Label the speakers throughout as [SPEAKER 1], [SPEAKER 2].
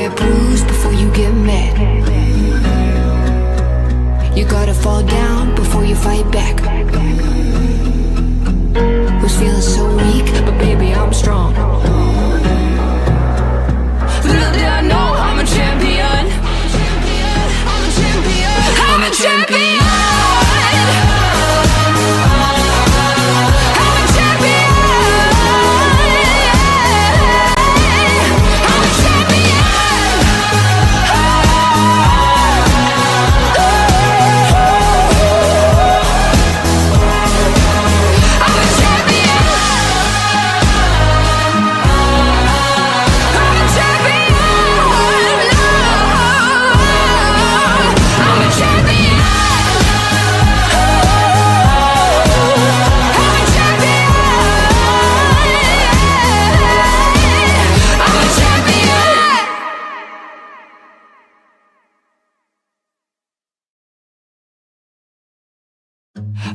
[SPEAKER 1] get bruised before you get mad. You gotta fall down before you fight back. Was feeling so weak, but baby, I'm strong. Little did I know I'm a champion. I'm a champion.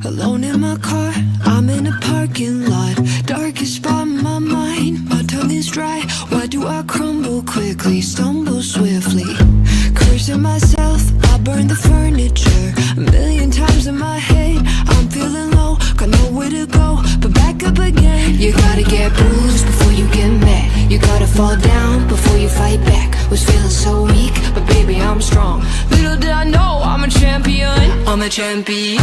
[SPEAKER 1] Alone in my car, I'm in a parking lot. Darkest spot in my mind, my tongue is dry. Why do I crumble quickly, stumble swiftly? Cursing myself, I burn the furniture. A million times in my head, I'm feeling low, got nowhere to go, but back up again. You gotta get bruised before you get mad. You gotta fall down before you fight back. Was feeling so weak, but baby, I'm strong. Little did I know I'm a champion. I'm a champion.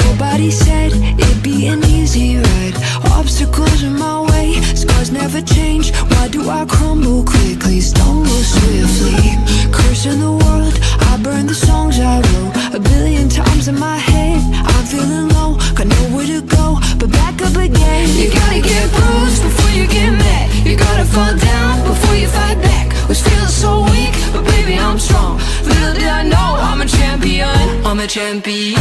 [SPEAKER 1] Nobody said it'd be an easy ride. Obstacles in my way, scars never change. Why do I crumble quickly, stumble swiftly? Cursing the world, I burn the songs I wrote. A billion times in my head, I'm feeling low, got nowhere to go, but back up again. You gotta get bruised before you get mad. You gotta fall down before you fight back. Was feeling so weak, but baby, I'm strong. Little did I know I'm a champion. I'm a champion.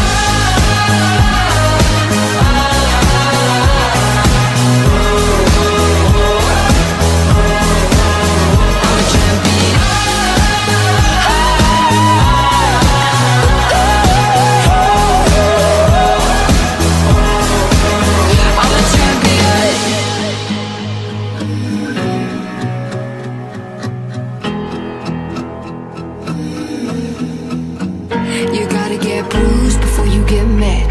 [SPEAKER 1] You gotta get bruised before you get mad.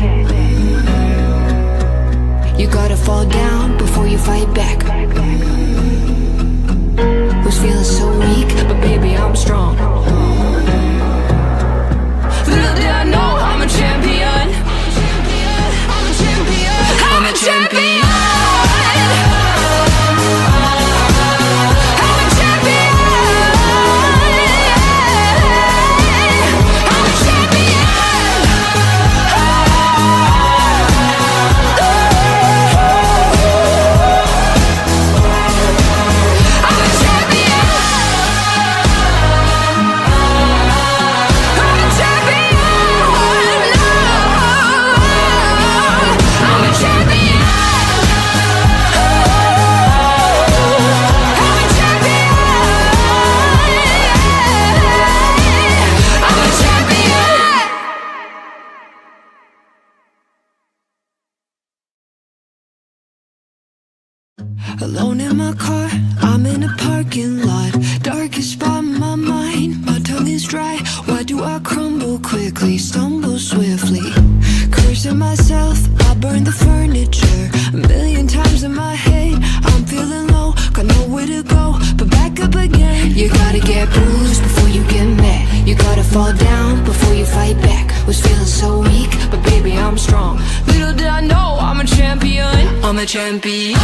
[SPEAKER 1] You gotta fall down before you fight back. Was feeling so weak, but baby, I'm strong. Little did I know I'm a champion. I'm a champion. Alone in my car, I'm in a parking lot. Darkest spot in my mind, my tongue is dry. Why do I crumble quickly, stumble swiftly? Cursing myself, I burn the furniture. A million times in my head, I'm feeling low, got nowhere to go, but back up again. You gotta get bruised before you get mad. You gotta fall down before you fight back. Was feeling so weak, but baby, I'm strong. Little did I know I'm a champion. I'm a champion.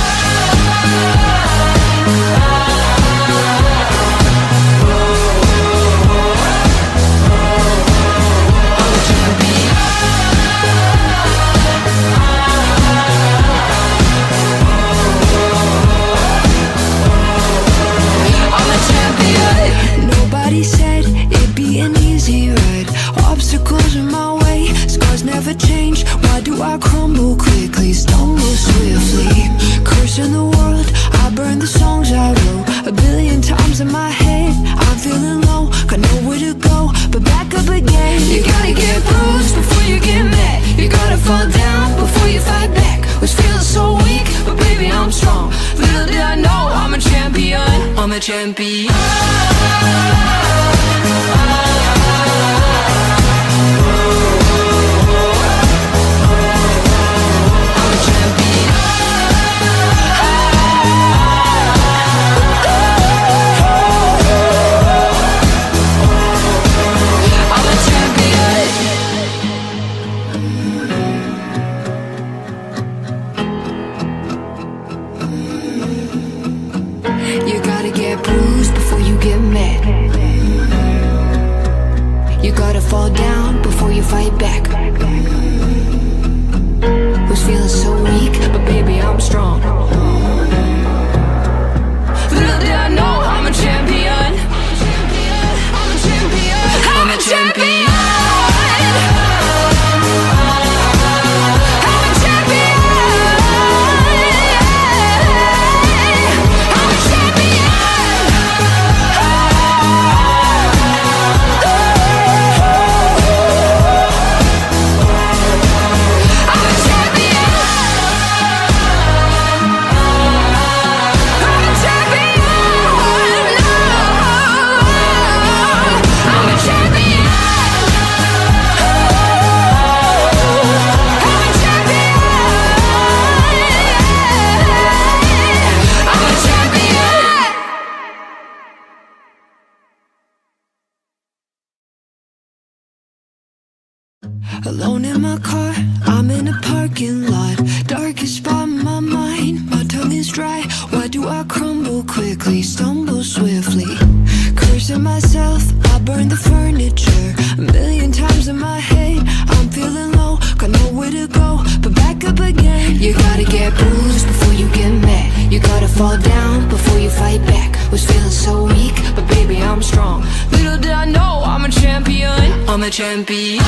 [SPEAKER 1] Nobody said it'd be an easy ride. Obstacles in my way, scars never change. Why do do I crumble quickly, stumble swiftly? Cursing the world, I burn the songs I wrote a billion times in my head. I'm feeling low, got nowhere to go, but back up again. You gotta get bruised before you get mad. You gotta fall down before you fight back. Was feeling so weak, but baby I'm strong. Little did I know I'm a champion. I'm a champion. You gotta get bruised before you get mad. You gotta fall down before you fight back. Was feeling so weak, but baby I'm strong. Little did I know I'm a champion. I'm a champion. I'm a champion. Alone in my car, I'm in a parking lot. Darkest spot in my mind, my tongue is dry. Why do I crumble quickly, stumble swiftly? Cursing myself, I burn the furniture a million times in my head. I'm feeling low, got nowhere to go, but back up again. You gotta get bruised before you get mad. You gotta fall down before you fight back. Was feeling so weak, but baby I'm strong. Little did I know I'm a champion. I'm a champion.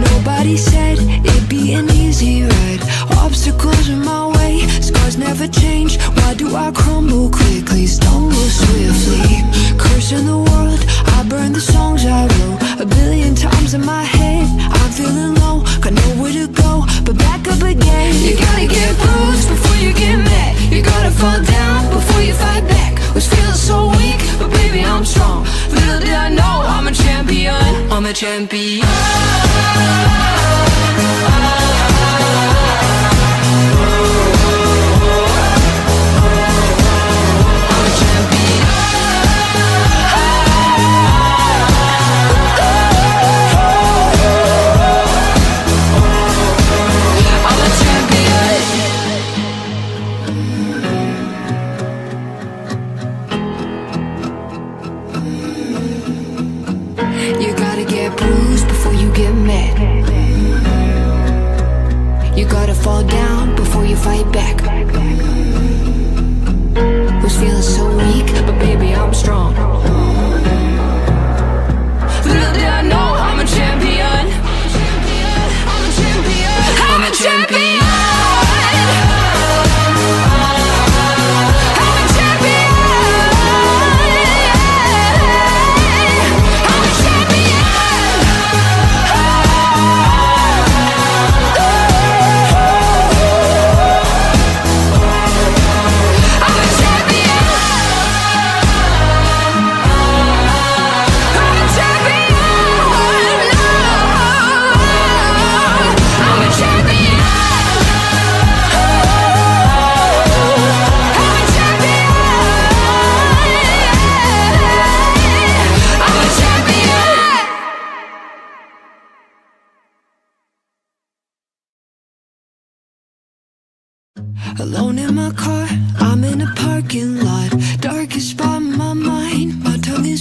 [SPEAKER 1] Nobody said it'd be an easy ride. Obstacles in my way, scars never change. Why do I crumble quickly, stumble swiftly? Cursing the world, I burn the songs I wrote a billion times in my head. I'm feeling low, got nowhere to go, but back up again. You gotta get bruised before you get mad. You gotta fall down before you fight back. Was feeling so weak, but baby I'm strong. Little did I know I'm a champion. I'm a champion. You gotta get bruised before you get mad. You gotta fall down before you fight back. Was feeling so weak, but baby I'm strong. Little did I know I'm a champion. I'm a champion. I'm a champion.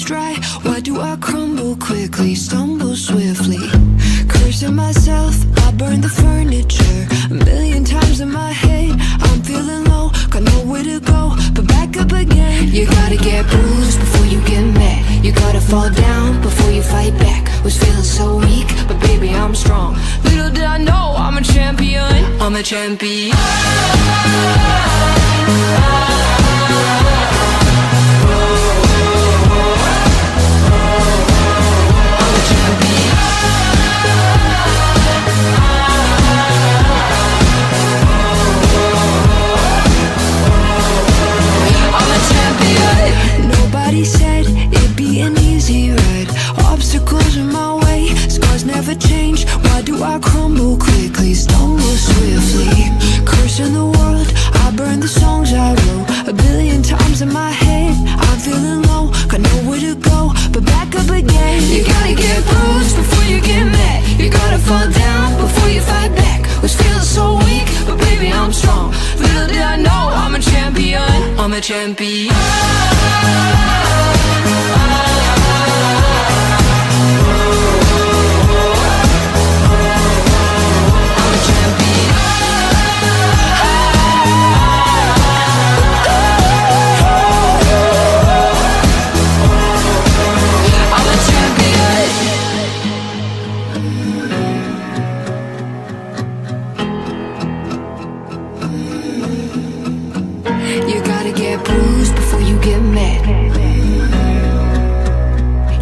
[SPEAKER 1] dry? Why do I crumble quickly, stumble swiftly? Cursing myself, I burn the furniture. A million times in my head, I'm feeling low, got nowhere to go, but back up again. You gotta get bruised before you get mad. You gotta fall down before you fight back. Was feeling so weak, but baby I'm strong. Little did I know I'm a champion. I'm a champion. Nobody said it'd be an easy ride. Obstacles in my way, scars never change. Why do I crumble quickly, stumble swiftly? Cursing the world, I burn the songs I wrote. A billion times in my head, I'm feeling low, got nowhere to go, but back up again. You gotta get bruised before you get mad. You gotta fall down before you fight back. Was feeling so weak, but baby I'm strong. Little did I know I'm a champion. I'm a champion. You gotta get bruised before you get mad.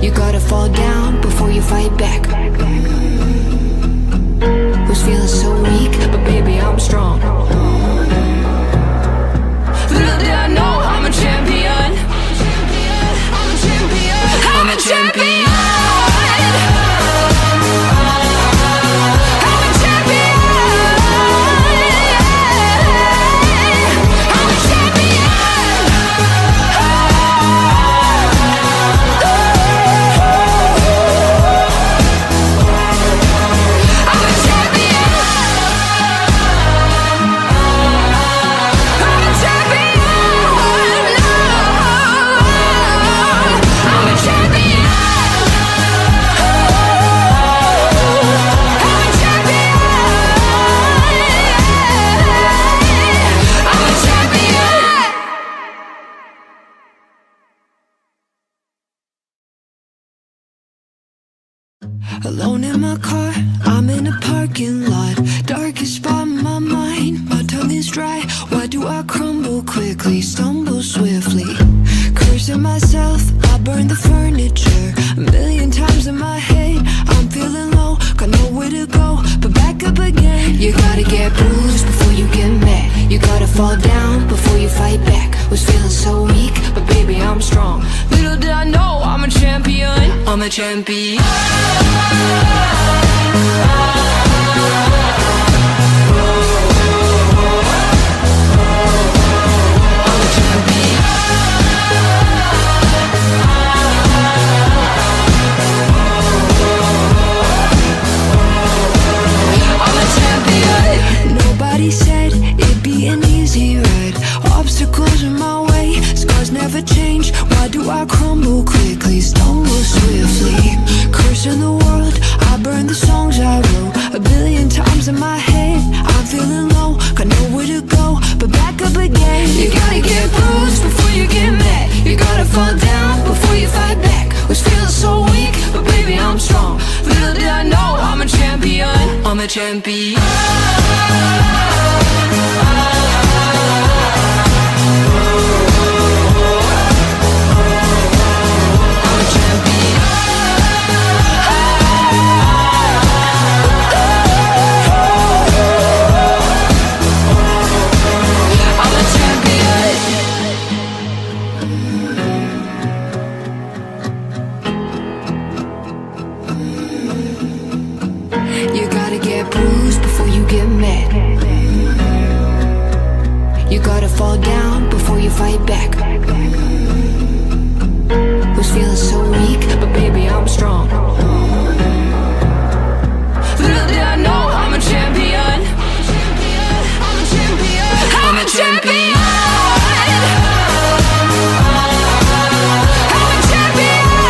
[SPEAKER 1] You gotta fall down before you fight back. Was feeling so weak, but baby I'm strong. Little did I know I'm a champion. I'm a champion. I'm a champion. Alone in my car, I'm in a parking lot. Darkest spot in my mind, my tongue is dry. Why do I crumble quickly, stumble swiftly? Cursing myself, I burn the furniture. A million times in my head, I'm feeling low, got nowhere to go, but back up again. You gotta get bruised before you get mad. You gotta fall down before you fight back. Was feeling so weak, but baby I'm strong. Little did I know I'm a champion. I'm a champion. Nobody said it'd be an easy ride. Obstacles in my way, scars never change. Why do I crumble quickly, stumble swiftly? Cursing the world, I burn the songs I wrote. A billion times in my head, I'm feeling low, got nowhere to go, but back up again. You gotta get bruised before you get mad. You gotta fall down before you fight back. Was feeling so weak, but baby I'm strong. Little did I know I'm a champion. I'm a champion. You gotta get bruised before you get mad. You gotta fall down before you fight back. Was feeling so weak, but baby I'm strong. Little did I know I'm a champion. I'm a champion. I'm a champion. I'm a champion.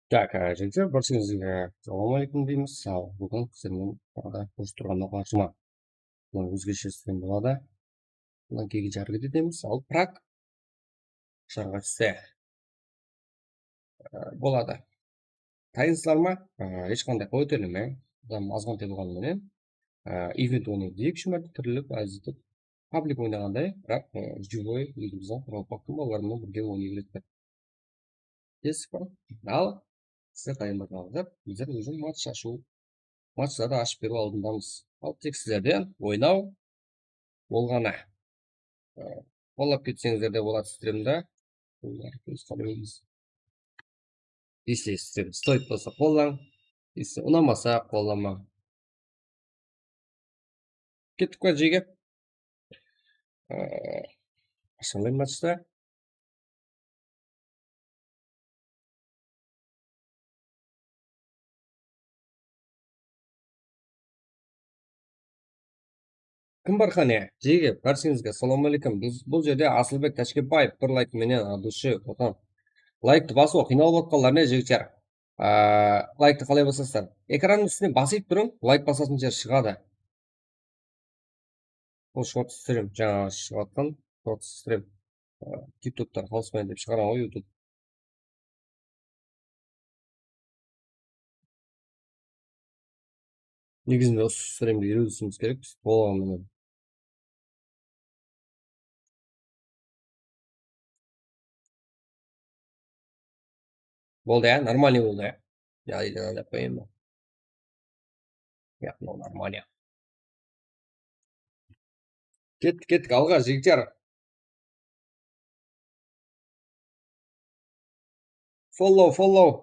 [SPEAKER 2] Так, жігіттер, баршаңызға ассалаумағалейкум дейміз. Ал бүгін сіздермен тағы да қош тұрғанда қуанышыма. Мына өзгеше сізден болады. Мына кеге жарғы етеміз. Ал бірақ шарға түссе болады. Тайынсыздар ма? Ешқандай қой төлемей, адам азғантай болғанменен ивент ойнайды. Екі-үш мәрте тіріліп, әзітіп, паблик ойнағандай, бірақ живой өзіміздің құралпақтың балаларымен бірге ойнай береді. Десіз ба? Ал сіздер дайындалыңыздар. Біздер өзім матчтарды ашып беру алдындамыз. Ал тек сіздерден ойнау болғаны. Қолдап кетсеңіздер де болады стримді. Если стрим стоит болса қолдаң. Если ұнамаса қолдама. Кеттік қой жеге. Ашамын матчта. Кім бар қане? Жеге, барсыңызға ассалаумағалейкум. Бұл жерде Асылбек Ташкентбаев бір лайк менен от души отан. Лайкты басуға қиналып отқандар не жігіттер? Лайкты қалай басасыздар? Экранның үстіне басып тұрың, лайк басатын жер шығады. Бұл шорт стрим, жаңа шығатқан шорт стрим. Тиктоктар қалыспайын деп шығарам ғой YouTube. Негізінде осы стримді үйретуіміз керек. Болғанымен. Болды, нормальный болды. Я надо пойму. Я, ну, нормально. Кеттік, алға, жігіттер. Follow.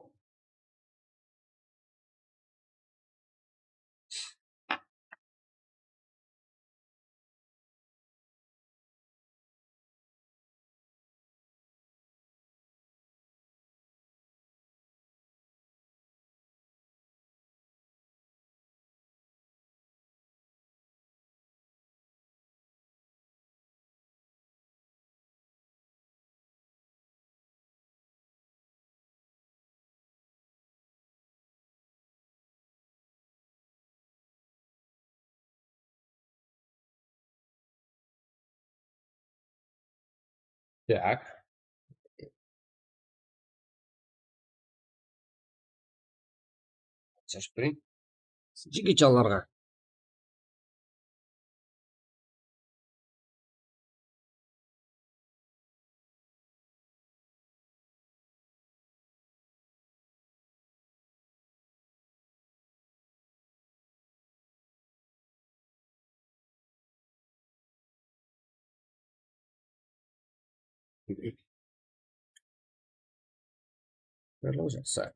[SPEAKER 2] Так. Шашып берейін. Жігітжаларға. Жақсы.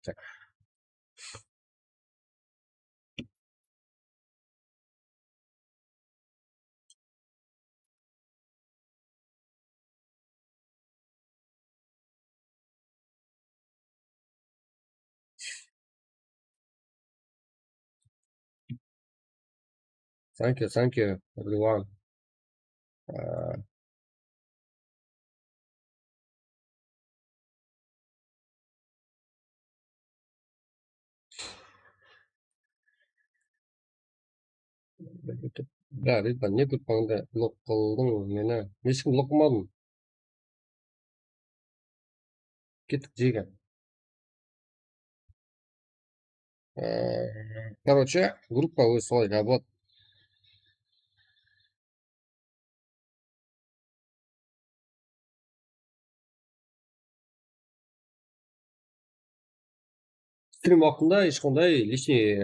[SPEAKER 2] Так. Thank you, everyone. Да, Рита, не тут паңда блок қылдың мені. Ешкім блокламадым. Кеттік жеге. Короче, группа өзі солай жабылады. Стрим уақытында ешқандай лишний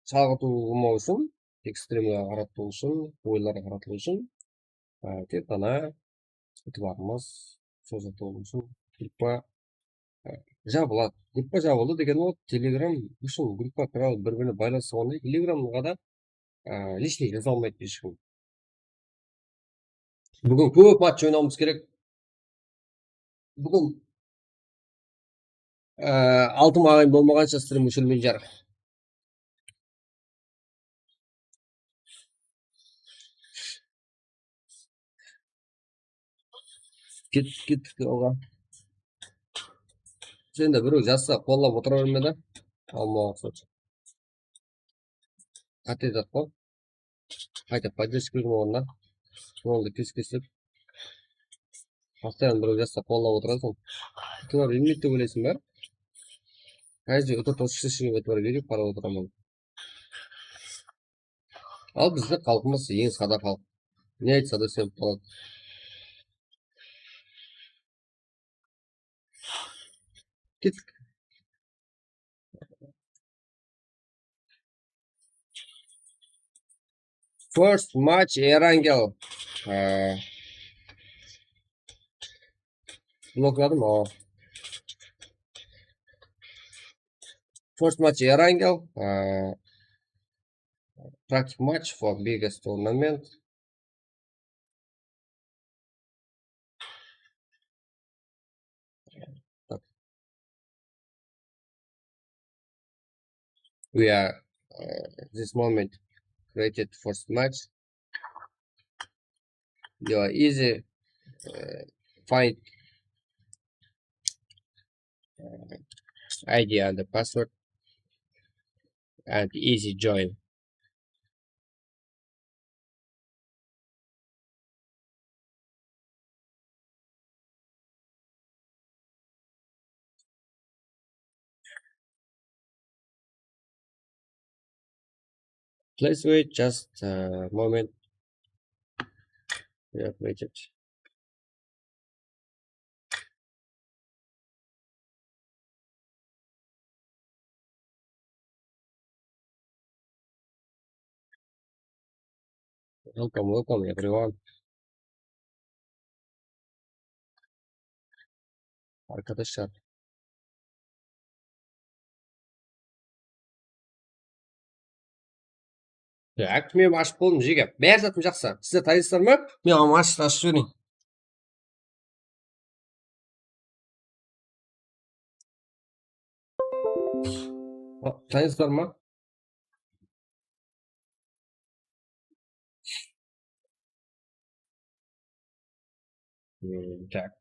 [SPEAKER 2] шалғыту болмау үшін, тек стримға қарату үшін, ойларға қарату үшін, тек қана ытыбарымыз созату үшін группа жабылады. Группа жабылды деген ол телеграм үшін группа туралы бір-біріне байланысып алғанда телеграмға да лишний жаза алмайды ешкім. Бүгін көп матч ойнауымыз керек. Бүгін Алтын ағайын болмағанша стрим өшірмей жар. Кеттік оға. Сен де біреу жазса қолдап отыра берме да. Алмауға ұқсатшы. Қате зат қой. Қайта поддержка берген орнына. Жолды кес-кесіп. Постоянно біреу жазса қолдап отырасың. Тұрар емнет деп ойлайсың ба? Каждый өтірт осы шешімге өтіп беріп қарап отырамын. Ал бізді халқымыз ең сада халық. Не айтса да сеніп қалады. Кеттік. First match Erangel. Blokladım o. First match Erangel. Practice match for biggest tournament. We are this moment created first match. You are easy find ID and the password and easy join. Please wait just a moment. We have waited. Welcome everyone. Arkadaşlar. Так, мен ашып болдым жеге. Бәрі затым жақсы. Сіздер танисыздар ма? Мен ашып жіберейін. Танисыздар ма? Так.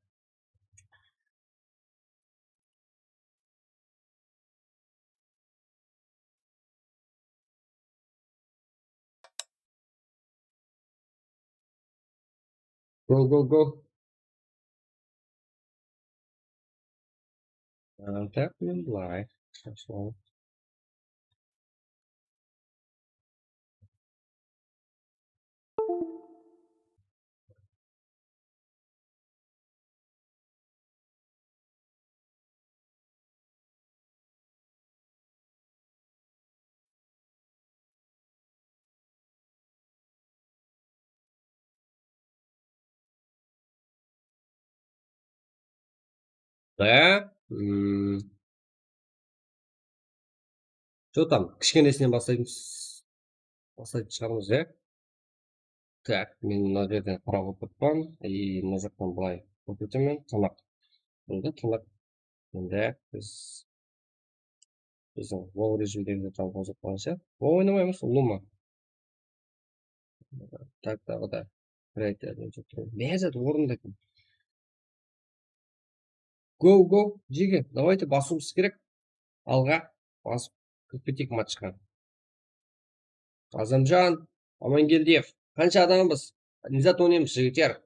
[SPEAKER 2] Go. Так, мен былай. Да. Что там? Кішкенесінен бастайтын шығармыз, иә? Так, мен мына жерден қарап отырмын. И мына жақтан былай көрсетемін. Тырнақ. Енді тырнақ. Енді біздің ол режимдегі жалғыз қойса. Ойнамаймыз, ұлы ма? Так, тағы да. Бәзет орында екен. Go, жеге. Давайте басуымыз керек. Алға басып кетейік матчқа. Азамжан, Амангелдиев. Қанша адамбыз? Низат ойнаймыз, жігіттер.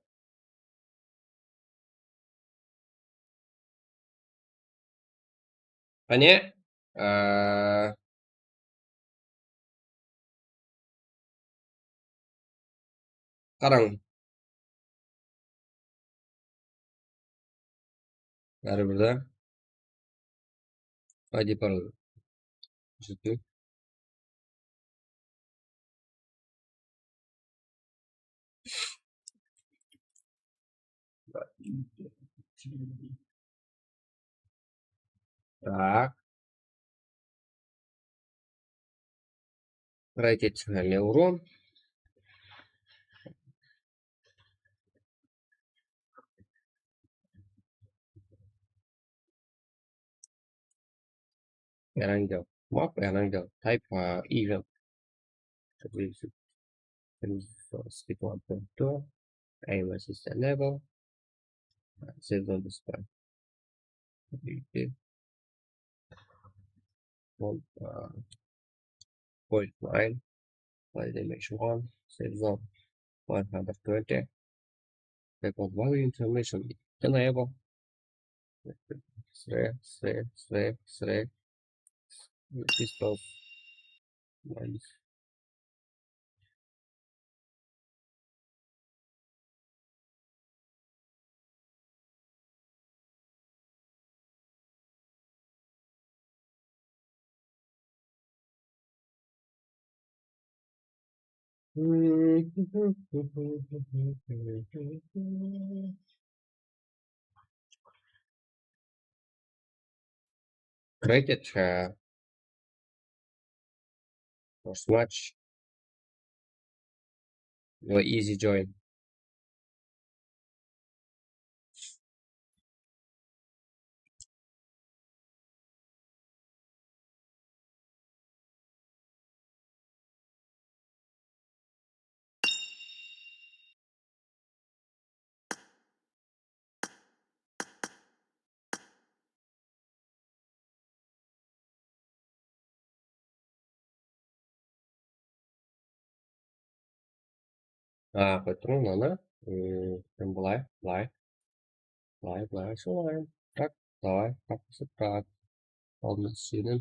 [SPEAKER 2] Қане? Қараң. Бәрібір да. Айди пароль. Жету. Так. Радиационный урон. Erangel map Erangel type event. So we should use skip 1.2 aim assist enable save on display. Okay, 1.9 by image 1 save zone 120 record value information enable 3 pistol minus created first match easy join. Патрон она былай солай так давай так алдын сенің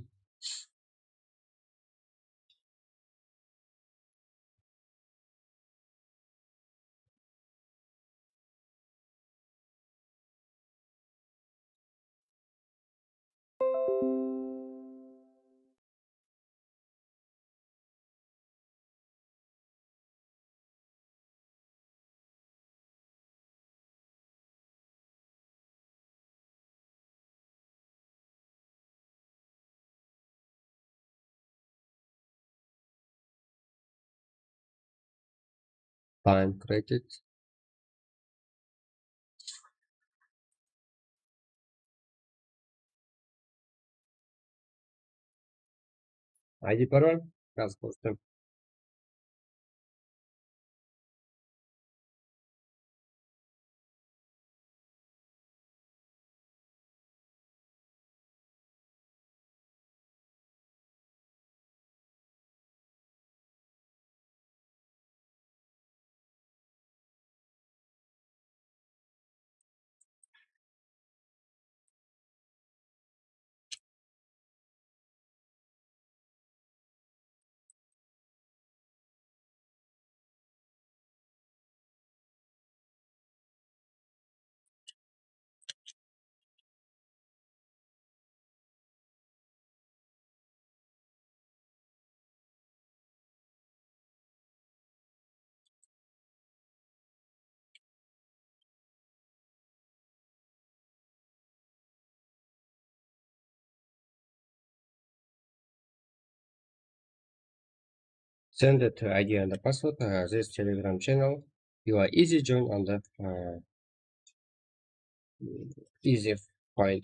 [SPEAKER 2] time created ID пароль раз просто send it to ID and the password this Telegram channel. You are easy join on the easy find.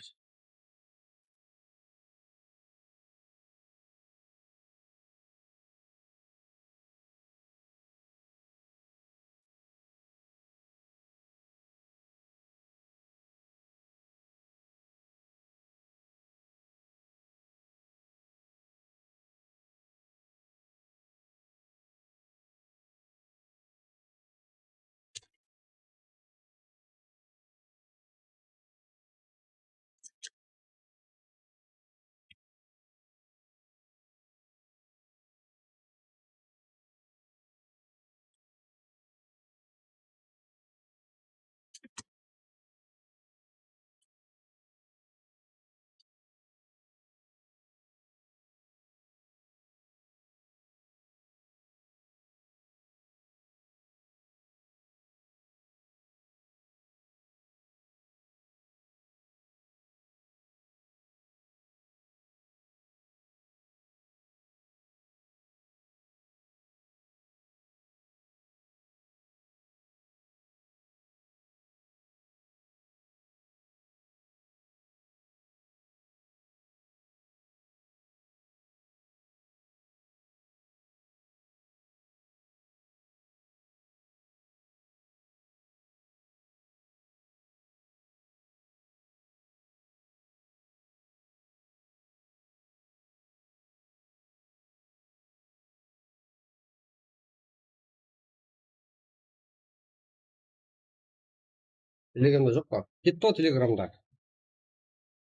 [SPEAKER 2] Telegramda жоқ па? Кетті ғой Телеграмда.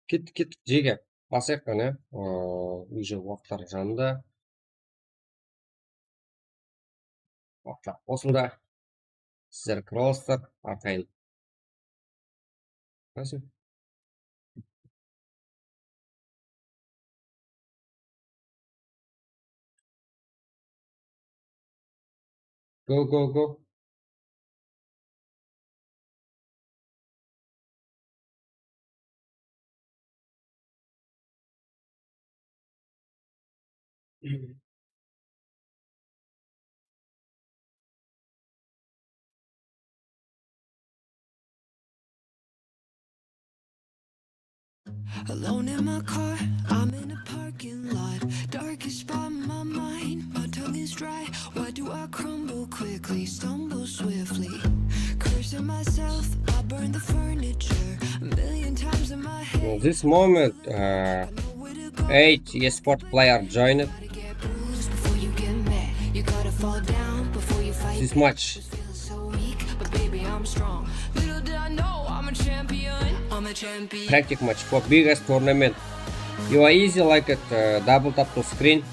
[SPEAKER 2] Кеттік, жеге. Басайық қана. Уже уақыттар жанында. Уақыттар қосылды. Сіздер кіре аласыздар. Артайын. Қайсы? Go.
[SPEAKER 1] Alone in my car, I'm in a parking lot. Darkest spot in my mind, my tongue is dry. Why do I crumble quickly, stumble swiftly? Cursing myself, I burn the furniture a million times in my head.
[SPEAKER 2] This moment,
[SPEAKER 1] Know where to go.
[SPEAKER 2] 8 esport player joined
[SPEAKER 1] Gotta get bruised before you get mad. You gotta fall down before you fight.
[SPEAKER 2] this match.
[SPEAKER 1] Feel so weak, but baby I'm strong. Little did I know I'm a champion. I'm a champion.
[SPEAKER 2] Practice match for biggest tournament. You are easy like it, double tap to screen.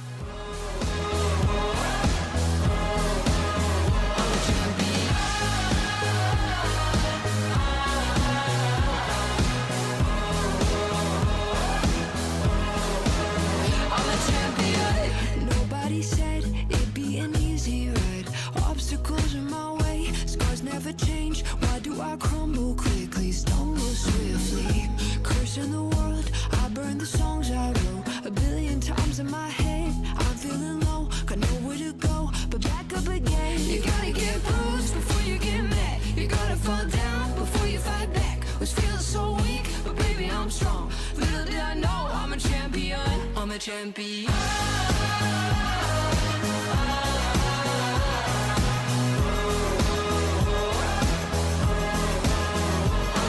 [SPEAKER 1] I'm a champion. Nobody said it'd be an easy ride. Obstacles in my way, scars never change. Why do I crumble quickly, stumble swiftly? Cursing the world, I burn the songs I wrote a billion times in my head. I'm feeling low, got nowhere to go, but back up again. You gotta get bruised before you get mad. You gotta fall down before you fight back. Was feeling so weak, but baby I'm strong. Little did I know I'm a champion. I'm a champion. I'm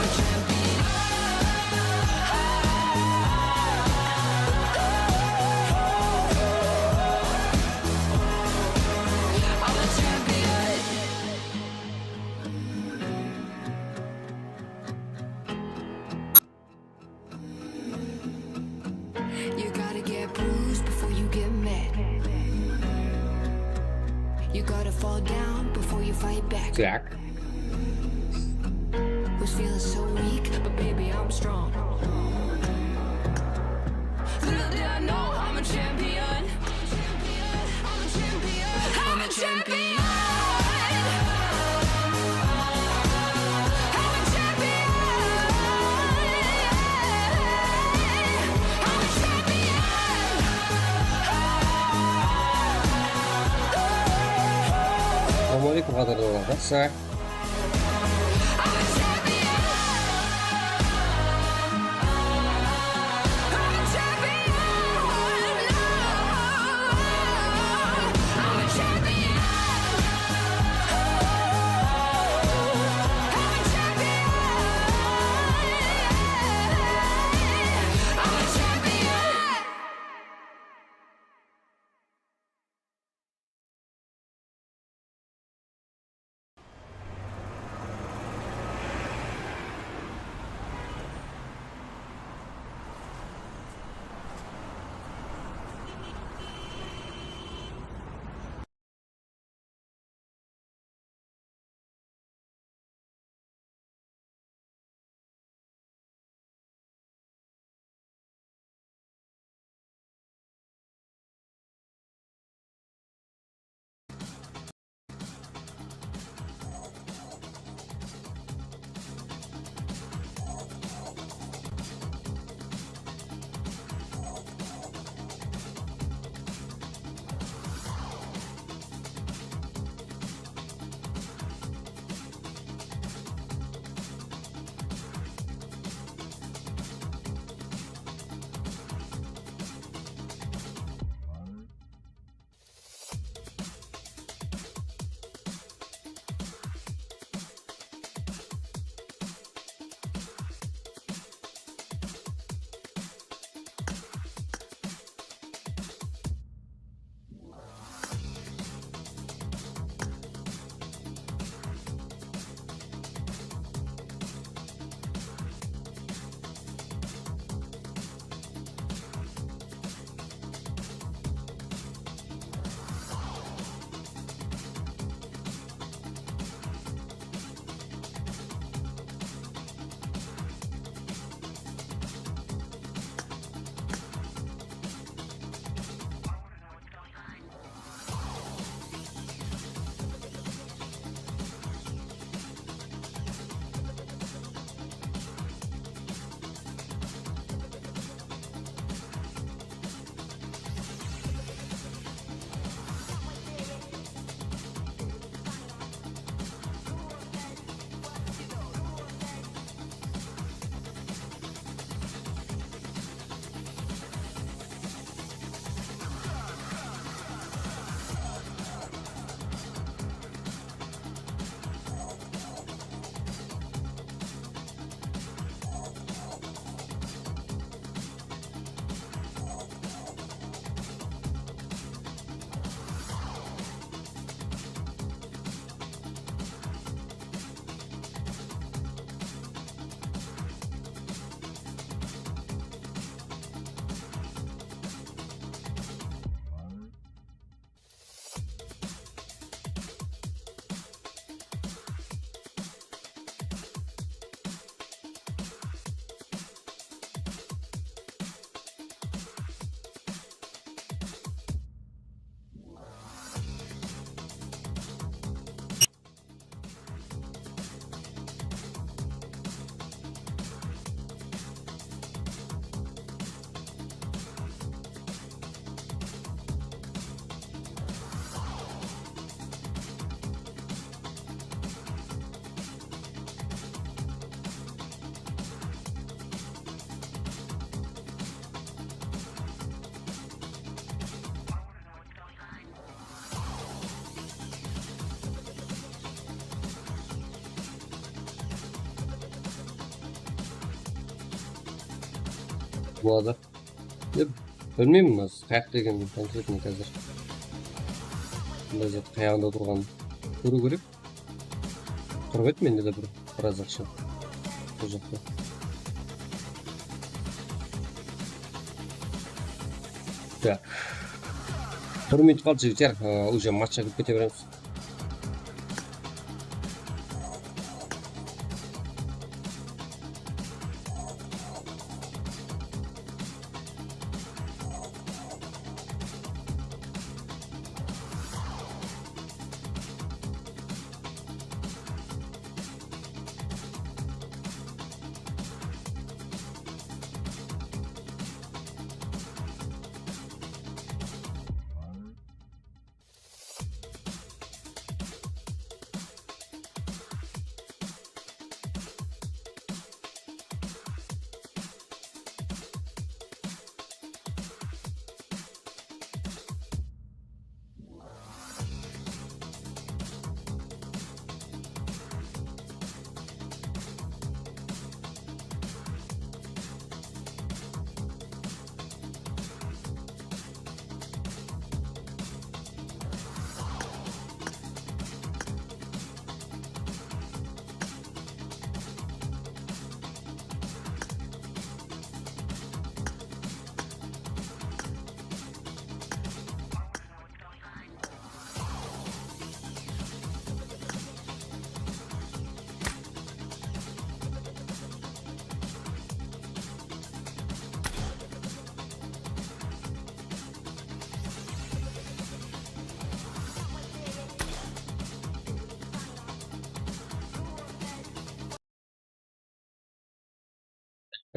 [SPEAKER 1] a champion. You gotta get bruised before you get mad. You gotta fall down before you fight back.
[SPEAKER 2] Так.
[SPEAKER 1] Was feeling so weak, but baby I'm strong. Little did I know I'm a champion. I'm a champion. I'm a champion. I'm a champion. I'm a champion.
[SPEAKER 2] Assalamualaikum warahmatullahi wabarakatuh.
[SPEAKER 1] I'm a champion. I'm a champion. I'm a champion. I'm a champion. I'm a champion.
[SPEAKER 2] болады деп білмеймін өзі қаяқ деген конкретно қазір мындай зат қаяғында тұрғанын көру керек. Тұрып еді менде де біраз ақша бұл жақта. Так. 1 минут қалды жігіттер, уже матчқа кіріп кете береміз.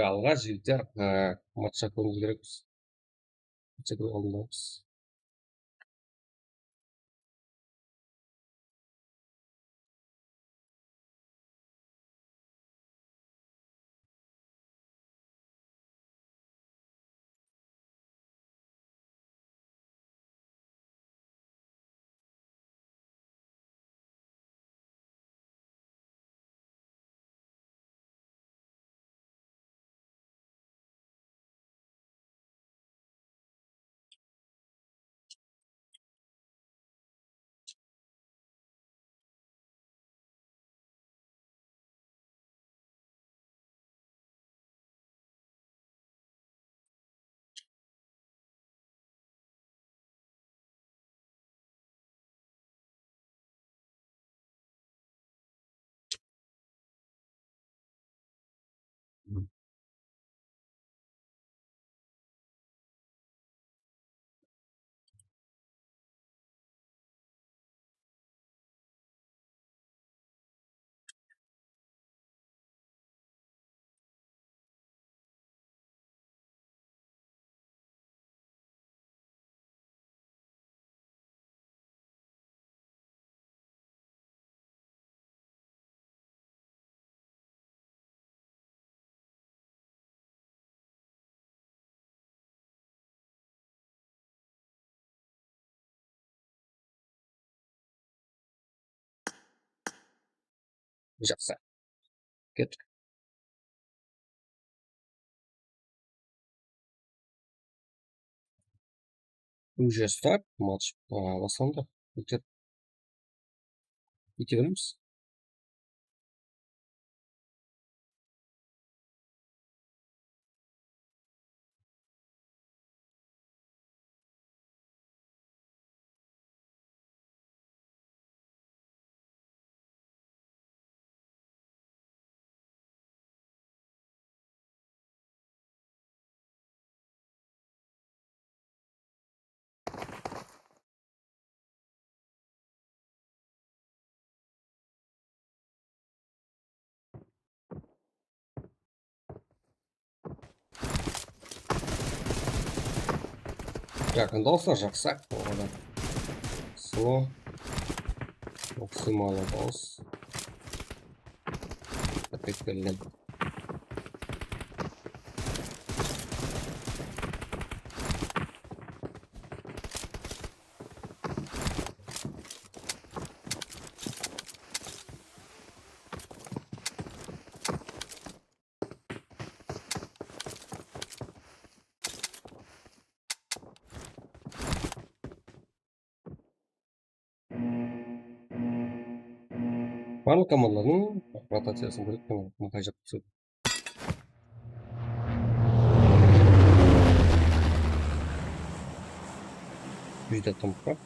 [SPEAKER 2] Алға жігіттер, матчқа көруіміз керекпіз. Матчқа кіру алдындамыз. Жақсы. Кеттік. Уже старт, матч басталды. Кете береміз. Жақындалса жақсы. Оған сло. Максималы дауыс. Опять берілген. барлық командалардың ротациясын көріп мақай жап түседі. Жүзде тымық бар.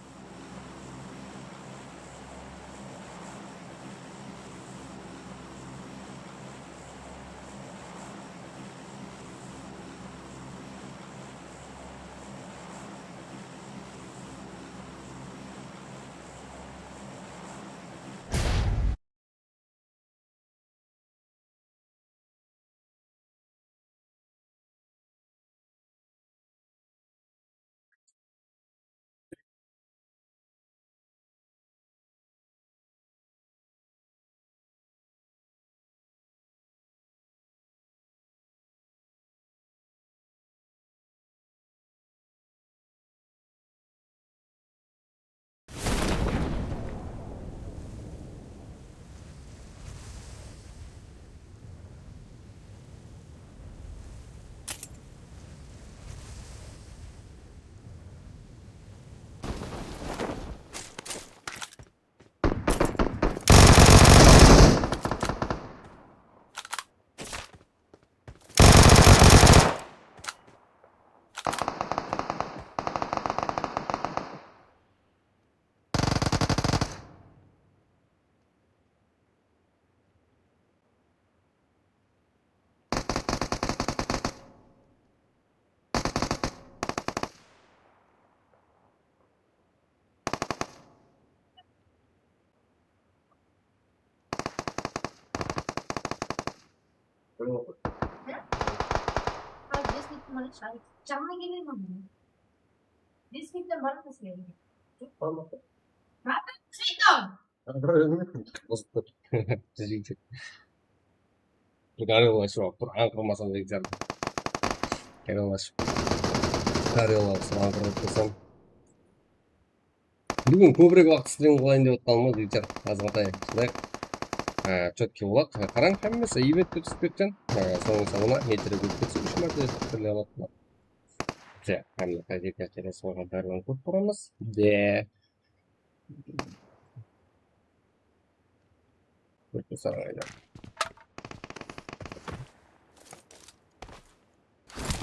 [SPEAKER 3] Jangan gini mama. This week the month is ready. Sit down.
[SPEAKER 2] Гарилаш аңқырмасам деген сияқты. Гарилаш аңқырмасам. Бүгін көбірек уақыт стрим қылайын деп отқаным ғой деген сияқты. Азғантай четкий болады. Қараң қаммаса ивентке түсіп кеткен. Соның соңына метрі көп кетсе 3 мәрте түрлі алады. Кәмді қайдеке тересі қойған бәрін көп борамыз. Көркі сарайда.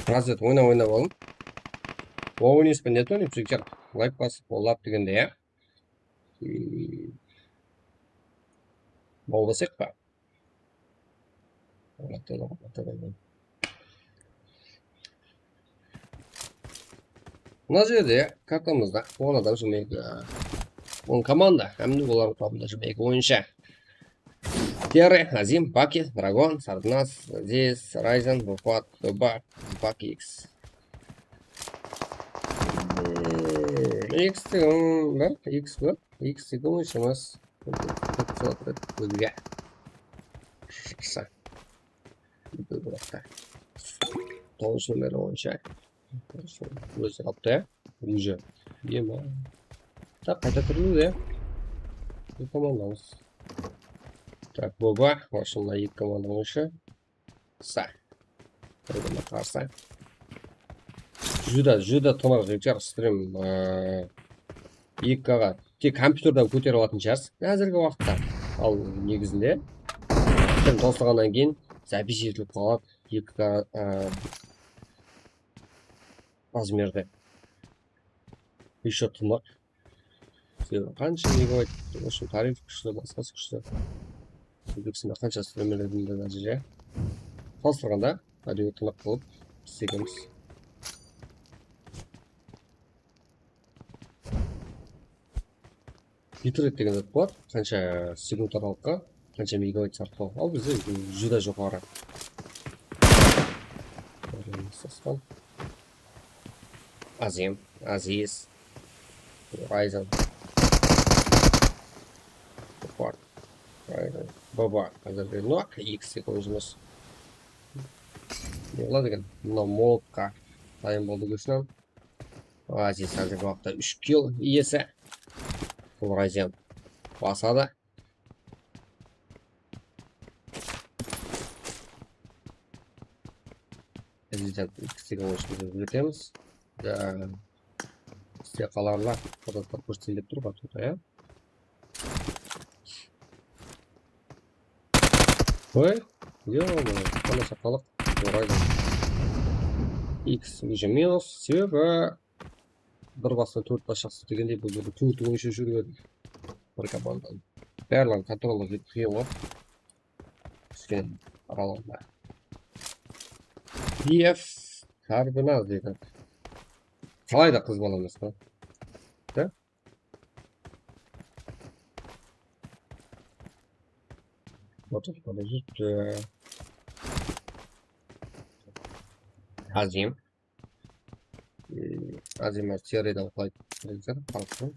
[SPEAKER 2] Развет ойнап алым. Ойнеспен нет ойнап жігер. Лайк басып, олап дегенде, болбасек па? Мына жерде картамызда оған адам жүрмейді. Он команда, әмді олардың тобында жүрмейді ойынша. Терры, Азим, Баки, Драгон, Сарднас, Зис, Райзен, Буфат, Баба, Баки X. X деген бар, X бар. X деген ойшымыз. Көзге. Шықса. Тоғыз нөмірі ойынша. Өзі қапты, уже. Ема. Так, қайта тұрды де. Бұл командамыз. Так, Боба, машинда екі команда ойынша. Са. Біргені қарса. Жүда тонар жекжар стрим 2К-ға тек компьютерден көтеріп алатын шығарсыз әзіргі уақытта. Ал негізінде стрим тосылғаннан кейін запись етіліп қалады 2К размерде. Еще тынық. Қанша мегабайт, үшін тариф күшті, басқасы күшті. Өзбекстанда қанша стримерлерінде нәтиже. Салыстырғанда әдеуі тынық болып істегенбіз. Битрейт деген зат болады, қанша секунд аралыққа, қанша мегабайт сарқылау. Ал бізде жүда жоғары. Азим, Азиз, Райзен, Баба, қазіргі нұақ, X деген жұмыс. Не болады екен? Мына молотқа дайын болды көшінен. Азиз қазіргі уақытта 3 килл иесі. Бұл Райзен басады. Азизден X деген ойшымызды өтеміз. Сте қаларлар қадаттар көрсетіліп тұр бақыта, Ой, ё-моё, қандай шақалық орайды. X уже минус, себебі бір басына 4 бас шықсы дегенде бұл жерде 4 ойыншы жүреді бір команданың. Барлығын контролға кетіп қиын ғой. Түскен аралығында. BF карбонат дейді. Қалай да қыз бала емес па? Да? Вот это подождит. Азим. Азим сериядан қалай келген қалыпты.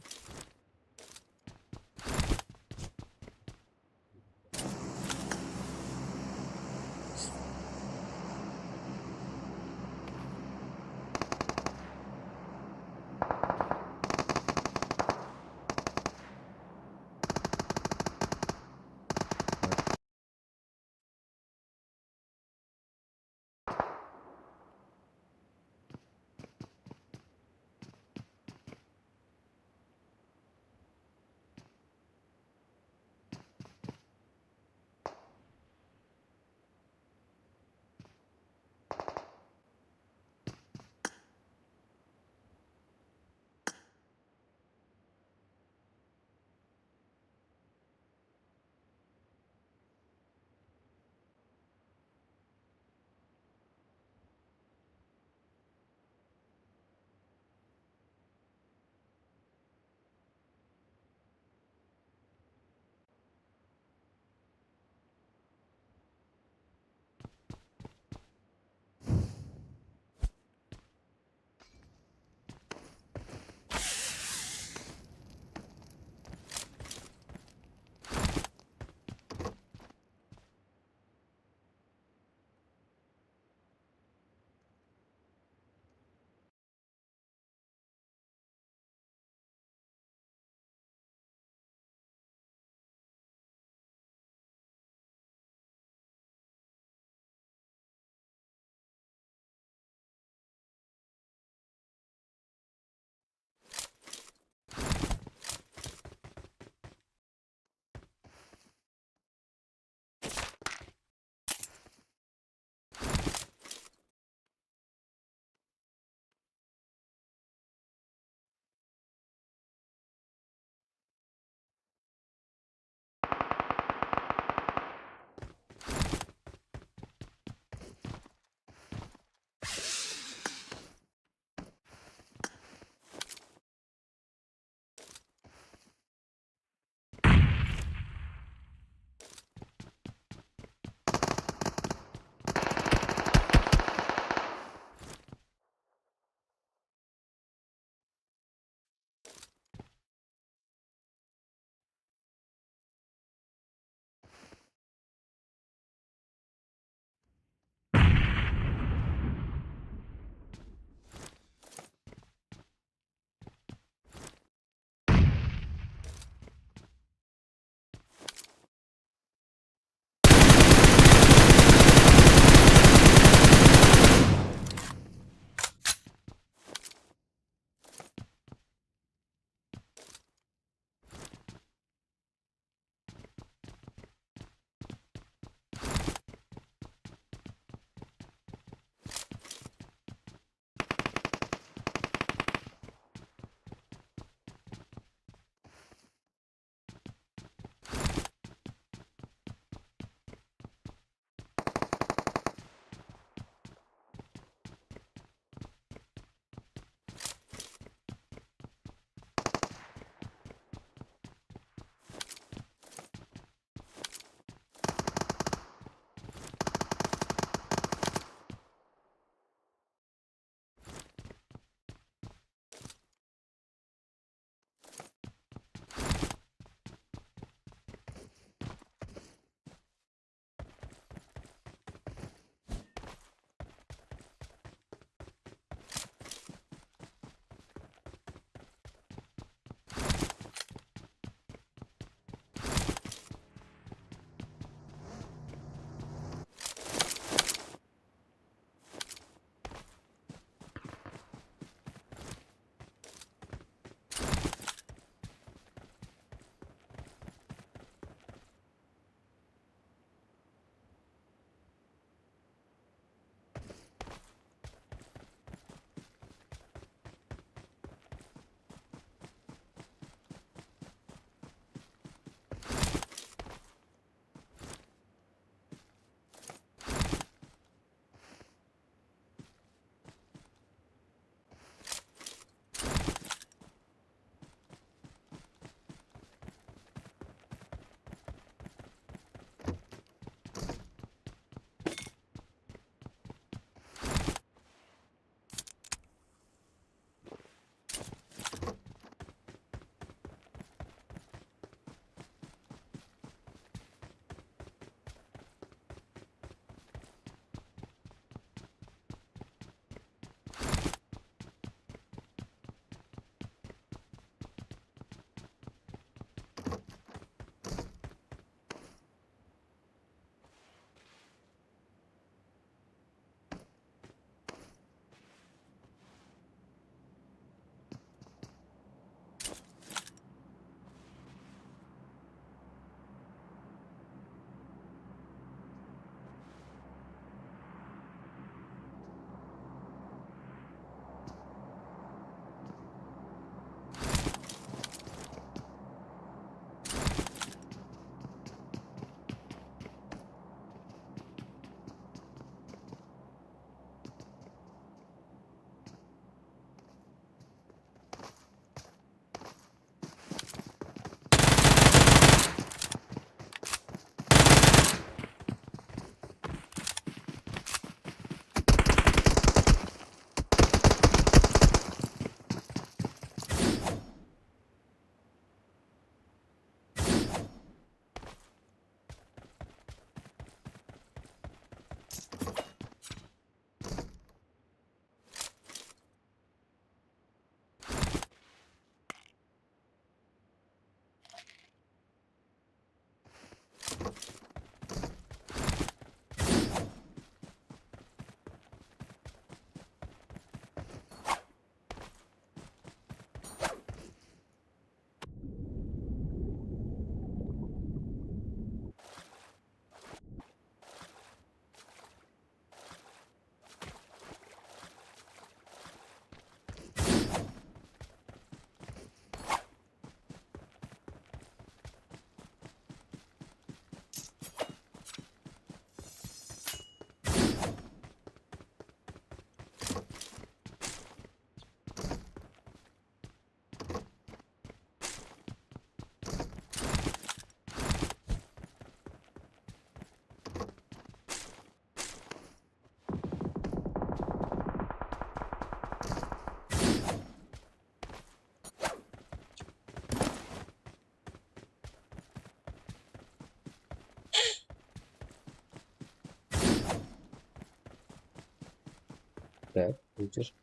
[SPEAKER 2] Evet. Geçir.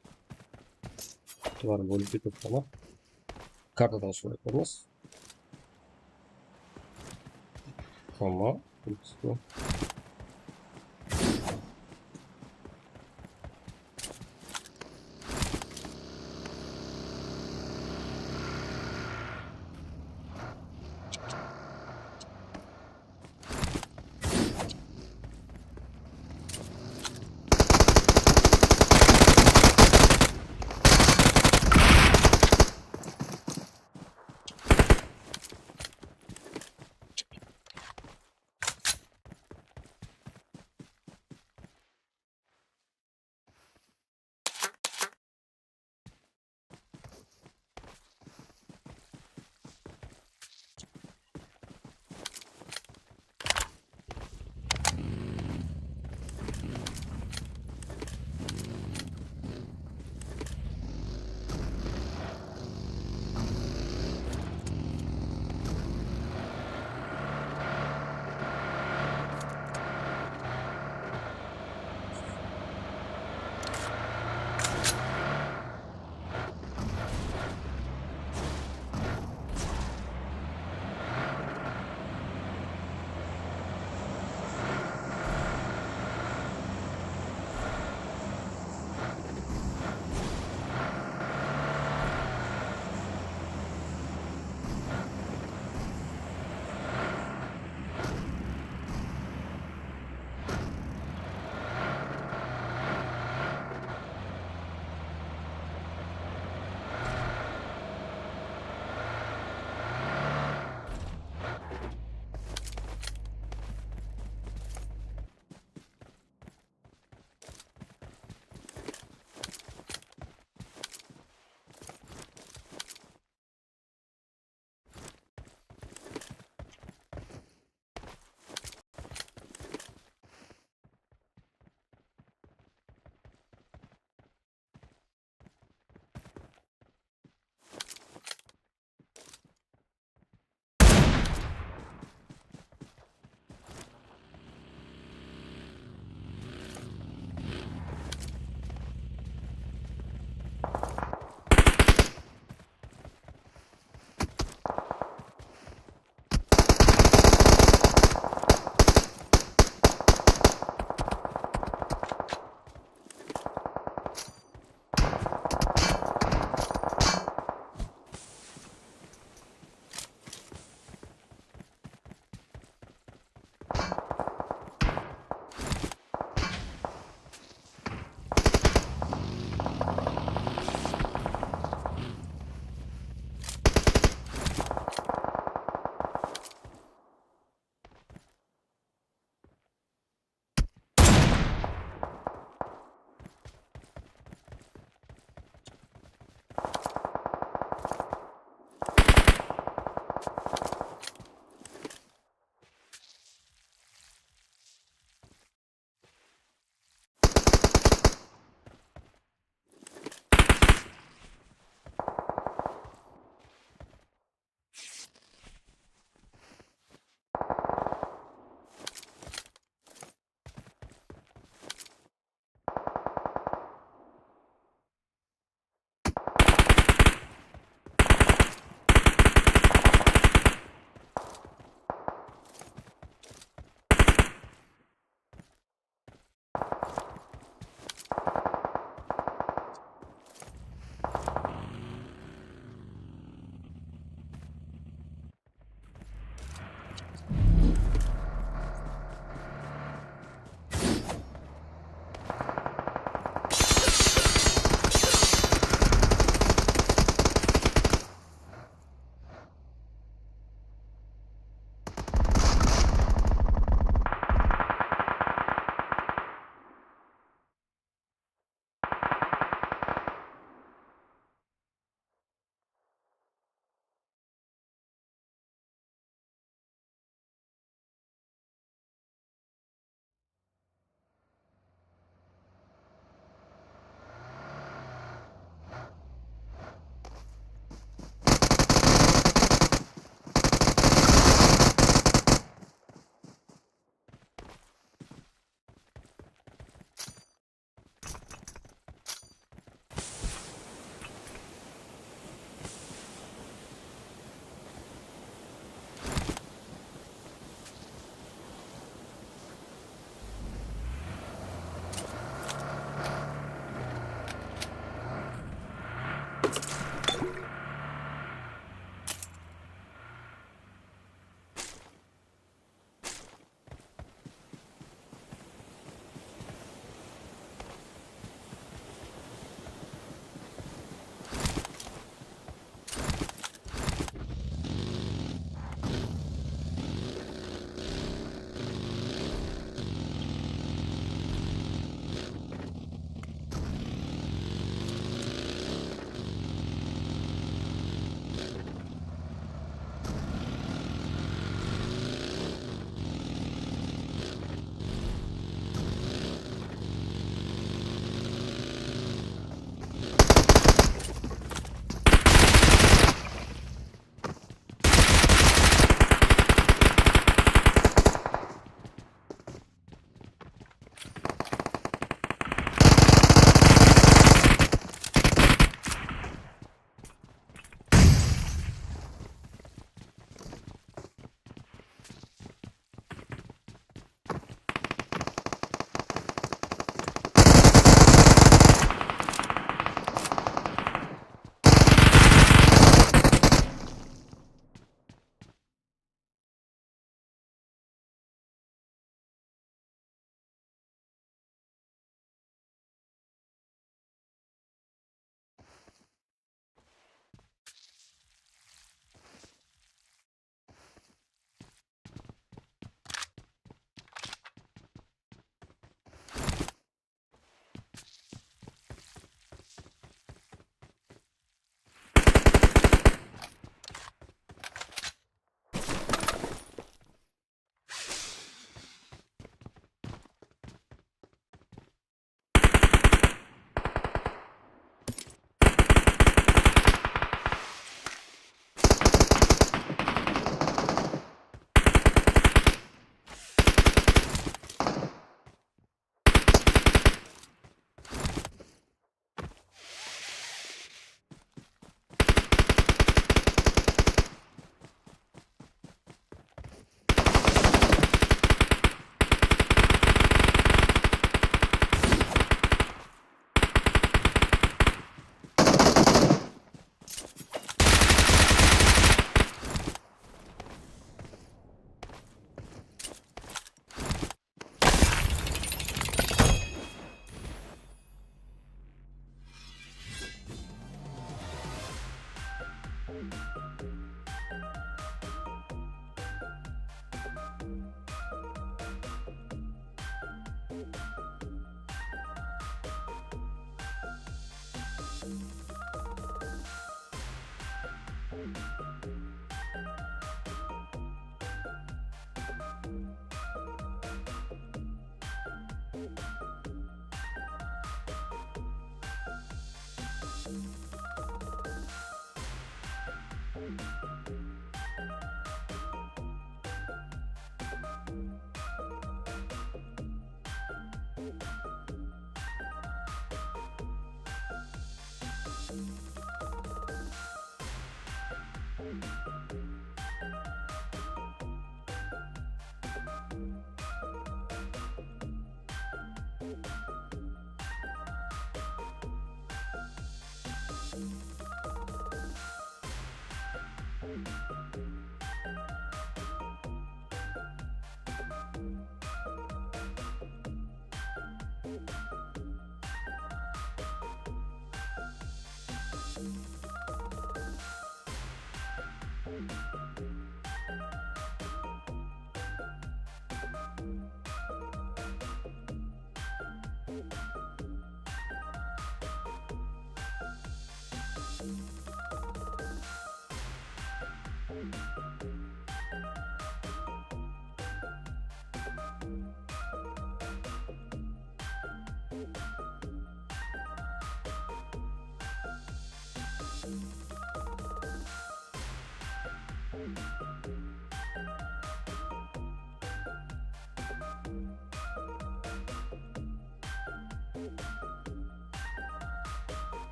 [SPEAKER 2] Duvarı bölüp bir toplama. Kartadan sonra yapalım. Tamam. Bu.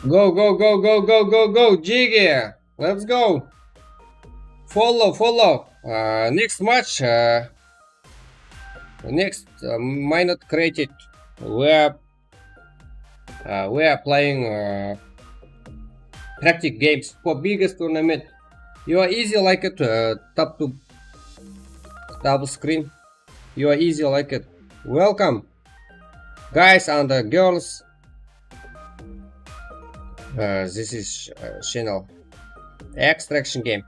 [SPEAKER 2] Go, go, go, go, go, go, go, Jiggy. Let's go. Follow, follow. Next match. Next minute created. We are playing practice games for biggest tournament. You are easy like it. Tap to double screen. You are easy like it. Welcome, guys and girls. This is channel extraction game.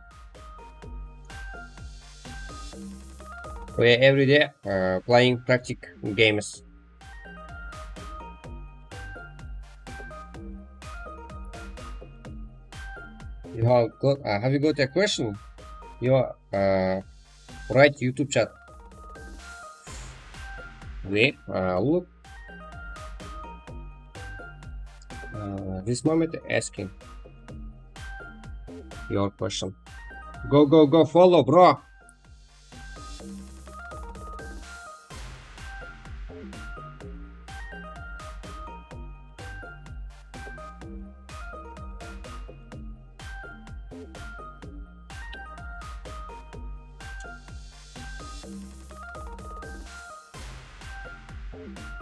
[SPEAKER 2] We every day playing practice games. You have you got a question? You write YouTube chat. Wait, look. This moment asking your question. Go, go, go, follow, bro.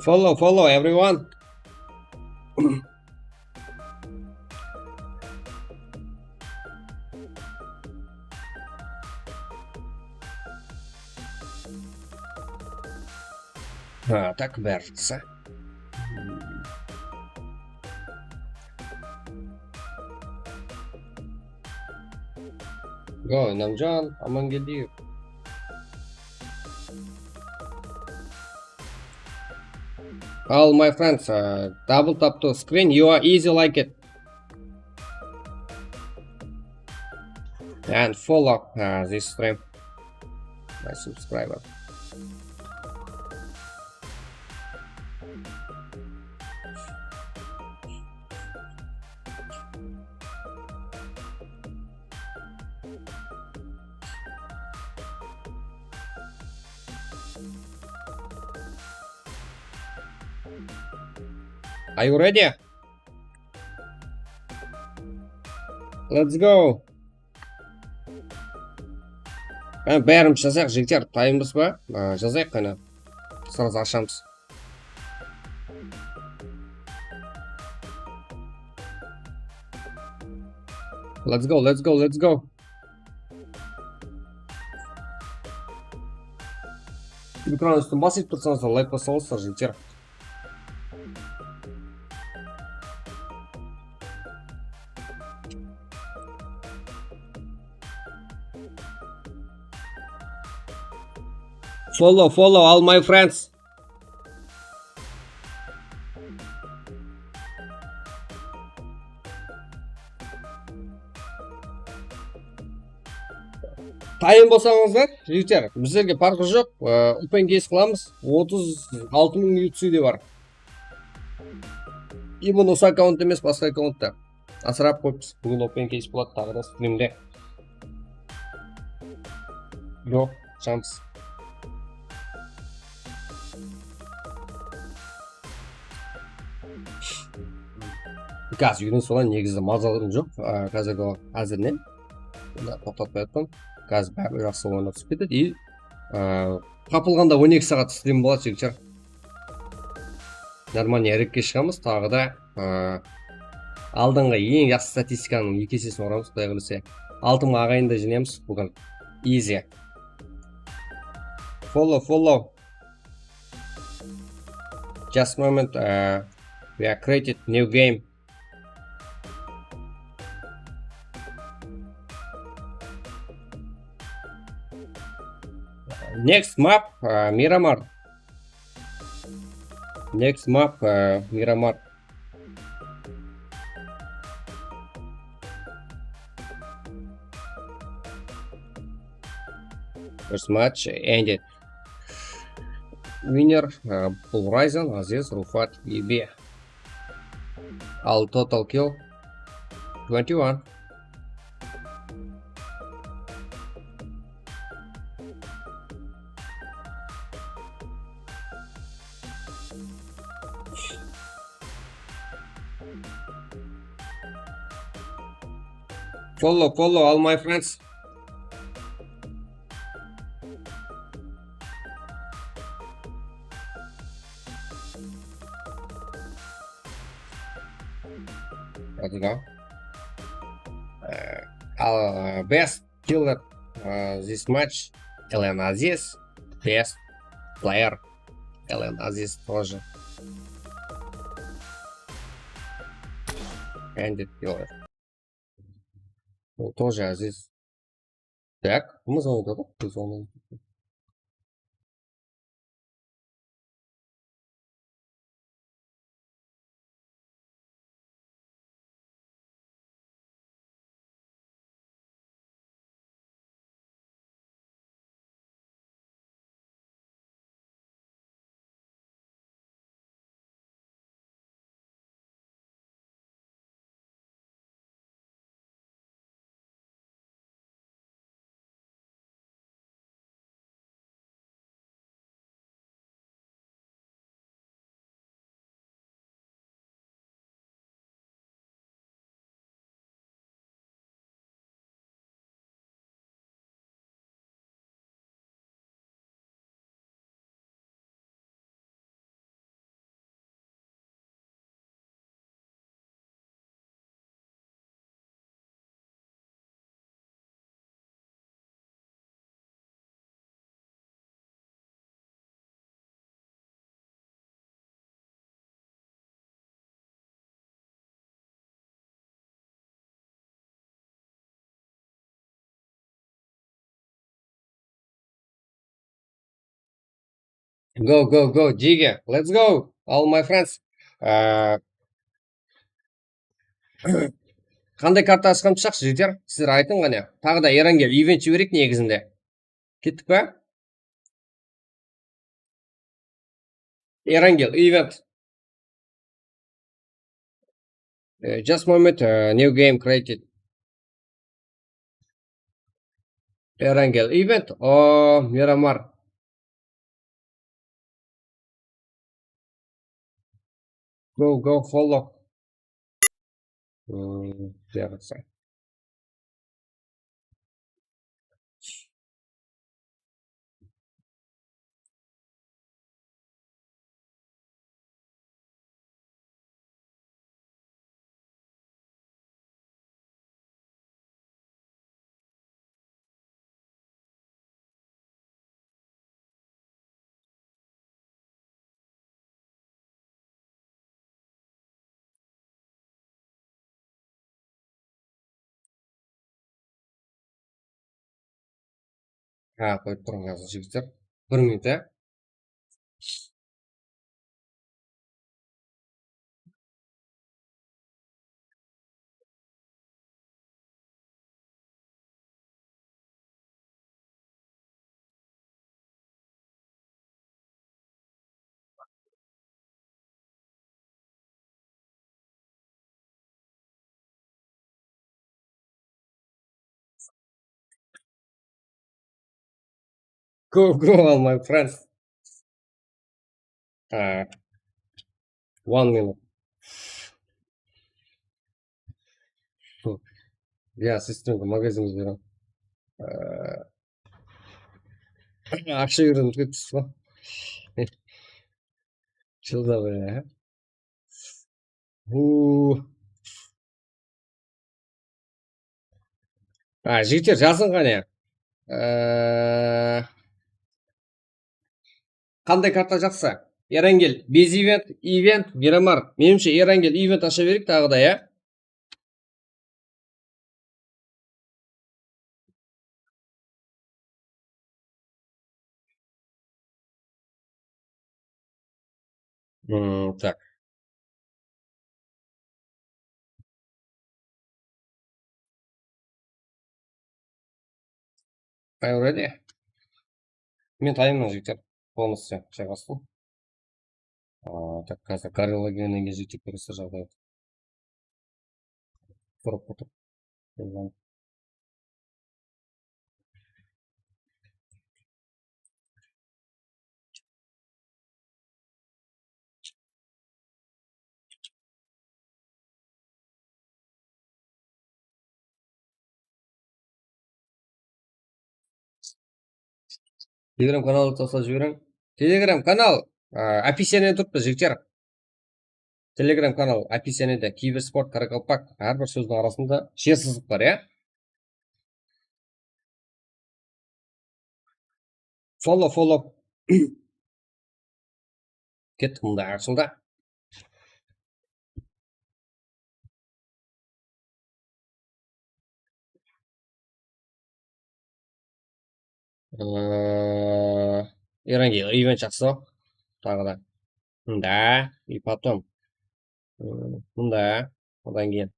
[SPEAKER 2] Follow, follow, everyone. Так бәрісі. Go, Namjan, Amangeli. All my friends, double tap to screen. You are easy like it. And follow this stream. My subscriber. Are you ready? Let's go. Бәріміз жазайық, жігіттер, дайынбыз ба? Жазайық қана. Сразу ашамыз. Let's go, let's go, let's go. экран үстін басып тұрсаңыздар лайк бассаңыздар жігіттер. Follow all my friends. Дайын болсаңыздар жігіттер, біздерге парқы жоқ, open case қыламыз, 36.000 UTC-де бар. Именно осы аккаунт емес, басқа аккаунтта асырап қойыппыз. Бүгін open case болады тағы да стримде. Жоқ, шамс. Қазір үйден солай негізі мазаларым жоқ, қазіргі әзірінен. Тоқтатпай жатқам. Қазір бәрі жақсы ойнап түсіп кетеді. И қапылғанда 12 сағат стрим болады жігіттер. Нормально әрекке шығамыз, тағы да алдыңғы ең жақсы статистиканың 2 есесін орамыз, құдай қаласа. 6.000 ағайында жинаймыз бүгін. Easy. Follow. Just a moment. We are created new game. Next map, Miramar. Next map, Miramar. First match ended. Winner, Pulverizon, Aziz, Rufat, BB. All total kill 21. Follow all my friends. Let's go. Our best killer this match, Ellen Aziz. Best player, Ellen Aziz тоже. Ended killer. Тоже Азиз. Так, мы звоним, да? Ты звонил. Go, Диге. Let's go, all my friends. Қандай карта ашқан шақ жігіттер? Сіздер айтын ғана. Тағы да Ерангел ивент жіберейік негізінде. Кеттік па? Ерангел ивент. Just moment, new game created. Ерангел ивент. О, Мирамар. Go, follow. Кажется. Qo'yib turing hozir jigitlar. 1 minut. Go on my friends. 1 minute. Я сестренка магазинге берем. Ақша беремін кетіпсіз ба? Жылда бе. Жігіттер жазың қане. Қандай карта жақсы? Эрангел без ивент, Мирамар. Меніңше Эрангел ивент аша берейік тағы да, я? Так. Are you ready? Мен тайымның жігіттер. Полностью жайғастым. Так, қазір Горилла келгеннен кейін жігіттер көресіздер жағдайды. Тұрып отыр. Телеграм каналды тастап жіберем. Телеграм канал описание тұрыпты жігіттер. Телеграм канал описаниеде киберспорт Қарақалпақ әрбір сөздің арасында жер сызық бар, я? Follow. Кеттік мұнда ашылда. Эрангел ивент жақсы. Тағы да. Да, и потом. Мұнда. Одан кейін.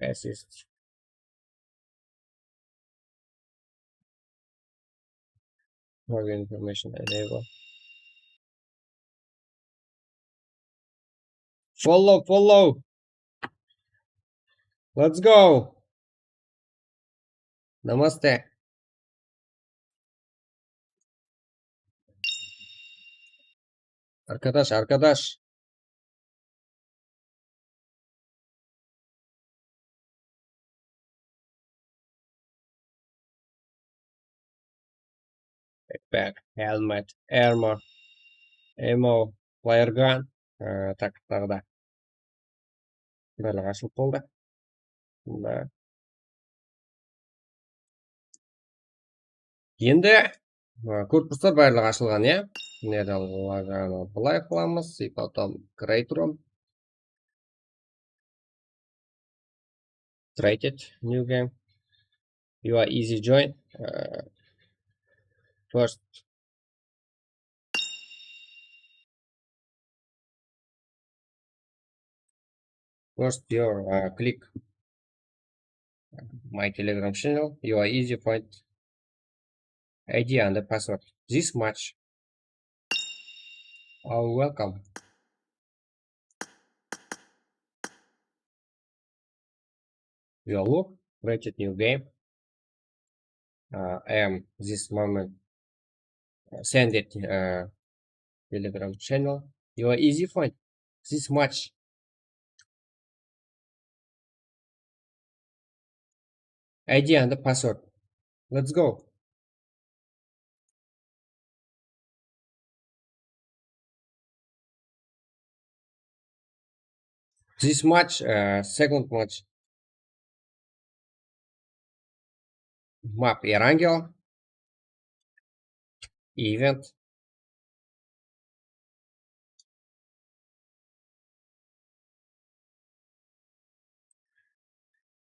[SPEAKER 2] Assist. More information enable. Follow. Let's go. Namaste. Arkadaş. Backpack, helmet, armor, ammo, flare gun. Так, тағы да. Барлығы ашылып болды. Енді корпустар барлығы ашылған, я? Былай қыламыз, и потом Creator. Created new game. You are easy join. First your click my Telegram channel. You are easy find ID and the password. This match. Welcome. Your look, created new game. I am this moment send it Telegram channel. You are easy find this match. ID and the password. Let's go. This match, second match. Map Erangel. event.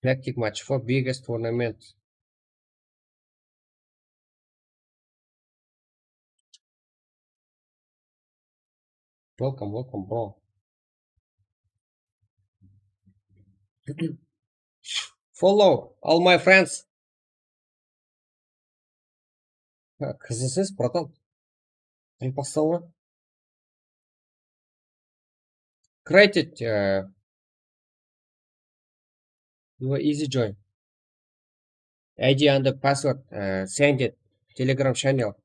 [SPEAKER 2] Practice match for biggest tournament. Welcome, bro. Follow all my friends. Қызысыз, братан. Impostalla. Created your easy join. ID and the password send it. Telegram channel.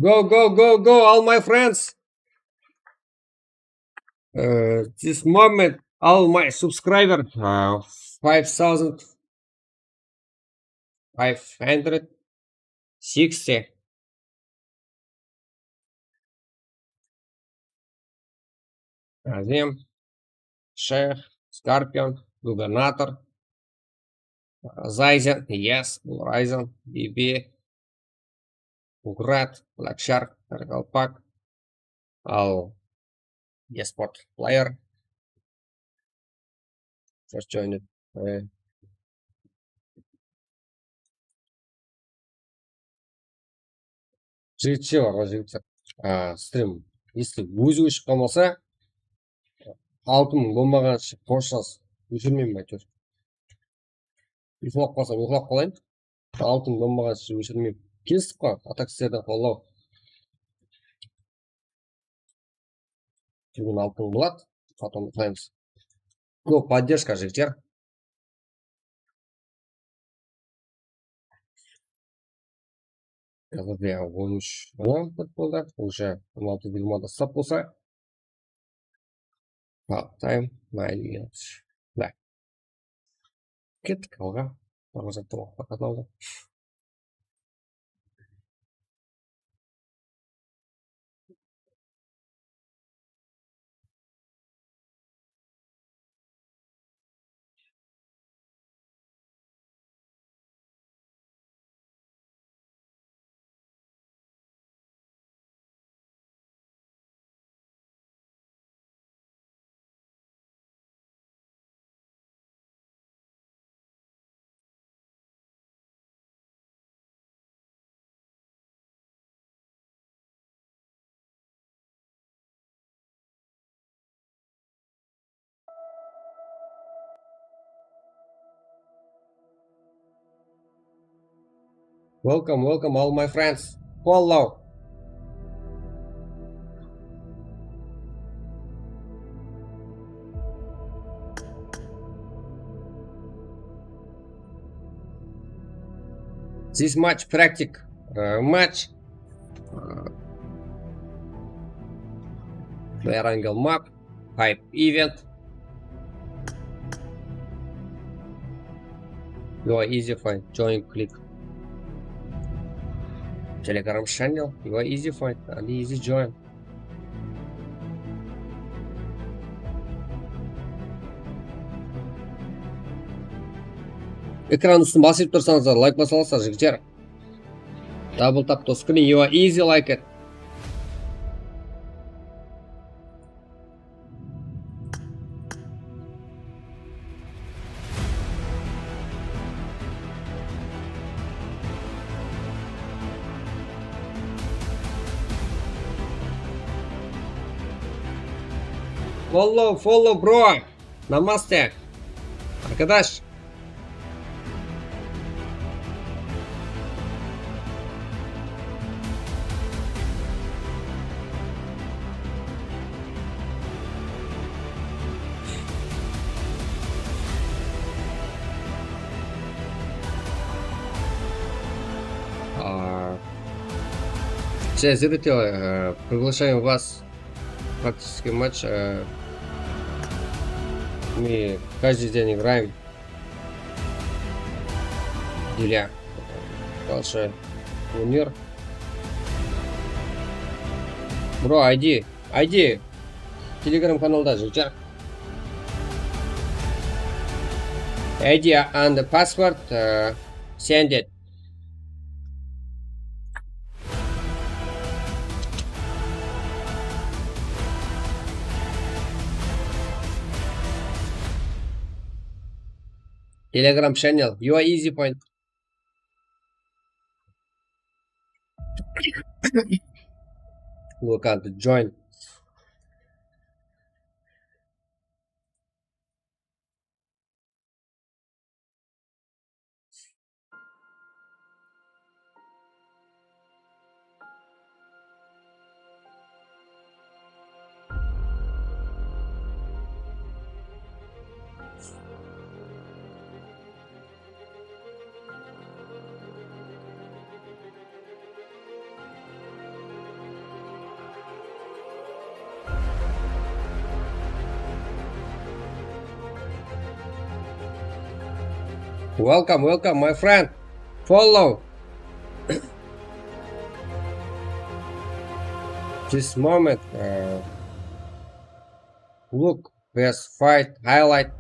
[SPEAKER 2] Go, all my friends. This moment, all my subscribers, 5,560. Azim, Sheikh, Scorpion, Gubernator, Zaizen, yes, Ryzen, BB, Ugrat, Black Shark, Regalpak, all Esport player. Just joined it. Жігітше бар ғой жігіттер. Стрим. Если өзі шыққан болса, 6,000 болмағанша қош өшірмеймін әйтеуір. Ұйқылап қалсам ұйқылап қалайын. 6,000 болмағанша өшірмеймін. Келістік қой, атакстерді қолдау. Бүгін 6,000 болады, потом ұтаймыз. Көп поддержка жігіттер. Қазір 13 болды, уже 16-20 сап болса. Тайм 9 minutes. Да. Кеттік алға. Бармазаттың оқпақ қатыналды. Welcome, all my friends. Follow. This match practice match. Player angle map. Hype event. You are easy find. Join click. Telegram channel, you are easy find and easy join. Экран үстін басып тұрсаңыздар, лайк басаласыздар жігіттер. Double tap to screen, you are easy like it. Follow, bro. Namaste. Arkadaş. Все зрители, приглашаем вас в практический матч. Мы каждый день играем для большой турнир. Бро, ID телеграм-каналда жүр. ID and the password send it. Telegram channel, your easy point. Look at the join. Welcome, my friend. Follow. This moment. Look, best fight, highlight,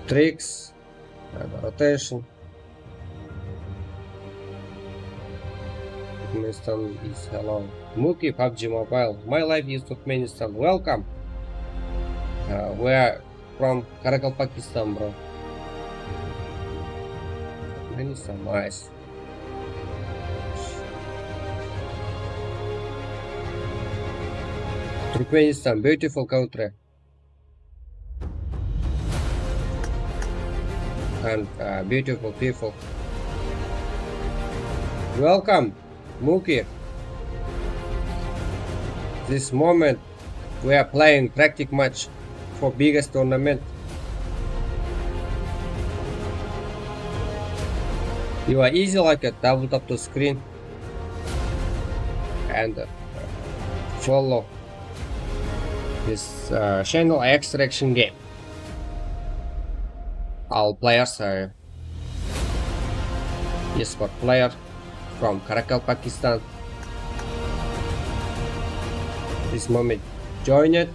[SPEAKER 2] tricks, rotation. Turkmenistan is hello. Muki, PUBG Mobile. My life is Turkmenistan. Welcome. We are from Karakol, Pakistan, bro. Turkmenistan, nice. Turkmenistan, beautiful country. And beautiful people. Welcome, Muki. This moment we are playing practice match for biggest tournament. You are easy like a double tap to screen and follow this channel extraction game. All players are esport player from Karakol, Pakistan. This moment join it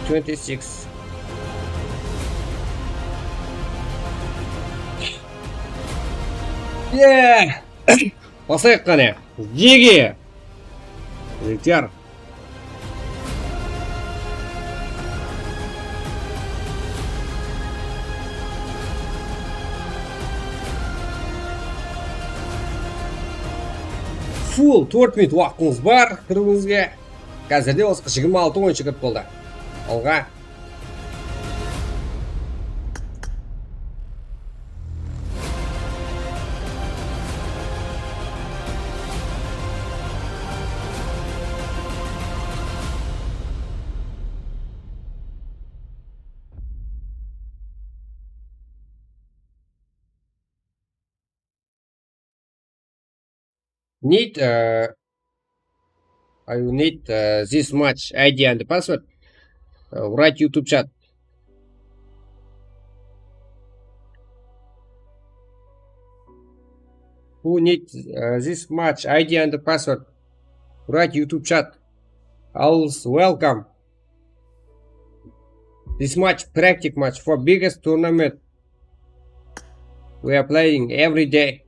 [SPEAKER 2] 26. Yeah! Басайық қане. Жеге! Жектер. Full 4 минут уақытыңыз бар кіруіңізге. Қазірде осыға 26 ойыншы кіріп болды. Алға. I will need this much ID and password. Write YouTube chat. Who needs this much ID and password? Write YouTube chat. Always welcome. This much practice match for biggest tournament. We are playing every day.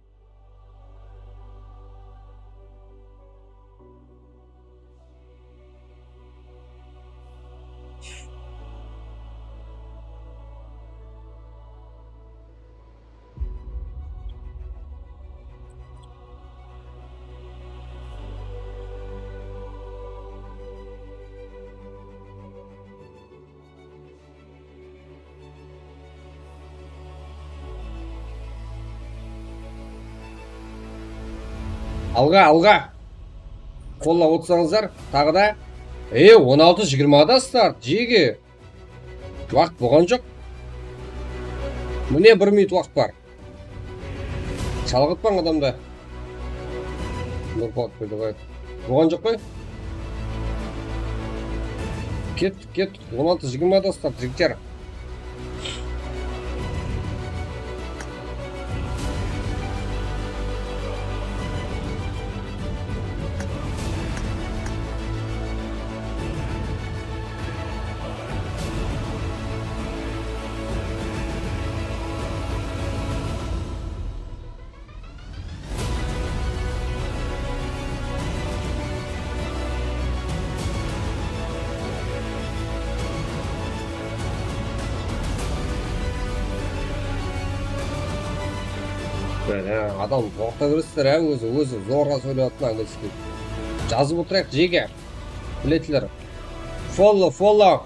[SPEAKER 2] Алға. Қоллап отырсаңыздар, тағы да 16-20-да старт, жеге. Уақыт болған жоқ. Міне 1 минут уақыт бар. Шалғытпаң адамды. Нұрпат қойды қойып. Оған жоқ қой? Кеттік. 16-20 достар, жігіттер. Адам уақытта көресіздер, өзі зорға сөйлейтін английский. Жазып отырайық жеге. Білетілер. Follow.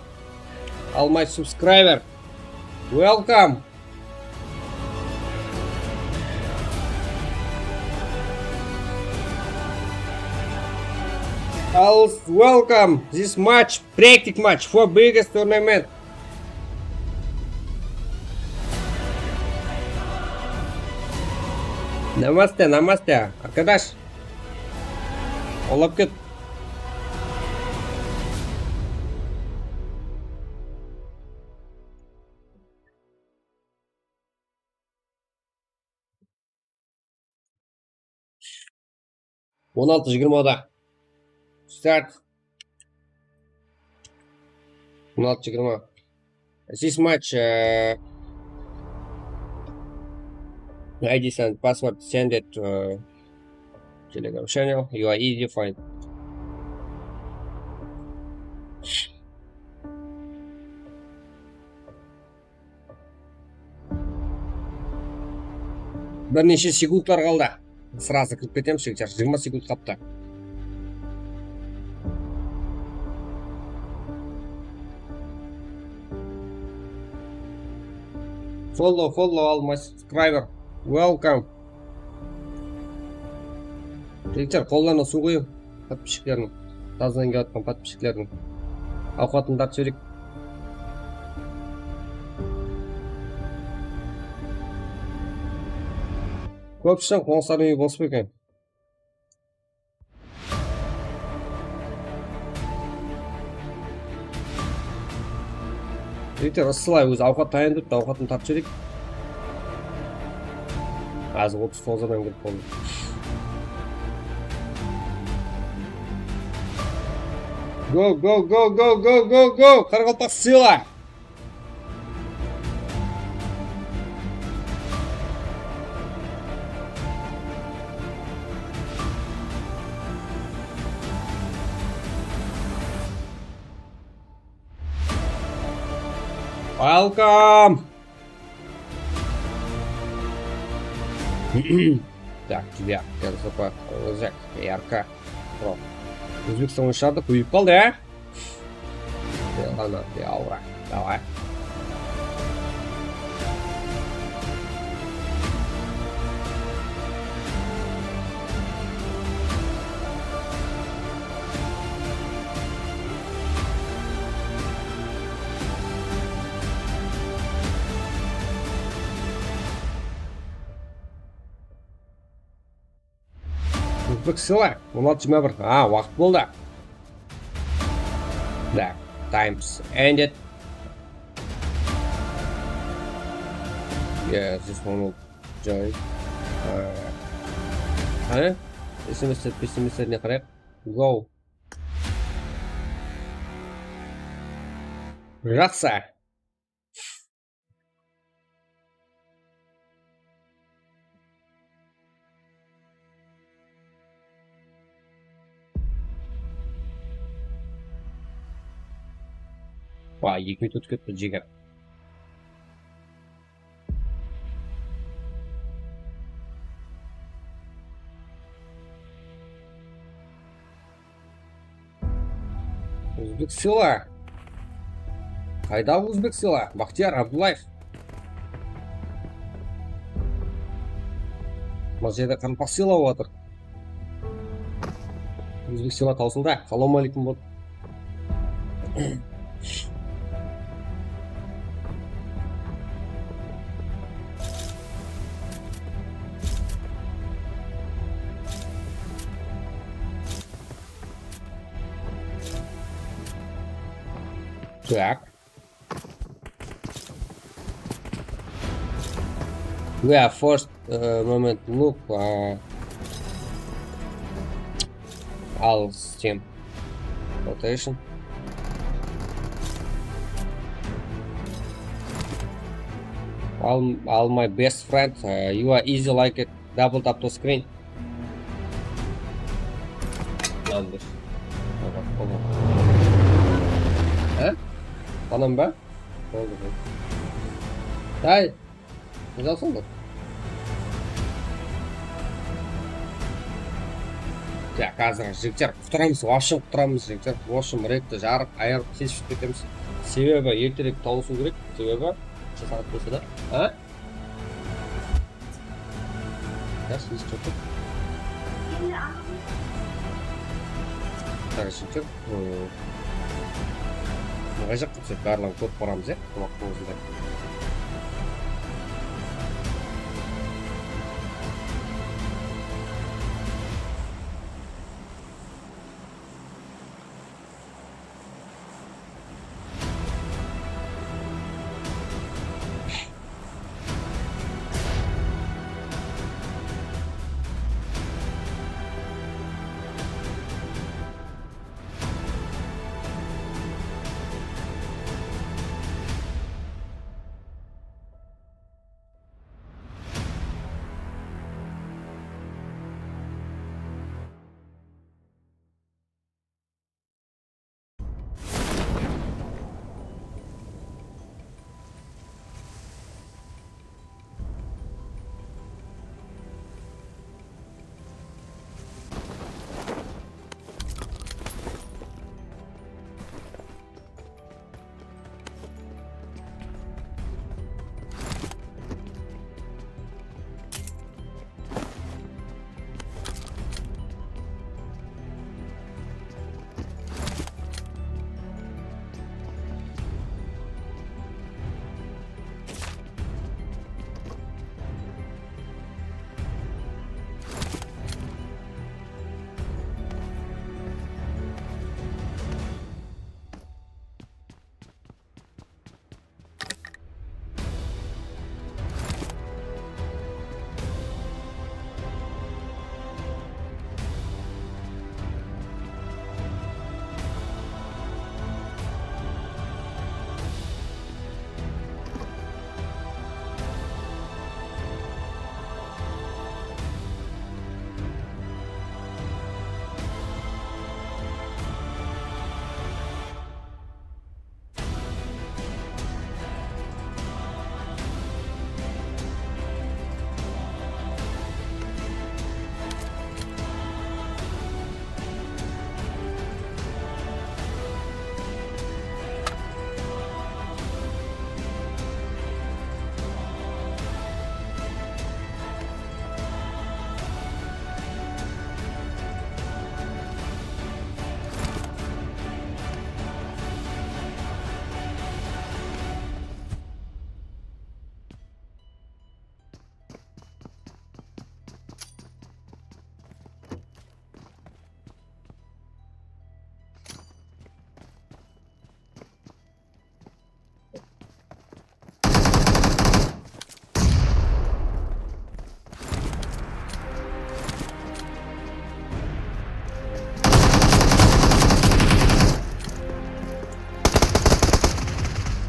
[SPEAKER 2] All my subscriber. Welcome. Welcome. This match, practice match for biggest tournament. Намасте, arkadaş. Olap kет. On 16-20'da. Start. 16-20. This match ID and password send it to Telegram channel. You are easy to find. Бірнеше секундтар қалды. Сразу кіріп кетемін, жігіттер. 20 секунд қапты. Follow all my subscriber. Welcome. Жігіттер, қолдарына су қойып, подписчиктердің, таздан келіп жатқан подписчиктердің ауқатын тартып жіберейік. Көпшіліктің қоныстардың үйі бос па екен? Жігіттер, ысылай өзі ауқат дайындап, ауқатын тартып жіберейік. Азы 39 адам келіп болды. Go! Қарақалпақ сыйла! Welcome! Так, тебя, красота, Зак, ярко. Өзбекстан ойыншыларды көйіп қалды, ә? Ана, аура, давай. Өзбек сыйлар, 16-21. Уақыт болды. Да, times ended. Yeah, this one will join. SMS-теріне қарайық. Go. Жақсы. Ва, 2 минут өтіп кетті жігер. Өзбек сыйла. Қайда өзбек сыйла? Бақтияр Абдулаев. Мына жерде қарақалпақ сыйлап отыр. Өзбек сыйла таусылды. Салам алейкум болды. Так. Yeah, first moment look. All Steam rotation. All my best friend. You are easy like it. Double tap to screen. Yanlış. Olur. He? Bana mı ben? Ne oldu bu? Hayır. Güzel oldu. Ja, қазір жігіттер құтырамыз, вообще құтырамыз жігіттер. В общем, редті жарып, айырып, кесіп кетеміз. Себебі ертерек тауысу керек, себебі сағат болса да. А? Ja, слышь, что тут? Так, жігіттер. Мұға жаққа түсіп, барлығын көріп барамыз, е? Құлақтың өзінде.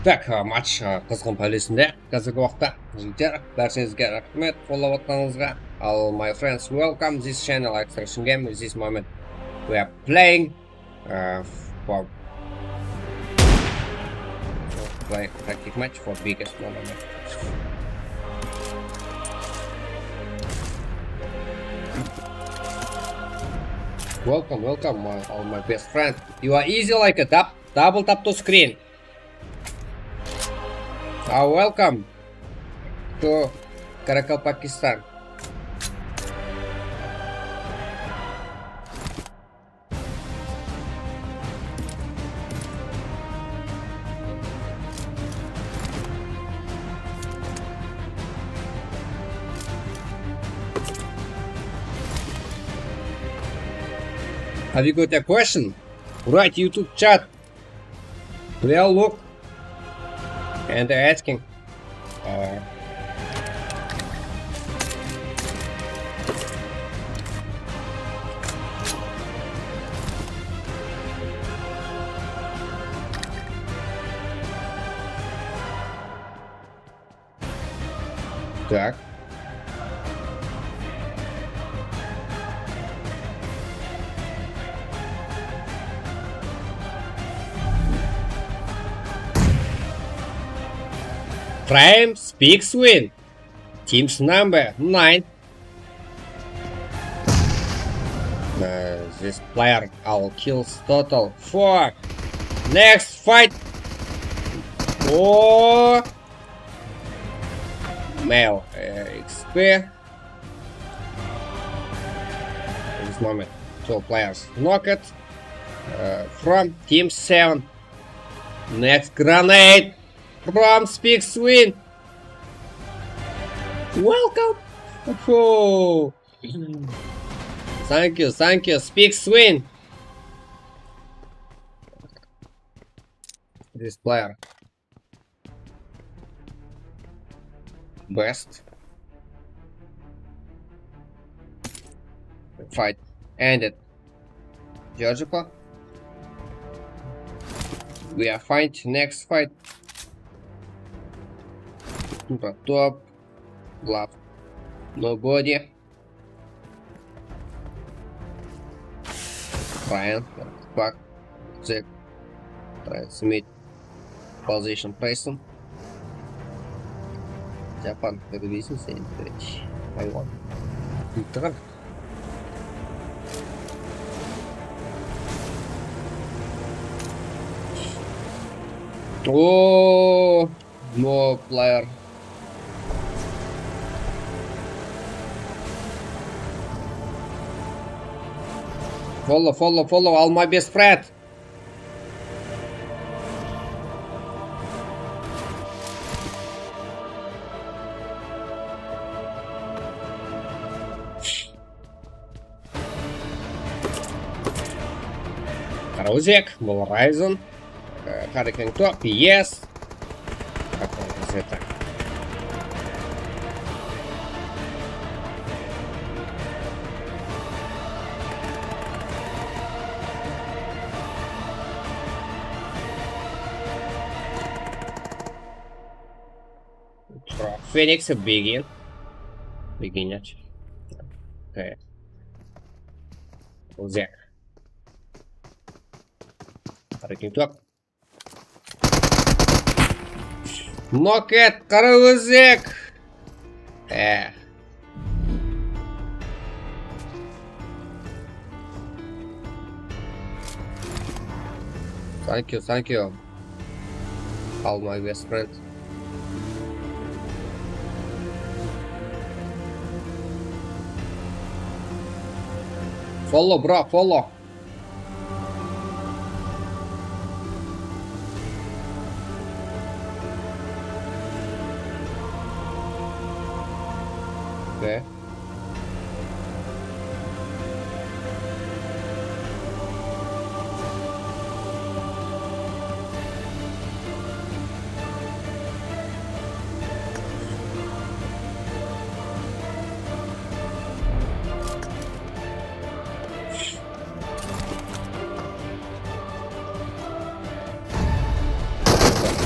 [SPEAKER 2] Так, матч қызғын пәулесінде қазіргі уақытта жігіттер, бәріңізге рахмет фоллоу атқаныңызға. All my friends, welcome this channel Extraction Game. At this moment we are playing for play tactic match for biggest tournament. Welcome, all my best friend. You are easy like a double tap to screen. Welcome to Karakal, Pakistan. Have you got a question? Write YouTube chat. Well, look. And they're asking. Так. Frame speaks win. Team's number 9. This player all kills total 4. Next fight. Oh. Male XP. At this moment, 2 players knocked from Team 7. Next grenade from Speaks Win. Welcome. Oh. Thank you, Speaks Win. This player. Best. Fight ended. Georgica. We are fight next fight. Top. Glove. Nobody. Ryan. Back. Jack. Transmit. Position pressing. Japan television stage. Taiwan. Gitu kan? Oh, no player. Follow all my best friend. Karuzek, Horizon, Hurricane Top, yes. Какой это? Phoenix begin. Beginять. Okay. Узек. Hurricane Top. Нокет, Карузек. Thank you. All my best friends. Follow, bro, follow. Okay.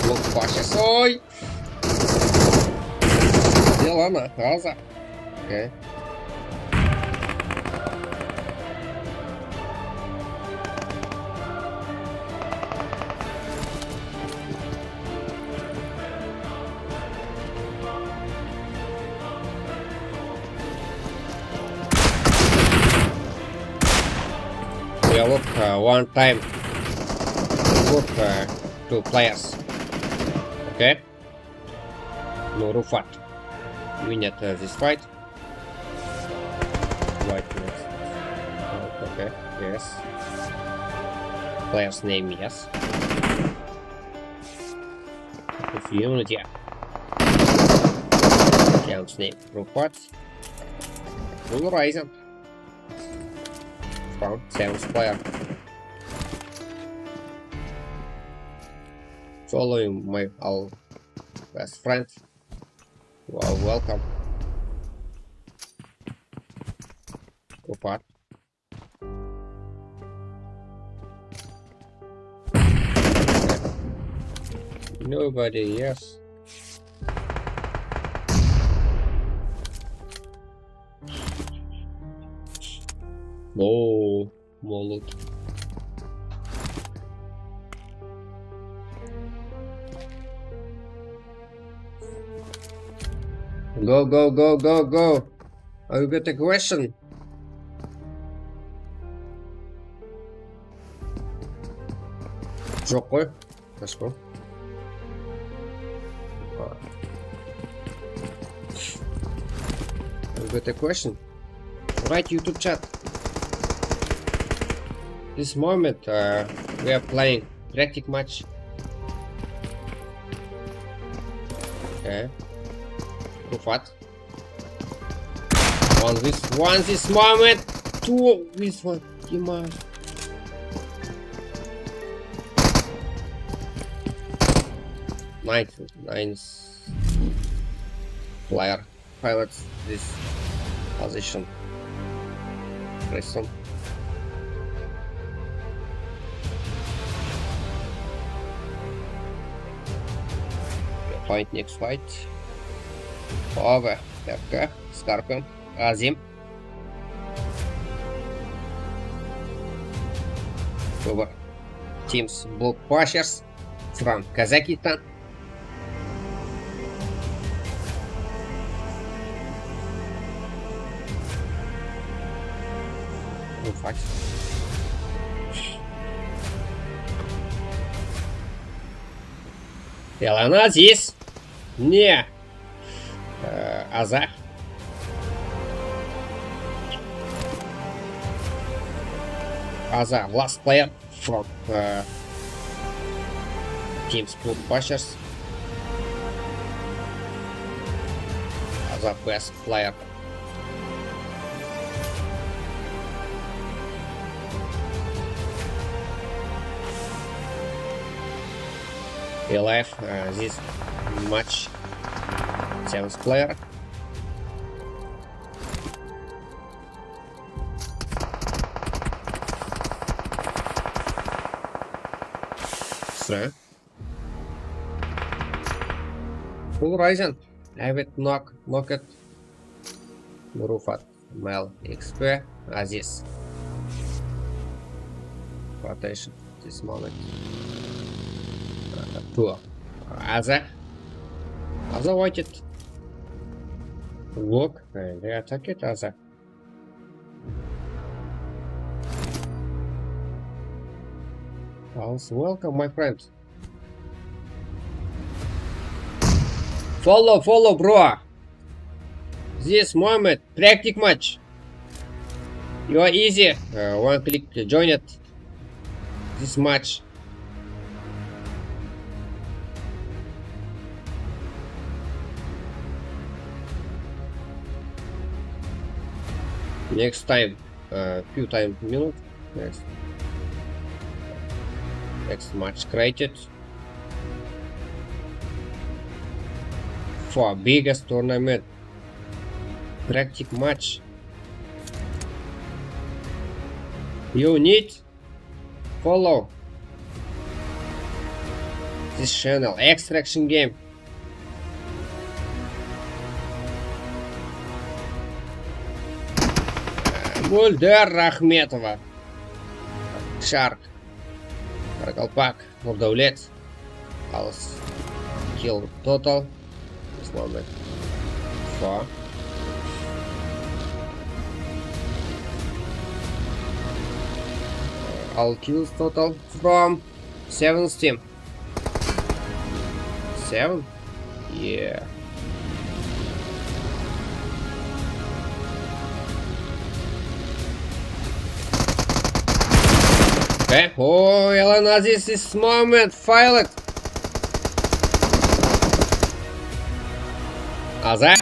[SPEAKER 2] Look, cautious. Oi! Still on the Gaza. Okay. Yeah, look, one time. Look, 2 players. Okay. No Rufat. Win at this fight. White next. Okay, yes. Player's name, yes. Unity. Account's name, Rufat. Full Horizon. Found 7th player. following my our best friend. You are welcome. Rufat. Nobody, yes. Oh, more loot. Go, go, go, go, go. I got a question. Жоқ қой. Let's go. I got a question. Write YouTube chat. This moment we are playing practice match. Okay. Rufat. One this moment. Two this one. Dimash. Nine player pilots this position. Press on. Fight next fight. Over. FK. Scorpion. Azim. Over. Teams Block Pushers from Kazakhstan. Fuck. Elana здесь. Не. Азах. Azar, last player from Team Split Pushers. Azar best player. Alive this match 7th player. Full Ryzen. Avid Knocked. Rufat. Mel XP. Aziz. Rotation this moment. Tour. Azza watch it. Look and they attack it. Azza. Also welcome my friend. Follow bro. This moment practice match. You are easy. One click to join it. This match. Next time, few time minute. Next match created for biggest tournament. Practice match. You need follow this channel. Extraction game. Мульдер Рахметова. Shark. Каракалпак. Нурдаулет. Алс. Kill total. This moment. 4. All kills total from 7 team. 7? Yeah. Okay. Oh, Elena, this is moment. File it. Azar.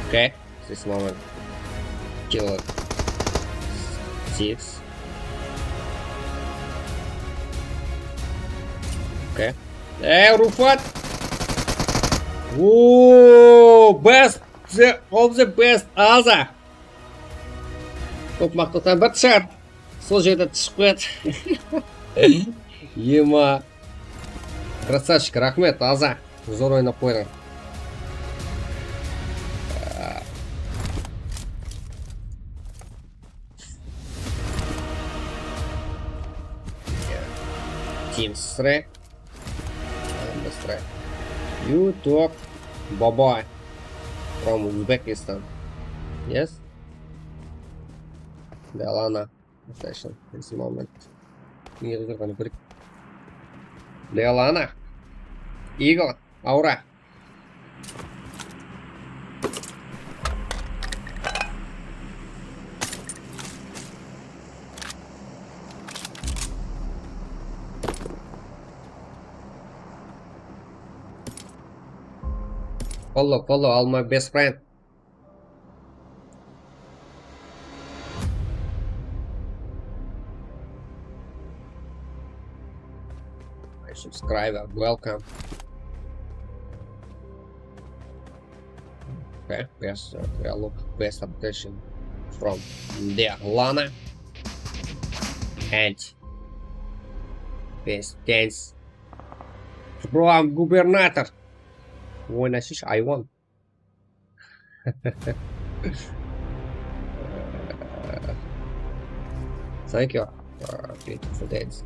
[SPEAKER 2] Okay. This moment. Kill it. 6. Okay. Hey, Rufat! Whoa! Best of the best, Аза! Топ мақтаудан бір шығар. Сол жерде түсіп қояды. Ема. Красавчик, рахмет, Аза. Зор ойнап қойдың. Team Stray. YouTube Baba from Uzbekistan. Yes? Lealana session this moment. Lealana. Igor. Aura. Follow all my best friend. My subscriber, welcome. Okay, best best updation from Lealana and best dance from Gubernator. Выносишь, I won. Thank you for beautiful dance.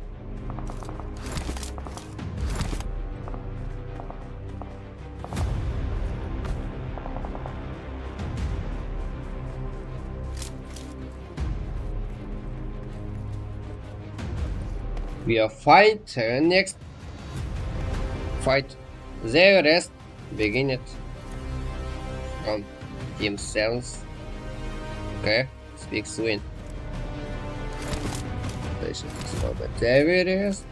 [SPEAKER 2] We are fight next fight. The rest begin it from Team 7. Okay, speak soon. So the Everest.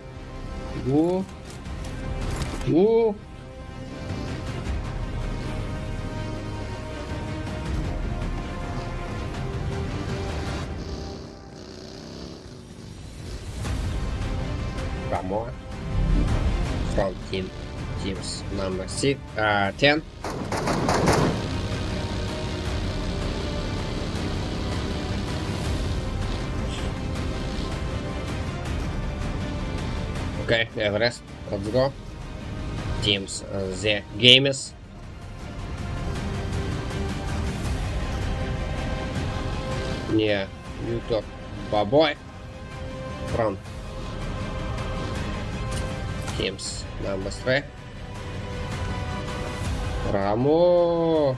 [SPEAKER 2] Go. Ramon from teams number 10. Okay, Everest, let's go. Teams the Gamers. Yeah, YouTube Baboy from teams number 3. Ramo.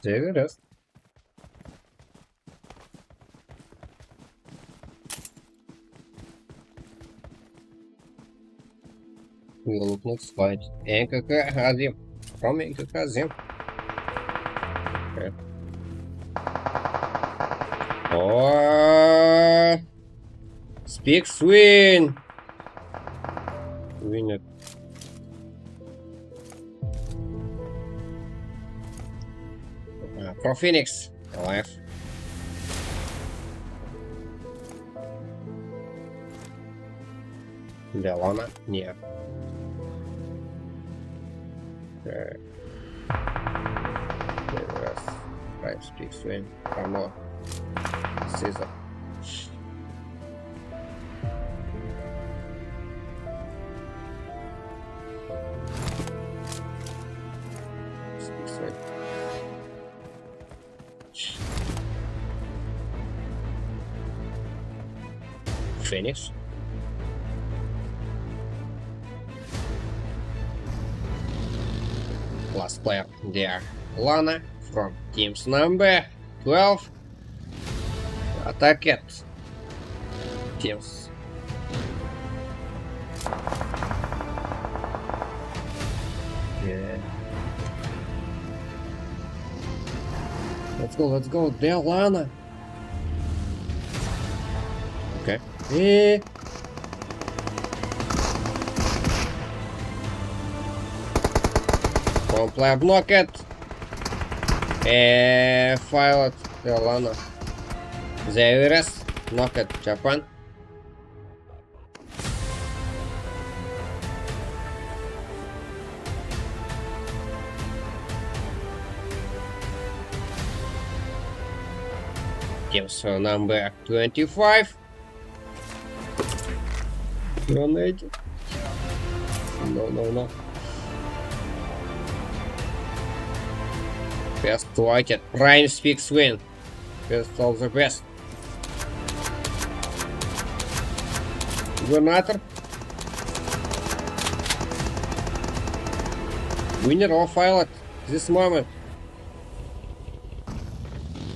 [SPEAKER 2] There it is. We will look next fight. НКК Азим. From НКК Азим. Okay. Oh, speak swing. Win it. Pro Phoenix alive. Lealana, yeah. Okay. Right, speak swing. Ramo. Caesar. Speak swing. Phoenix. Last player there, Lana from teams number 12. Attack it. Teams. Yeah. Let's go. Delana. Okay. One player block it. File it. Delana. Zevirus. Knock it. Japan. Teams number 25. Grenade. No. Best wicket. Prime speaks win. Best of the best. Gubernator. Winner of pilot. This moment.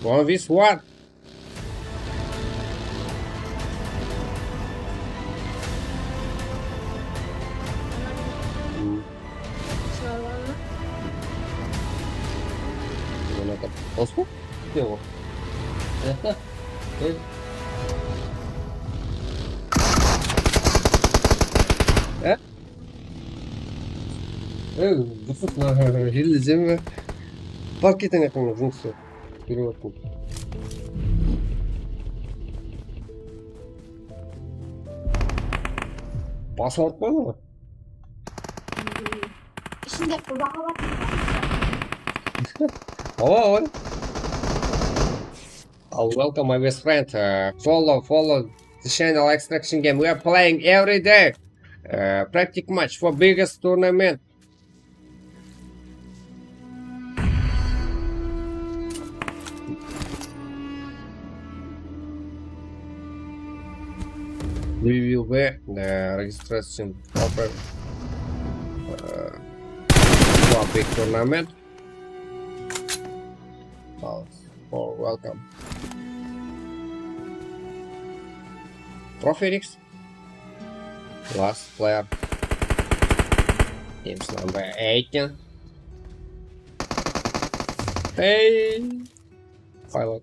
[SPEAKER 2] 1v1. Gubernator. Osmo? Где его? Это? Железо. Пакеты не помню, все. Вперед. Паспорт понял?
[SPEAKER 3] İçinde kurbağa var.
[SPEAKER 2] Oh, welcome my best friend. Follow the channel Extraction Game. We are playing every day. Practice match for biggest tournament. We will be the registration open for big tournament. Oh, welcome. Phoenix. Last player. Teams number 18. Hey! Pilot.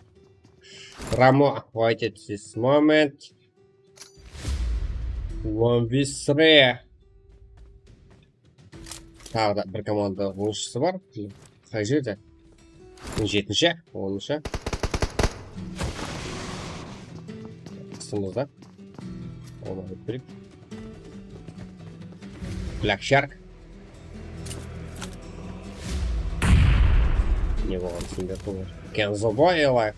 [SPEAKER 2] Ramo waited this moment. 1v3. Tағы да бір команда ойыншысы бар. Қай жерде? 17-ші, 10-шы. Қысымызда. Оны өтірік. Black Shark. Не болған сендер бұлар. Kenzo Boy Alive.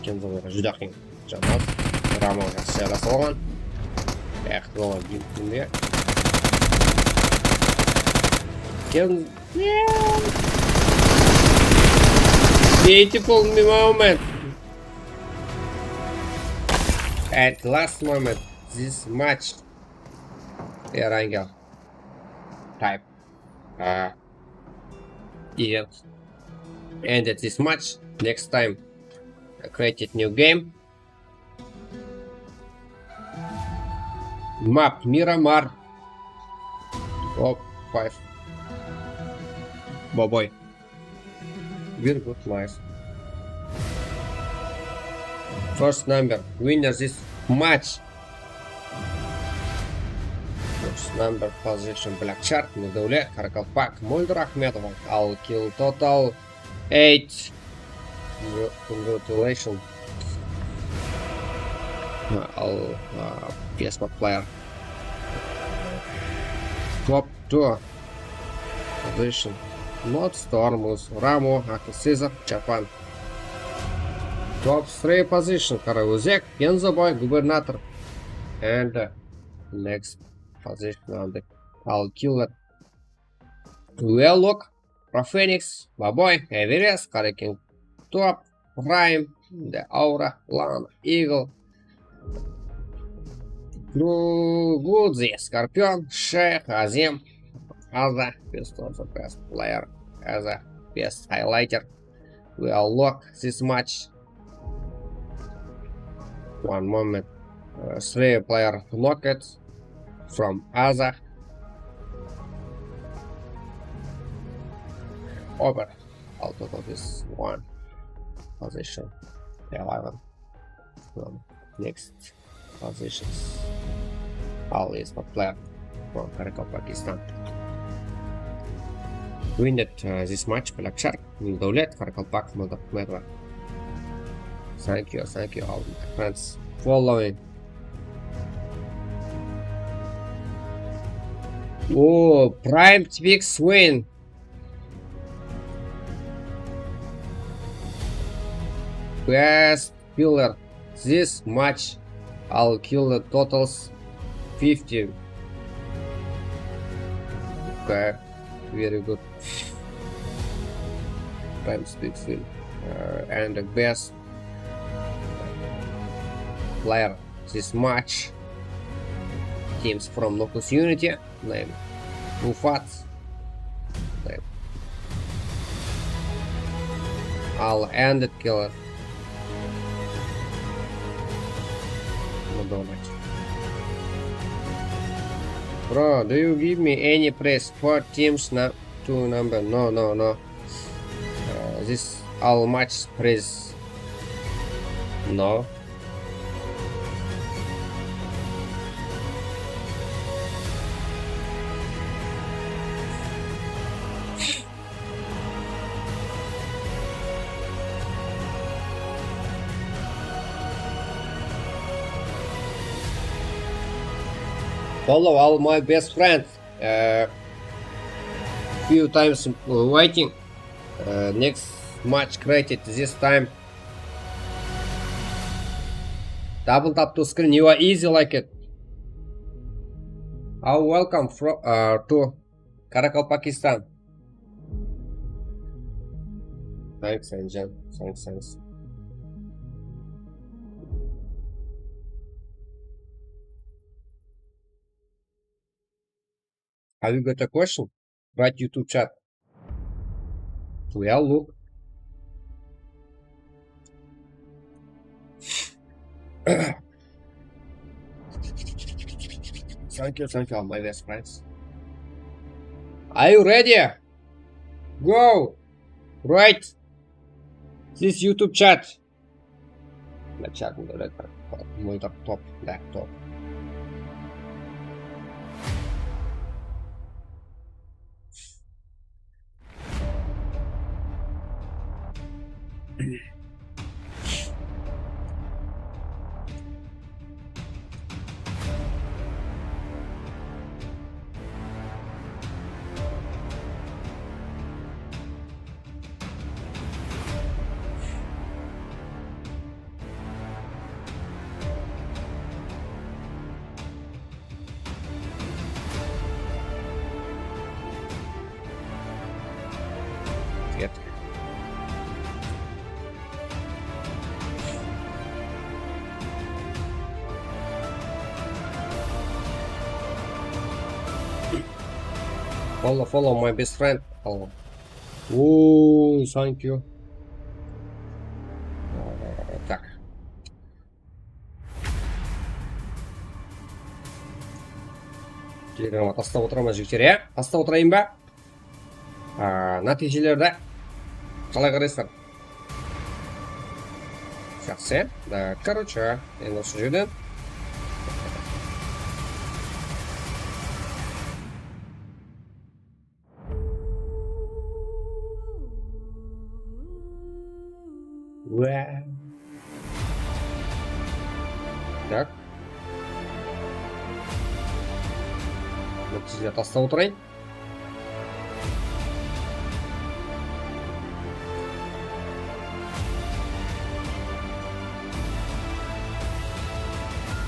[SPEAKER 2] Kenzo Boy жүдә қиын. Жанат. Рамон жақсы жасалған. Бәқті болған геймплейде. Beautiful moment. At last moment, this match. Erangel type event ended this match. Next time, I created new game. Map Miramar. Top 5. Boy. Very good, nice. First number, winner this match. First number position Black Shark, Медуле, Каракалпак, Мульдер Ахмедов. I'll kill total 8. Congratulations. I'll guess what player. Top 2 position. Not Stormus, Ramo, Aki Caesar, Japan. Top 3 position. Karavuzek, Kenzo Boy, Gubernator. And next position on the I'll kill it. Well look, Phoenix, Baboy, Everest, Hurricane Top, Prime, the Aura, Lan, Eagle. Gudzi, Scorpion, Sheikh, Azim, as the best of the best player, as a best highlighter. We unlock this match. One moment. 3 player knocked from other. Over. Out of this one position. 11 from next positions. Always a player from Karakoram, Pakistan. Win this match Black Shark من دولات Karakalpak Mother. Thank you all my friends following. Oh, Prime Twix win. Best killer. This match I'll kill the totals 50. Okay, very good. Prime Twix win. And the best player this match, teams from Locus Unity, name Mufat, name I'll end it killer. Bro, do you give me any praise for teams to number? No. This all match praise. No. Follow all my best friends. Few times waiting. Next match created this time. Double tap to screen. You are easy like it. Welcome to Karakal, Pakistan. Thanks, Angel. Thanks. Have you got a question? Write YouTube chat. Well, look. Thank you, my best friends. Are you ready? Go! Write this YouTube chat. The chat in the laptop. Yep. Follow my best friend. Follow. Oh, thank you. Так. Телеграмма тастап отырамыз жігіттер, тастап отырайын ба? Нәтижелерді қалай қарайсыздар? Жақсы. Да, короче, енді осы жерден так. Нәтижелер тастап отырайын.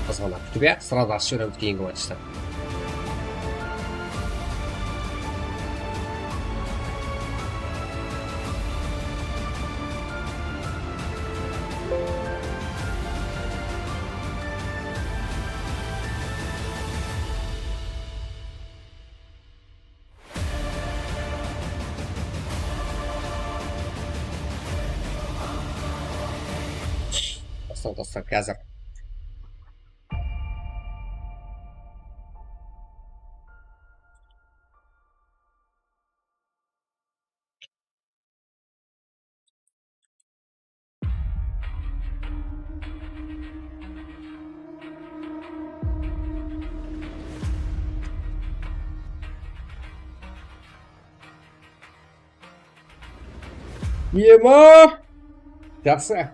[SPEAKER 2] Азғана күтіп, сразу ашып жібереміз кейінгі матчта. Тастап қазір Ема! Жақсы.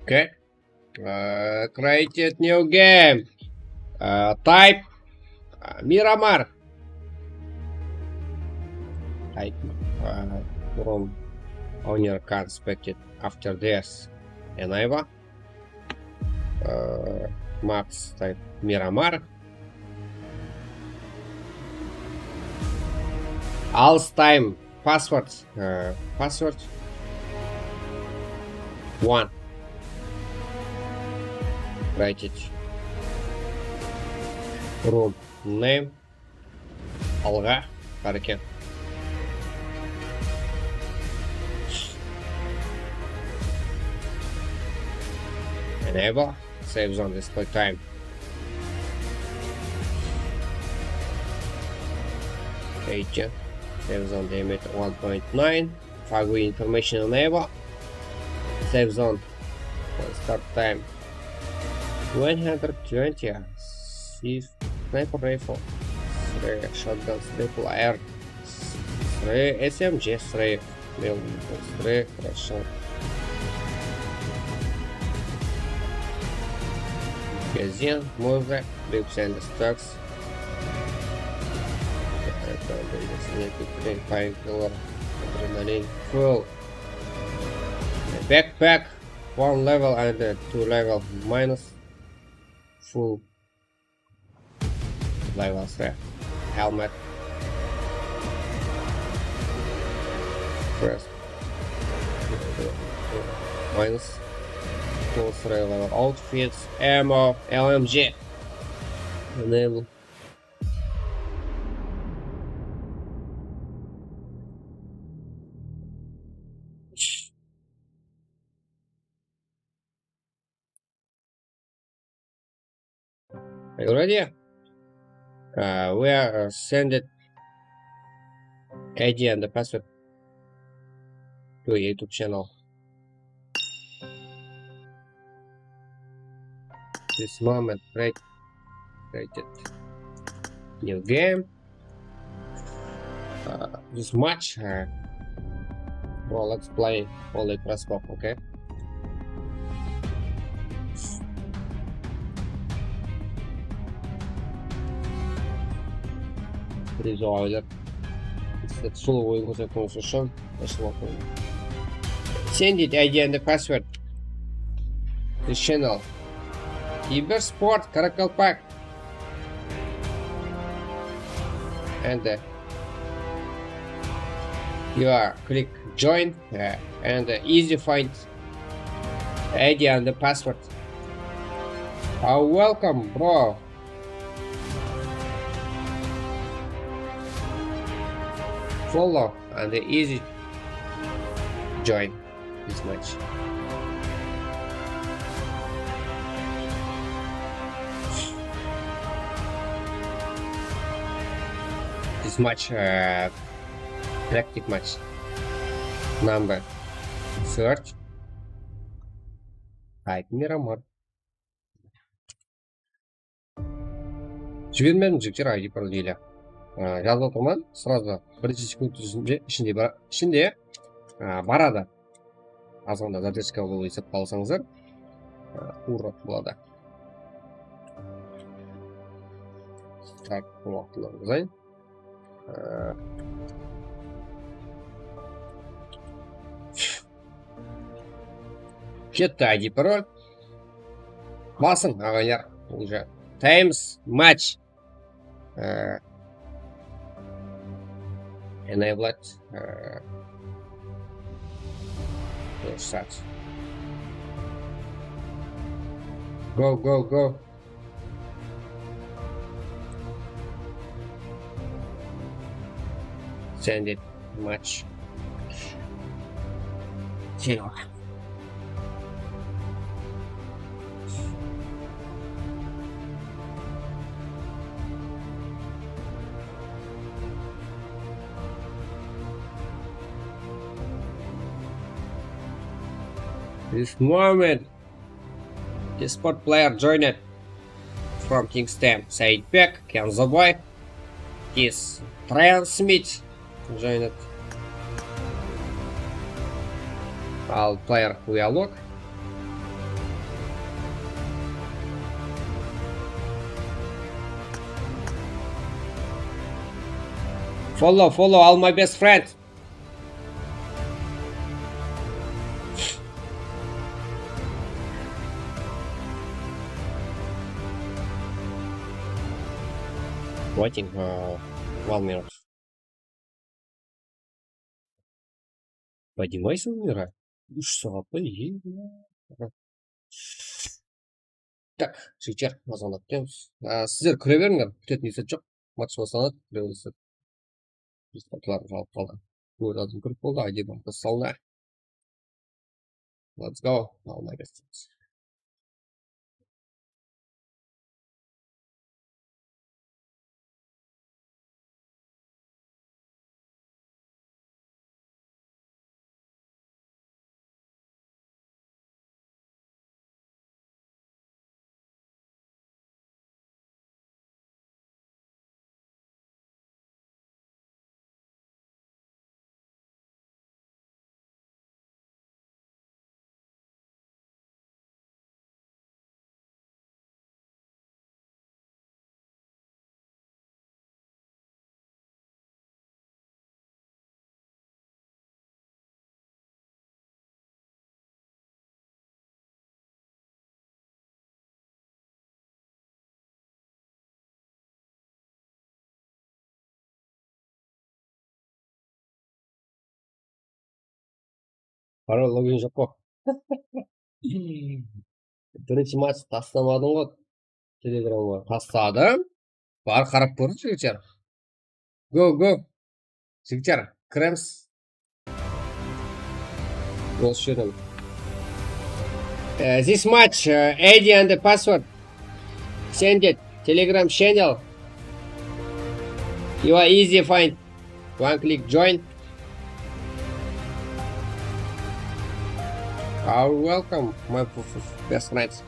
[SPEAKER 2] Okay. Created new game. Type Miramar. Type from owner card expected after this. Enable. Max type Miramar. All time password. Password 1. Write it. Room name. Алға қарекен. Enable. Save zone display time. Agent. Save zone limit 1.9. Fagui information enable. Save zone. Start time 120. Sniper rifle. 3 shotguns, triple air. 3 SMG, 3 3 хорошо. Магазин, музыка, clips and stocks. Painkiller, adrenaline, full. Backpack, 1 level and 2 level minus. Full level 3. Helmet. First. Minus. 2 3 level outfits. Ammo. LMG. Enable. Are you ready? We are sending ID and the password to YouTube channel. This moment, created new game. This match. Well, let's play only crossbow, okay? Resolver. Сол ойын көрсетуіңіз үшін send it ID and the password to channel Cybersport Каракалпак and you are click join and easy find ID and the password. Welcome, bro. Follow and easy join this match. This match practice match number search type Miramar. Жібермедім жігіттер ID пароль дейлі. Жазып отырмын, сразу бірінші секунд ішінде барады. Азғанда задержка болып есеп қалсаңыздар, тура болады. Так, уақытылы жазайын. Кетті ID пароль. Басың, ағайлар, уже. Times match. Enable it. Start. Go. Send it match. 0. This moment, the sport player joined from Kingston. Saidbek, Kenzoboy, is Transmit joined. Al player Uyalok. Follow all my best friends. Waiting 1 minute. Поднимайся, умирай. 3 сағат па? Так, жігіттер, азғандап кетеміз. Сіздер күре беріңдер, күтетін есет жоқ. Матч басталады, күре беріңдер. Біз қатыларым жалып қалды. Көп адам көріп болды, айде бақта салына. Let's go. All my best friends. Пароль логин жоқ қой. Бірінші матч тастамадың ғой. Телеграмға тастадым. Бар қарап көріңіз жігіттер. Go. Жігіттер, кіреміз. Гол шерім. This match, ID and the password. Send it. Telegram channel. You are easy find. One click join. You're welcome, my best friends.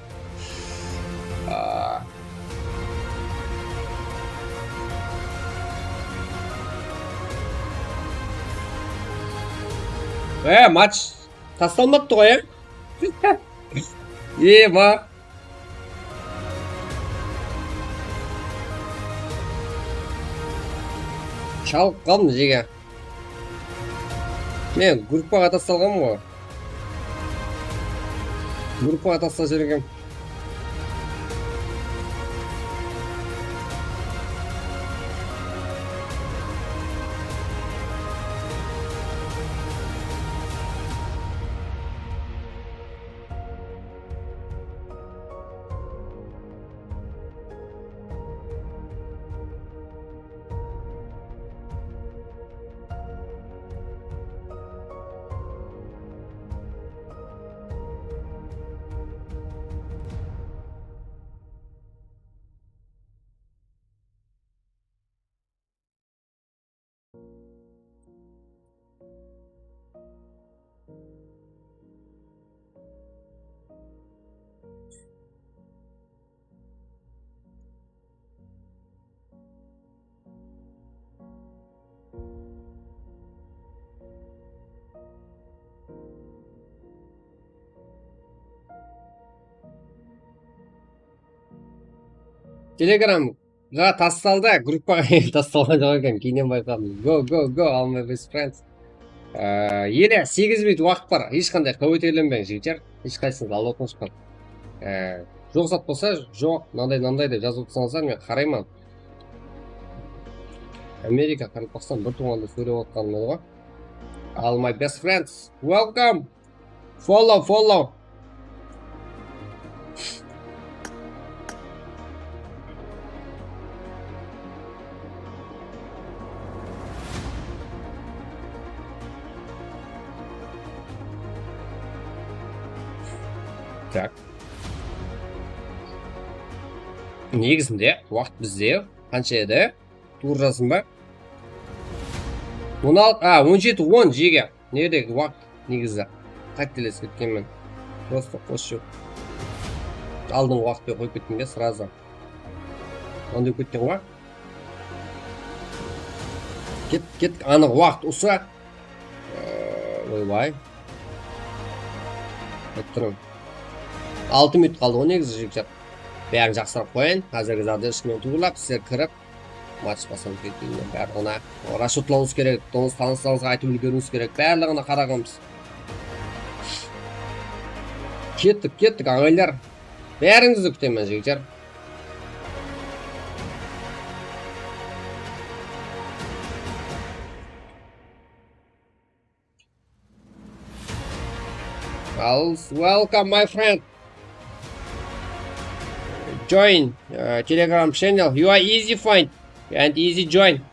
[SPEAKER 2] Матч тасталмапты ғой, ба. Шалып қалдым жеге. Мен группаға тасталғанмын ғой. Группаға тастап жүргенмін. Телеграмға тасталды, группаға тасталған жоқ екен, кейіннен байқадым. Go, all my best friends. Еле 8 минут уақыт бар, ешқандай қауетеленбең жігіттер, ешқайсыңыз алып отыңыз бар. Жоқ зат болса, жоқ, мынандай деп жазып отырсаңыздар, мен қараймын. Америка, Қазақстан бір туғанда сөйлеп отқанымыз ғой. All my best friends, welcome. Follow. Так. Негізінде уақыт бізде қанша еді? Тур жазсын ба? 17-10 жеге. Недегі уақыт негізі? Қателесіп кеткенмін. Просто қосшы. Алдыңғы уақытпен қойып кеттің бе сразу. Ондай кеттің ғой. Кет, анық уақыт ұса. Ойбай. Тұрым. 6 минут қалды ғой негізі жекжат. Бәрін жақсырап қойын. Қазіргі зарды ешкімен туғылап, сіздер кіріп, матч басамыз кеткенде барлығына расшотлауыңыз керек, доңыз таныстарыңызға айтып үлгеруіңіз керек, барлығына қарағанбыз. Кеттік, ағайлар. Бәріңізді күтемін жігіттер. Welcome, my friend. Join Telegram channel. You are easy find and easy join.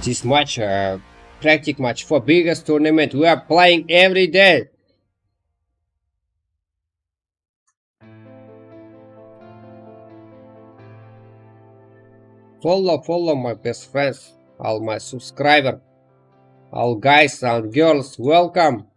[SPEAKER 2] This match, practice match for biggest tournament. We are playing every day. Follow my best friends, all my subscribers, all guys and girls. Welcome.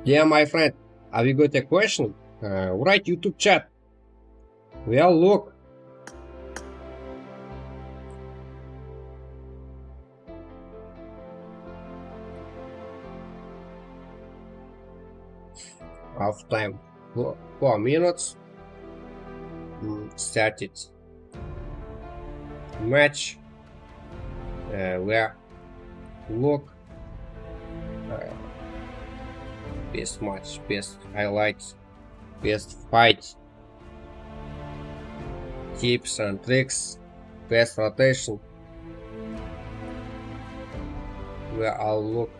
[SPEAKER 2] Yeah, my friend, have you got a question? Write YouTube chat. Well, look. Half time. 4 minutes. Started. Match. Where? Look. Best match, best highlights, best fights, tips and tricks, best rotation. Where I'll look.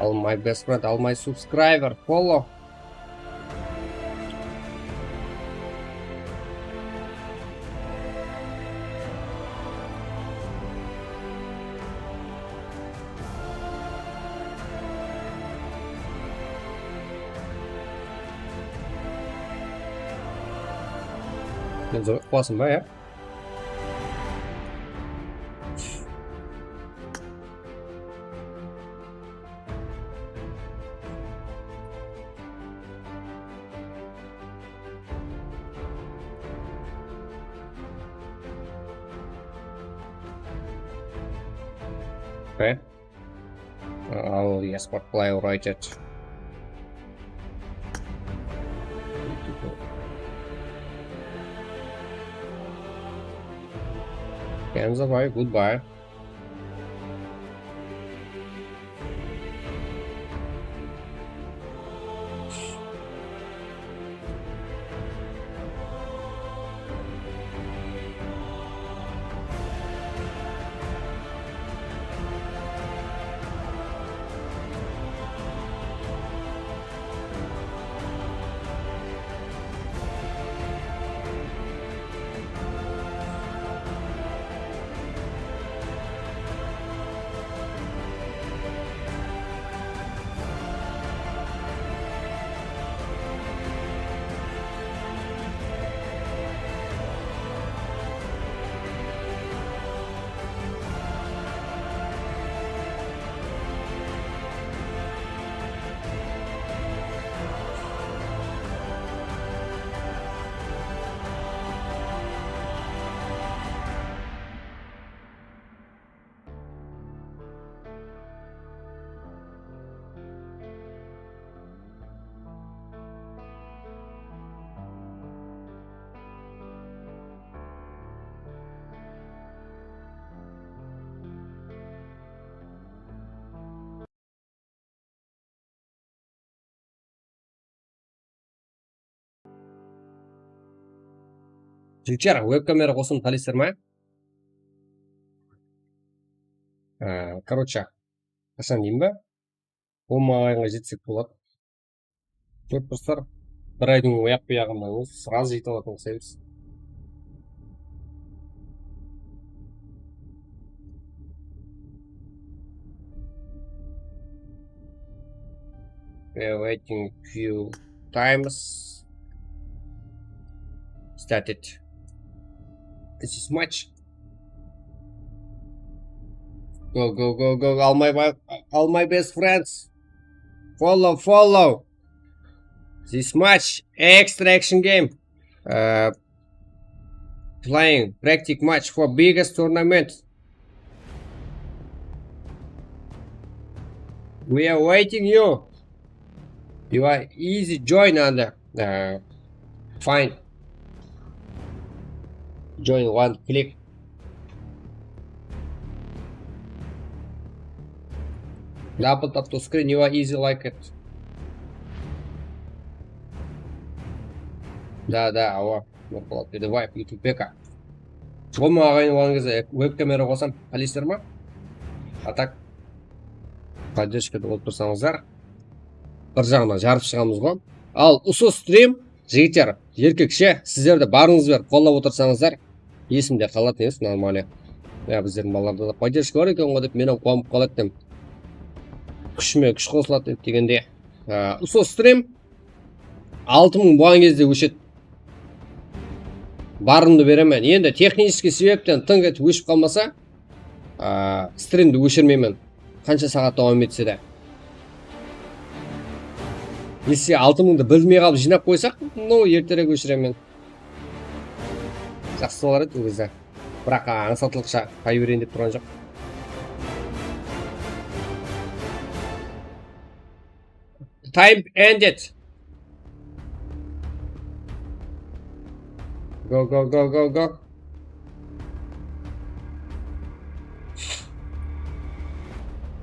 [SPEAKER 2] All my best friend, all my subscriber, follow. Rồi, awesome, right? Okay. Oh, the esport player write it. Kenza bye, goodbye. жігіттер, веб-камера қосуын талайсыздар ма? Короче, қашан деймін ба? 10 айға жетсек болады. Көріп тұрсыздар, бір айдың аяқ-бұяғында сразу жетіп алатын ұқсаймыз. We are waiting few times. Started. This is much. Go, go, go, go! All my best friends. Follow. This match extraction game. Playing practice match for biggest tournament. We are waiting you. You are easy join and find. Join one click. Double tap to screen. You are easy like it. Да, ауа. Давай, YouTube-ка. Соны ағайын болған кезде веб-камера қосам, қалайсыздар ма? А так, поддержкада болып тұрсаңыздар, бір жағына жарып шығамыз ғой. Ал ұсы стрим, жігіттер, еркекше, сіздерді барыңызбер, қолдап отырсаңыздар, есімде қалатын емес, нормально. Біздердің балаларда да поддержка бар екен ғой деп, менен қуанып қалады дем. Күшіме күш қосылады дегенде. Ұсы стрим 6000 болған кезде өшеді. Барымды беремен. Енді технический себептен тың етіп өшіп қалмаса, стримді өшірмеймін. Қанша сағат давам етсе де. Если 6000-ды білмей қалып жинап қойсақ, ертерек өшіремін. Жақсы болар еді өзі. Бірақ аңсатылықша қай берейін деп тұрған жоқ. Time ended. Go.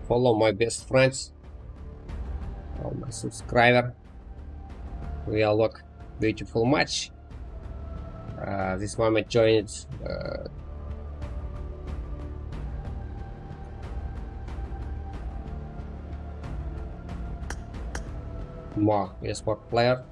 [SPEAKER 2] Follow my best friends. All my subscribers. We all look beautiful match. This moment joined more esport player.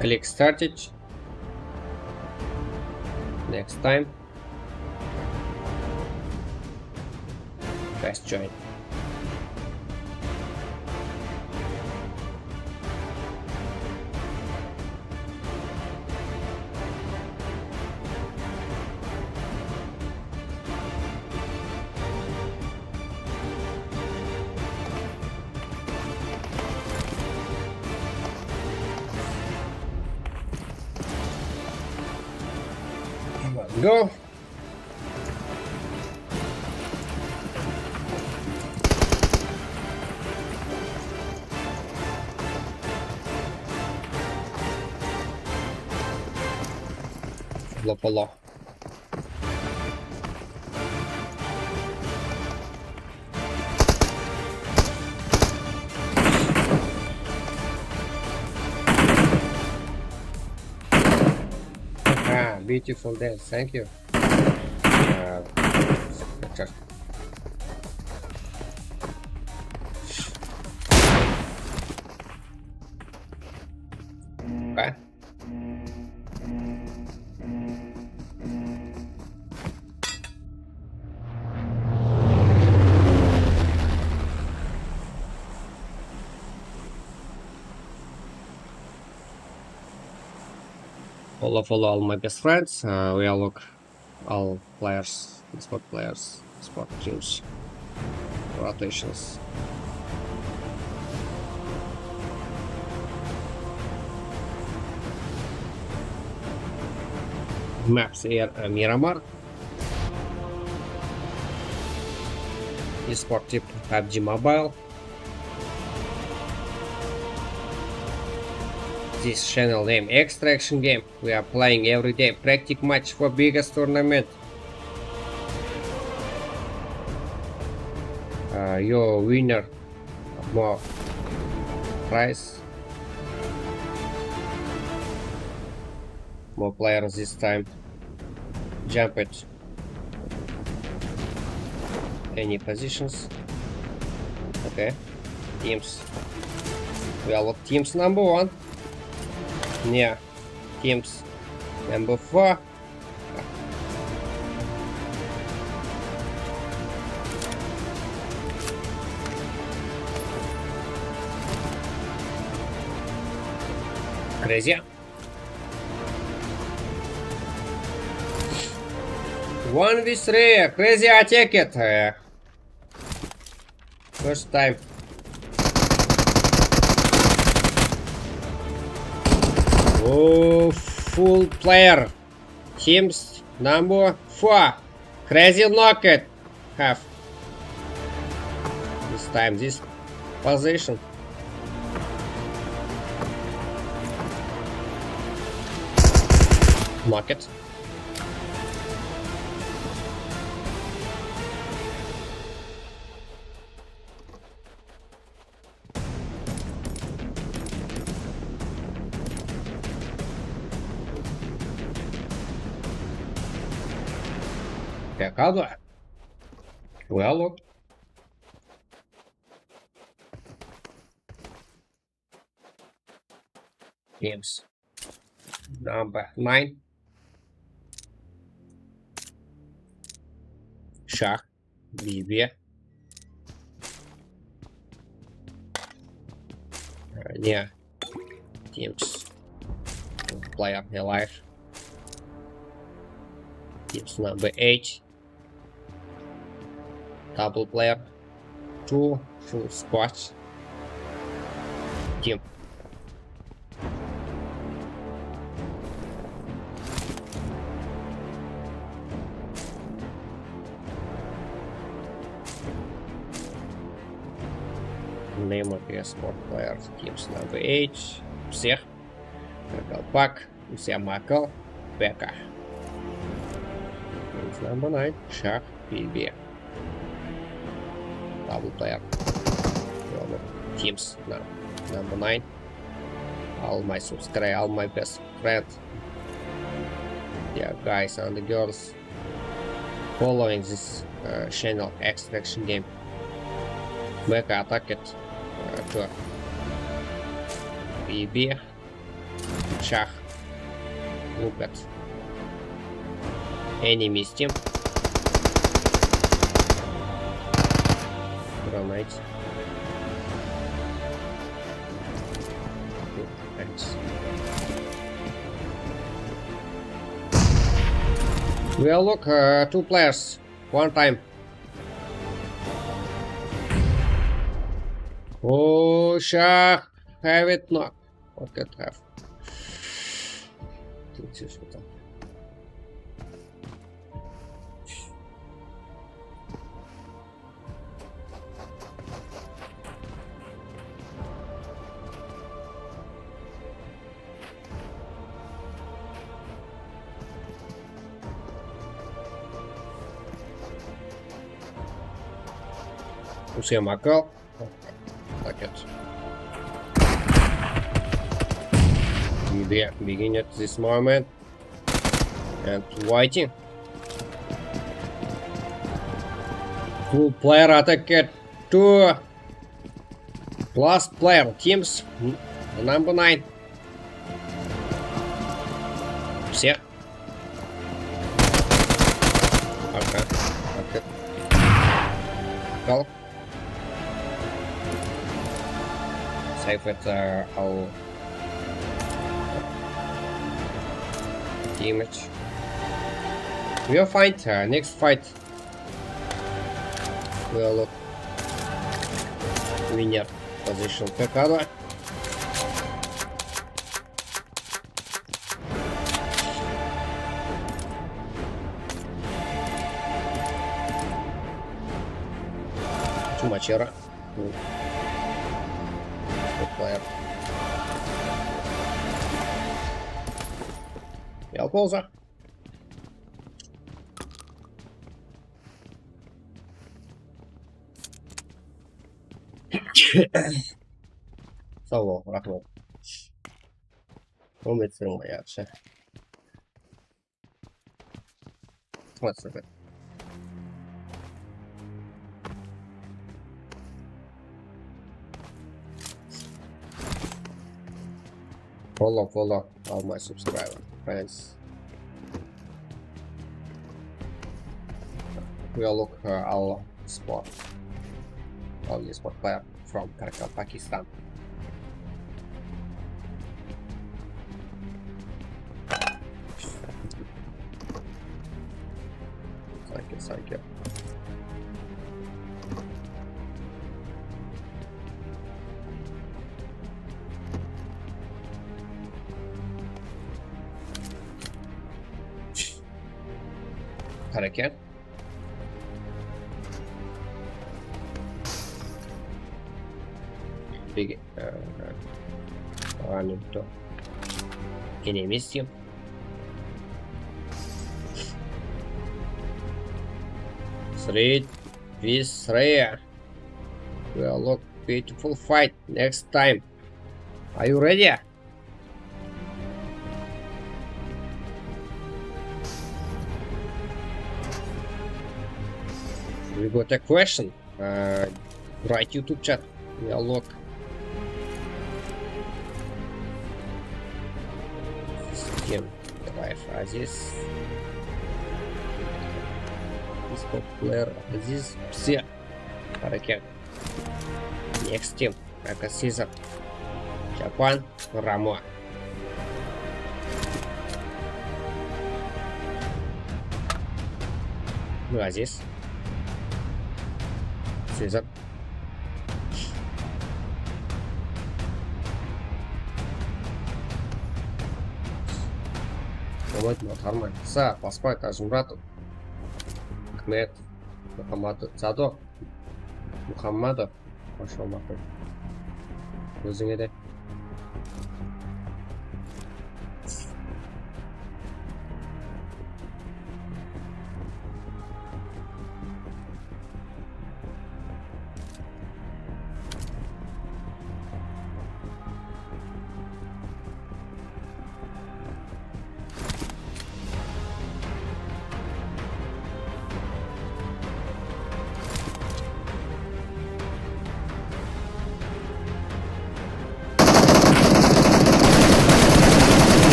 [SPEAKER 2] Click started. Next time. Press join. Go. Follow. Beautiful dance, thank you. Okay. Follow all my best friends. We all look all players, sport teams, rotations. Maps Air Miramar. Esport tip PUBG Mobile. this channel name? Extraction game. We are playing every day. Practice match for biggest tournament. Your winner more prize. More players this time. Jump it. Any positions? Okay. Teams. Well, teams number 1. Yeah. Teams number 4. Crazy. 1v3. Crazy, I take it. First time. Oh, full player. Teams number 4. Crazy knock it. Have. This time this position. Knock it. Pecado. Well, look. Games. Number 9. Шах. Бибе. Не. Teams. Player alive. Teams number 8. Double player. 2 full squads. Team. Name of your sport players. Teams number 8. Всех. Колпак. Все Макл. Бека. Teams number 9. Шах. Бибе. Double player. Teams number 9. All my subscribers, all my best friends. Yeah, guys and the girls following this channel Extraction game. Mecha attack it. BB. Шах. Look at enemies team. Grenade. Thanks. Well, look, 2 players, 1 time. Oh, Shah, have it not. What could have? Все макал. Так это. Yeah, begin at this moment and waiting. Full player attack at 2. Last player teams number 9. Всех. Okay. Okay. Go. Save it our image. We'll fight next fight. We'll look winner position Pekado. Chumachera. Good player. пауза. Сау бол, рахмат. Өмөцсөн баягша. What's it? Follow all my subscribers, friends. We'll look our sport. Only sport player from Karachi, Pakistan. Thank you. Hareket. Big Anito. Enemisium. Three with rare. Will look beautiful fight next time. Are you ready? We got a question. Write YouTube chat. Will look. System. Давай фразис. Popular this все Hareket. Next team Aka Caesar Japan Ramo. Aziz Caesar Молодец, нормально. Са, поспай, Тажмуратов. Ахмед, Мухаммадов, Задок, Мухаммадов, Машаллаху. Өзіңе де.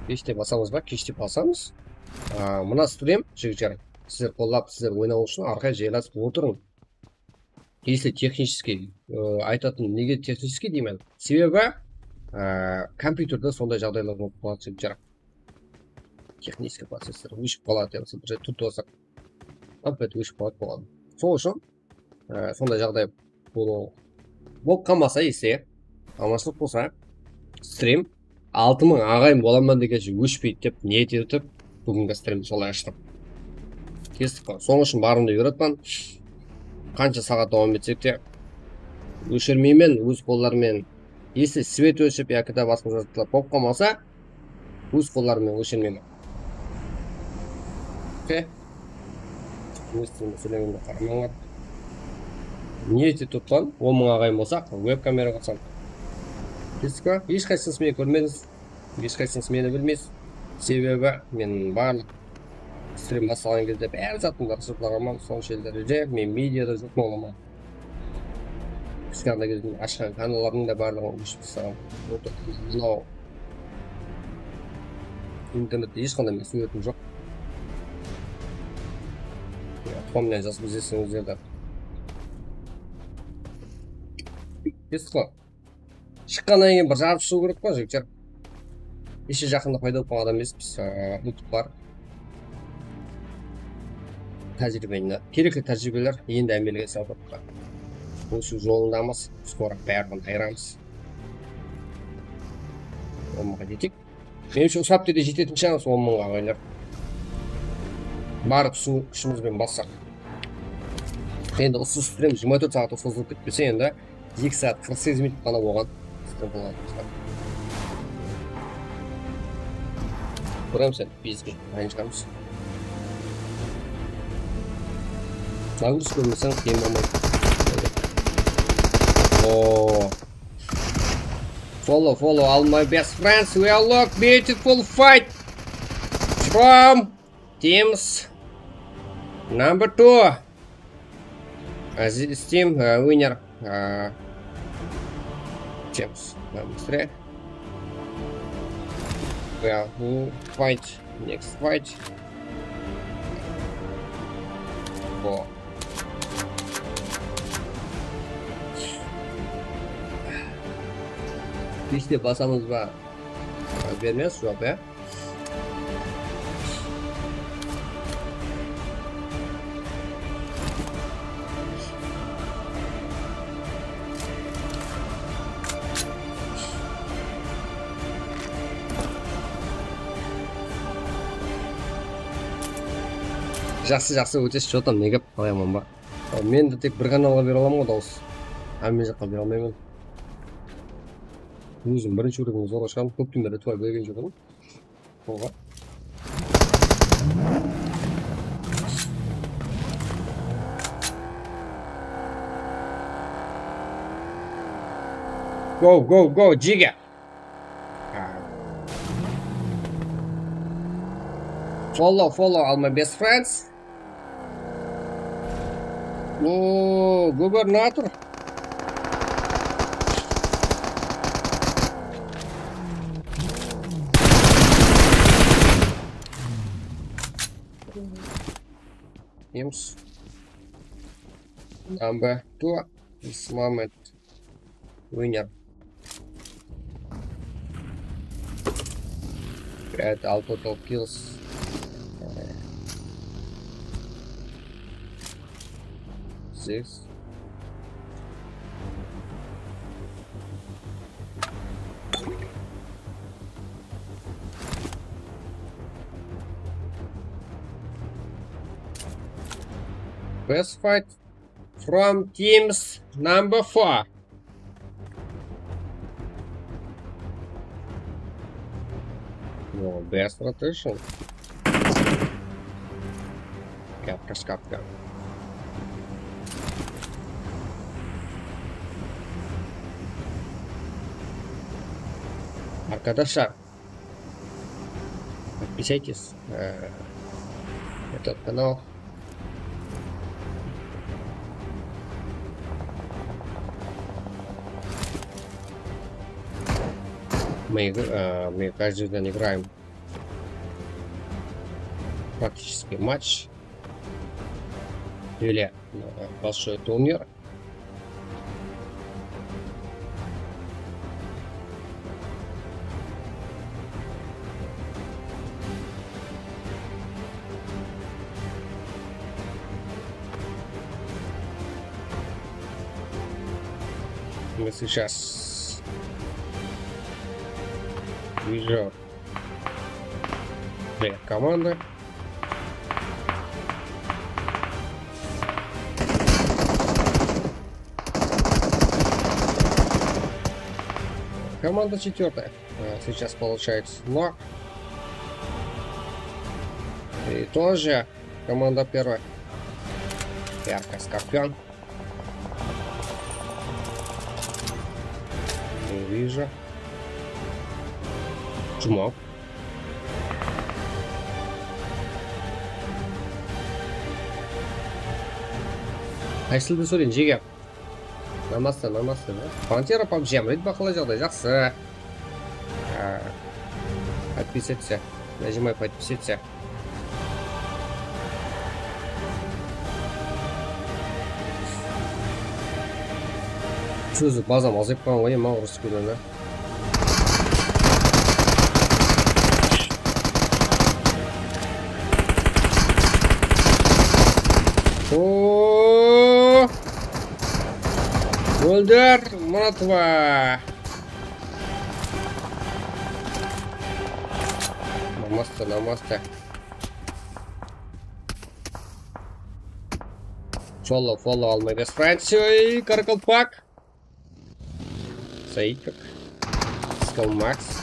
[SPEAKER 2] Кеште басамыз ба? Кеште басамыз. Мына стрим, жігіттер, сіздер қолдап, сіздер ойнау үшін арқай жайласып отырың. Если технический айтатын, неге технический деймін? Себебі компьютерде сондай жағдайлар болып қалады, жігіттер. Технический процессор өшіп қалады, бір тут болсақ, опять өшіп қалады. Сол үшін сондай жағдай болып қалмаса, есе, аманшылық болса, стрим 6000 ағайын боламын дегенше өшпейді деп ниет етіп бүгінгі стримді солай аштым. Кестік қой. Соның үшін барымды үйретпен. Қанша сағат давам етсек те өшірмеймен, өз қолдарымен если свет өшіп, яки да басқа заттар болып қалмаса, өз қолдарымен өшірмеймен. Окей? Өз тілімді сөйлегенде қарамаңдар. Ниет етіп тұтқан, 10.000 ағайын болсақ, веб-камера қылсам. Кестік қой? Ешқайсыңыз мені көрмедіңіз, ешқайсыңыз мені білмейсіз. Себебі мен барлық стрим басталған кезде бәрі заттың сұрыптағанмын, соның шелдері мен медиада жоқ болмам. Кішкентай кезімде ашқан каналдардың да барлығын өшіп тастағам. Мынау интернетте ешқандай мен суретім жоқ. Тұқыммен жазып іздесеңіздер. Кестік қой? Шыққаннан кейін бір жарып шығу керек қой, жігіттер. Еше жақында пайда болып қалған адам емеспіз, ұмытып бар. Тәжірибені, керекті тәжірибелер енді әмелге салып отыр. Осы жолындамыз, скоро бәрін айырамыз. Омға жетек. Меніңше осы аптеде жететін шығамыз 10.000 ағайлар. Барлық күшімізбен бассақ. Енді осы стрим 24 сағат созылып кетпесе, енді 2 сағат 48 минут қана болған. Көреміз әлі, бейізге айын шығамыз. Нағыз көрмесең қиын болмайды. Follow all my best friends. We all look beautiful fight from teams number 2. This team winner teams number 3. Well, who fight next fight? Four. İşte basamız var. Vermez yok ya. Жақсы өтесі жотам неге қалаймын ба. Мен де тек бір каналға бере аламын ғой дауыс. Мен жаққа бере алмаймын. Өзім бірінші өрігімді зорға шығамын. Көптен бері туай берген жоғын. Қолға. Go, Jigga! Follow all my best friends. Oh, gubernator. Teams number 2 this moment winner. Add all total kills. Six. Best fight from teams number 4. No, best rotation. Kapka. Arkadaşlar, подписывайтесь на этот канал. Мы каждый день играем практически матч или большой турнир. Мы сейчас Вижу. Две команды. Команда четвертая. Сейчас получает ног. И тоже команда первая. Ярко Скорпион. Не вижу. Чумок. Айсылды сөйлейін жеге. Намасты, да? Пантера PUBG, рейд бақылай жағдай, жақсы. Подписаться. Нажимай подписаться. Сөзі базам азайып қалған ғой, ма ұрыс көден, да? О, Өлдір, мұратва. Намасты. Follow all my best friends. Ой, Каракалпак. Сейкок. Скал Макс.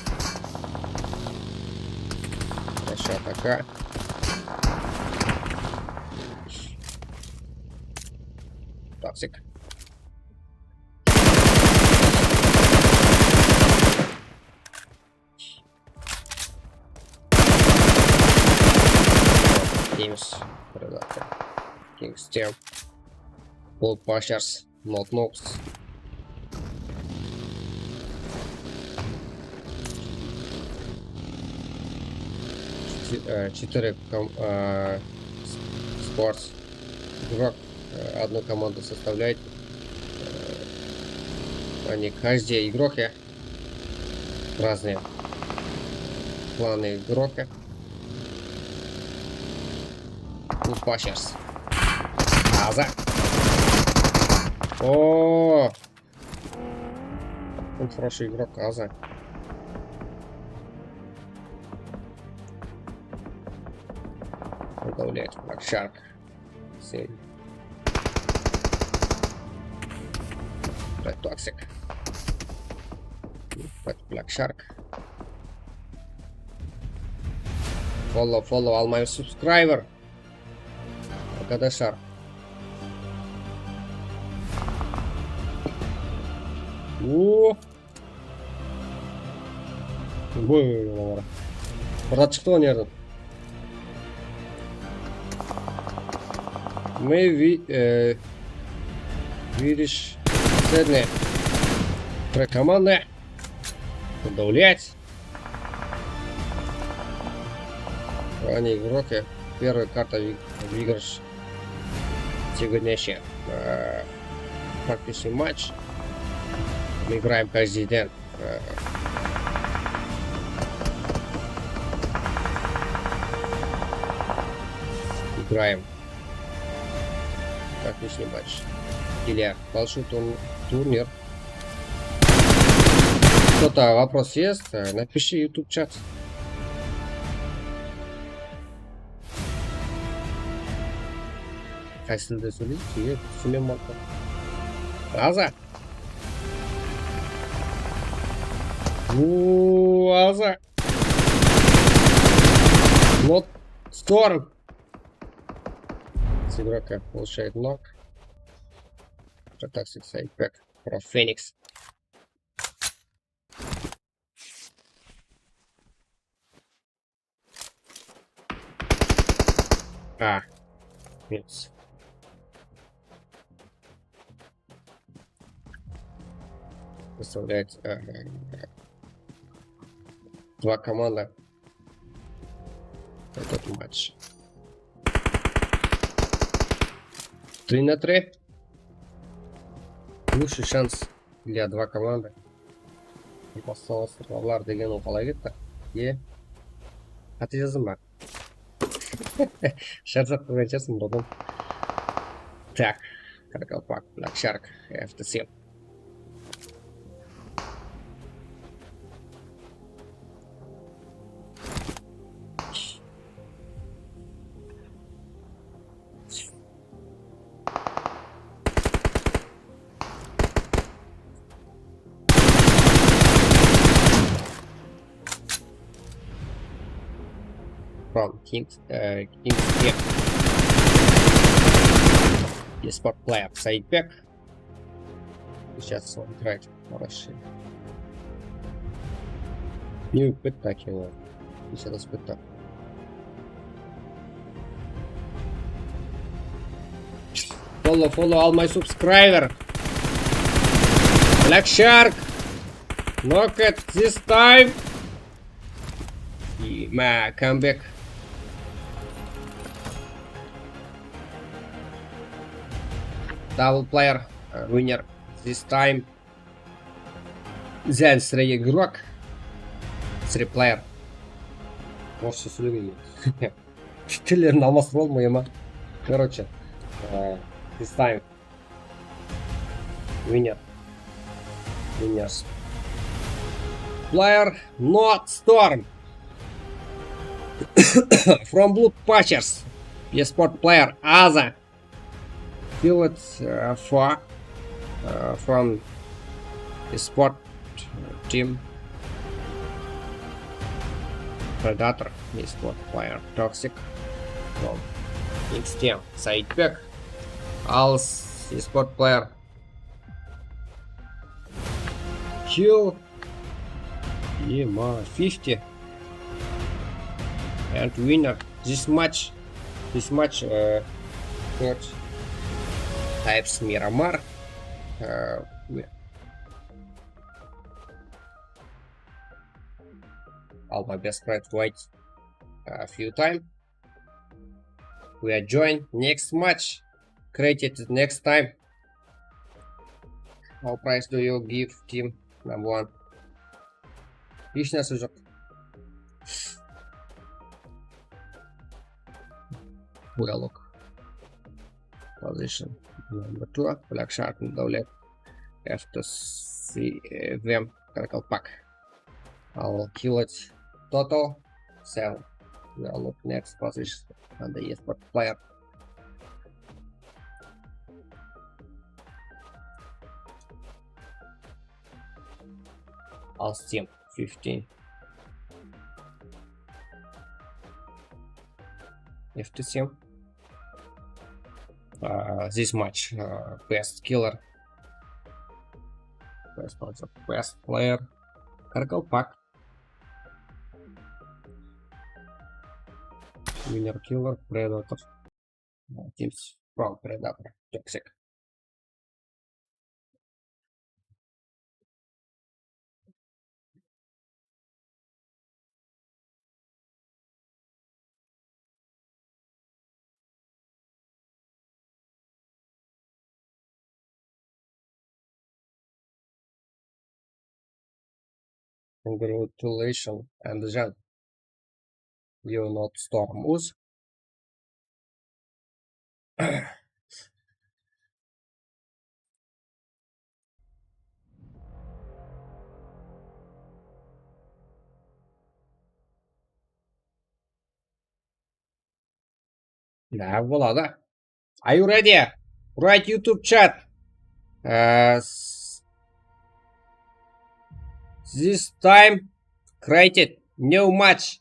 [SPEAKER 2] Хорошо, пока. Токсик. Games. Kings Team. Paul Pushers. Not Noobs. Четыре спортс. Игрок одну команду составляет. Они каждый игрок разные планы игрока. Пашерс. Аза. О, он хороший игрок, Аза. Подавляет Black Shark. 7. Red Toxic. Black Shark. Follow all my subscriber. КД Шар. О! Ой, брат, что нервно? Мы видишь цельные команды подавлять. Они игроки. Первая карта выигрыш. Сегодняшний практически матч. Мы играем каждый день. Играем. Практически матч. Или большой турнир. Кто-то вопрос есть? Напиши YouTube чат. Кайсылды сөйлейді, түсінен мақта. Аза! Аза! Not Storm! С игрока получает ног. Протоксик сайпек про Феникс. Минус. Представляет два команда этот матч. 3-3. Лучший шанс для два команды. Осталось Павлар деген қалай кетті. Қате жаздым ба? Шарсап қойған шығарсың бұдан. Так, Каракалпак, Black Shark, FTC. from Kings Tech. Esport player Saidbek. Сейчас он играет в России. New spectacular. This is spectacular. Follow all my subscriber. Black Shark. Knock it this time. My comeback. Double player winner this time. Then 3 игрок. 3 player. Может, все сөйлемеймін. Тілерін алмастырып алдым ғой, ема. Короче, this time winners player not Storm. From Blue Patchers. Esport player Aza. Field from Esport team. Predator. Esport player Toxic. From X-Team. Sideback. Als Esport player. Kill. Ема 50. And winner this match coach types Miramar. All my best friends wait a few time. We are join next match created next time. How price do you give team number 1? Ешнәрсе жоқ. Dialogue. Position number 2. Black Shark Давлет. FTC VM Колпак. I'll kill it. Total 7. We'll look next position on the esport player. All team 15. FTC. This match best killer, best player, Karkalpak, winner killer, Predator, teams from Predator, Toxic. Congratulations, and Jan. You not Storm Us. Да, Влада. Are you ready? Write YouTube chat. This time created new match.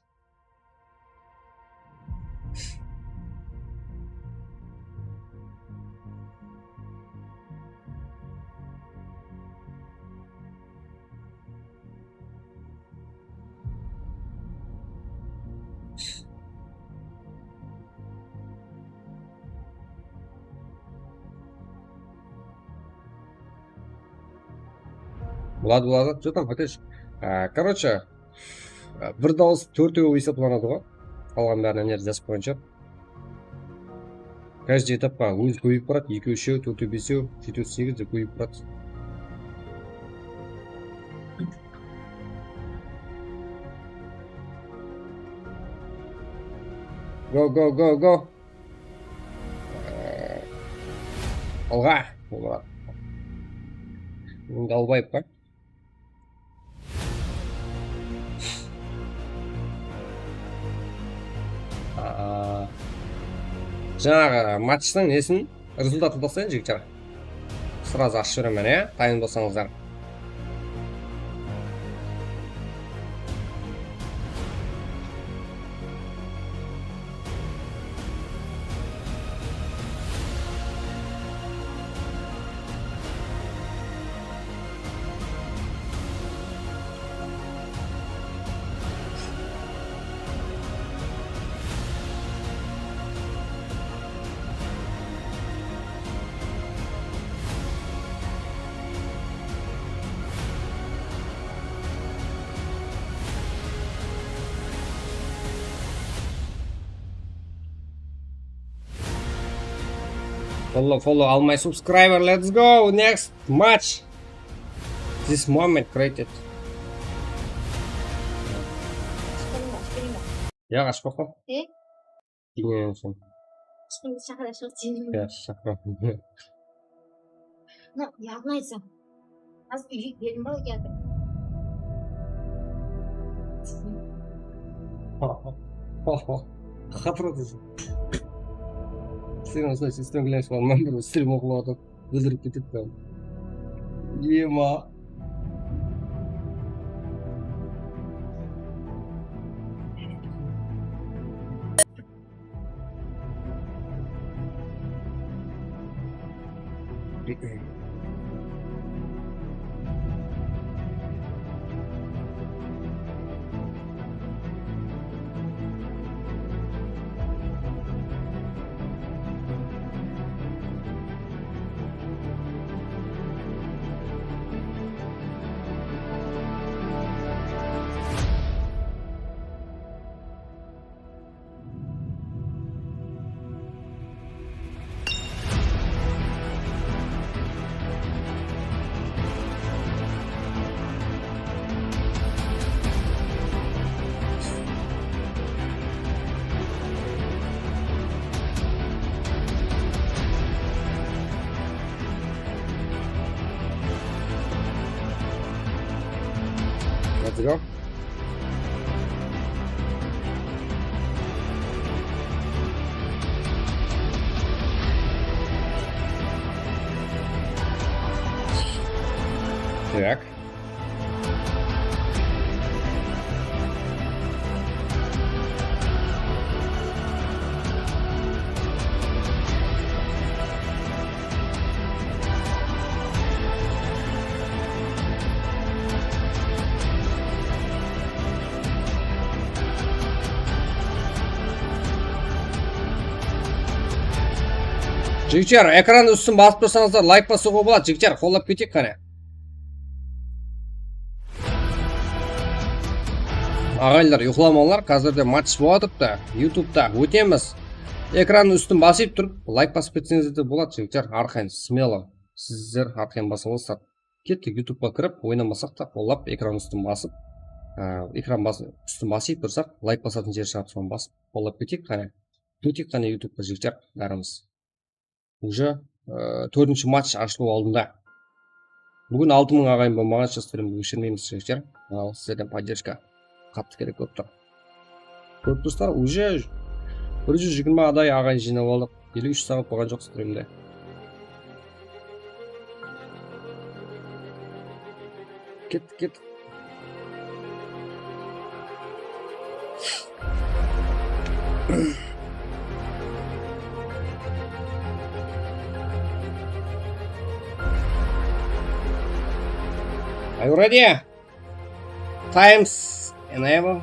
[SPEAKER 2] Влад, что там хотишь? Короче, бір дауыс төртеу есептелінеді ғой. Қалған бәрін не жазып қойған шығар. Каждый этапқа өзі көбейіп барады. 2, 3, 4, 5, 7, 8 деп көбейіп барады. Go. Алға. Далбайып па? Жаңағы матчтың несін результатын басайын жігіттер. Сразу ашып жіберемін, иә? Дайын болсаңыздар. Follow all my subscriber. Let's go. Next match. This moment created.
[SPEAKER 3] 시끄러워.
[SPEAKER 2] Ya kaç bak.
[SPEAKER 3] 예?
[SPEAKER 2] Bilmiyorsun.
[SPEAKER 3] 시작하셨지.
[SPEAKER 2] Ya şaka.
[SPEAKER 3] 나 야구했어. 아직 일 먹어야 돼.
[SPEAKER 2] Hatırladın. Sen olsa sistem glass olmam bir stream okuladı. Öldürüp gidip ben. Yema. Let's go. Так. Жігіттер, экран үстін басып тұрсаңыздар лайк басуға болады. Жігіттер, қолдап кетейік қане. Ағайлар, ұйқыламаулар, қазірде матч болатыпты. Ютубта өтеміз. Экран үстін басып тұрып, лайк басып кетсеңіздер де болады. Жігіттер, арқайын смело. Сіздер арқайын басыңыздар. Кеттік ютубқа кіріп, ойнамасақ та қолдап экран үстін басып, үстін басып тұрсақ, лайк басатын жер шығып соны басып, қолдап кетейік қане. Өтейік қане ютубқа жігіттер, бәріміз. Уже 4-ші матч ашылу алдында. Бүгін 6000 ағайын болмаған шестірімді өшірмейміз жігіттер. Ал сіздерден поддержка қатты керек көп тұр. Көп достар, уже 120 адай ағайын жинап алдық. 53 сағат болған жоқ стримде. Кеттік. Are you ready? Times enable.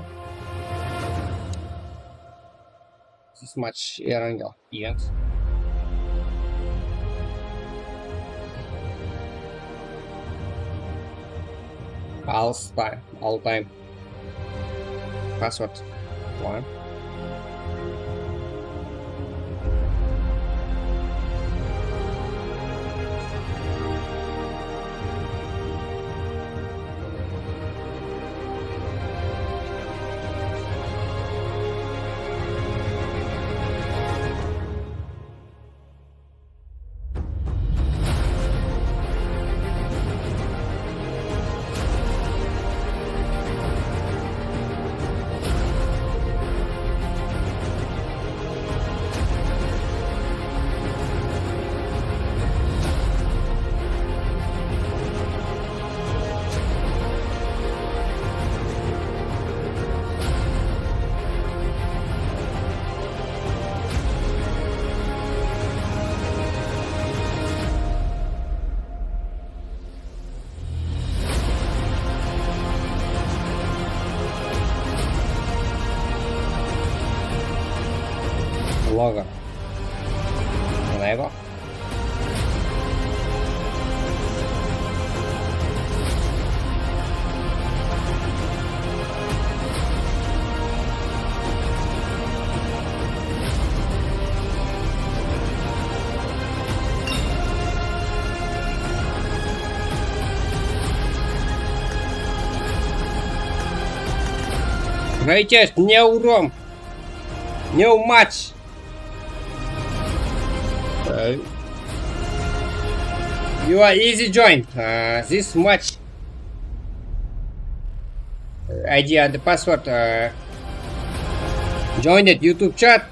[SPEAKER 2] This match Erangel event. All time. Password 1. Logger. Enable. Greatest new room. New match. You are easy join. This match. ID and the password. Join it. YouTube chat.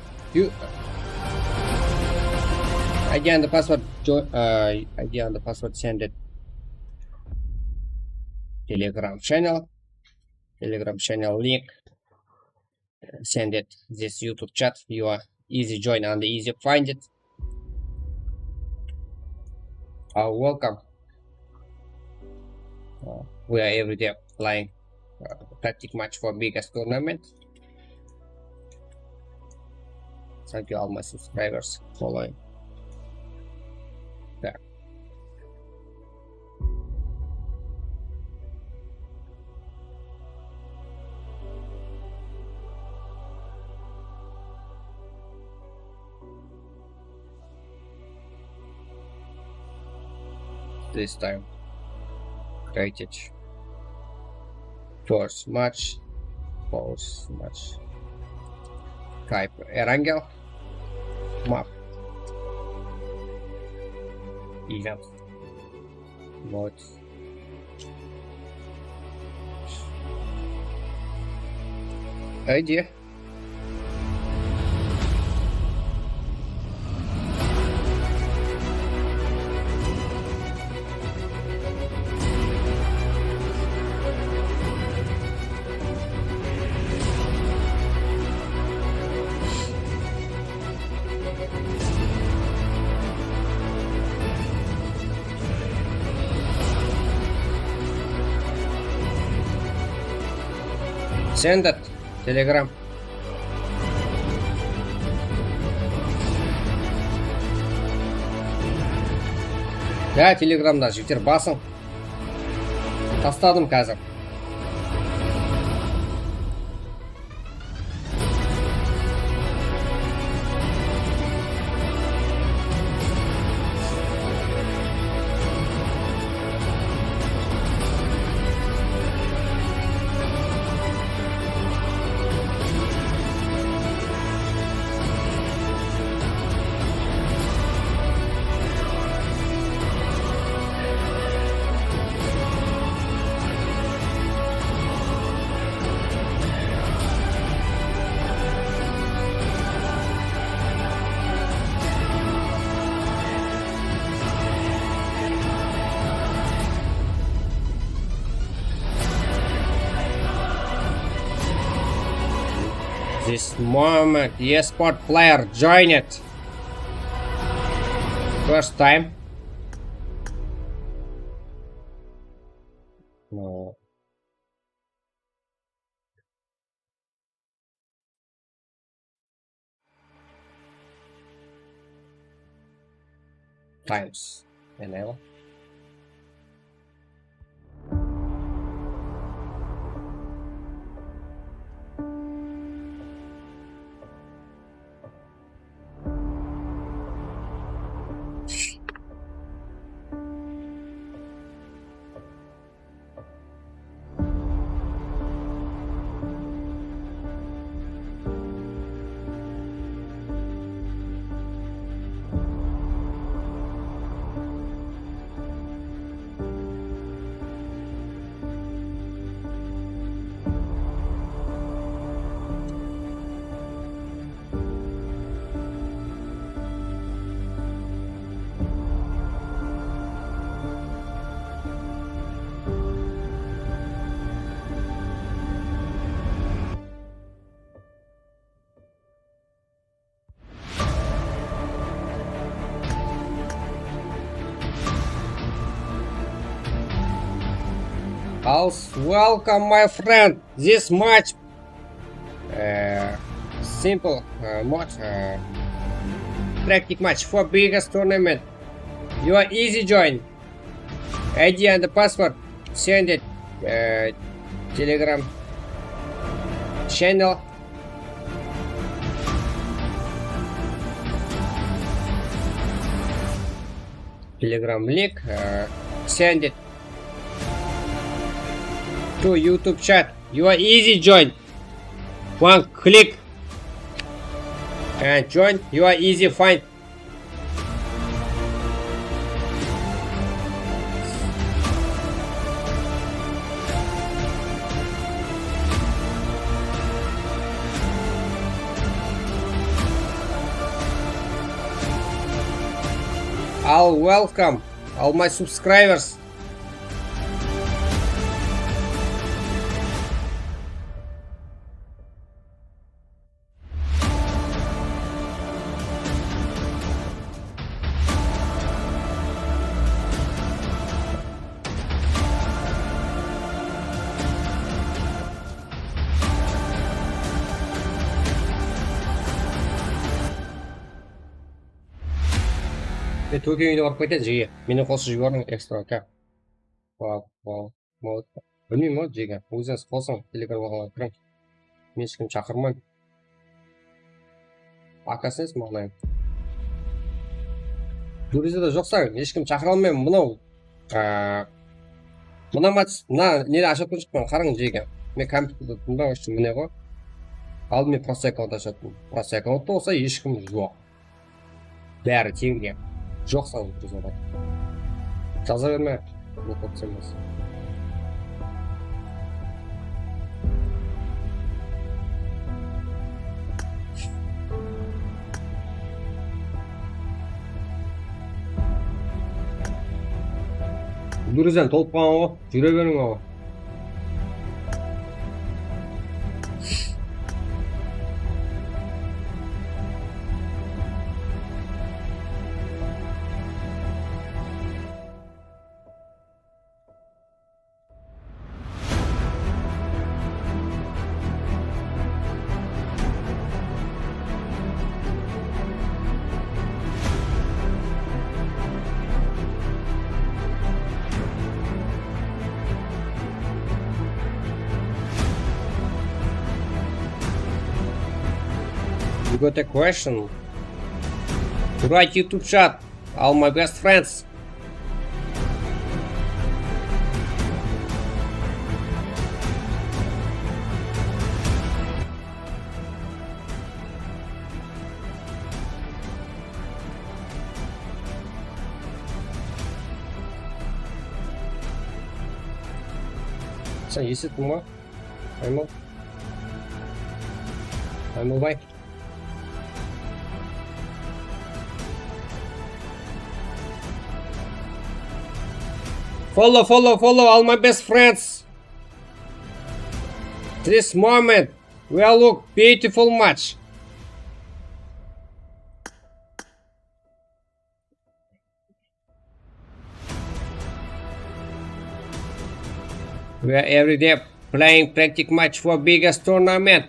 [SPEAKER 2] ID and the password. ID and the password. Send it. Telegram channel. Telegram channel link. Send it. This YouTube chat. You are easy join and easy find it. Welcome. We are every day playing tactic match for biggest tournament. Thank you all my subscribers following. There. This time created first match, pause match, type Erangel, map, event, mode, idea. Send it. Telegram. Да, Telegram'da жігіттер басың. Тастадым қазір. This moment, eSport player join it. First time. No. Times. Enable. Welcome my friend. This match simple match tactic match for biggest tournament. You are easy join. ID and the password. Send it. Telegram channel. Telegram link. Send it to YouTube chat. You are easy join. One click and join your easy find. I'll welcome all my subscribers. Мен төкей үйіне барып кетеді жиі. Мені қосып жібердің экстра как. Білмеймін ғой жеге. Өзіңіз қосың телеграмға кірің. Мен ешкім шақырмаймын. Акасыз мағынайым. Дүрізеде жоқса ешкім шақыра алмаймын. Мына неде ашып шықпан қарың жеге. Мен компьютерді тыңдау үшін міне ғой. Алдымен просто аккаунт ашатын. Просто аккаунтта болса ешкім жоқ. Бәрі теңге. Жоқ салып жүрсің. Жаза берме. Бұл көпсі емес. Дүрізден толып қалған ғой. Жүре берің ғой. You got a question? Write YouTube chat. All my best friends. Sen есеттің ма? Аймалбай. Follow all my best friends. This moment will look beautiful much. We are every day playing practice match for biggest tournament.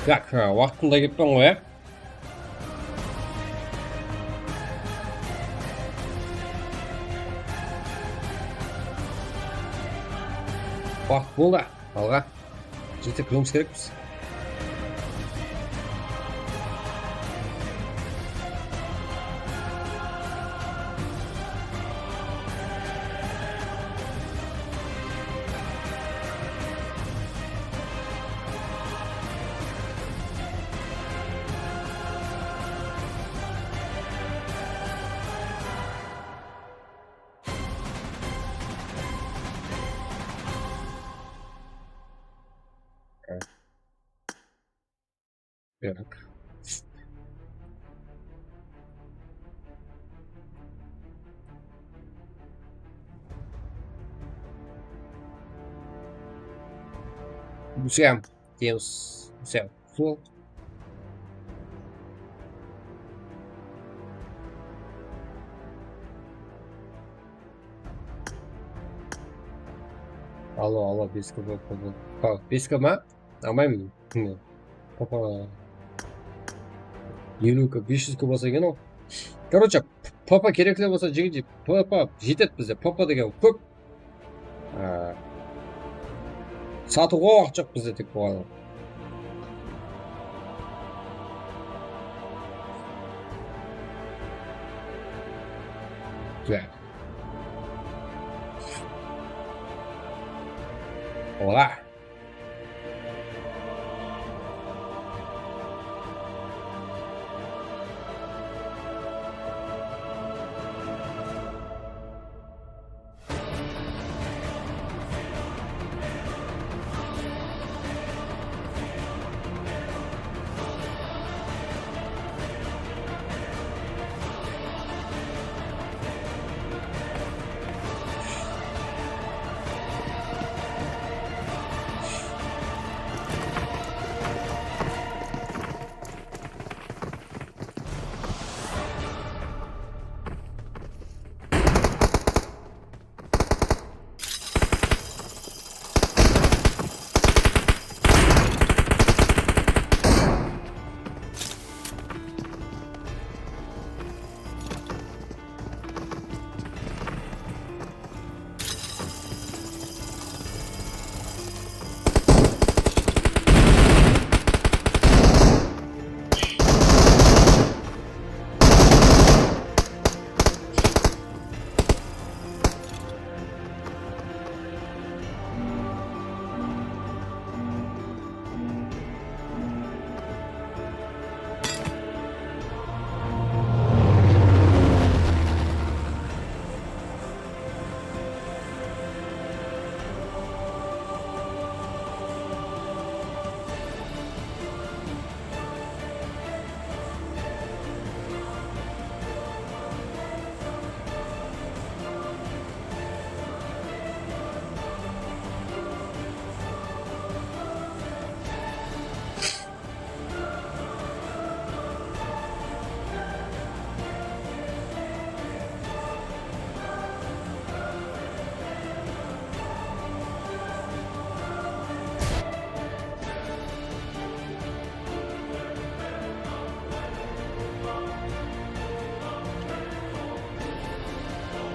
[SPEAKER 2] Так, вақытында кетпен ғой, ә? Уақыт болды, алға. Жетіп кіруіміз керекпіз. Так. Друзья, все. Фу. Алло, 5 кб. 5 кб? Алмаймын. Папа 50 кб, 500 кб болса екен ғой. Короче, папа керектілі болса жегенде папа жетеді бізде. Папа деген көп. Сатуға уақыт жоқ бізде тек болған. Так. Ола.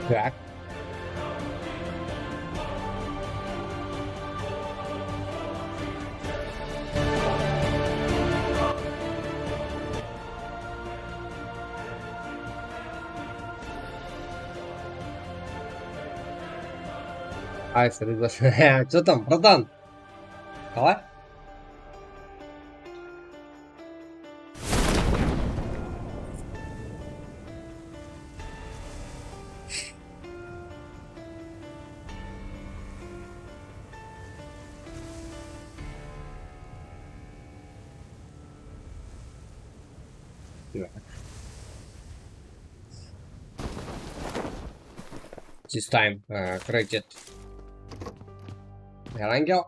[SPEAKER 2] Так. Айс, ребят. Что там, братан? Давай. This time, created Erangel,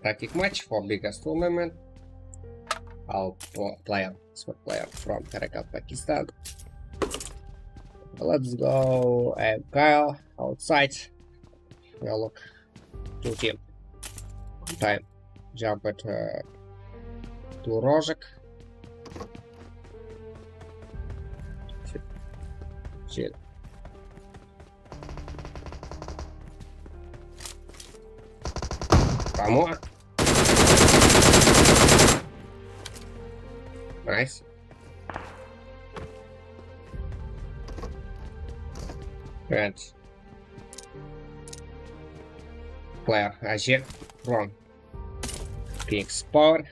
[SPEAKER 2] tactic match for biggest tournament. Our player, squad player from Karakat, Pakistan. Let's go, Kyle outside. Now look, 2 team. Time, jump at Творожик. Shit. Vamos. Nice. And player Azir from King's Power.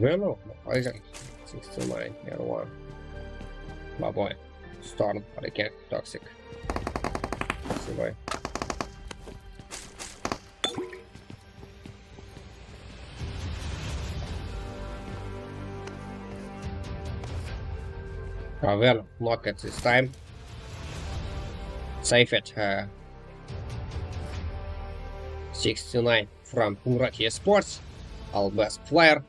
[SPEAKER 2] Well, Isaac 69 and 1. My boy. Storm, Hurricane, Toxic. See boy. Well, look at this time. Save it. 69 from Pungrat Esports. All best player.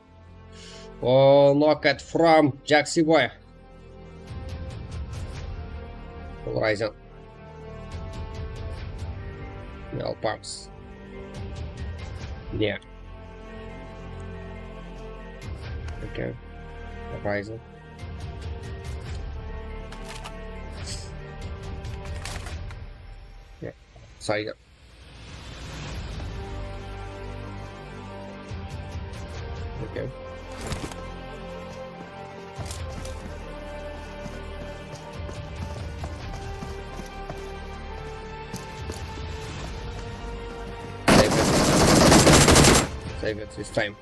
[SPEAKER 2] Oh, look at from Jaxi Boy. Horizon. Well, pumps. Yeah. Okay. Horizon. Yeah. Side up. Okay. Save it this time.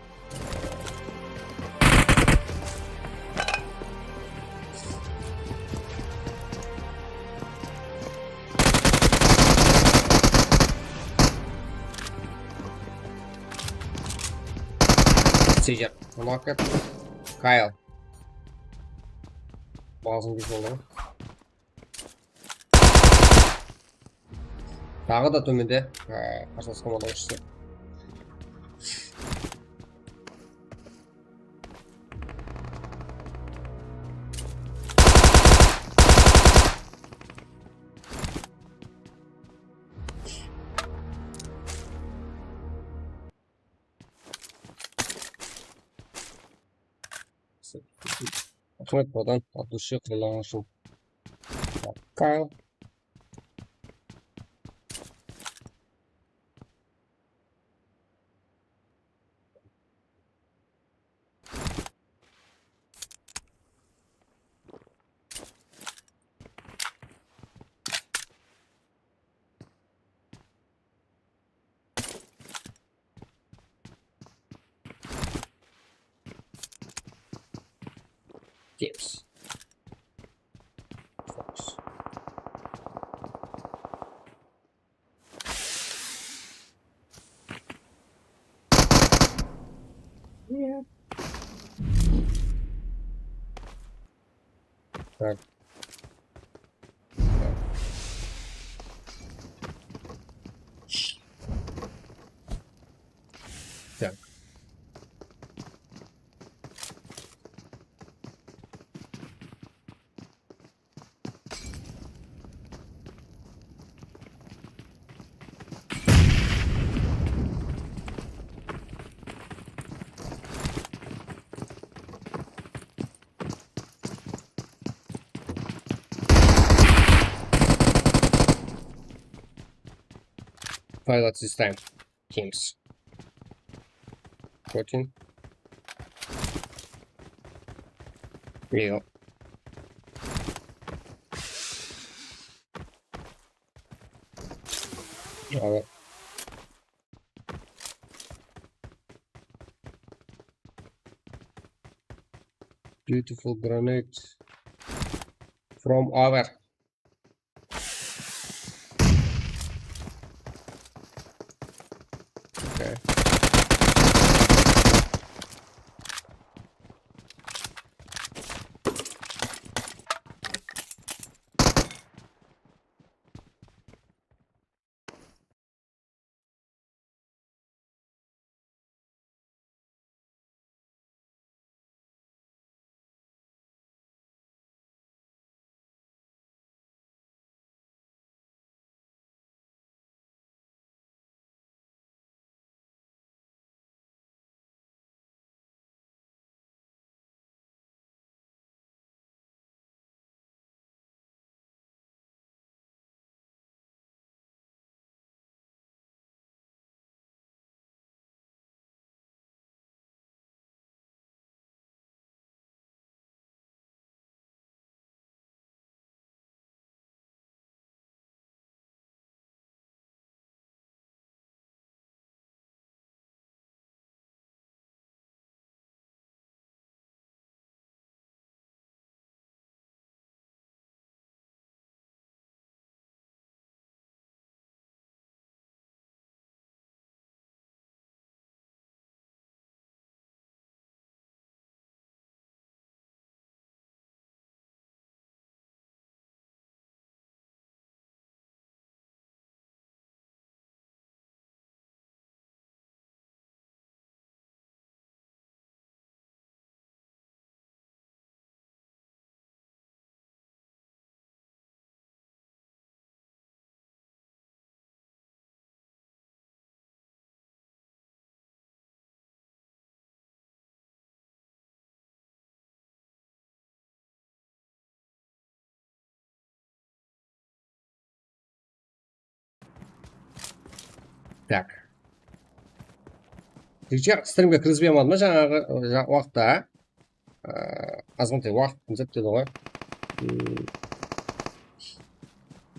[SPEAKER 2] Caesar, unlock it. Kyle. Boğazım güç oldu. Тағы да төменде қарсылас команда ойыншысы. Рахмет Баудан от души қырлаған үшін. Кайл. Teams. Focus. Yeah. Так. Так. Pilots this time. Teams. 14. Real. Alright. Beautiful grenade from over. Okay. Так. Жігіттер, стримге кіргізбей алмадым ба жаңағы уақытта? Азғантай уақытын зерттеді ғой.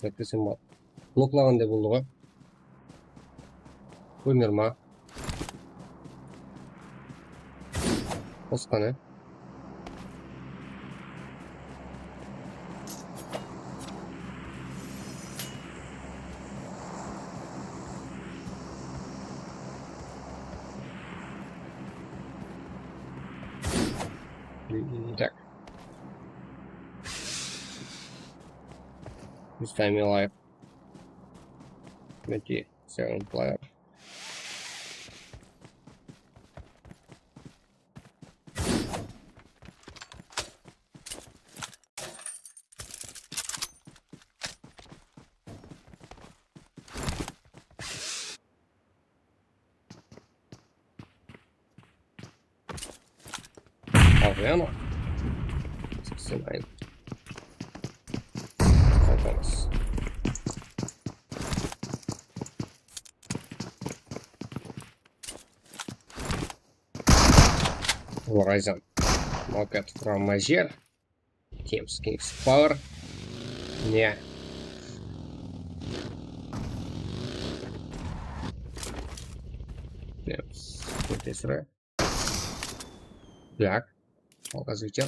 [SPEAKER 2] Зерттесем болады. Блоклағандай болды ғой. Көрінер ма? Қосқаны. Так. This time alive. 27 player. Alveno. 69. Falcons. Horizon. Market from Mazier. Teams King's Power. Не. Это сюда. Так. Показывайте.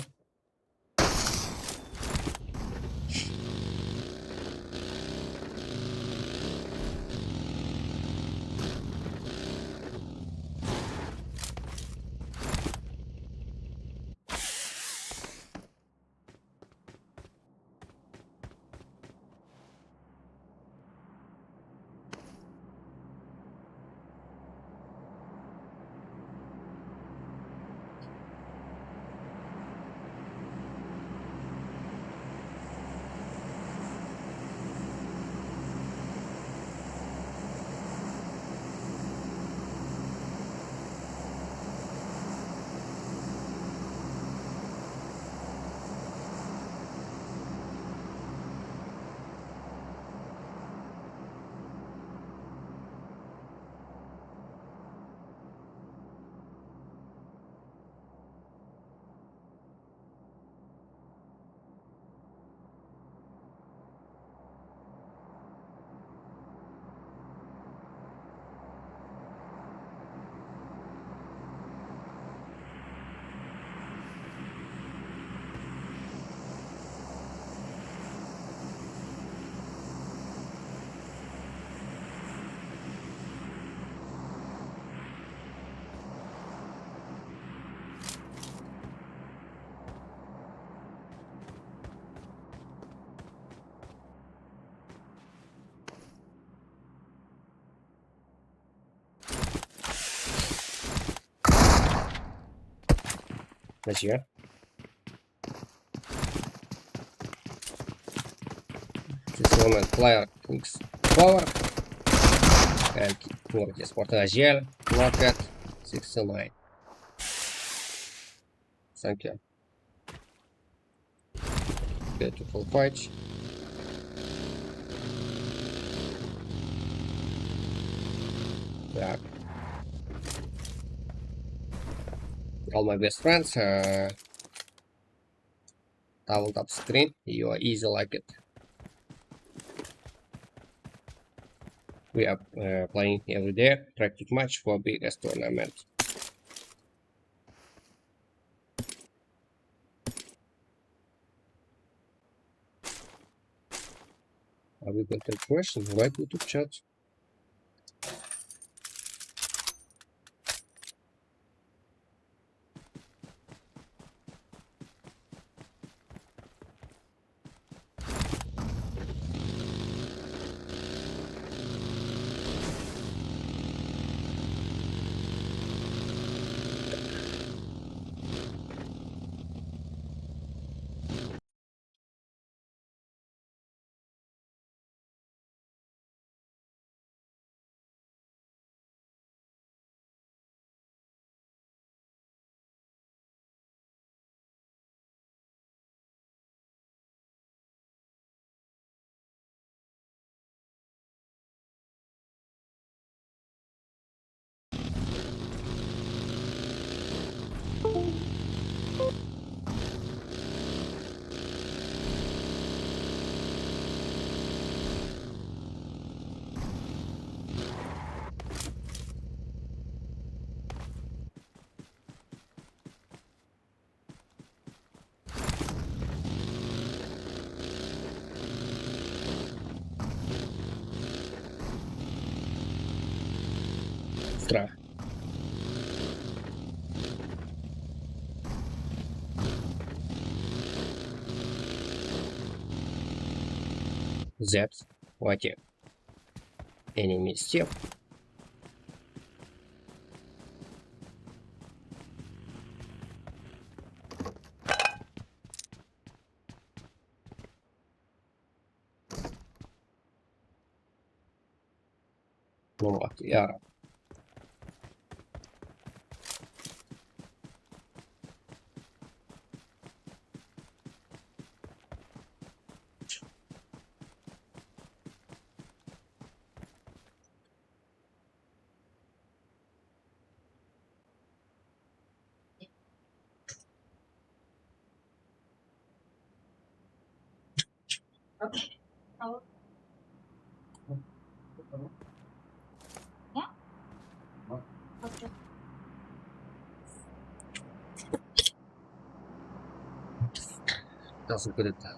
[SPEAKER 2] Mazier. This moment player King's Power. And Morty Sport Agile. Market 69. Thank you. Beautiful fight. Так. All my best friends. Double tap screen. You are easy like it. We are playing every day. Practice match for biggest tournament. Are we going to question? Write YouTube chat. Быстро. Z. What if? Enemy step. Ну вот, я рад.
[SPEAKER 3] Okay. Oh. Yeah? Okay.
[SPEAKER 2] Doesn't good at that.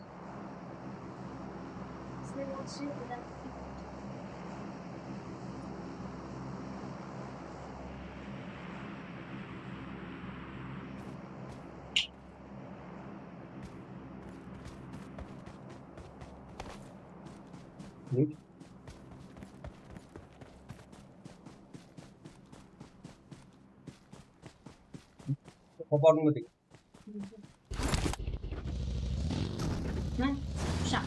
[SPEAKER 2] Kopardın mı değil?
[SPEAKER 3] Ne? Şak.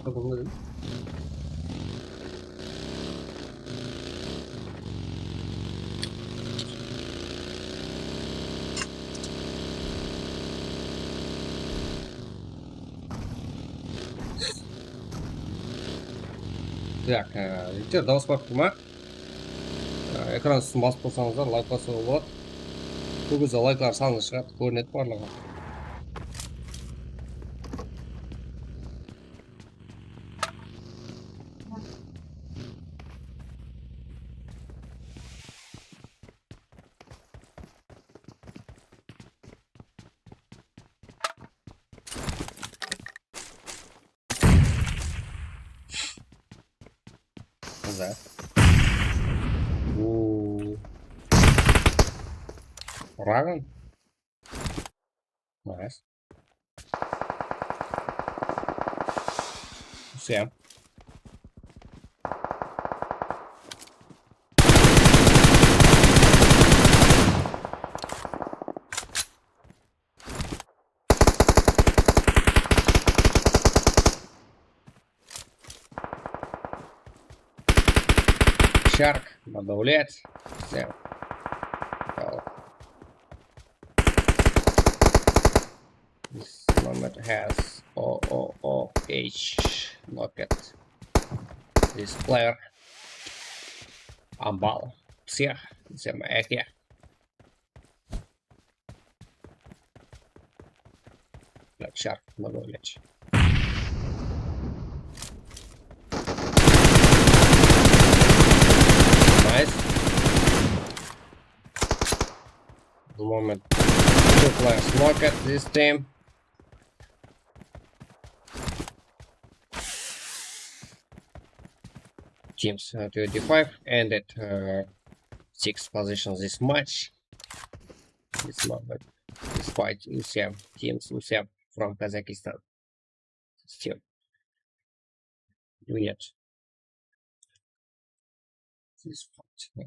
[SPEAKER 2] Kopardın mı değil? Так, егер дауыс барып тұр ма? Экран үстін басып қойсаңыздар, лайк басуға болады. Бұл кезде лайклар саны шығады, көрінеді барлығы. Да. Раган. Найс. Всем. Shark, добавлять. Всем. This moment has OOOH. Look at this player. Амбал. Всех. Всем эти. Like Shark, добавлять. Nice. The moment two players look at this team. Teams 25 ended 6 positions this match. This moment, despite UCM teams UCM from Kazakhstan. Still, yet this fight.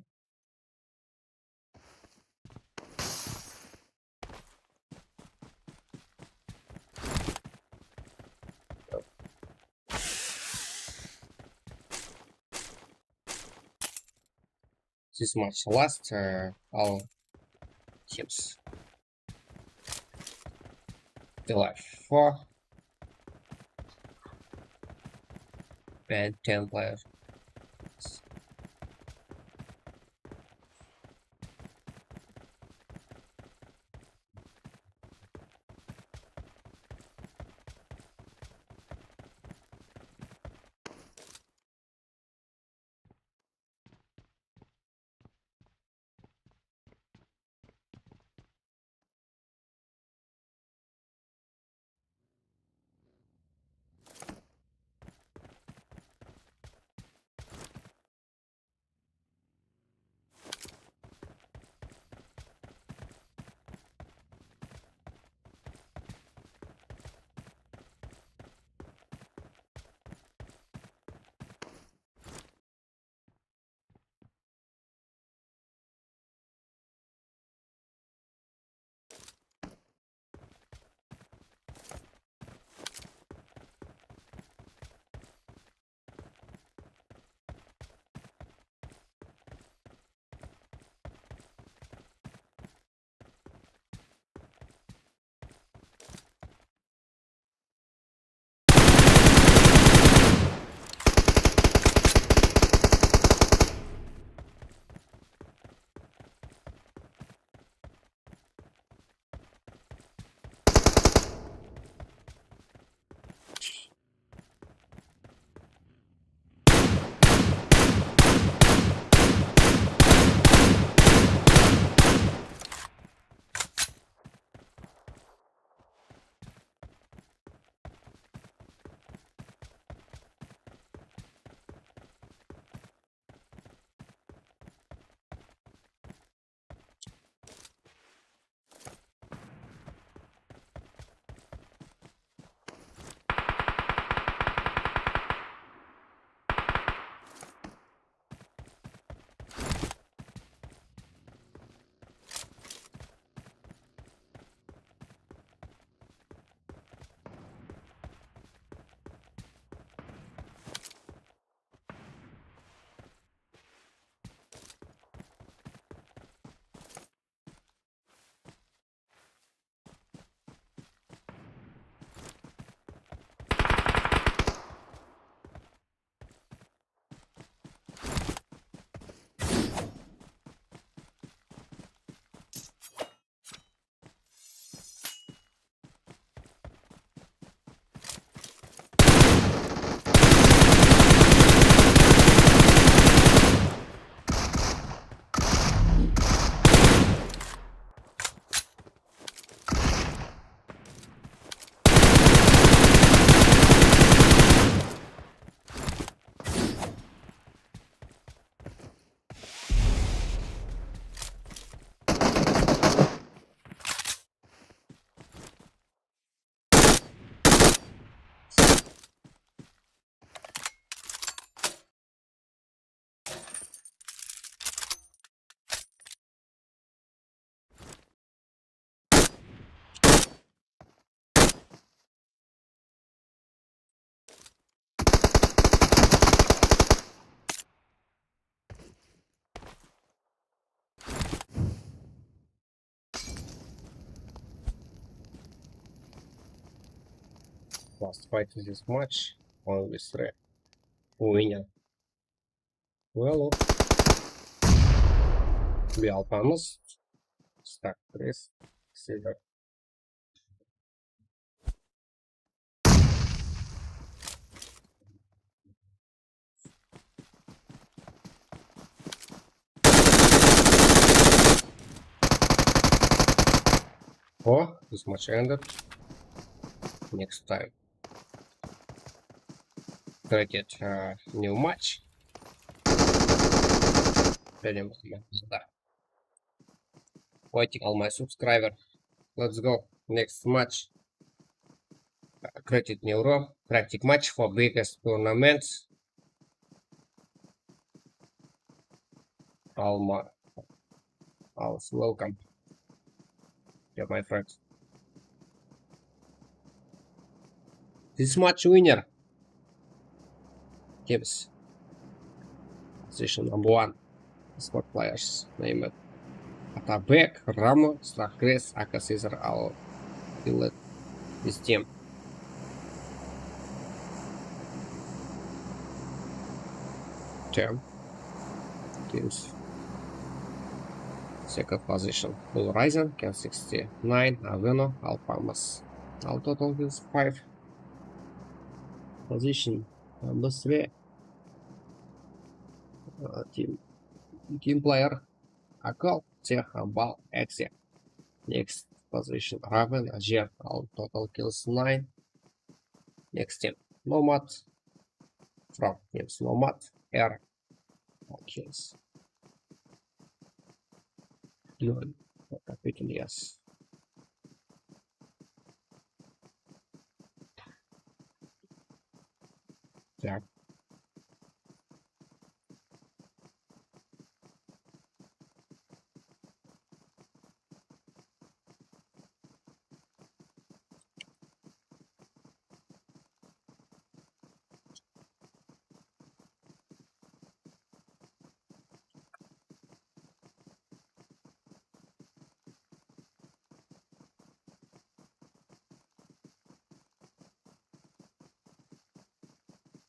[SPEAKER 2] This match last all teams still have 4 and 10 players. Last fight in this match. Only 3. Winner. Well, bir alpamız. Stack press. Silver. Oh, this match ended. Next time. Create new match. Waiting all my subscriber. Let's go. Next match. Created new room. Practice match for biggest tournaments. All welcome. Yeah, my friends. This match winner. Gives position number 1. Squad players name it. Atabek, Ramo, Strakres, Aka Caesar, Al Pilot. This team. Team. Teams. Second position. Bull Ryzen, Ken 69, Aveno, Alpamas. All total is 5. Position number 3. Team player. Akal, Tech, Bal, Exia. Next position. Raven, Ajer, all total kills 9. Next team. Nomad. From teams Nomad, R. All kills. Good. Capital yes. Так.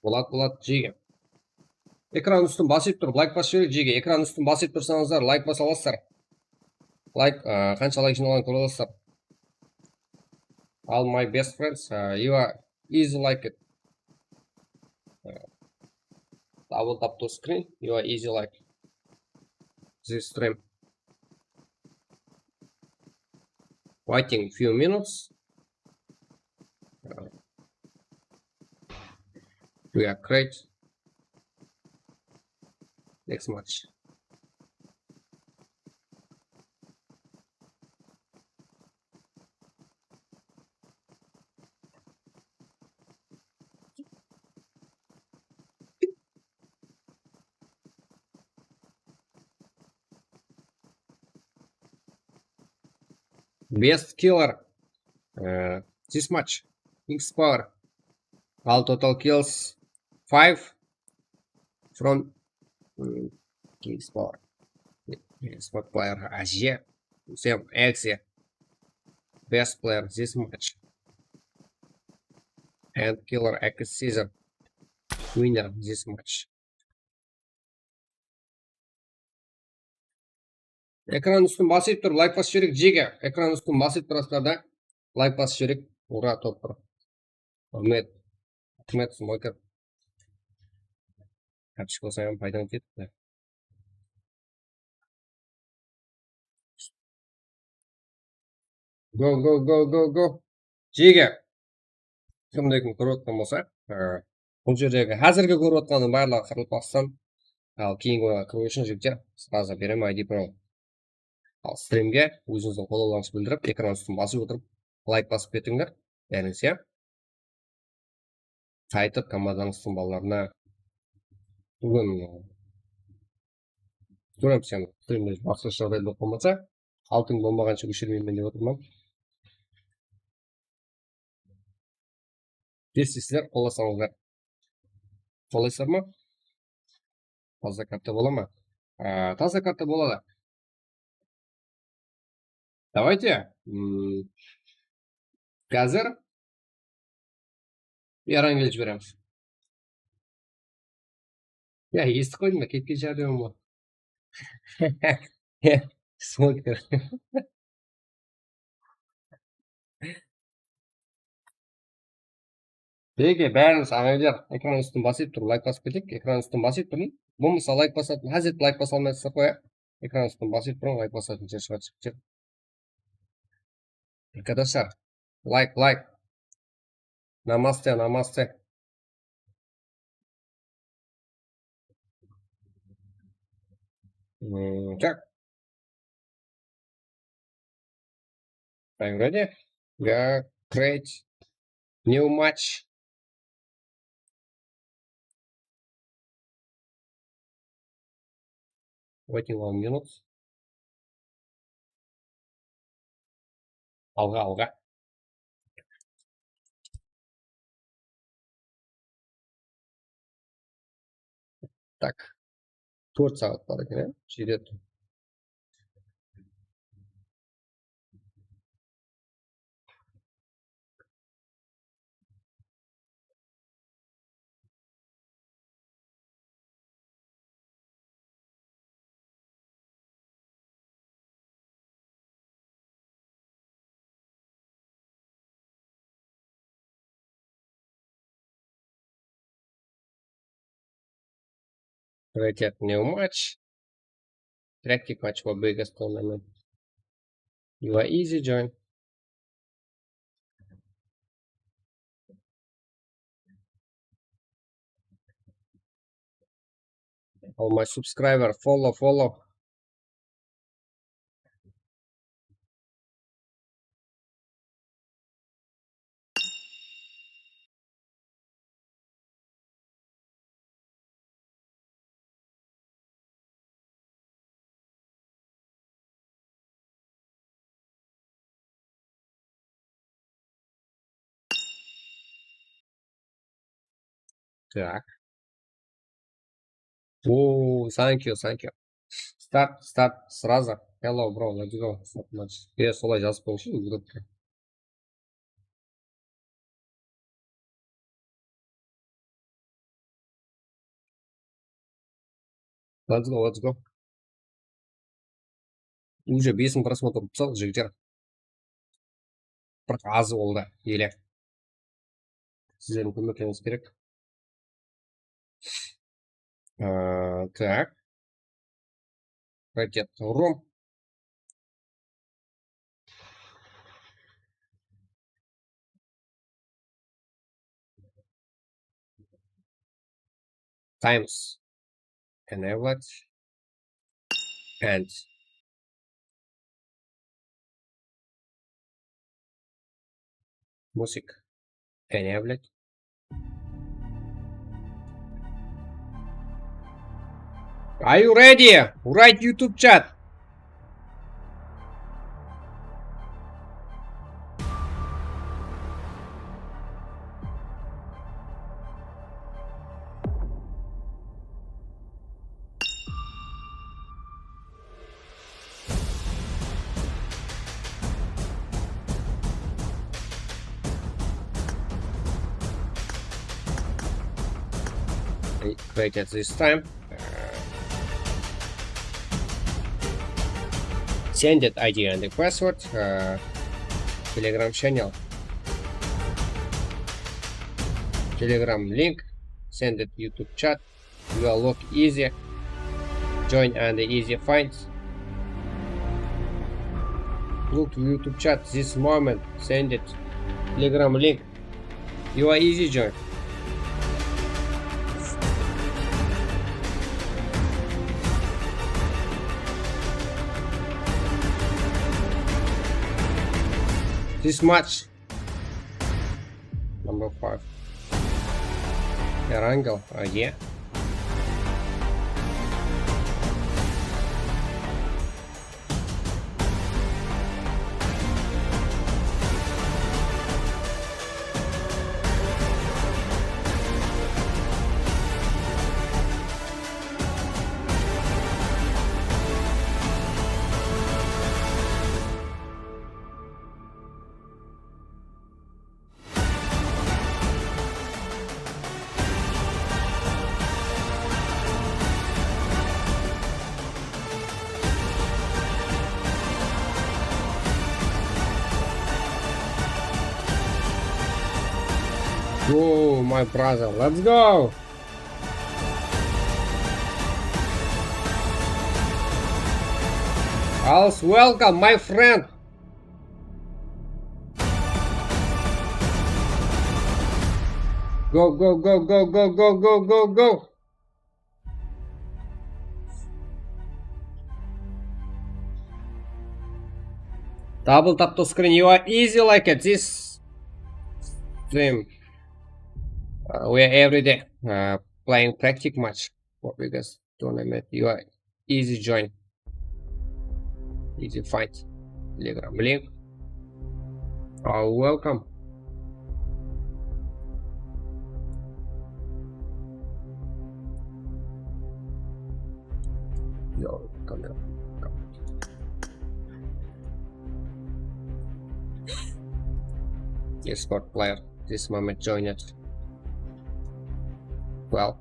[SPEAKER 2] Болат Жеге. Экран үстін басып тұрып, лайк басып жіберейік Жеге. Экран үстін басып тұрсаңыздар, лайк баса аласыздар. Лайк, қанша лайк жиналғанын көре аласыздар. All my best friends, you are easy like it. Double tap to screen, you are easy like this stream. Waiting few minutes. We are great. Next match. Best killer. This match. X Power. All total kills 5 from King's Power. Squad player Asia. Sam Exia. Best player this match. And killer X Caesar. Winner this match. Экран үстін басып тұр, лайк басып жіберейік Жеге. Экран үстін басып тұрасыздар да, лайк басып жіберейік. Ура, топ тұр. Ахмет, смойкер. Кәпшік болсайым пайдан кетті. Go. Жеге. Кімді көріп отқан болса, бұл жердегі қазіргі көріп отқанның барлығы қырылып бассам, ал кейінгі ойға кіру үшін жігіттер сразу берем ID Pro. Ал стримге өзіңіздің қолдауларыңызды білдіріп, экран үстін басып отырып, лайк басып кетіңдер. Бәріңізге қайтып командаңыздың балаларына бүгін көремін сені стримде басқа жағдай болып болмаса, алтын болмағанша өшірмеймін деп отырмын. Берсеңіздер, қолдасаңыздар. Қолдайсыздар ма? Таза карта бола ма? Таза карта болады. Давайте қазір Yaran gelip veremiz. Ya esti koydum ketken çağırıyorum bu. Smoker. Peki bәріңіз ағайындар экран үстін басып тұр, лайк басып кетейік. Экран үстін басып тұрмын. Болмаса лайк басатын, хәзір лайк баса алмайсыздар қоя. Экран үстін басып тұрмын, лайк басатын жер шығады. Arkadaşlar, like. Namaste. Так. Are you ready? We are create new match. Waiting 1 minute. Алға. Так. 4 saat var yine. Şiddet. Create new match. Tracking match for biggest tournament. You are easy join. All my subscriber follow. Так. О, thank you. Start сразу. Hello, bro, let's go. Start match. Я солай жазып қойыңызшы бүгін. Let's go. Уже 5 мың просмотр болса, жігіттер. Бірақ азы болды, еле. Сіздердің көмектеріңіз керек. Так. Ракет ром. Times. Enabled. And. Music. Enabled. Are you ready? Write YouTube chat. Create at this time. Send that ID and the password. Telegram channel. Telegram link. Send it YouTube chat. You will look easy. Join and easy finds. Look to YouTube chat this moment. Send it. Telegram link. You are easy join. This match. Number 5. Erangel. Yeah. Go, my brother. Let's go. Als welcome, my friend. Go, go, go, go, go, go, go, go, go. Double tap to screen. You are easy like it. This stream. We are every day playing practice match for biggest tournament. You are easy join. Easy fight. Telegram link. Welcome. Yo, come here. Come. Esport player. This moment join it. Well.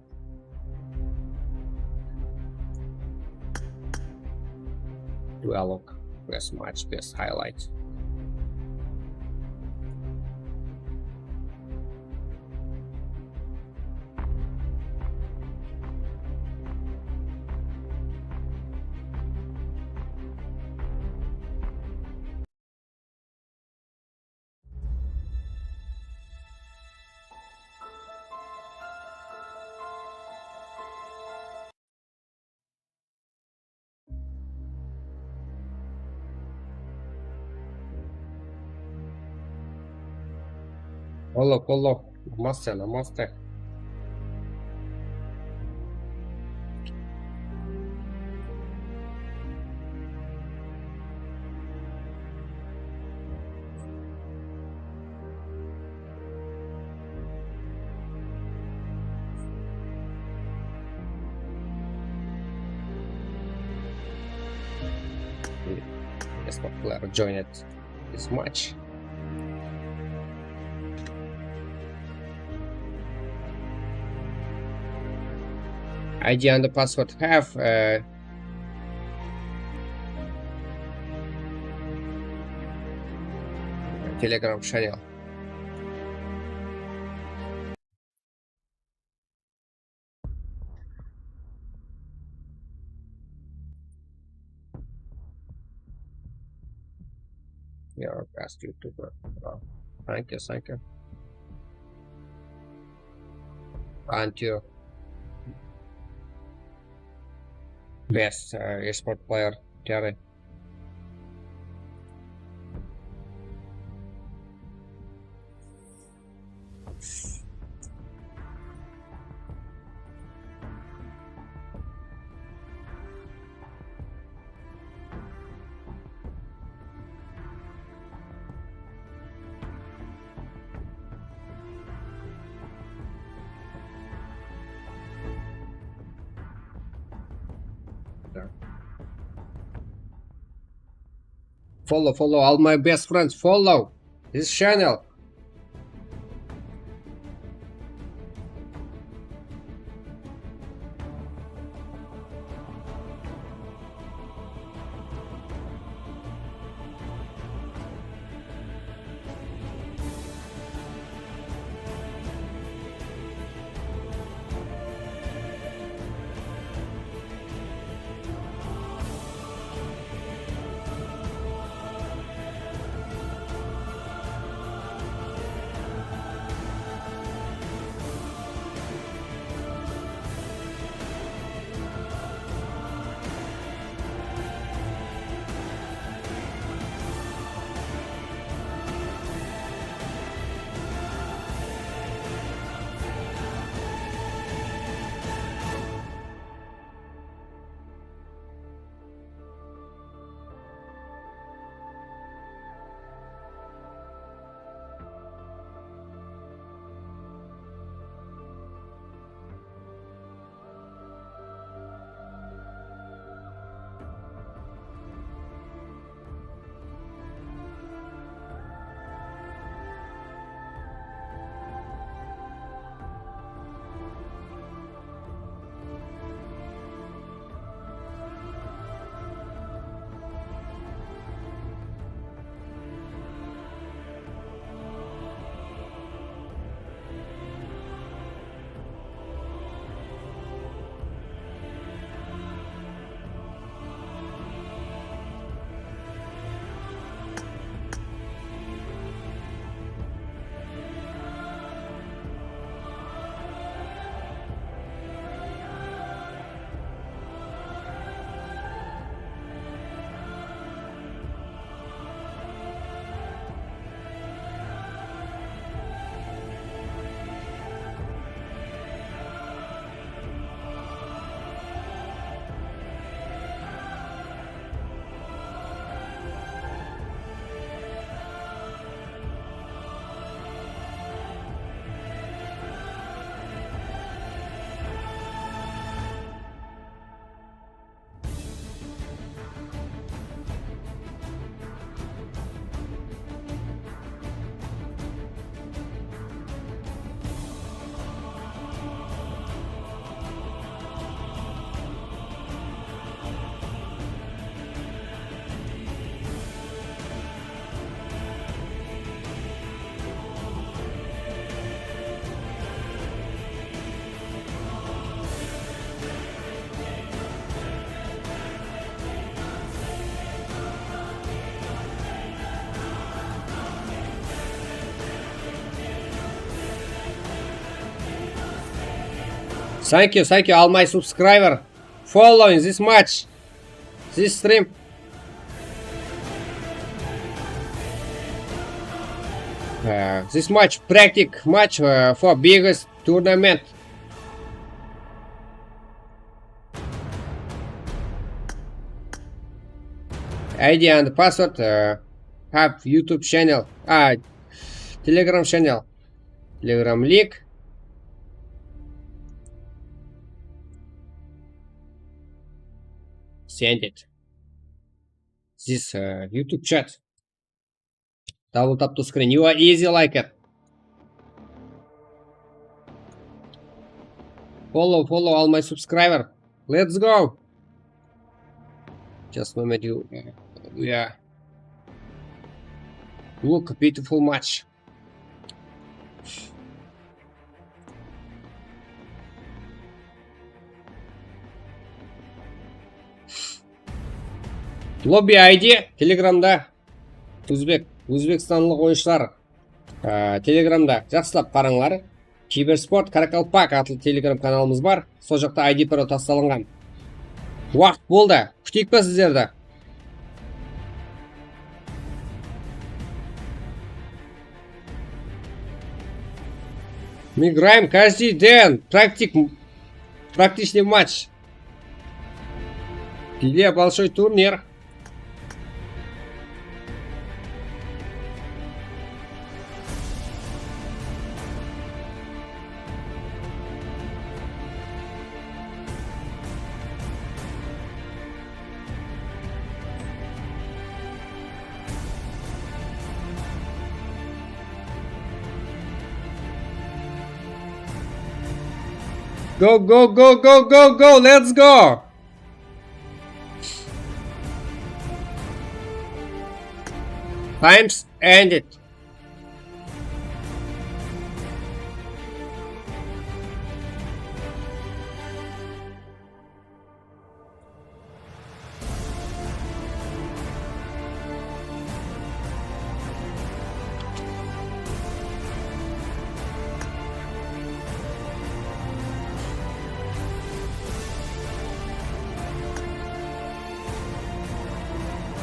[SPEAKER 2] Dialog. Best match. Best highlight. Follow. Namaste. Esport player join it this match. ID and the password have Telegram channel. We are best YouTuber. Wow. Thank you. And you. Best esport player, Terry. Follow all my best friends. Follow this channel. Thank you, all my subscriber following this match, this stream. This match, practice match for biggest tournament. ID and password, have YouTube channel, Telegram channel, Telegram link. Send it. This YouTube chat. Double tap to screen. You are easy like it. Follow all my subscriber. Let's go. Just moment you. Yeah. Look, beautiful match. Lobby ID Telegramda O'zbekistonlik o'yinchilar Telegramda yaxshilab qaranglar. Kibersport Qaraqalpaq atli Telegram kanalimiz bor. Sol joqda ID parol tasdiqlangan. Vaqt bo'ldi. Kutyapmiz sizlarda. Мы играем каждый день. Практичный матч. Или большой турнир. Go, let's go! Time's ended.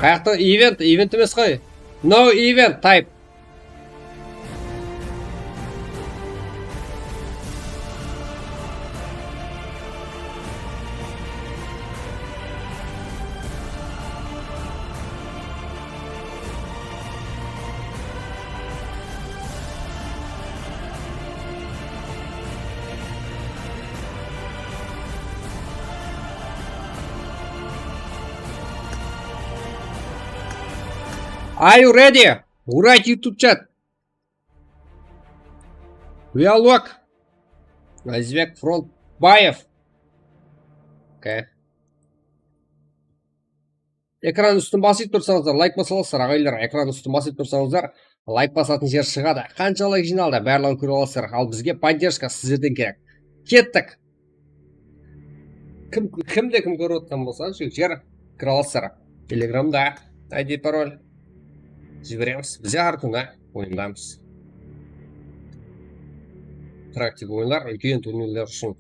[SPEAKER 2] Qayerda event emas qo'y. No event type. Are you ready? Write YouTube chat. We are lock. Azizbek Frontbayev. Okay. Ekran üstüne basıp tursanızlar, like basalasızlar ağaylar. Ekran üstüne basıp tursanızlar, like basатын жер шығады. Қаншалық жиналды, барлығын көріп аласыздар. Ал бізге поддержка сіздерден керек. Кеттік. Кімде кім көріп отқан болса, жер кіре аласыздар. Телеграмда ID пароль жібереміз. Біз әр күні ойындамыз. Практика ойындар, үлкен турнирлер үшін.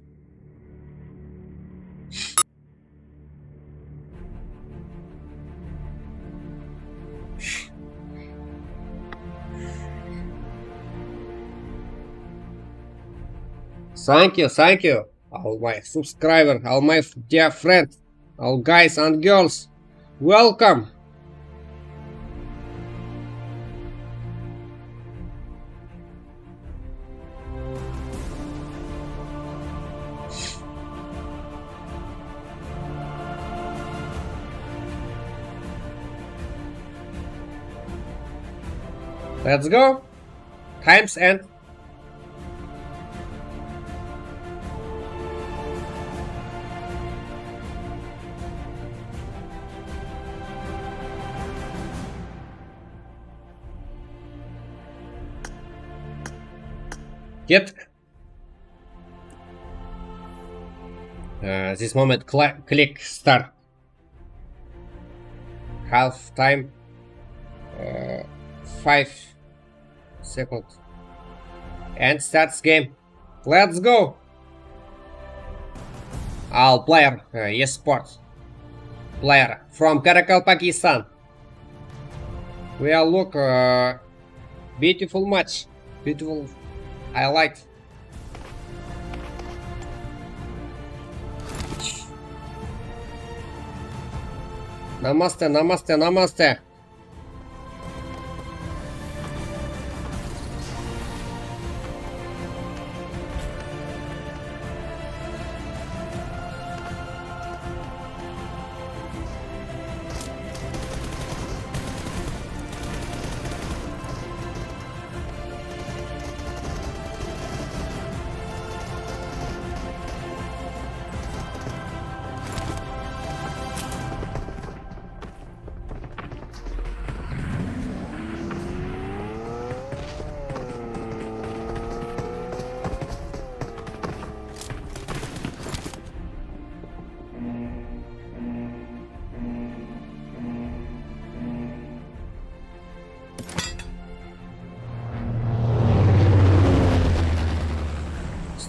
[SPEAKER 2] Thank you, all my subscribers, all my dear friends, all guys and girls. Welcome. Let's go. Time's end. Get. This moment, click start. Half time. 5 seconds. And starts game. Let's go. All player esports player from Karakal, Pakistan. We all look beautiful match. Beautiful. I like. Namaste, namaste, namaste.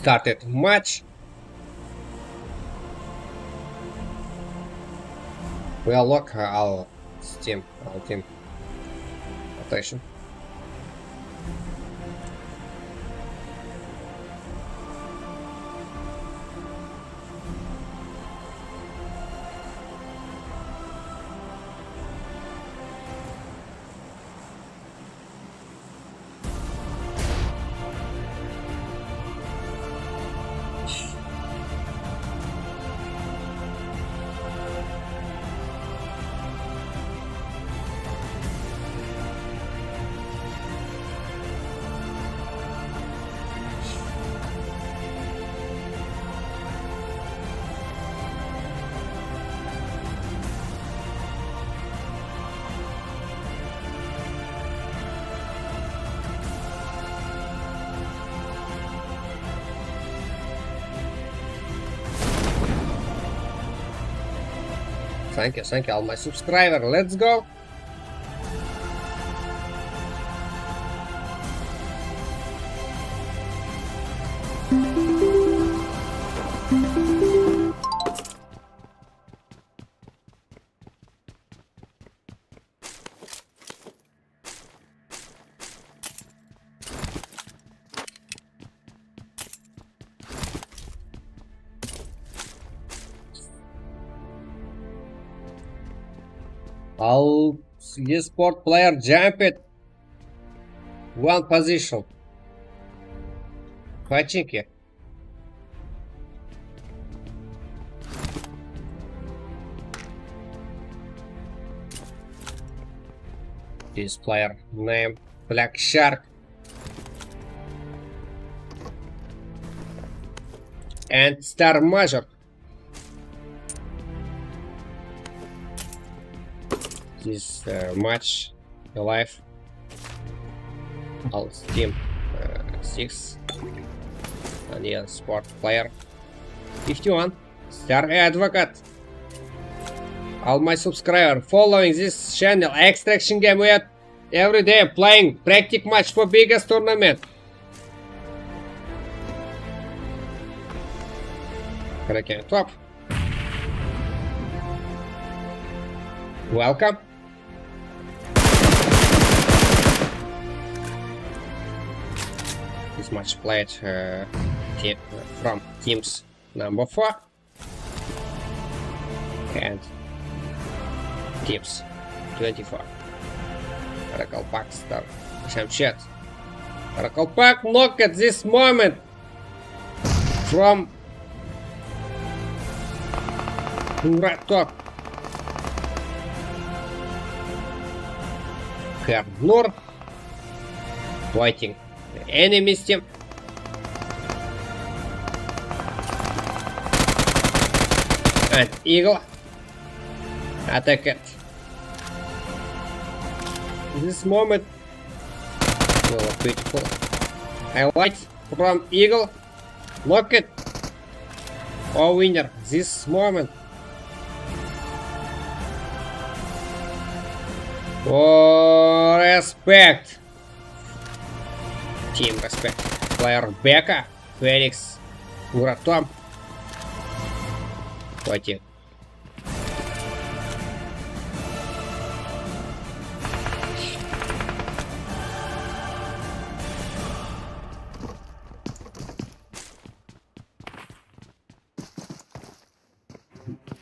[SPEAKER 2] Started match. We unlock our team rotation. Thank you all my subscribers. Let's go. All esport player jump it. One position. Починки. This player name Black Shark. And Star Major. This match alive. All team 6. And yeah, sport player 51. Star Advocate. All my subscribers following this channel. Extraction game we are every day playing practice match for biggest tournament. Kraken top. Welcome. This match played from teams number 4 and teams 24. Karakal Pak Star Shamshed. Karakal Pak knock at this moment from right top. Herr Nur fighting the enemy's team. And Eagle attacked. This moment well, beautiful highlights from Eagle. Look at our winner this moment. Oh, respect. Team respect. Player Becca, Felix, Muratom. Пойти.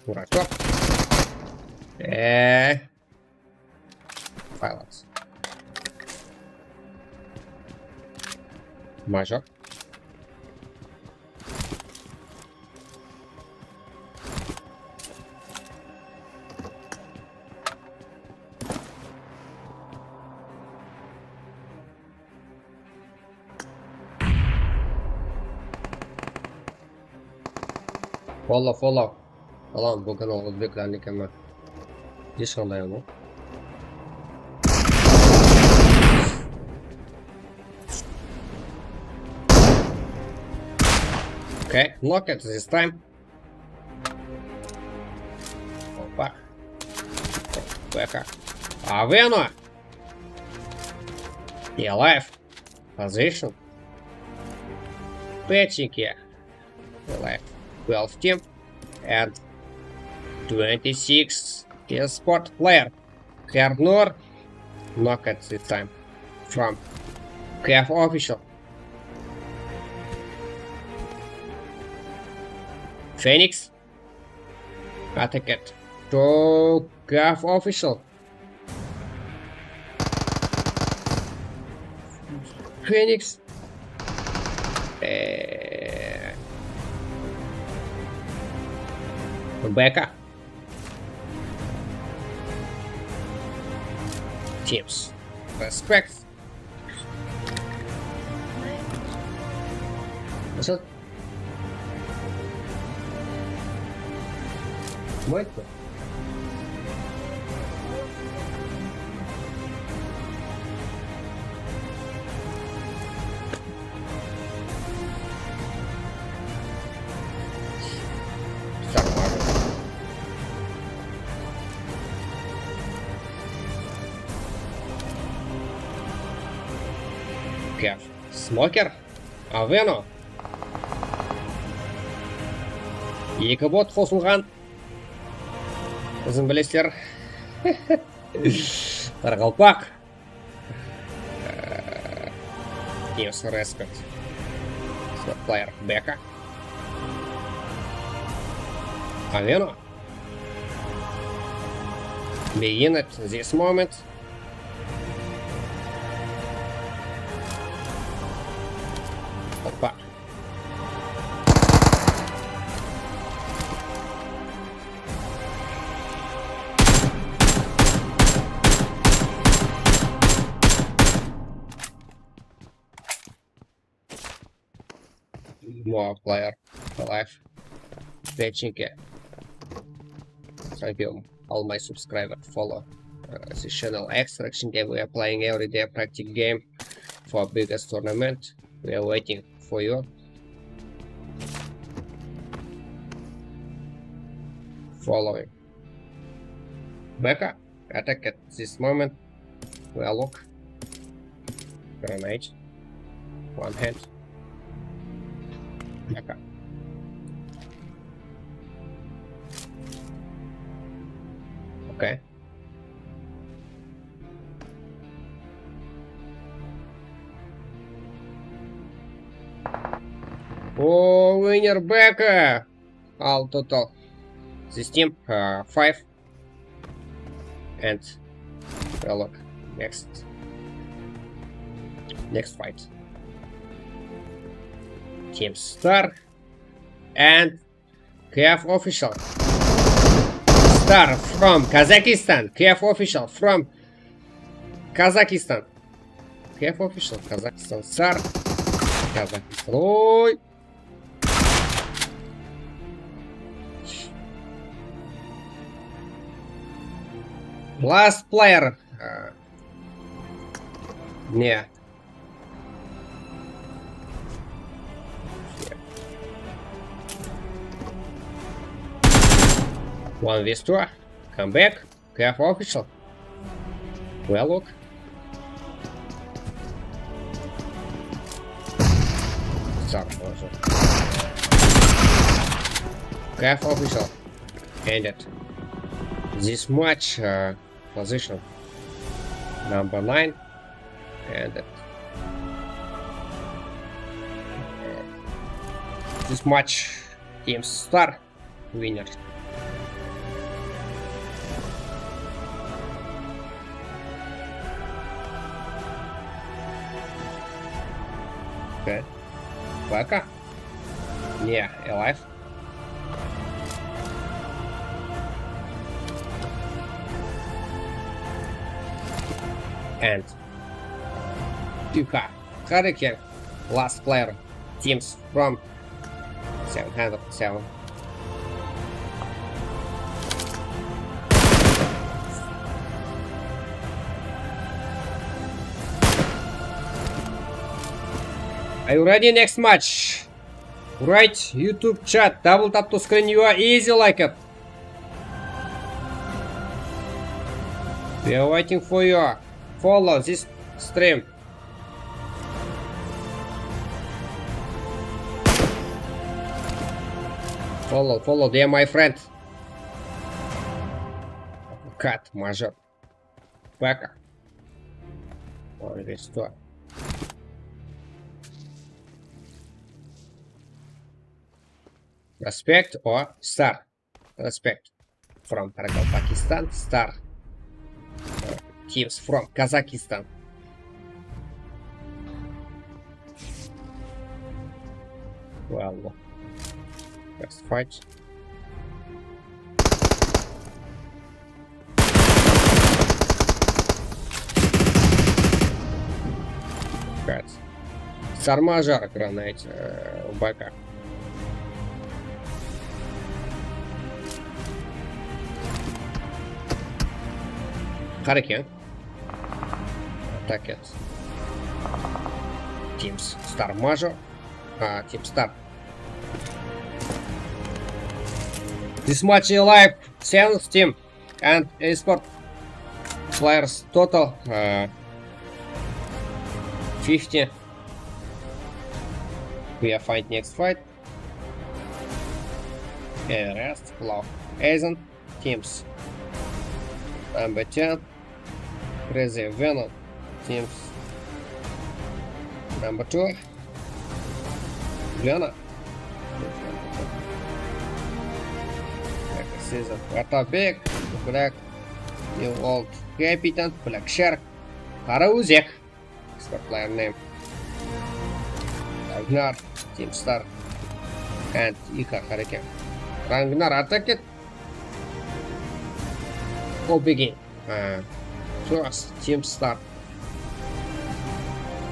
[SPEAKER 2] Дурачок. Файлакс. Мажок. Follow. Alan bu kanal o'zbeklarniki emas. Hech qanday yo'q. Okay, lock it this time. Опа. Бэка. Авено! И alive. Position. Пэтчики. Alive. 12 team. And 26 esport player. Kernor. Knock it this time. From KF official. Phoenix. Attack it. To KF official. Phoenix. Becca. Teams. Respect. What's up? What? Кеф. Смокер. Авено. Екі бот қосылған. Өзің білесіздер. Тарғалпақ. Teams respect. Player Becca. Aveno. Begin at this moment. Опа. More player alive. Печеньки. Thank you all my subscribers follow this channel. Extraction game we are playing every day practice game for biggest tournament. We are waiting for you. Following. Becca, attack at this moment. We are look. Grenade. One hand. Becca. Okay. Oh, winner Becca! All total. This team 5. And well, look, next fight. Team Star and KF official. Star from Kazakhstan. KF official from Kazakhstan. KF official Kazakhstan. Star Kazakhstan. Ой. Last player. Не. One V2. Come back. KF official. Well, look. KF official. ended. This match position number 9 ended. This match Team Star winner. Okay. Becca? Yeah, alive. And Yuka Hurricane, last player, teams from 707. Are you ready? Next match. Write YouTube chat, double tap to screen, you are easy like it. We are waiting for you. Follow this stream. Follow, dear my friend. Cut, Major. Becca. Or restore. Respect or Star? Respect. From Pakistan, Star. Teams from Kazakhstan. Well, first fight. Cut. Sarmajar grenade Becca. Hurricane. Attack it. Teams Star Major. Team Star. This match alive 7th team and esport players total 50. We are fight next fight. Rest, Love, Aizen, teams. Number 10, Crazy Venom, teams. Number 2, Lena. Season Waterbeck, Black, New Old Captain, Black Shark, Karauzek, expert player name, Ragnar, Team Star, and Ika Hurricane. Ragnar attack it. Or begin. First, Team Star.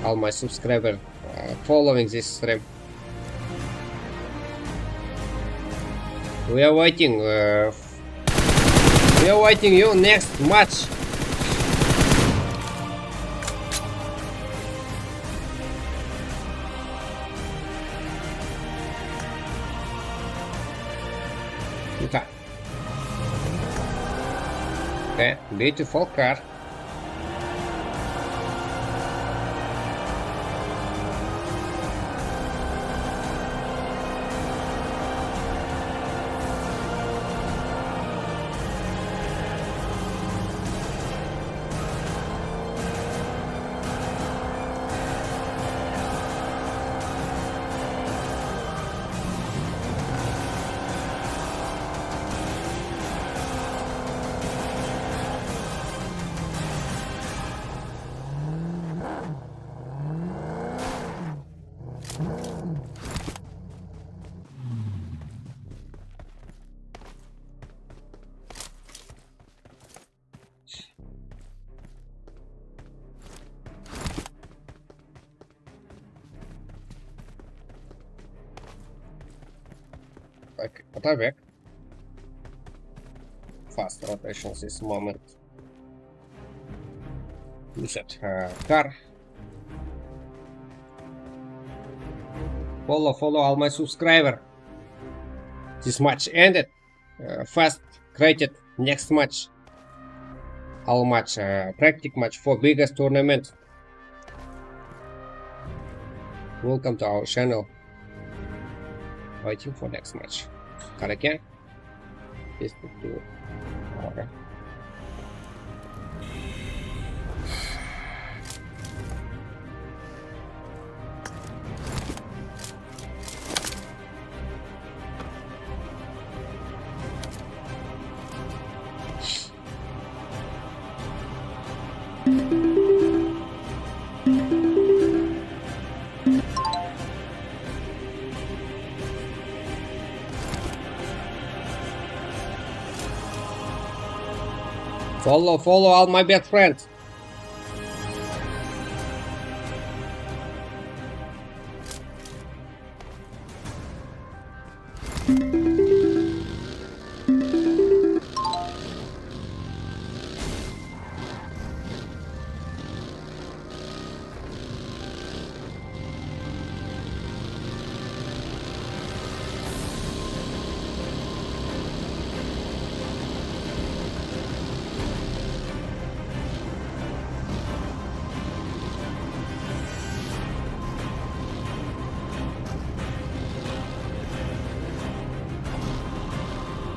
[SPEAKER 2] All my subscribers following this stream. We are waiting. We are waiting you next match. Okay. Okay, beautiful car. Okay, attack. Fast rotations this moment. Reset car. Follow all my subscriber. This match ended. Fast created next match. All match practice match for biggest tournament. Welcome to our channel. Waiting for next match. Hurricane. Perspective. Alright. Follow all my best friends.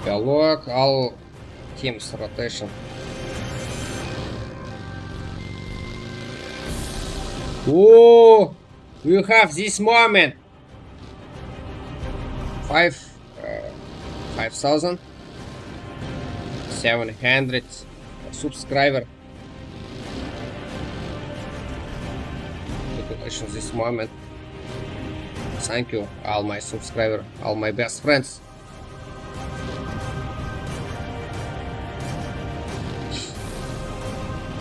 [SPEAKER 2] Dialogue, all teams rotation. Oh, we have this moment. 5,700 subscriber. Congratulations this moment. Thank you, all my subscribers, all my best friends.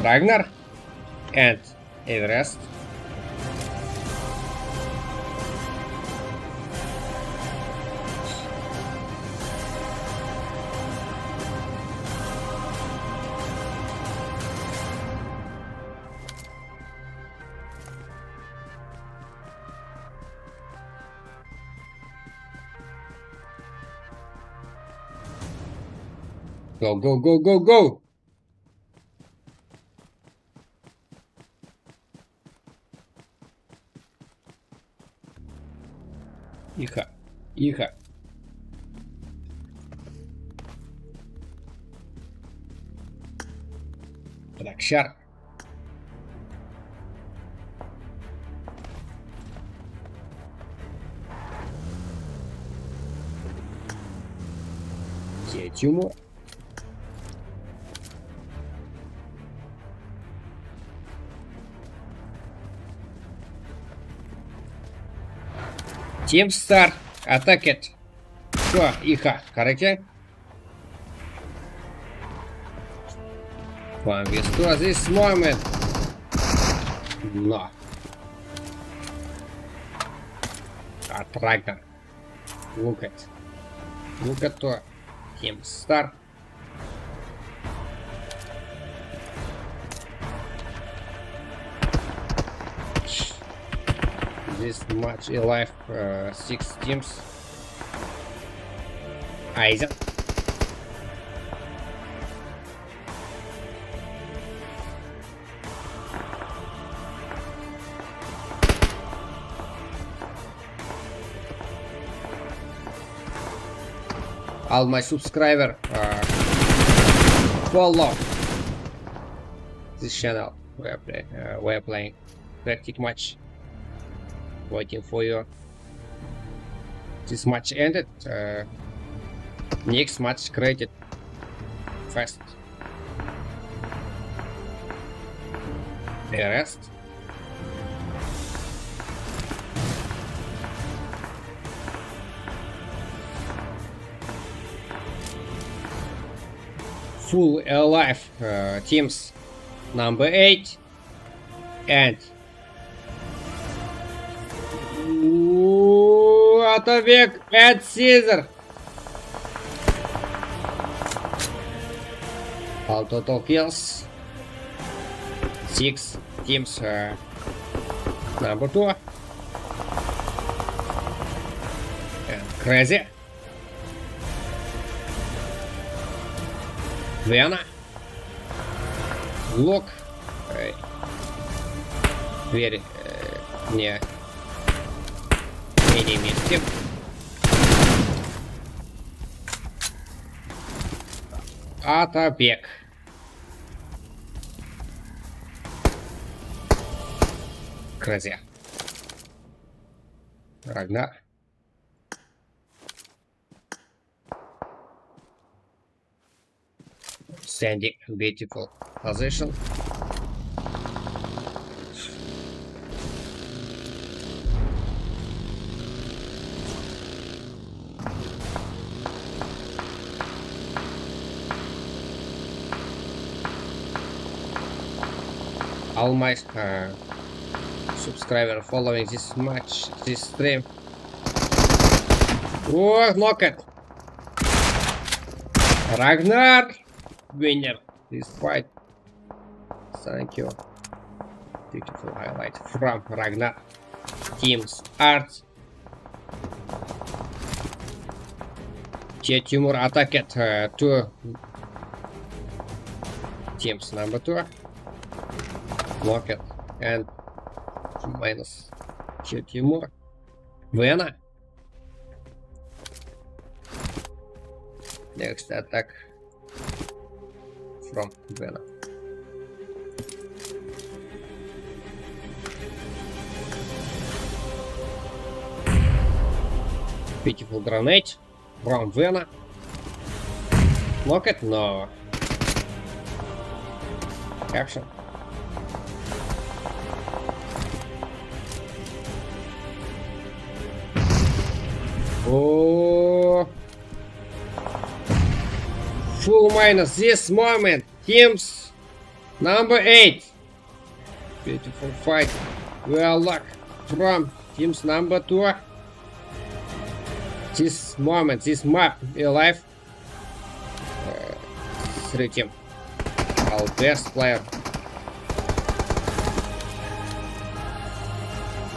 [SPEAKER 2] Ragnar and Everest. Go, go, go, go, go! Тихо, тихо. Так, шар. Тюмор. Team Star, attack it. Что, Иха, короче? Вам весту this moment. Но. От Ragnar. Look at to. Team Star. This match alive 6 teams. Aizen. All my subscriber follow this channel. We're playing practice match. Waiting for you. This match ended. Next match created fast. The rest. Full alive teams number 8 and Atavik and Caesar. All total kills 6 teams number 2 and Crazy Vena Look very near enemy team. Atabek. Crazy. Ragnar. Sandy, beautiful position. All my subscribers following this match, this stream. Oh, knock it! Ragnar, winner this fight. Thank you. Beautiful highlight from Ragnar. Teams Art. Timur attacked two teams number 2. Knock it and minus Timur. Vena. Next attack from Vena. Beautiful grenade from Vena. Knock it? No. Action. Oh. Full minus this moment. Teams number 8. Beautiful fight. Well luck from teams number 2. This moment, this map alive. 3 team. Our best player.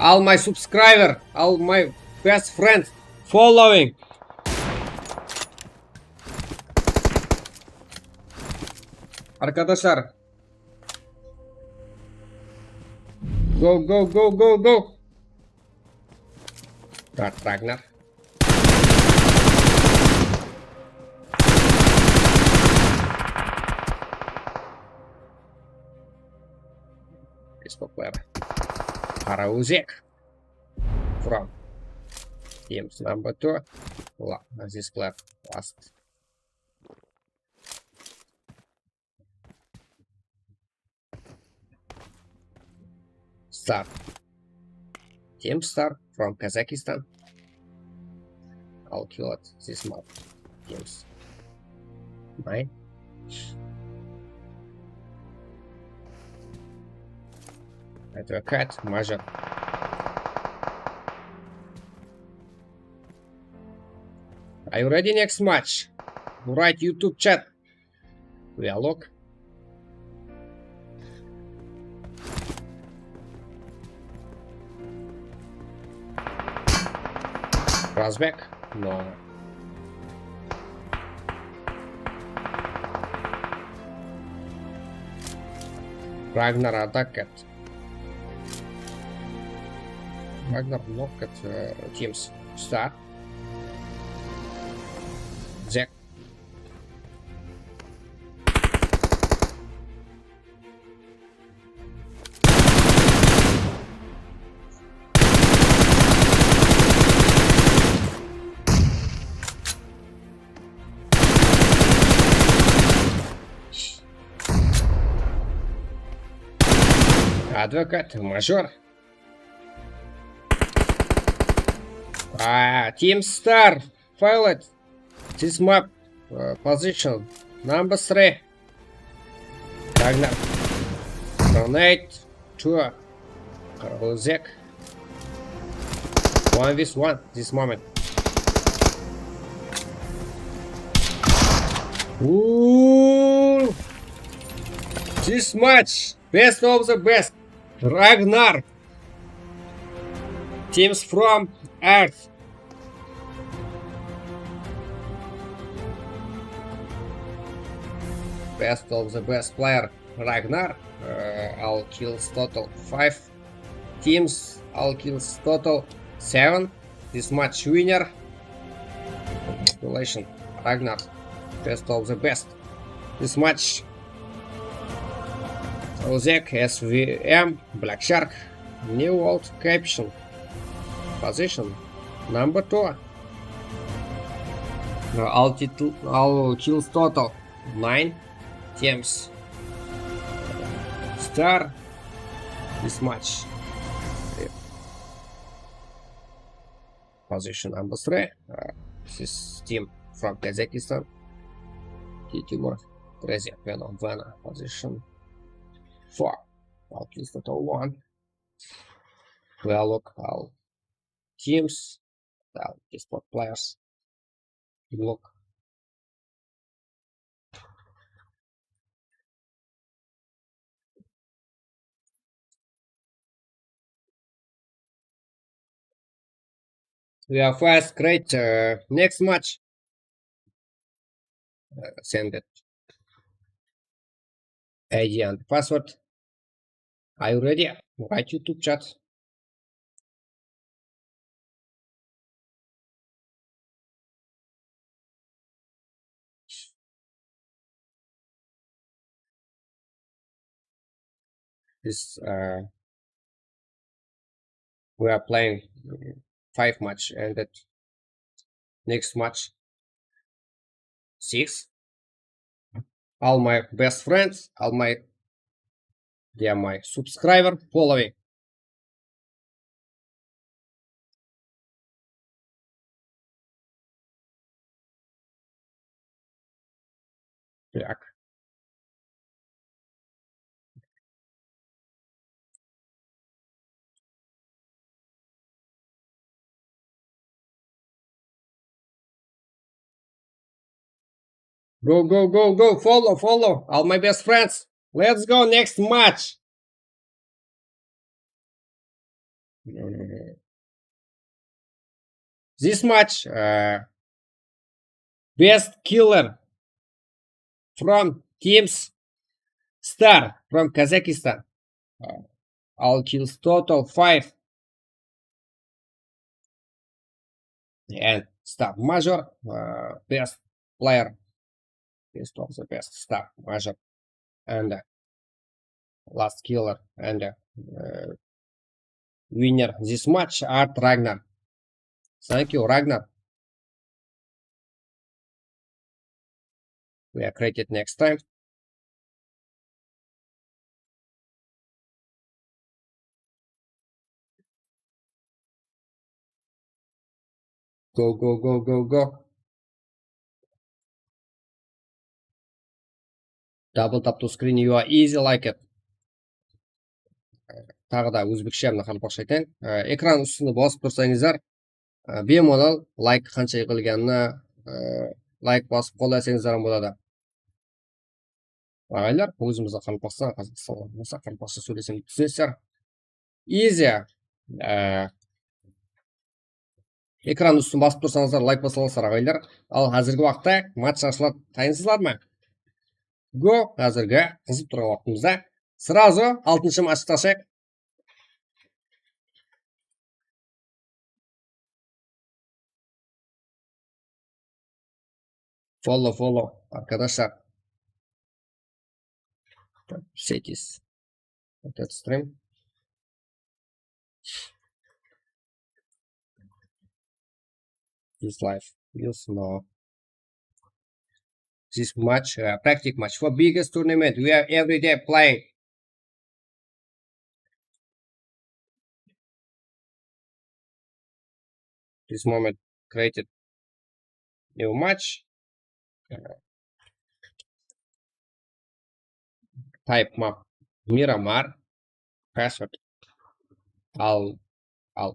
[SPEAKER 2] All my subscriber, all my best friends following. Arkadaşlar. Go go go go go. Dark Ragnar. Facebook player. Arauzek from teams number 2. This player last. Star. Team Star from Kazakhstan. I'll kill it this map. Teams 9. Advocate Major. Are you ready next match? Write YouTube chat. Dialog. Crossback? No. Ragnar attacked. Ragnar knocked teams. Start. Jack. Advocate Major. Team Star Pilot. This map position number 3. Ragnar. Grenade 2. Karolzek. 1v1 this moment. Ooh. This match best of the best. Ragnar. Teams from Earth. Best of the best player Ragnar. All kills total 5 teams. All kills total 7. This match winner. Congratulations, Ragnar. Best of the best. this match. Ozek SVM Black Shark. New World Caption. Position number 2. All kills total 9 teams. Star this match. Position number 3. This is team from Kazakhstan. Timur Trezia Vena. Position 4. All kills total 1. Well, look all teams. Well, sport players. Look. We are fast, great. Next match. Send it. ID and password. Are you ready? Write YouTube chat. This we are playing 5 match and that next match 6. All my best friends, they are my subscriber, following. Так. Go, follow, all my best friends. Let's go, next match. This match, best killer from teams Star from Kazakhstan. All kills total 5. And Star Major, best player. Best of the best Star Major. And last killer and winner this match Art Ragnar. Thank you, Ragnar. We are created next time. Go. Double tap to screen, you are easy like it. Тағы да өзбекше мына қалпақша айтайын. Экран үстіне басып тұрсаңыздар, бемалал лайк қанша қылғанына лайк басып қолдасаңыздар болады. Ағайлар, өзімізді қалпақша, қазақстан болса қалпақша сөйлесем түсінесіздер. Easy. Экран үстін басып тұрсаңыздар, лайк басалыңыздар ағайлар. Ал қазіргі уақытта матч ашылады. Дайынсыздар ма? Go, қазіргі қызып тұрған уақытымызда сразу 6-шы матчты ашайық. Follow, arkadaşlar. Settings. Этот стрим. This live. Yes, no. This match, practice match for biggest tournament. We are every day playing. This moment created new match. Type map Miramar. Password all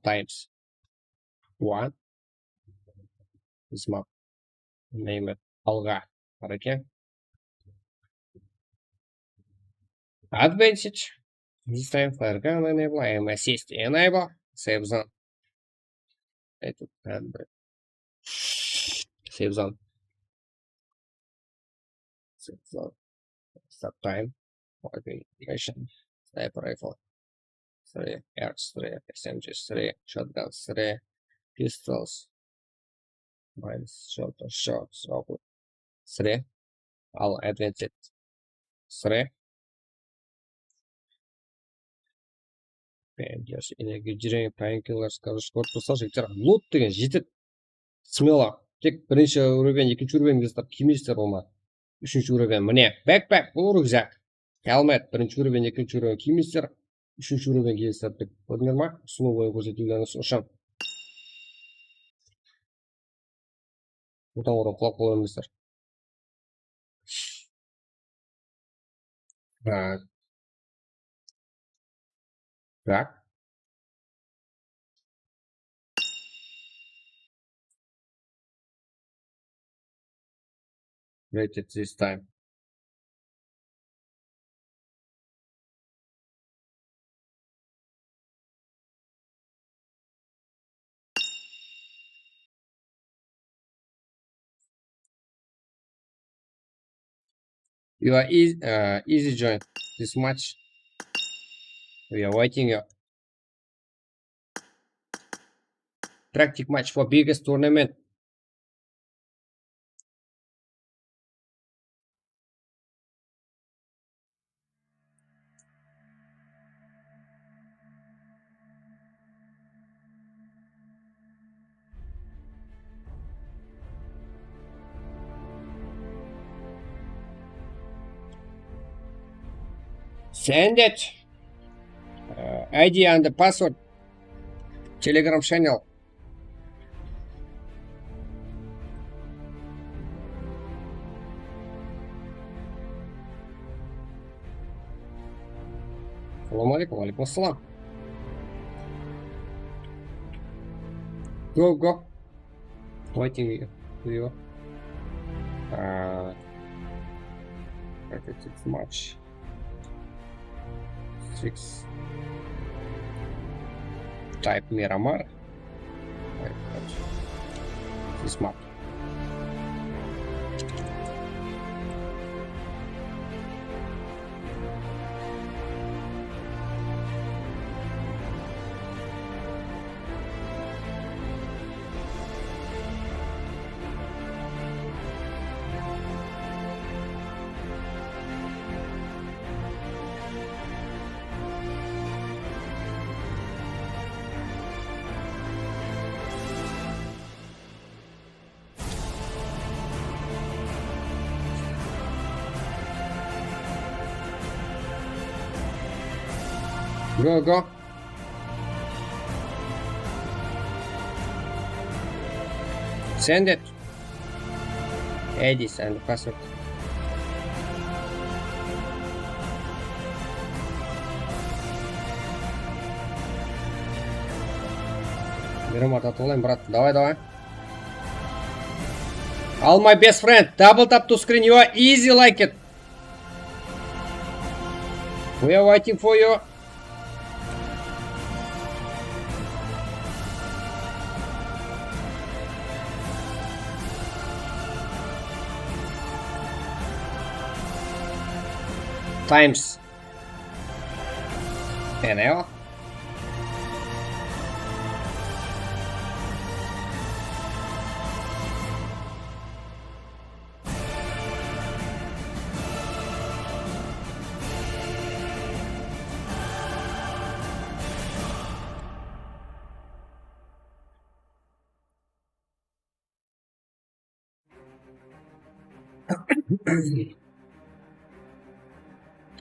[SPEAKER 2] times 1. This map name it Alga. Okay. Advantage. This time fire gun enable. I am assist enable. Save zone. Save zone. Stop time. Organization. Sniper rifle. 3. Arcs 3. SMGs 3. Shotguns 3. Pistols. Mines. Shots. 3. Ал advanced 3. Пендиаш энергия painkillers короче корпуса жігіттер лут деген жетеді смело тек бірінші уровень екінші уровень кездер кимейсіздер ома үшінші уровень міне backpack бұл рюкзак helmet бірінші уровень екінші уровень кимейсіздер үшінші уровень кездер деп көрдіңдер ма сұлу бойы көрсетілгені үшін одан орын құлап қала бермейсіздер так rated this time. You are easy join this match. We are waiting you. Practice match for biggest tournament. Send it. ID and the password. Telegram channel. Assalamu alaikum. Alaikum assalam. Go. Waiting for you. It's much. 6. Type Miramar. This map. Go. Send it. ID and the password. Берем ототолаем, брат. Давай. All my best friend. Double tap to screen. You are easy like it. We are waiting for you. Times NL.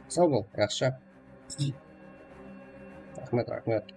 [SPEAKER 2] Сау бол, жақсы. Рахмет.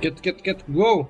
[SPEAKER 2] Get, go!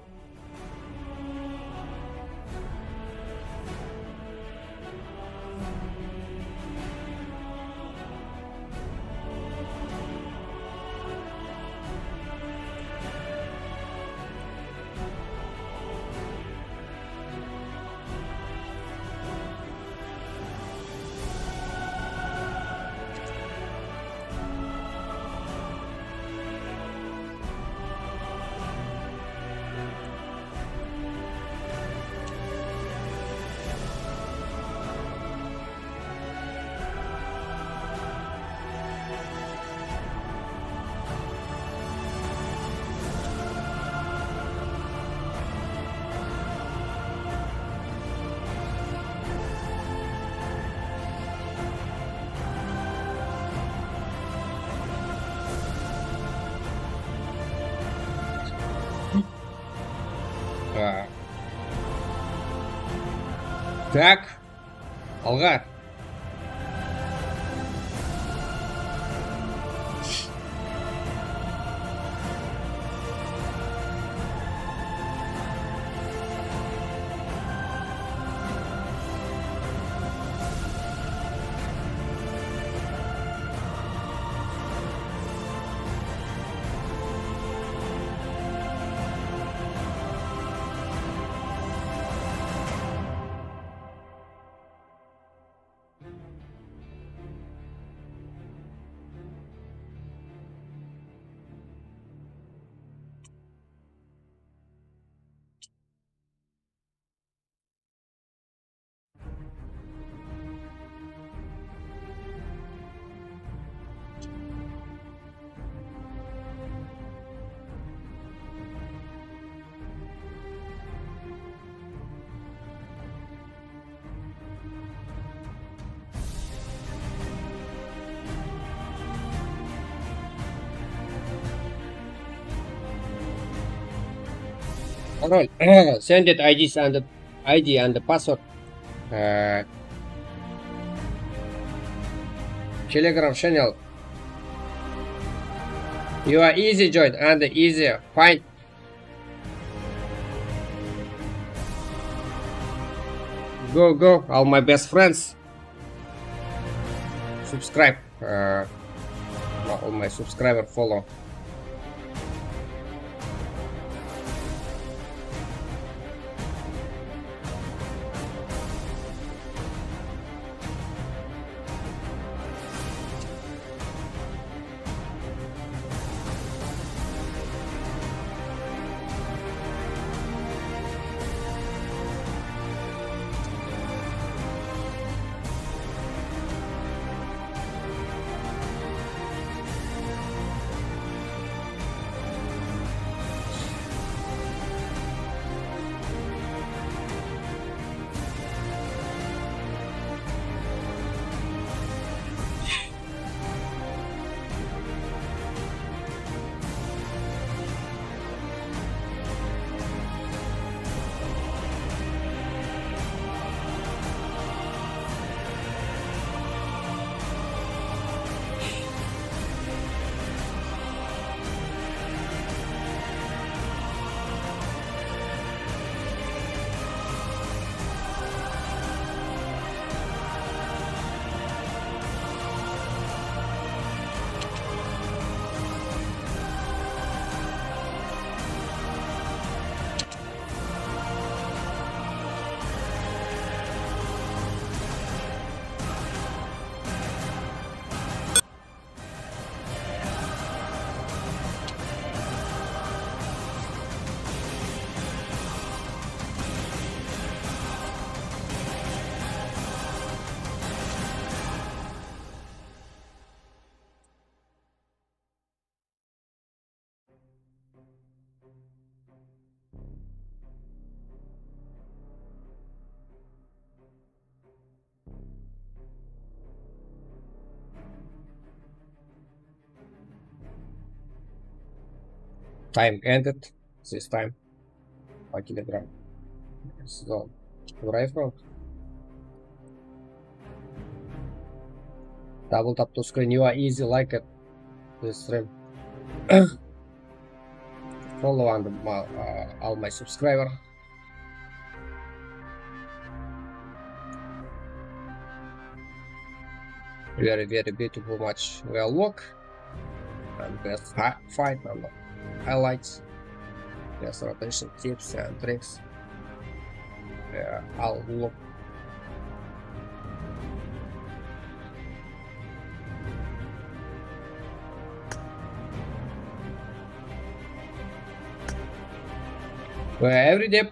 [SPEAKER 2] Так, алға. Parol. Send it ID and the password. Telegram channel. You are easy join and easy find. Go, all my best friends. Subscribe. All my subscriber follow. Time ended this time. По килограмм. So, right front. Double tap to screen. You are easy like it. This stream. Follow on all my subscriber. Very beautiful match. Well look. And best fight and highlights. Best rotation tips and tricks. Yeah, I'll look. We're every day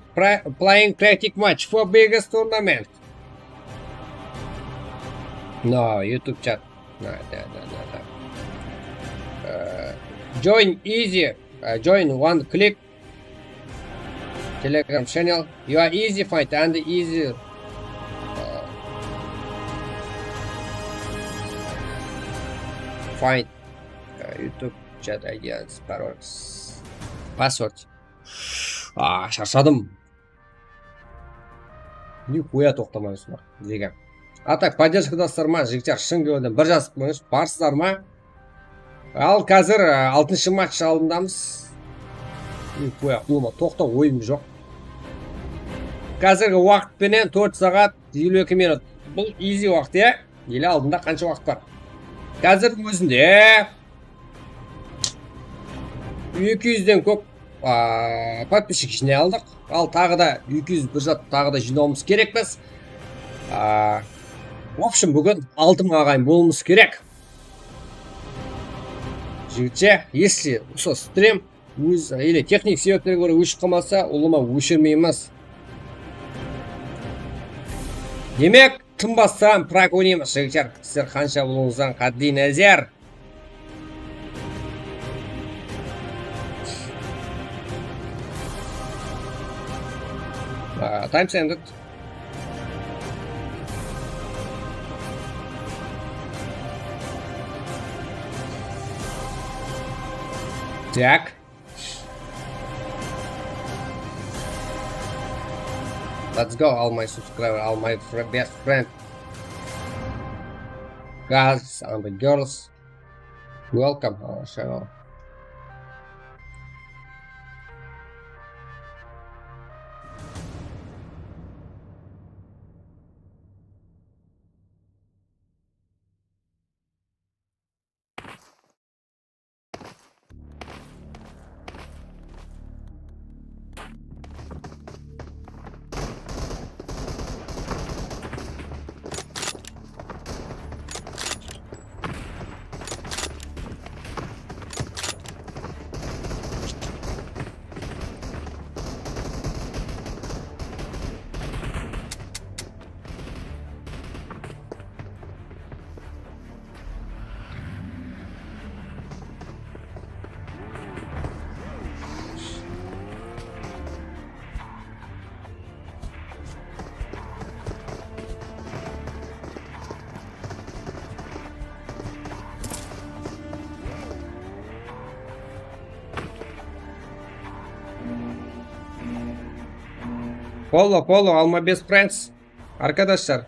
[SPEAKER 2] playing practice match for biggest tournament. No, YouTube chat. No. Join easy. Join one click. Telegram channel. You are easy fight and easy. Find YouTube chat ID and password. Шаршадым. Нихуя тоқтамайсыңдар деген. А так поддержкадасыздар ма, жігіттер, шын көңілден бір жазып қойыңыз, барсыздар ма? Ал қазір 6-шы матч алдындамыз. Нихуя қолыма тоқта ойым жоқ. Қазіргі уақытпенен 4 сағат 52 минут. Бұл easy уақыт, е? Елі алдында қанша уақыт бар? Қазірдің өзінде 200-ден көп подписчик жинай алдық. Ал тағы да 200 бір зат тағы да жинауымыз керекпіз. В общем, бүгін 6 ағайын болуымыз керек. Жігітше, если осы стрим өз или техник себептерге көрі өшіп қалмаса, ұлыма өшірмейміз. Демек, тынбастан прак ойнаймыз, жігіттер. Сіздер қанша болуыңыздан қадди нәзер. Time's ended. Jack. Let's go, all my subscribers, all my best friends, guys and the girls. Welcome to our channel. Follow, all my best friends. Arkadaşlar.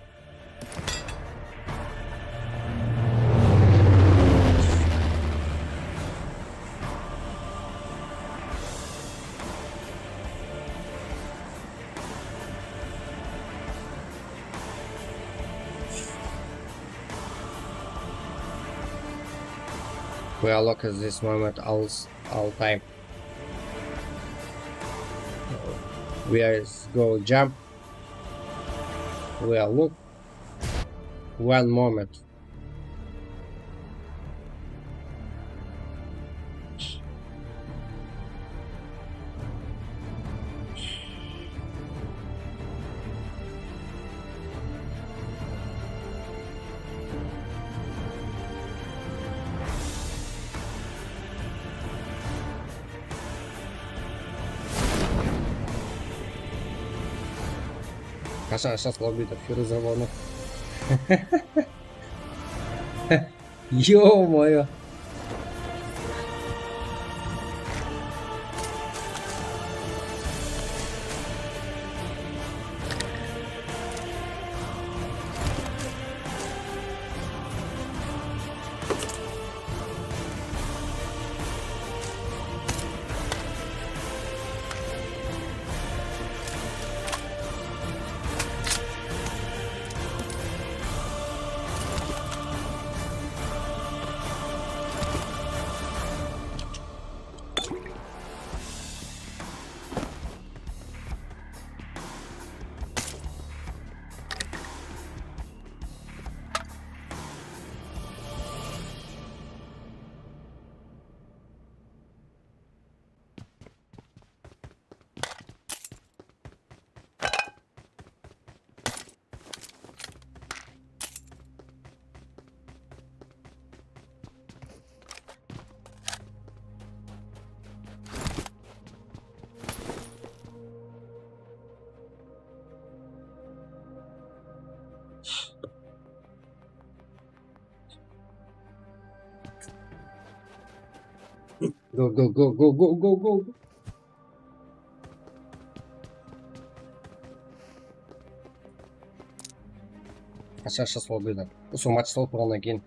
[SPEAKER 2] We are look at this moment all time. We are go jump. We are look. One moment. Сейчас лобби-то Фирузована. Ё-моё. Go, go, go, go, go, go, go. Сейчас болды. Сол матч салып болғаннан кейін.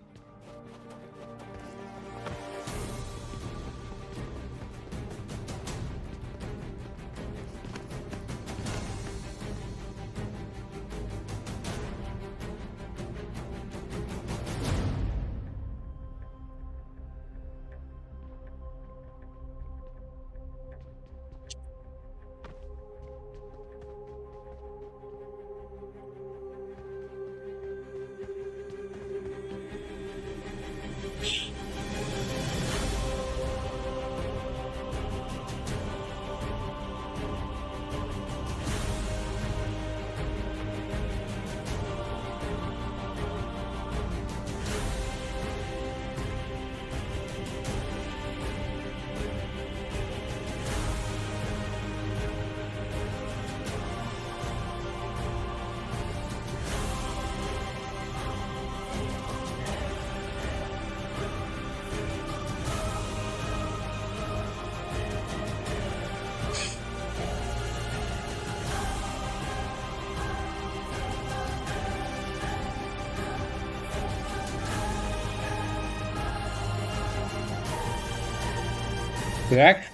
[SPEAKER 2] Так.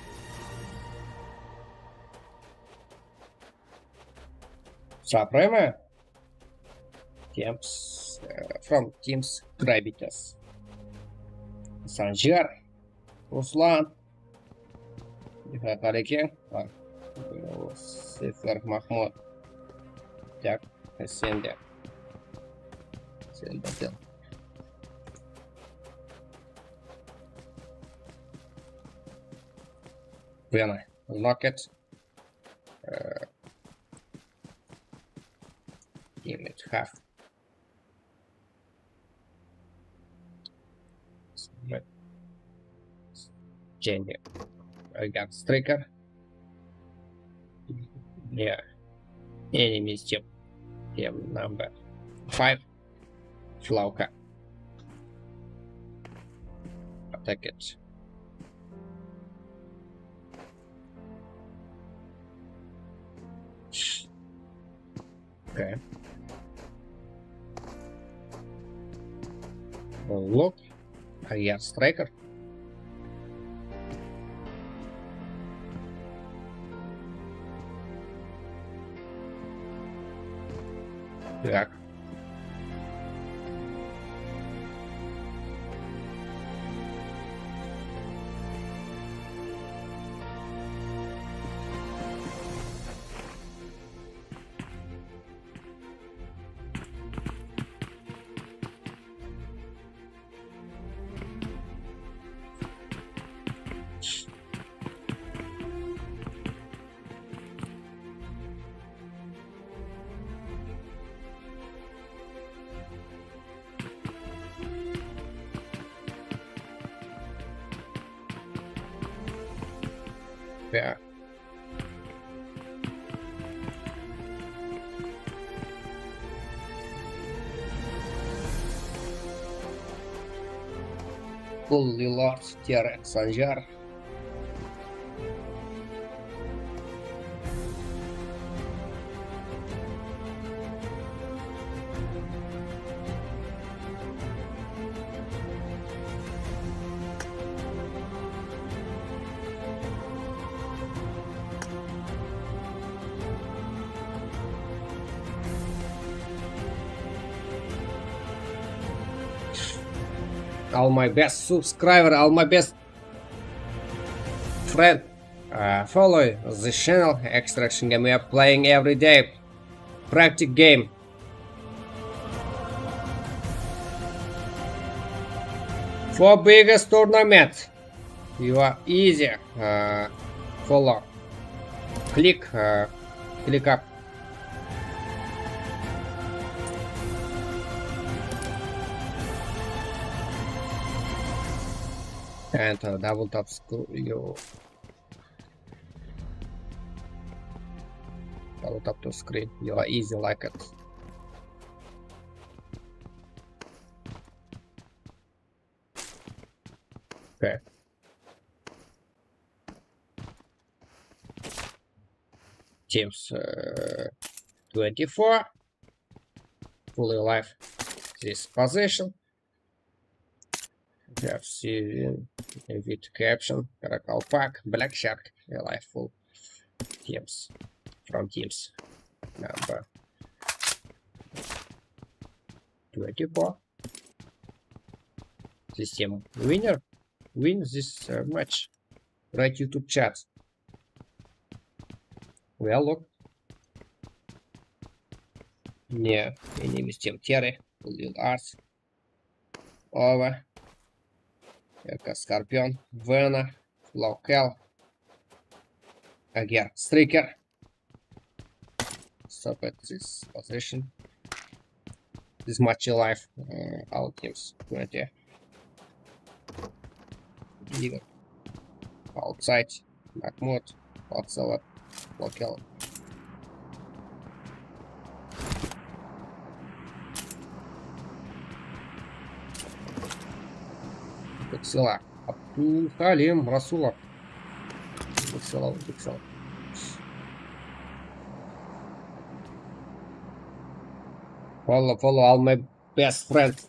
[SPEAKER 2] Supreme. Teams from Teams Gravitas. Sanjar. Ruslan. Nihat Alekin. Sefer Mahmud. Так, sen de. Sen de. When I unlock it, give it half. Change it. I got striker. Yeah. Enemy step. Game number 5. Flauka. Attack it. Okay. Look, I got striker. Так. Yeah. Fully large T-Rex Sanjar. All my best subscriber, all my best friend, follow the channel Extraction Game. We are playing every day. Practice game. For biggest tournament, you are easy. Follow. Click up. And double tap you double tap to screen. You are easy like it. Teams 24. Fully alive this position. We have seen with caption, Caracal Pack, Black Shark, alive full teams from teams number 24. This team winner wins this match. Write YouTube chat. Well, look. Yeah, my name is Team Terry, Little Arts. Over. Erka Scorpion, Vena, Local. Again, Striker. Stop at this position. This match alive. All teams 20. Eagle. Outside. Mahmoud. Outside. Local. Пиксела. Абдул Халим Расулов. Пиксела. Follow all my best friends.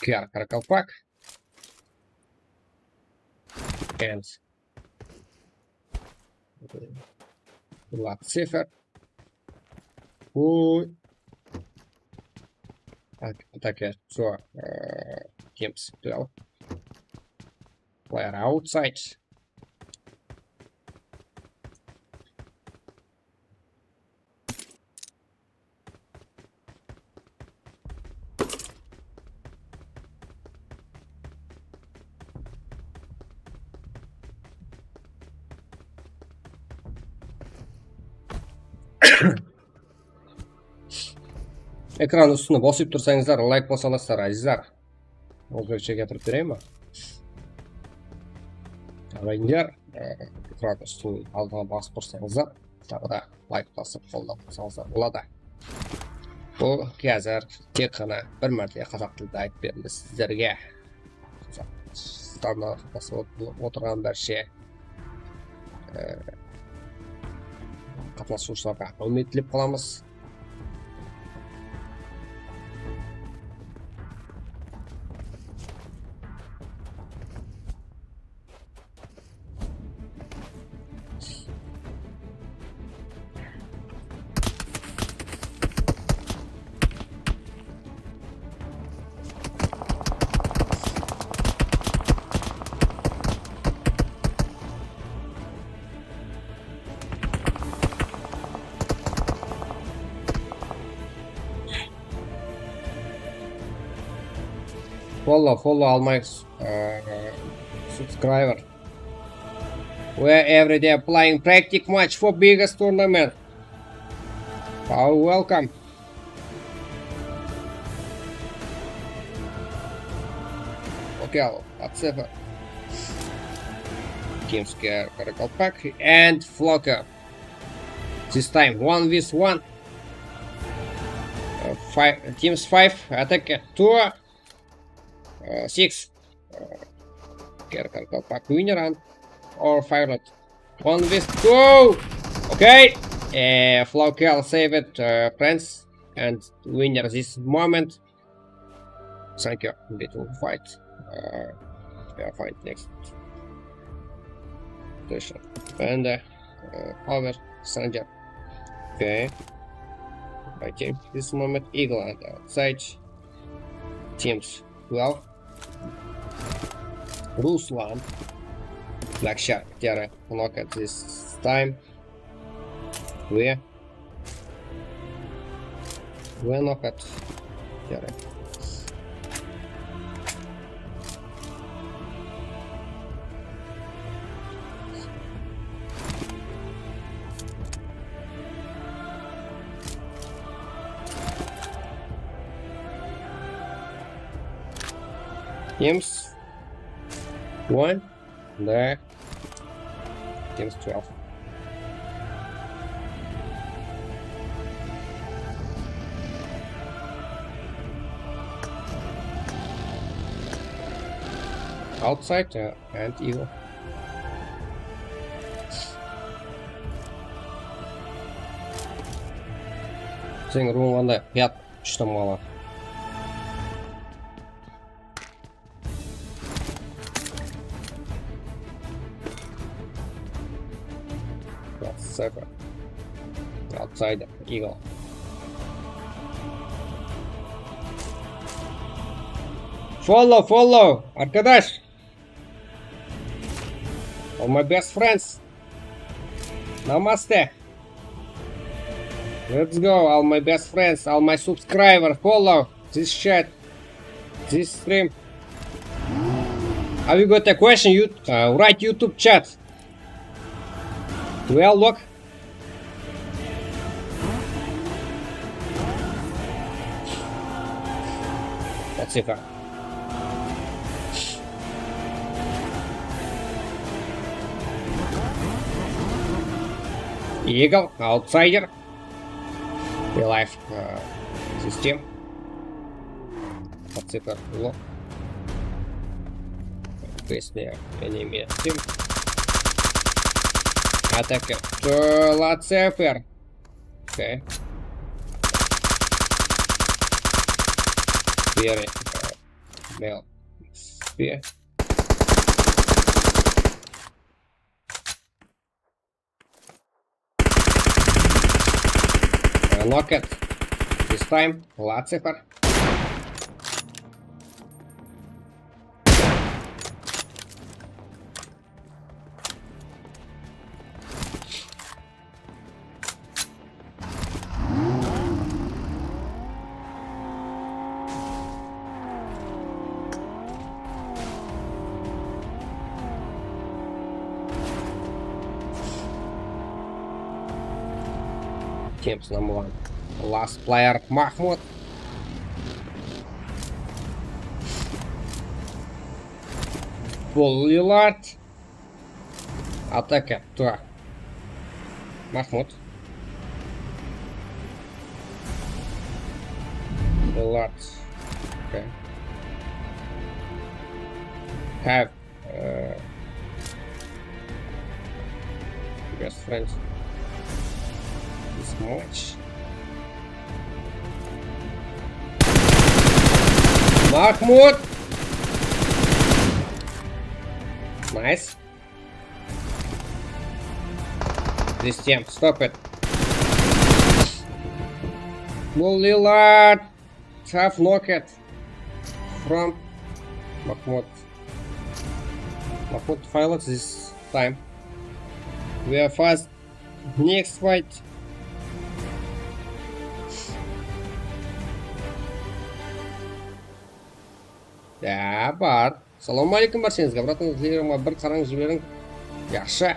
[SPEAKER 2] Каракалпак. And Влад Цифр. Attacker so teams 12. Player outside. Ekran üstüne basıp tursanızlar, like basalasızlar azizlar. O'zbekcha gapirib beraymi? Avanglar ekran üstüne aldiga bosib tursanızlar, tag'ida like bosib qo'llab tursanızlar bo'ladi. Bu hozir texana bir marta qozoq tilida aytib berdi sizlarga. Standart bosib o'tirgan bir şey qatnashuvchilarga umid qilib qolamiz. Follow all my subscriber. We're every day playing practice match for biggest tournament. Welcome. Okay, what's up? Team Scare, Caracal Pack, and Flocker. This time 1v1. Teams 5, attack 2. 6 Caracal Pack winner and or Violet 1v2. Okay, Flocal save it, friends, and winner this moment. Thank you. Little fight. We are fight next station. And over Stranger. Okay. I take this moment Eagle and outside. Teams 12. Ruslan. Black Shark. Terra. Look at this time. We look at Terra. Teams 1, there. Teams 12. outside and Eagle. Senin ruhun qanday? Yat, üçten qala. Sefer. Outside Eagle. Follow, arkadaş. All my best friends. Namaste. Let's go, all my best friends, all my subscribers, follow this chat, this stream. Have you got a question? You write YouTube chat. Well, look. That's it. Eagle, outsider. Real life system. Подцифр лог. Песня enemy team. Атака. Лацефер. Okay. Spear. Mel. Spear. Knock it. This time, Lucifer. Teams number 1. Last player Mahmoud. Bullilat. Атака. Так. Mahmoud. Bullilat. Okay. Have best friends. This much. Mahmoud. Nice. This team, stop it. Bullilat. Tough knocked from Mahmoud. Mahmoud pilots this time. We are fast. Next fight. Ya бар. Assalomualaikum barchangizga. Обратно телеграмма bir qarang jibering. Yaxshi.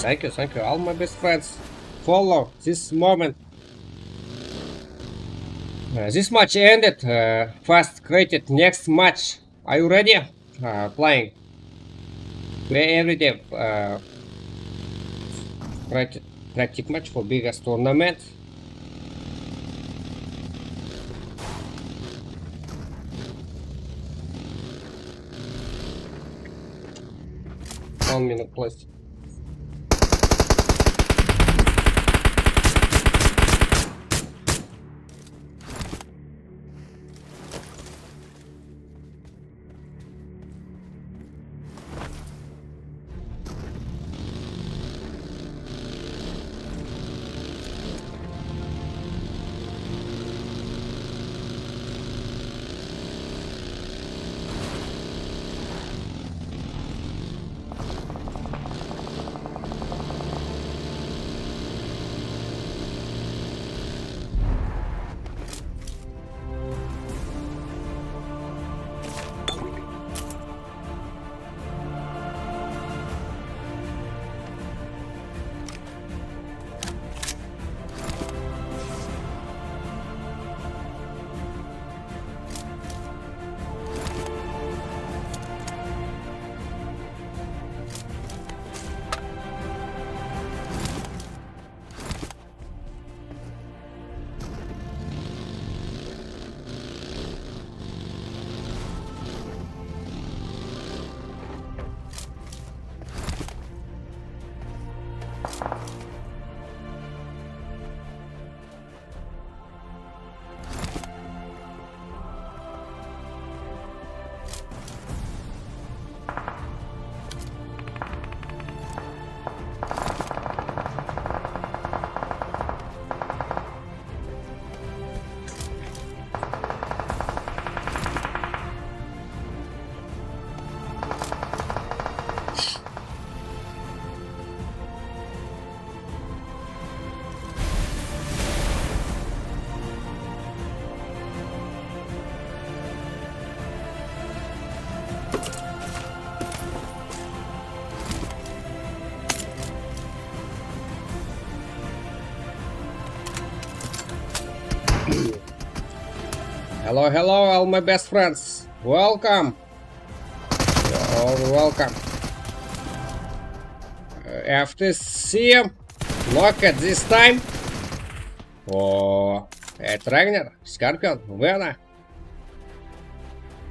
[SPEAKER 2] Thank you, all my best friends. Follow this moment. This match ended. Fast created next match. Are you ready? Playing. Play every day. Practice match for biggest tournament. One minute, please. Hello, hello, all my best friends. Welcome. You're all welcome. FTC. Look at this time. Oh, at Ragnar, Scorpion, Vena.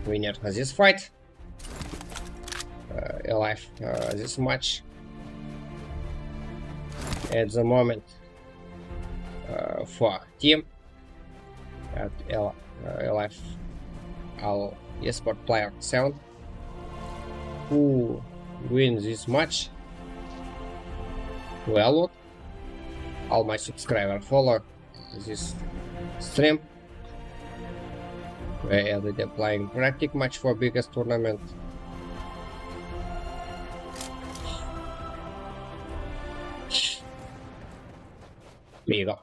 [SPEAKER 2] Winner this fight. Alive this match. At the moment. For team. At Alive. All esport player 7. Who wins this match? Well, look. All my subscribers follow this stream. We are playing practice match for biggest tournament. Here you go.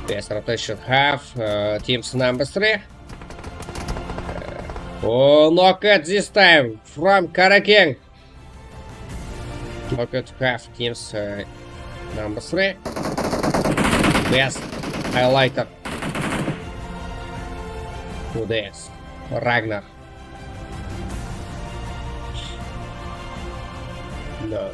[SPEAKER 2] Best rotation half. Teams number 3. Oh, knock it this time from Karaking. Look at half teams number 3. Best highlighter today's Ragnar. No.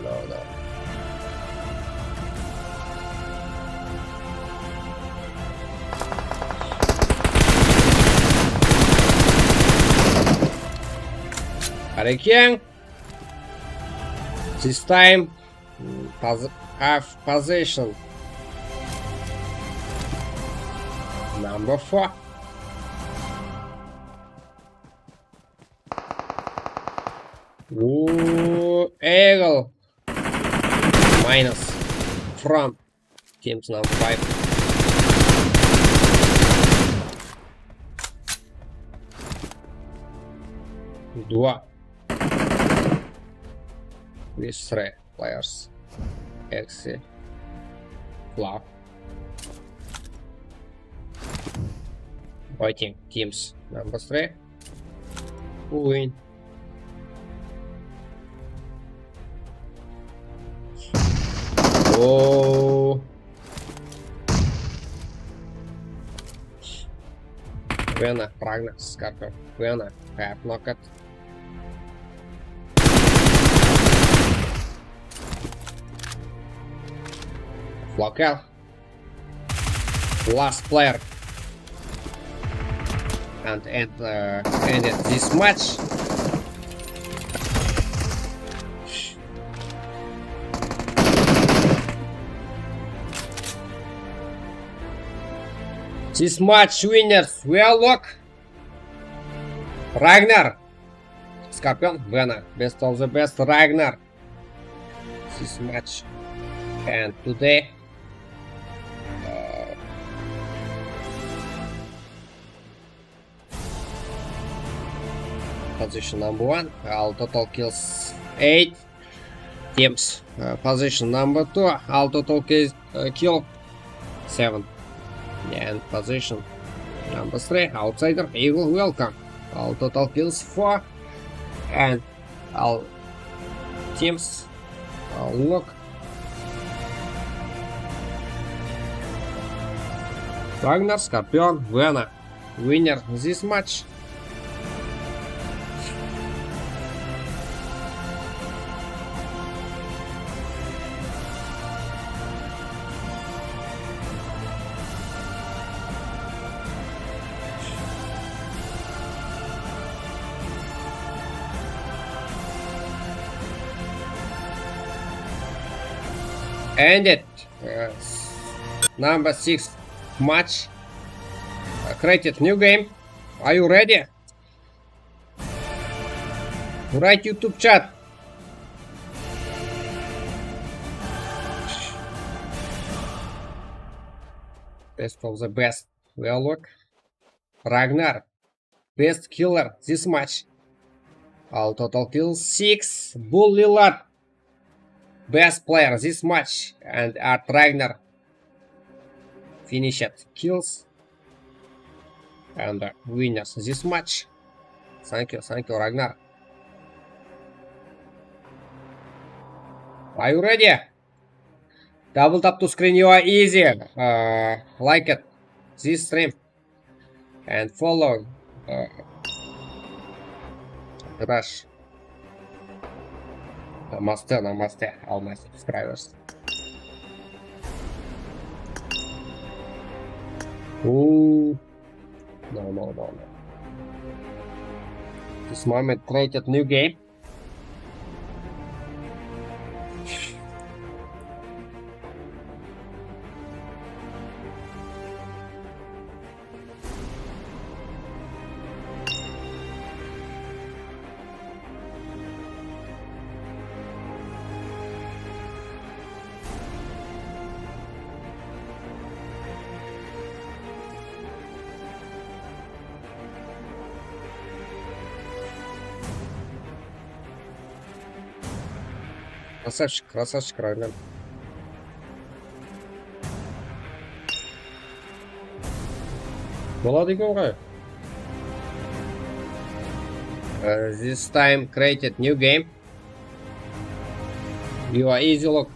[SPEAKER 2] Karaking. This time, half position. Number 4. Ooh, Eagle. Minus from teams number 5. Два. With 3 players. Exi. Flop. Fighting teams number 3. Who win? Oh. Vena, Ragnar, Scorpion, Vena, half knockout. Lockout. Last player. And ended this match. This match winners will look Ragnar, Scorpion, Vena, best of the best Ragnar. This match, and today position number 1, all total kills 8 teams. Position number 2, all total kill 7. And position number 3, outsider, Eagle, welcome. All total kills 4. And all teams, look. Ragnar, Scorpion, Vena, winner this match. Ended number 6 match. Created new game. Are you ready? Write YouTube chat. Best of the best. Well, look. Ragnar, best killer this match. All total kills 6. Bull Lillard, best player this match. And Art Ragnar, finished kills and winners this match. Thank you, Ragnar. Are you ready? Double tap to screen, you are easy. Like it, this stream, and follow Rush. Namaste, all my subscribers. Ooh. No. This moment created new game. Красавчик, Рагнар. Болады екен ғой. This time created new game. You are easy look.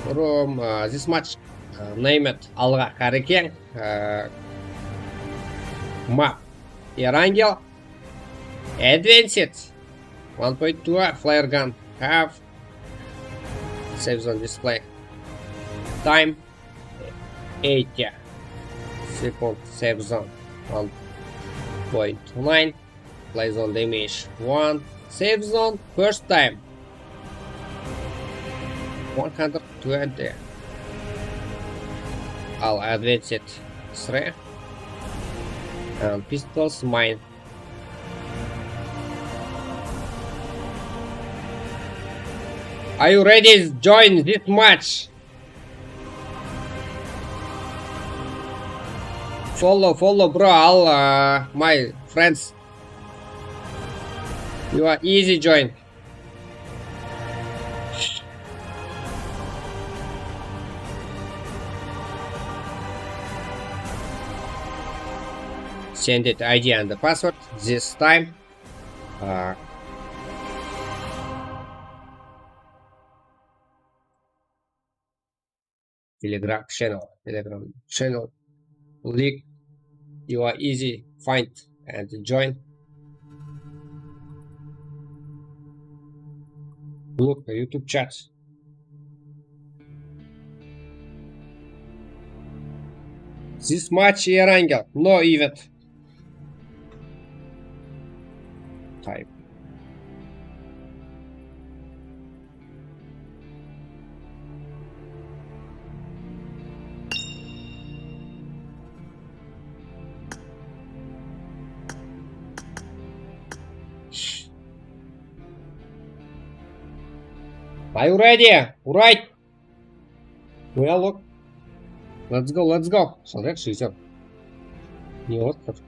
[SPEAKER 2] From this match, name it Alga Hurricane. Map Erangel. Advanced. 1.2 flare gun. Have save zone display. Time 80 second save zone. 1.9 play zone damage 1 save zone first time 120 all advanced 3 and pistols mine. Are you ready to join this match? Follow bro, all my friends. You are easy join. Send it ID and the password this time. Telegram channel link. You are easy find and join. Look YouTube chat. This match Erangel, no event. Type. Are you ready? Right. Well, look. Let's go. Смотри, 60. Не остров.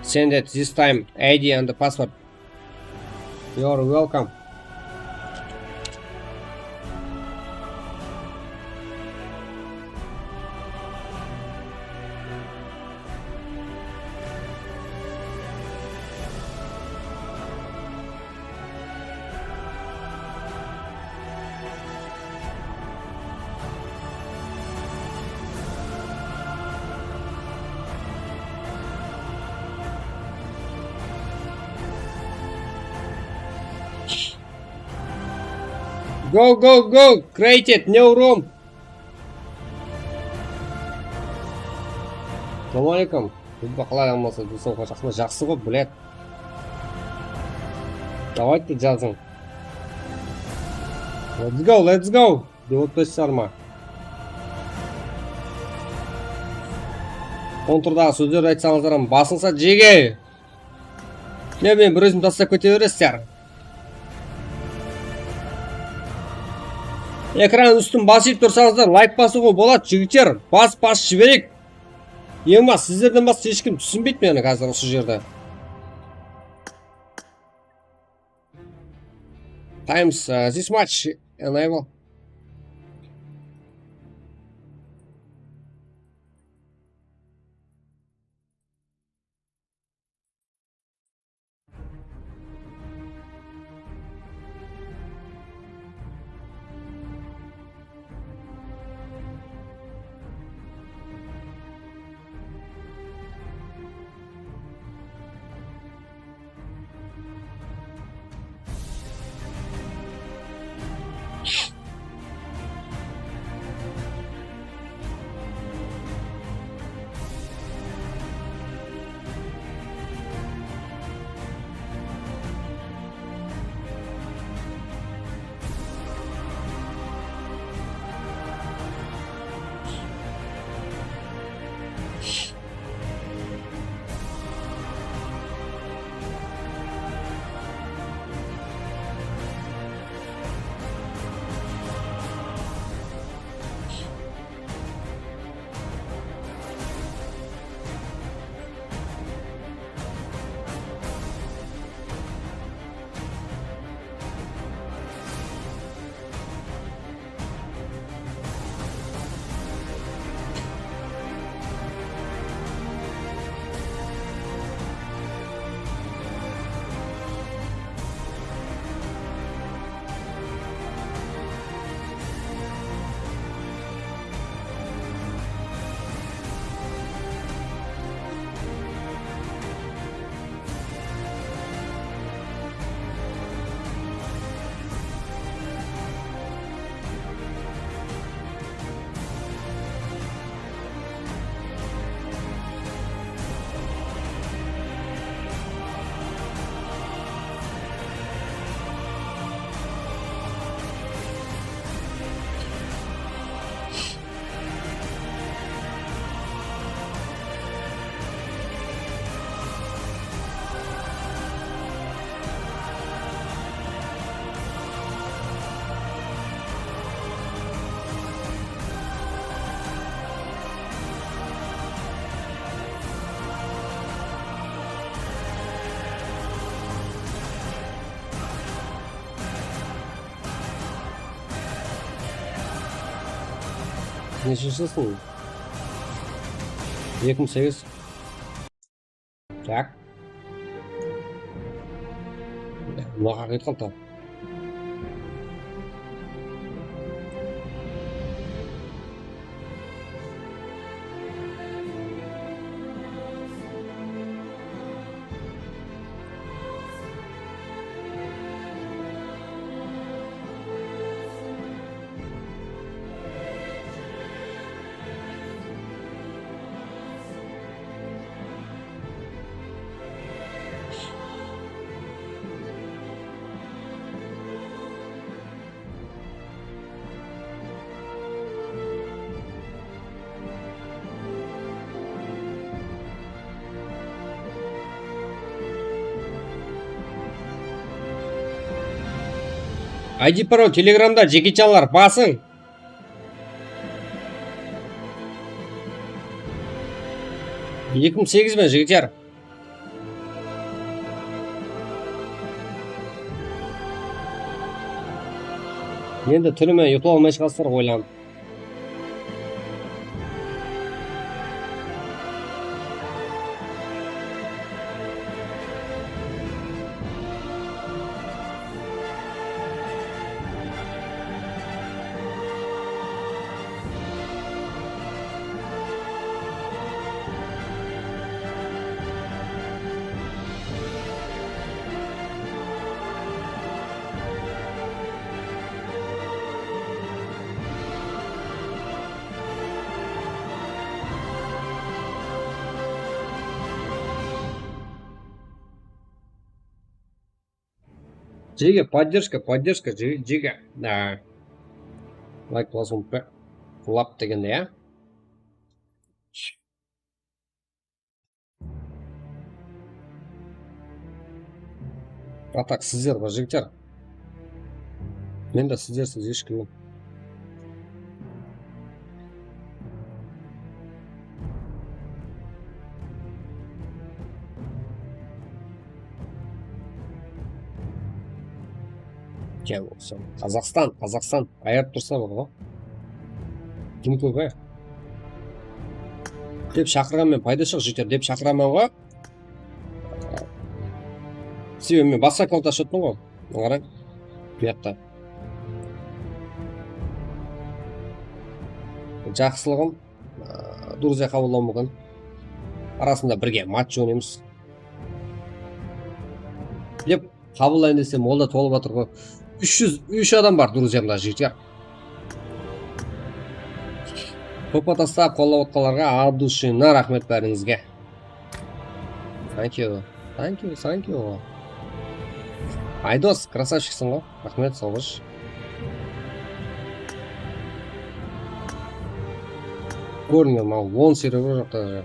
[SPEAKER 2] Send it this time ID and the password. You're welcome. Go! Created new room. Ассалаумағалейкум. Бұл қалай алмаса дұрыс жақсы жақсы ғой, блядь. Давайте жазың. Let's go. Деп отпайсыздар ма? Контурдағы сөздерді айтсаңыздар ма? Басыңса жеге. Не мен бір өзім тастап кете бересіздер. Экран үстін басып тұрсаңыздар лайк басуға болады, жігіттер. Бас жіберейік. Ең бас, сіздерден басқа ешкім түсінбейді мені қазір осы жерде. Times this much enable. Нешіншісің? 2008. Так. Мынаға кеткен тап. ID Pro Телеграмда жекечалар басың. Екі мың сегіз бен жігіттер. Енді түнімен ұйықтап алмай шығасыздар ойланып. Жеге поддержка, жеге. Да. Лайк басып лап дегенде, я. А так сіздер бар жігіттер. Мен де сіздерсіз ешкіммен. Қазақстан аяп тұрса бар ғой. Кім көп, деп шақырғанмен пайда жоқ жігіттер, деп шақырамын ғой. Себебі мен басқа аккаунт ашып отырмын ғой. Қарай. Бұяқта. Жақсылығым друзья қабылдауы мүмкін. Арасында бірге матч ойнаймыз. Деп қабылдайын десем, ол да толып жатыр ғой. 303 адам бар друзьямда жігіттер. Топа тастап қолдап отқанларға от души рахмет бәріңізге. Thank you. Айдос, красавчиксың ғой. Рахмет, салғыш. Көрінген, мал 10 сервер жоқта.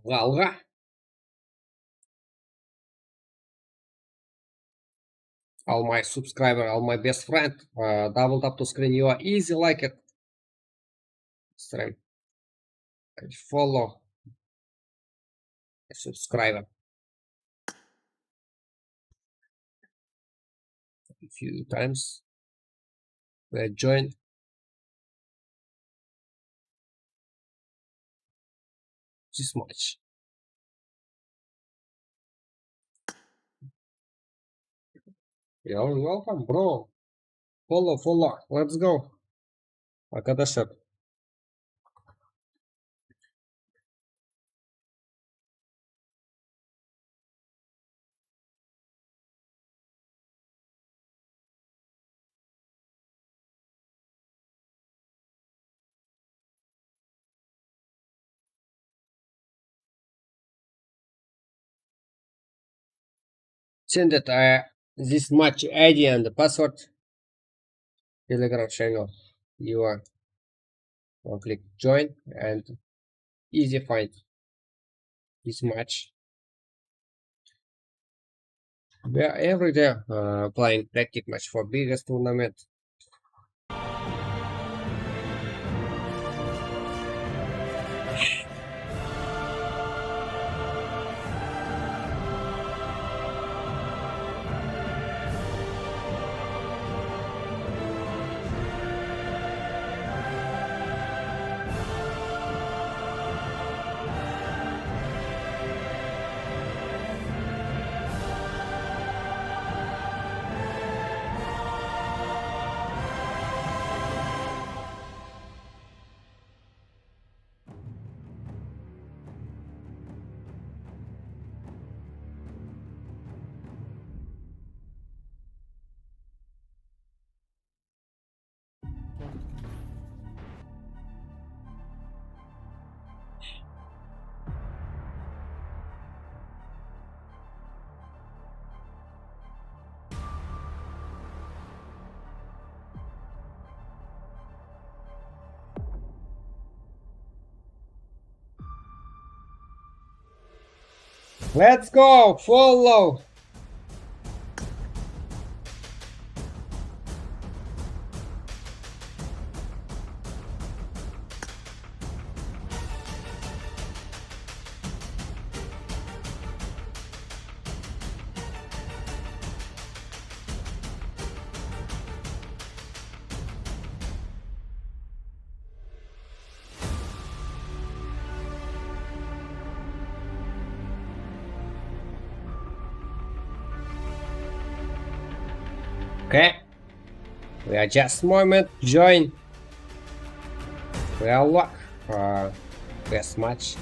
[SPEAKER 2] Алға. All my subscriber, all my best friend, double tap to screen, you are easy like it. Stream. Follow. Subscribe. A few times. Join. This much. You're welcome, bro. Follow. Let's go. Arkadaşlar. Send it this match ID and the password. Telegram channel. You are. Click join and easy find this match. We are every day playing practice match for biggest tournament. Let's go! Follow! Okay. We are just moment join. We are luck for best match.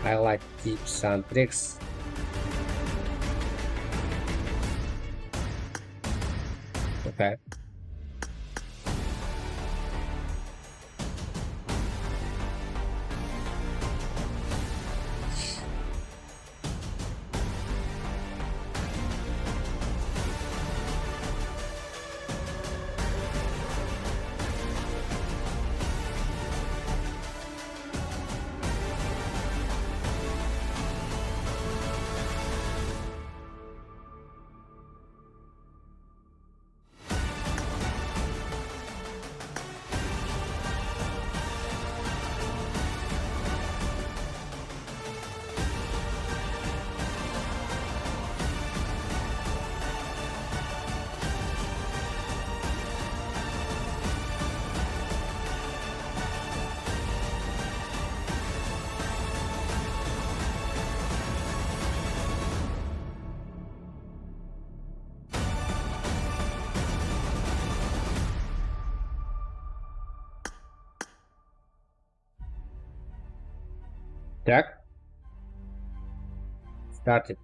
[SPEAKER 2] I like tips and tricks. Okay. Так. Started.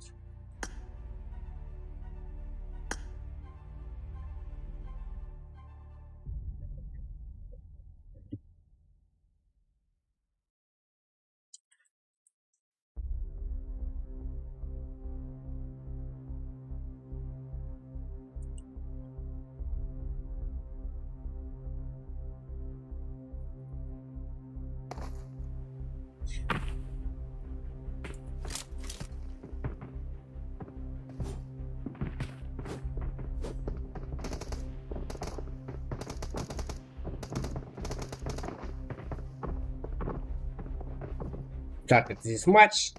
[SPEAKER 2] Started this match.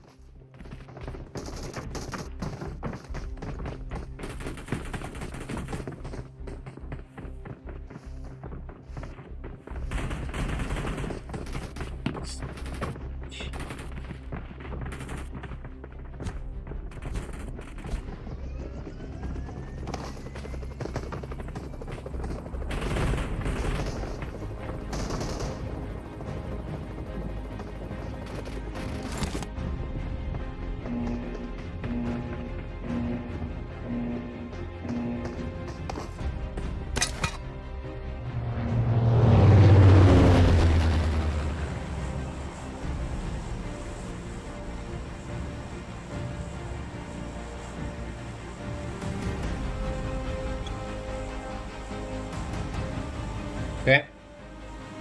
[SPEAKER 2] Okay.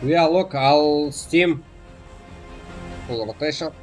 [SPEAKER 2] We are local Steam. Full rotation.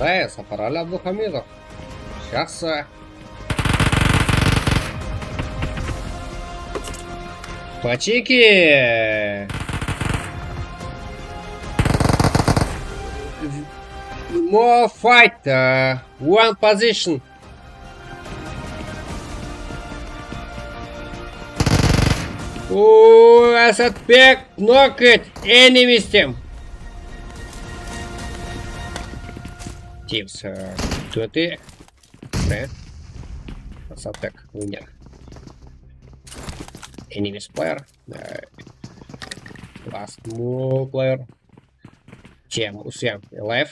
[SPEAKER 2] Да, сапарали Абдухамидов. Сейчас. Почики! More fight! One position! Oh, Asad Bek knocked enemies team! Teams 20. Asad Bek winner. Enemies player. Last more player. Team USM alive.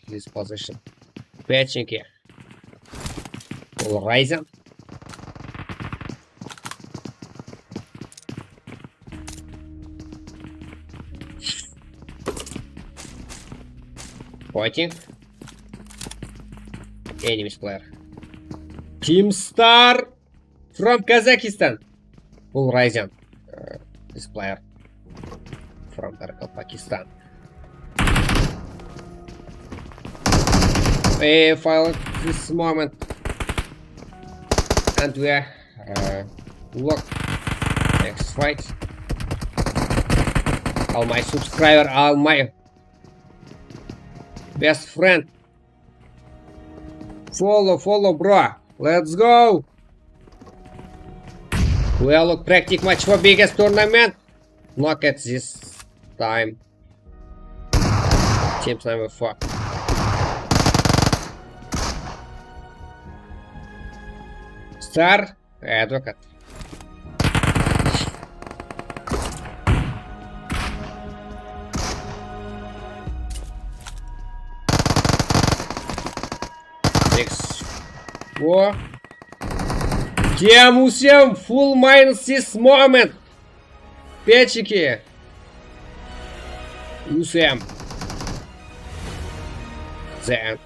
[SPEAKER 2] This position. Пятники. Ryzen. Fighting. Enemies player. Team Star from Kazakhstan. Full Ryzen. This player from Pakistan. We file this moment, and we are look next fight. All my subscriber, all my best friend. Follow, bro. Let's go. We are look practice match for biggest tournament. Knock at this time. Teams number 4. Star Advocate. Six. 4. Тем усем full minus this moment. Печики. Усем. Then.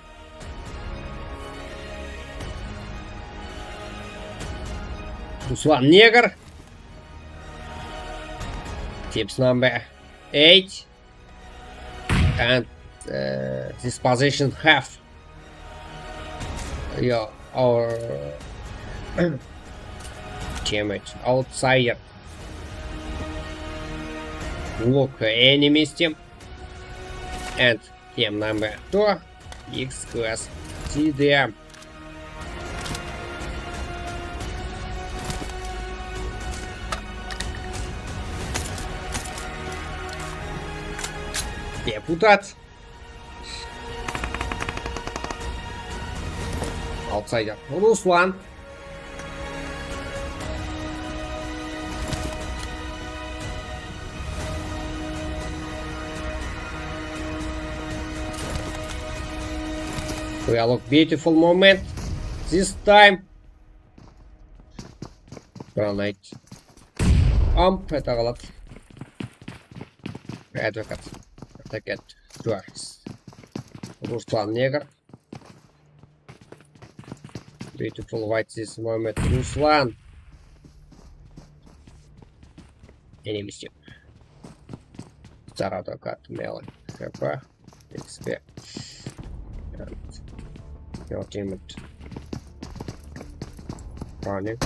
[SPEAKER 2] Руслан Негр. Tips number 8. And this position half. Yeah, our teammate outsider. Look enemies team. And team number 2. X class TDM. Депутат. Аутсайдер. Руслан. We look beautiful moment. This time. Granite. Это غلط. Advocate. Attack twice. Руслан Негр. Beautiful white this moment. Руслан. Enemy team. Star Advocate Melon. ХП. XP. And your teammate running.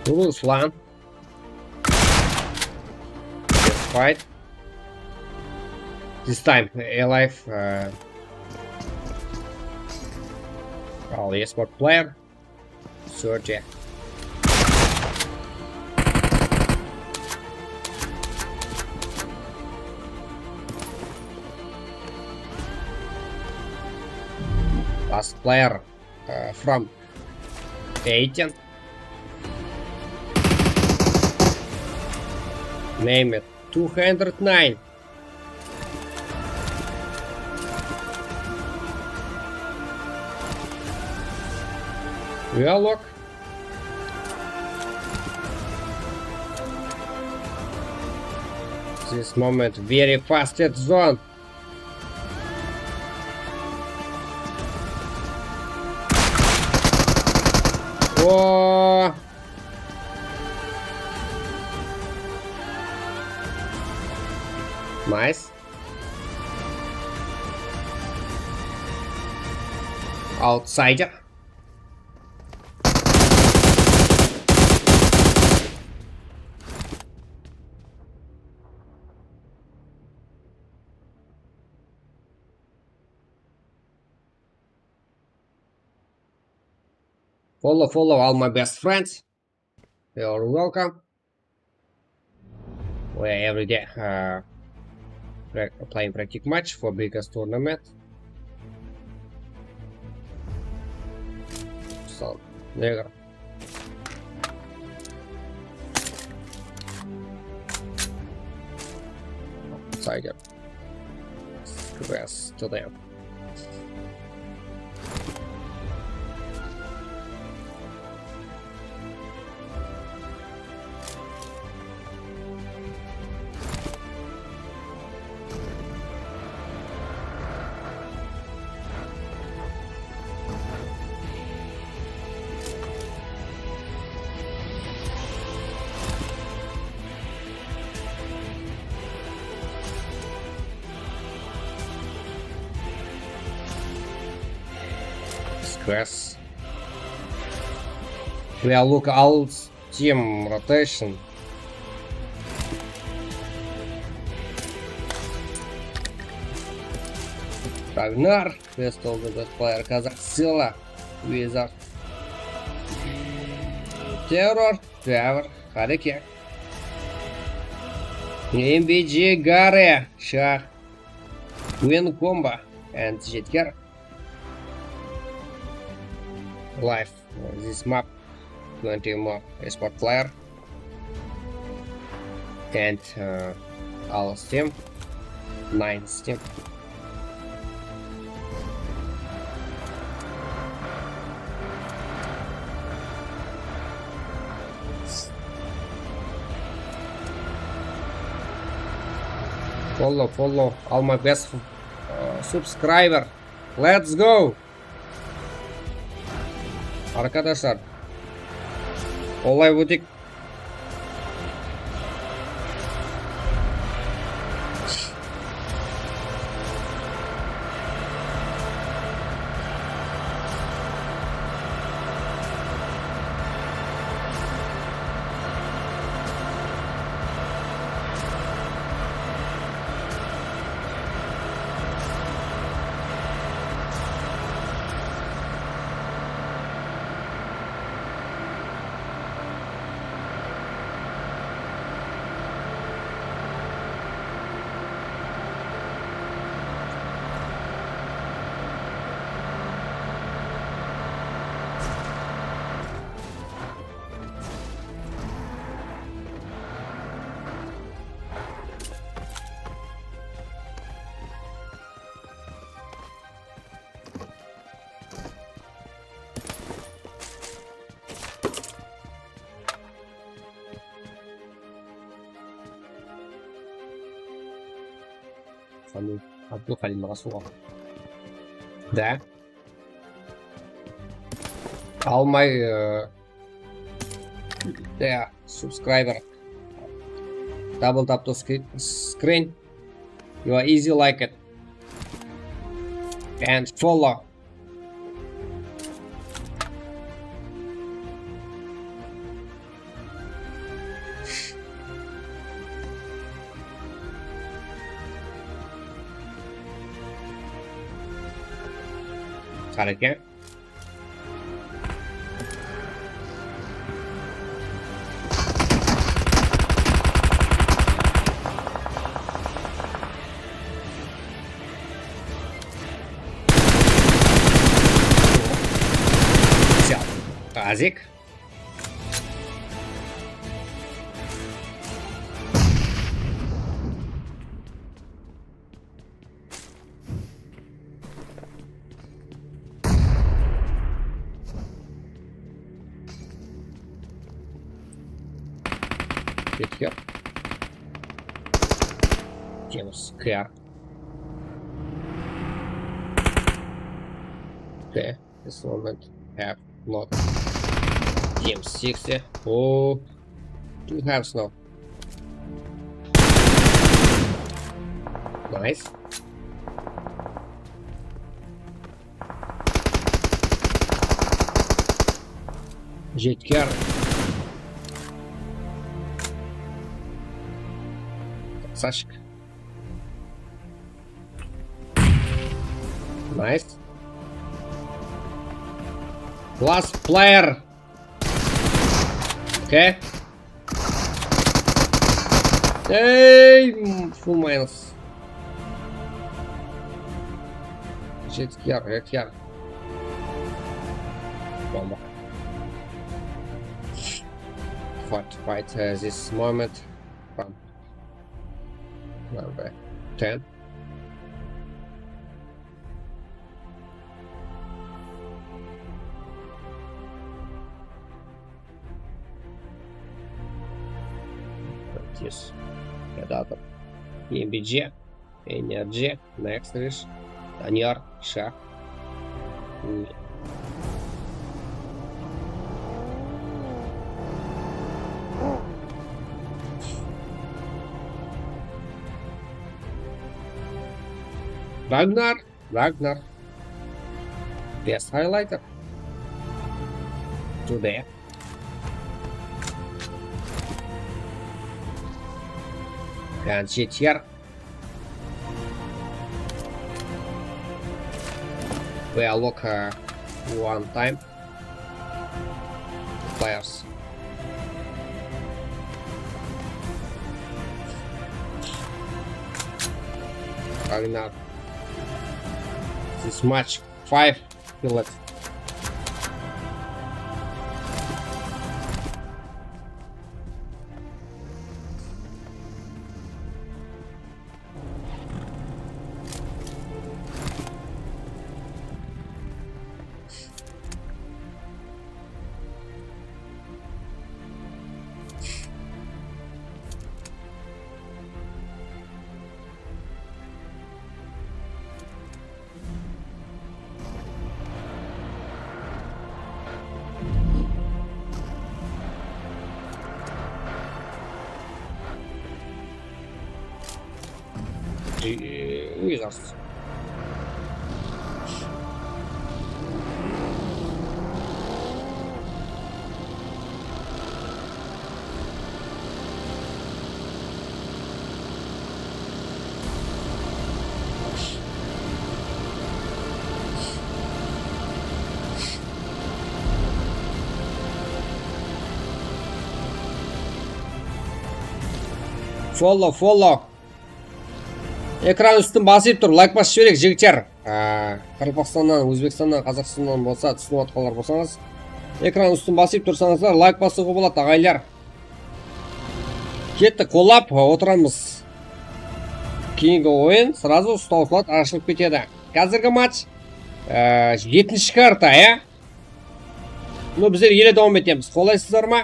[SPEAKER 2] Руслан. Let's fight. This time alive. Esport player. Sergey. Last player from 18. Name it. 209. Dialog. This moment very fast at zone. Oh. Nice. Outsider. Follow all my best friends. You're welcome. We're every day playing practice match for biggest tournament. So there you go. Outsider. Squares to them. Squares. We are look out team rotation. Ragnar, best of the best player, Kazaksila, Wizard, Terror, Trevor, Hareke, MBG, Gare, Shah, Win Combo, and Jetker. Life, this map, 20 more esport player, and our Steam, 9 Steam. Follow all my best subscriber. Let's go. Arkadaşlar, olay butik. Abdul Khalil Rasulullah. Да. All my subscriber. Double tap to screen. You are easy like it. And follow. Hareket. Взял. Азик. Get here. James here. Okay, this moment have not James 60. Oh, 2 halves now. Nice. Jetkar. Красавчик. Nice. Last player. Okay. Hey, full minus. Jetkar, Jetkar. Bomba. Fight this moment from number 10. Yes, Predator, EMBG, Energy, Next Wish, Danyar, Shah. Ragnar. Best highlighter. Today. And shit here. We look one time. Players. Ragnar. This match 5 kills. Wizards. Follow. Экран үстін басып тұр, лайк басып жіберек жігіттер. Қырғызстаннан, Өзбекстаннан, Қазақстаннан болса, түсініп отқандар болсаңыз, экран үстін басып тұрсаңыздар, лайк басуға болады ағайлар. Кетті қолап отырамыз. Кейінгі ойын сразу ұстаушылар ашылып кетеді. Қазіргі матч 7-ші карта, Ну, біздер еле дауым етеміз. Қолайсыздар ма?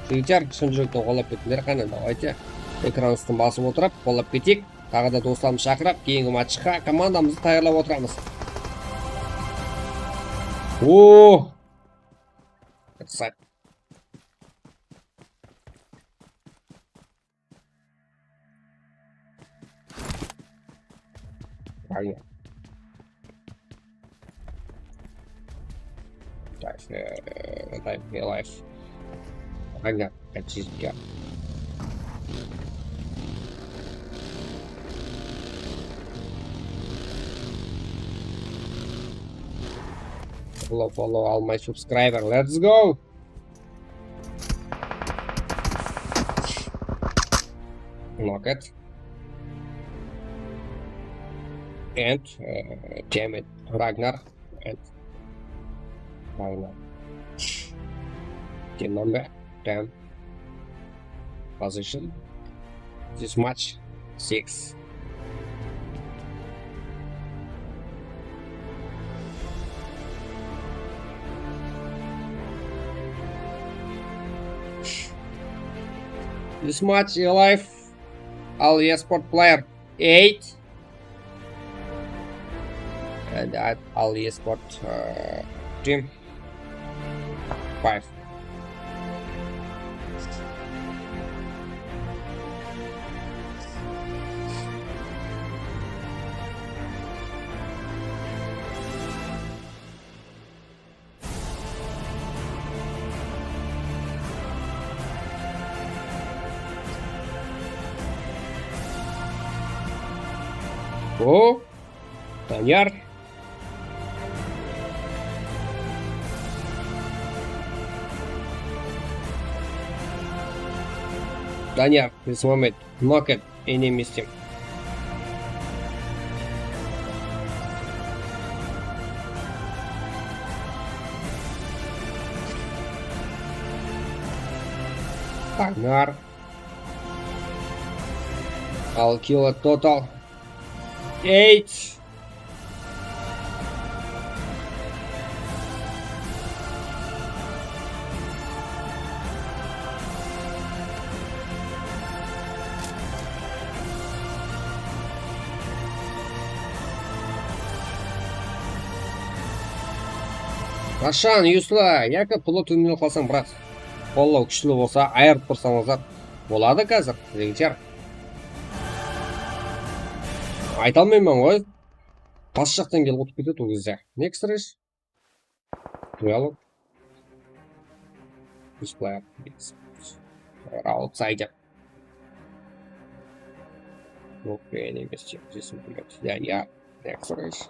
[SPEAKER 2] Жігіттер, шын жүректен қолап кетіңдер. Қане, давайте. Экран үстін басып отырып, қолап кетейік. Тағы да достарымыз шақырып, кейінгі матчқа командамызды таярлап отырамыз. О! Красавчик. Правильно. Так, лайф. Ага, очистка. Follow all my subscribers. Let's go. Knock it. And damn it, Ragnar. And Ragnar. Team number 10. Position. This match 6. This match alive. All esport player 8. And that all esport team 5. Oh, Danyar. Danyar, this moment, knock it, enemy team. Danyar. I'll kill a total 8. Qachon Yusla, yoki puli to'milib qolsam, brat. Qo'llov kuchli bo'lsa, ayirib tursangizlar bo'ladi hozir, legchar. Aytolmayman voy. Past yoqdan kelib o'tib ketadi u кезде. Next race. Dialog. Display. Outsider. Okay, enemy team. This will be yeah. Next race.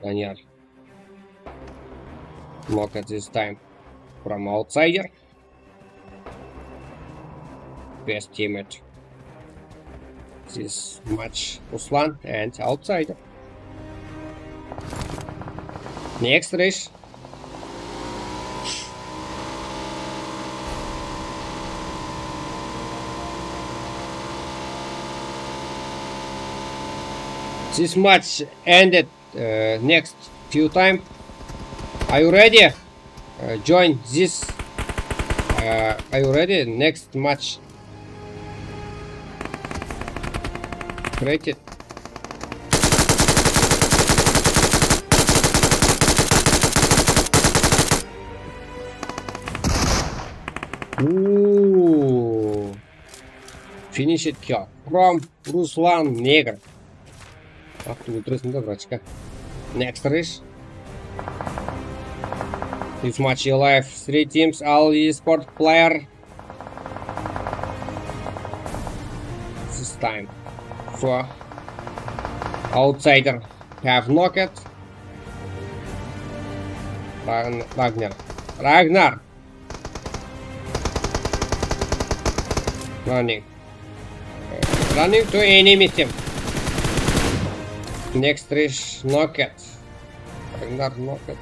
[SPEAKER 2] Danyar. Look at this time from outsider. Best teammate. This match Ruslan and outsider. Next race. This match ended next few time. Are you ready? Join this. Are you ready? Next match. Create it. Ooh. Finish it kill from Ruslan Negr. Ах ты ультрасный братчика. Next race. This match alive. 3 teams, all esport player. This time for outsider have knocked. Ragnar. Running to enemy team. Next race, knocked. Ragnar knocked.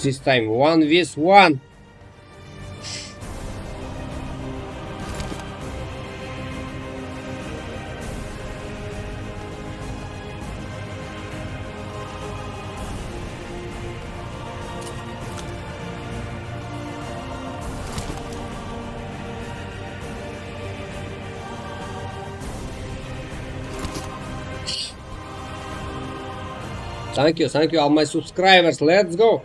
[SPEAKER 2] This time 1v1. Thank you, all my subscribers. Let's go.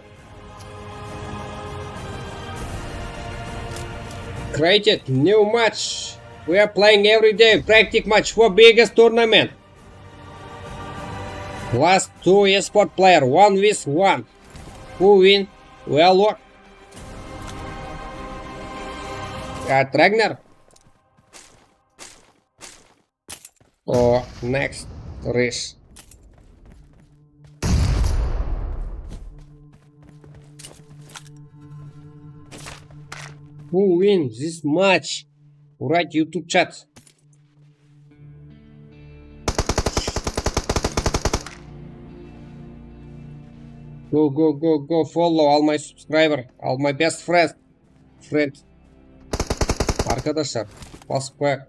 [SPEAKER 2] Created new match. We are playing every day. Practice match for biggest tournament. Last 2 esport player, 1v1. Who win? Well, look. At Ragnar. Or next race. Who wins this match? Write YouTube chat. Go, follow all my subscribers, all my best friends. friend. Arkadaşlar basıp koyak.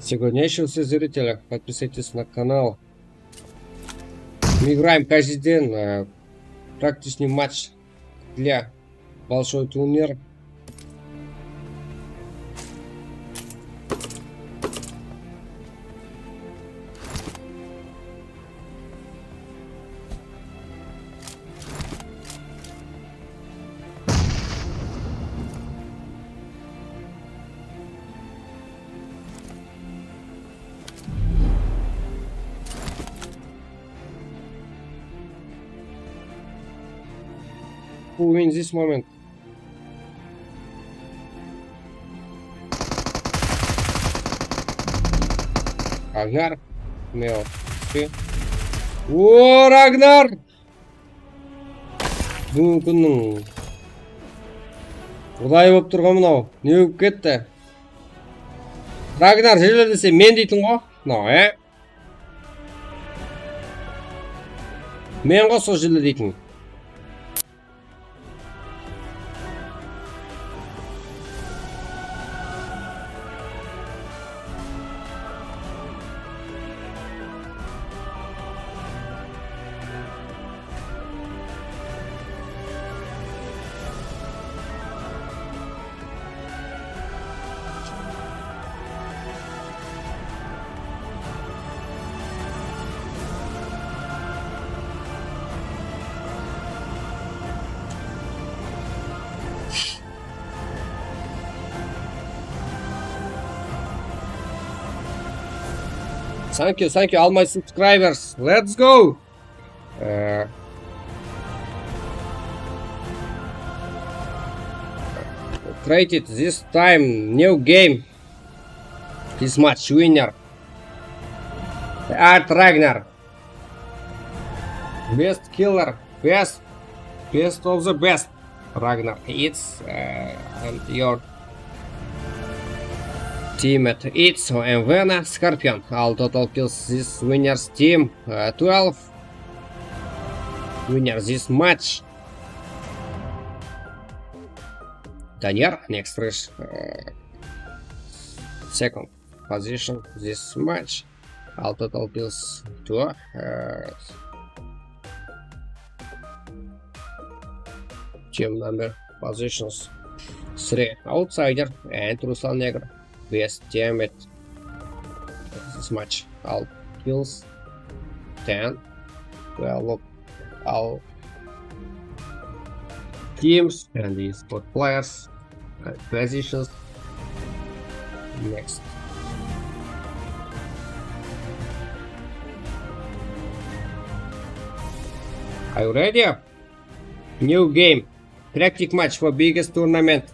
[SPEAKER 2] Сегодняшнего все зрителя, подписывайтесь на канал. Мы играем каждый день практически матч для большой турнир. Who wins this moment? Ragnar. Meo. О, Ragnar! Бүгінгі күннің ұдайы болып тұрған мынау. Не болып кетті? Ragnar жерле десе мен дейтін ғой. Мынау, Мен ғой сол жерле дейтін. Thank you all my subscribers. Let's go. Created this time new game. This match winner. Art Ragnar. Best killer. Best of the best. Ragnar. It's and your teammate it's Envena Scorpion. All total kills this winner's team 12. Winner this match. Daniel next fresh second position this match. All total kills 2. Team number positions 3 outsider and Ruslan Negro. Best teammate this match. All kills 10. Well, look, all teams and the sport players and positions. Next. Are you ready? New game. Practice match for biggest tournament.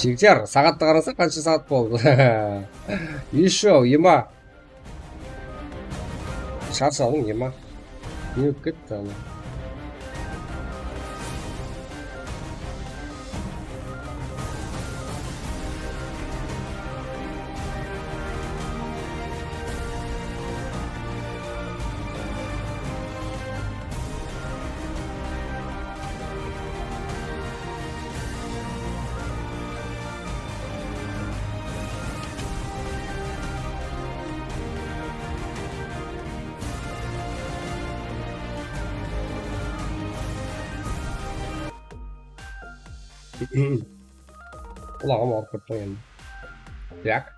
[SPEAKER 2] Жігіттер, сағатты қараса қанша сағат болды? Еще, ема. Шаршадың, ема. Не өп кетті ана. Құлағым ауырып кетті ғой енді. Так.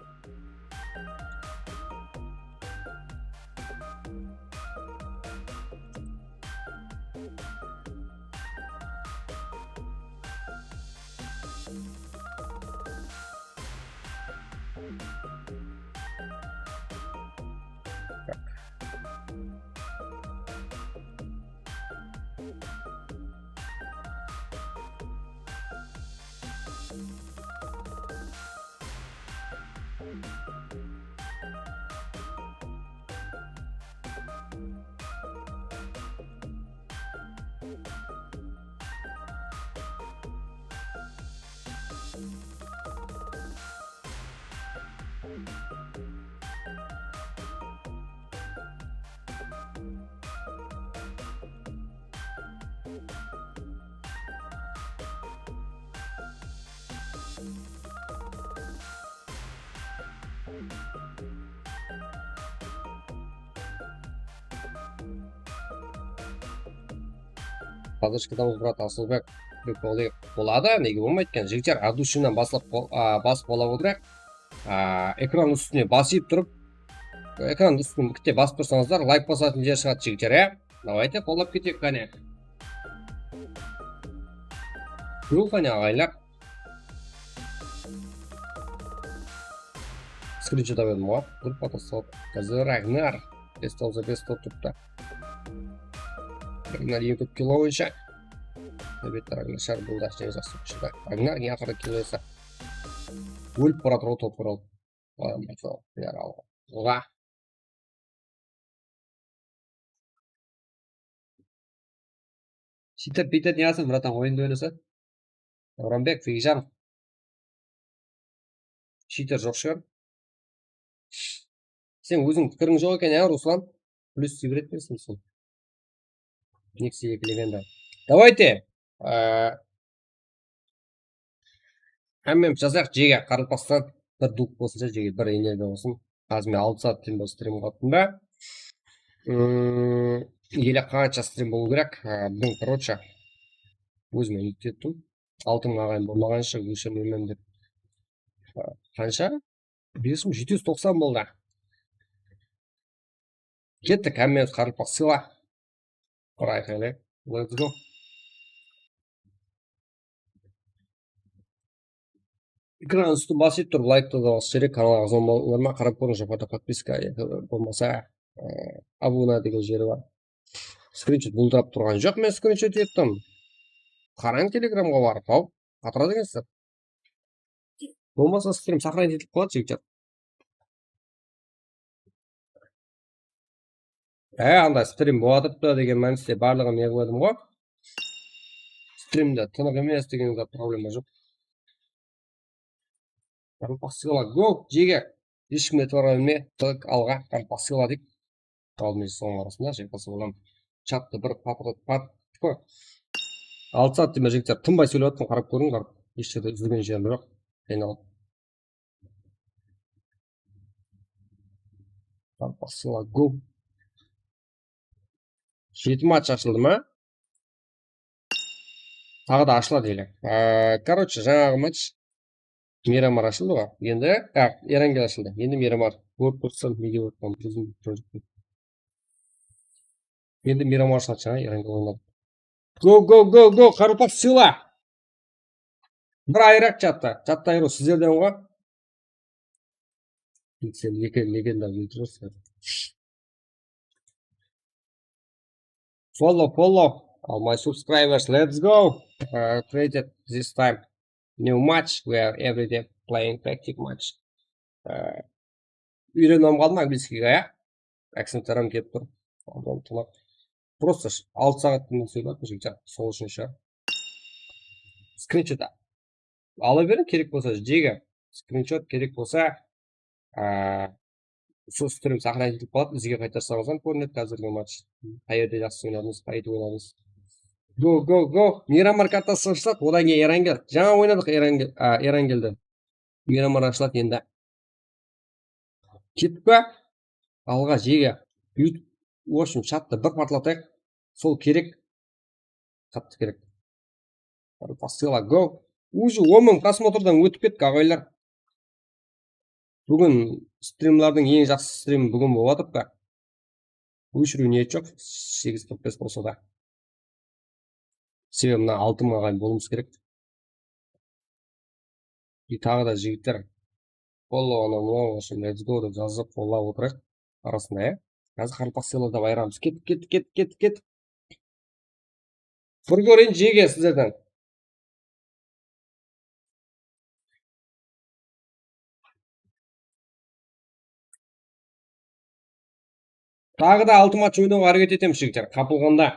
[SPEAKER 2] поддержкадамыз брат Асылбек болады, неге болмайды екен. Жігіттер ад үшінен басып бола отырайық. Экран үстіне басып тұрып, экран үстіне бітте басып тұрсаңыздар, лайк басатын жер шығады жігіттер, ә? Давайте қолдап кетейік қане. Бұл қане ағайлар. Скриншот абедім ғой. Группа тасталып. Қазір Рагнар. 5 тұрыпты. Рагнар 2 кило бойынша. Әлбетте Рагнар шар болды аштен жақсы күшті. Рагнар не ақыры келесі. Өліп бара тұру топ құралып. Оға. Сөйтіп бүйтіп не алсың, братан, ойынды ойнаса? Рамбек, Фейжан. Шитер жоқ шығар. Сен өзің пікірің жоқ екен, ә, Руслан? Плюс сибірет берсің сен. Нексе екілегенді. Давайте. Әммен жазақ жеге қарылпастан бір дук болсынша жеге бір энергия болсын. Қазір мен 6 сағат тен стрим қаттым да. Еле қанша стрим болу керек. Бүгін, короче, өзіме үміттеттім. 6 ағайын болмағанша өшірмеймін деп. Қанша? 5790 болды. Кеттік, әммен қарылпақ сыйла. Құрайық әлі. Let's go. Экран үстін басып тұрып, лайкты да осы жерге каналға зон болыңдарма, қарап көріңіздер, фото подписка болмаса абуна деген жері бар. Скриншот бұлдырап тұрған жоқ, мен скриншот еттім. Қараң телеграмға барып, ау, қатыра дегенсіздер. Болмаса стрим сохранить етіп қалады, жігіттер. Анда стрим болатыпты деген мәністе барлығын не қойдым ғой. Стримде тынық емес дегенде проблема жоқ. Қарылпақ сыйла, го, жеге. Ешкімде тұрға білме, тұқ алға, қарылпақ сыйла дейік. Алдымен соның арасында, жекпасы болам. Чатты бір қой. 6 сағат деме жігіттер, тынбай сөйлеп аттым, қарап көрің, қарап. Еш жерде үзілген жерім жоқ. Айналып. Қарылпақ сыйла, го. 7 матч ашылды ма? Тағы да ашылады елі. Короче, жаңағы матч Мирамар ашылды ғой. Енді, Ерангел ашылды. Енді Мирамар. Көріп көрсем, неге өткен. Енді Мирамар ашылады жаңа, Ерангел ойнады. Го, қарылпақ сыйла. Бір айрақ чатта. Чатта айыру сіздерден ғой. Сен легенда өлтіресің. Follow all my subscribers. Let's go. Created this time new match where every day playing tactic match. Үйреніп қалдым английскийге, ә? Акценттарым кетіп тұр. Просто 6 сағаттың сөйлеп жігіттер, сол үшін шығар. Скриншот ала берің, керек болса жеге. Скриншот керек болса, сол стрим сохранить етіп қалады, бізге қайтарсаңыздан көрінеді қазіргі матч. Қай жерде жақсы ойнадыңыз, қайтып ойнадыңыз. Го. Мирамар картасы ашылады, одан кейін Ерангел. Жаңа ойнадық Ерангелді. Мирамар ашылады енді. Кеттік па? Алға жеге. В общем, чатты бір партлатайық. Сол керек. Қатты керек. Посыла, го. Уже 10 просмотрдан өтіп кетті, ағайлар. Бүгін стримлардың ең жақсы стрим бүгін болатып па? Өшіру ниет жоқ, 8.45 болса да. Себебі мына 6 ағайын болуымыз керек. И тағы да жігіттер. Let's go деп жазып қолап отырайық. Арасында, ә? Қазір қарылпақ сыйлады байрамыз. Кет. Бір көрейін жеге сіздерден. Тағы да 6 матч ойнауға әрекет етеміз жігіттер, қапылғанда.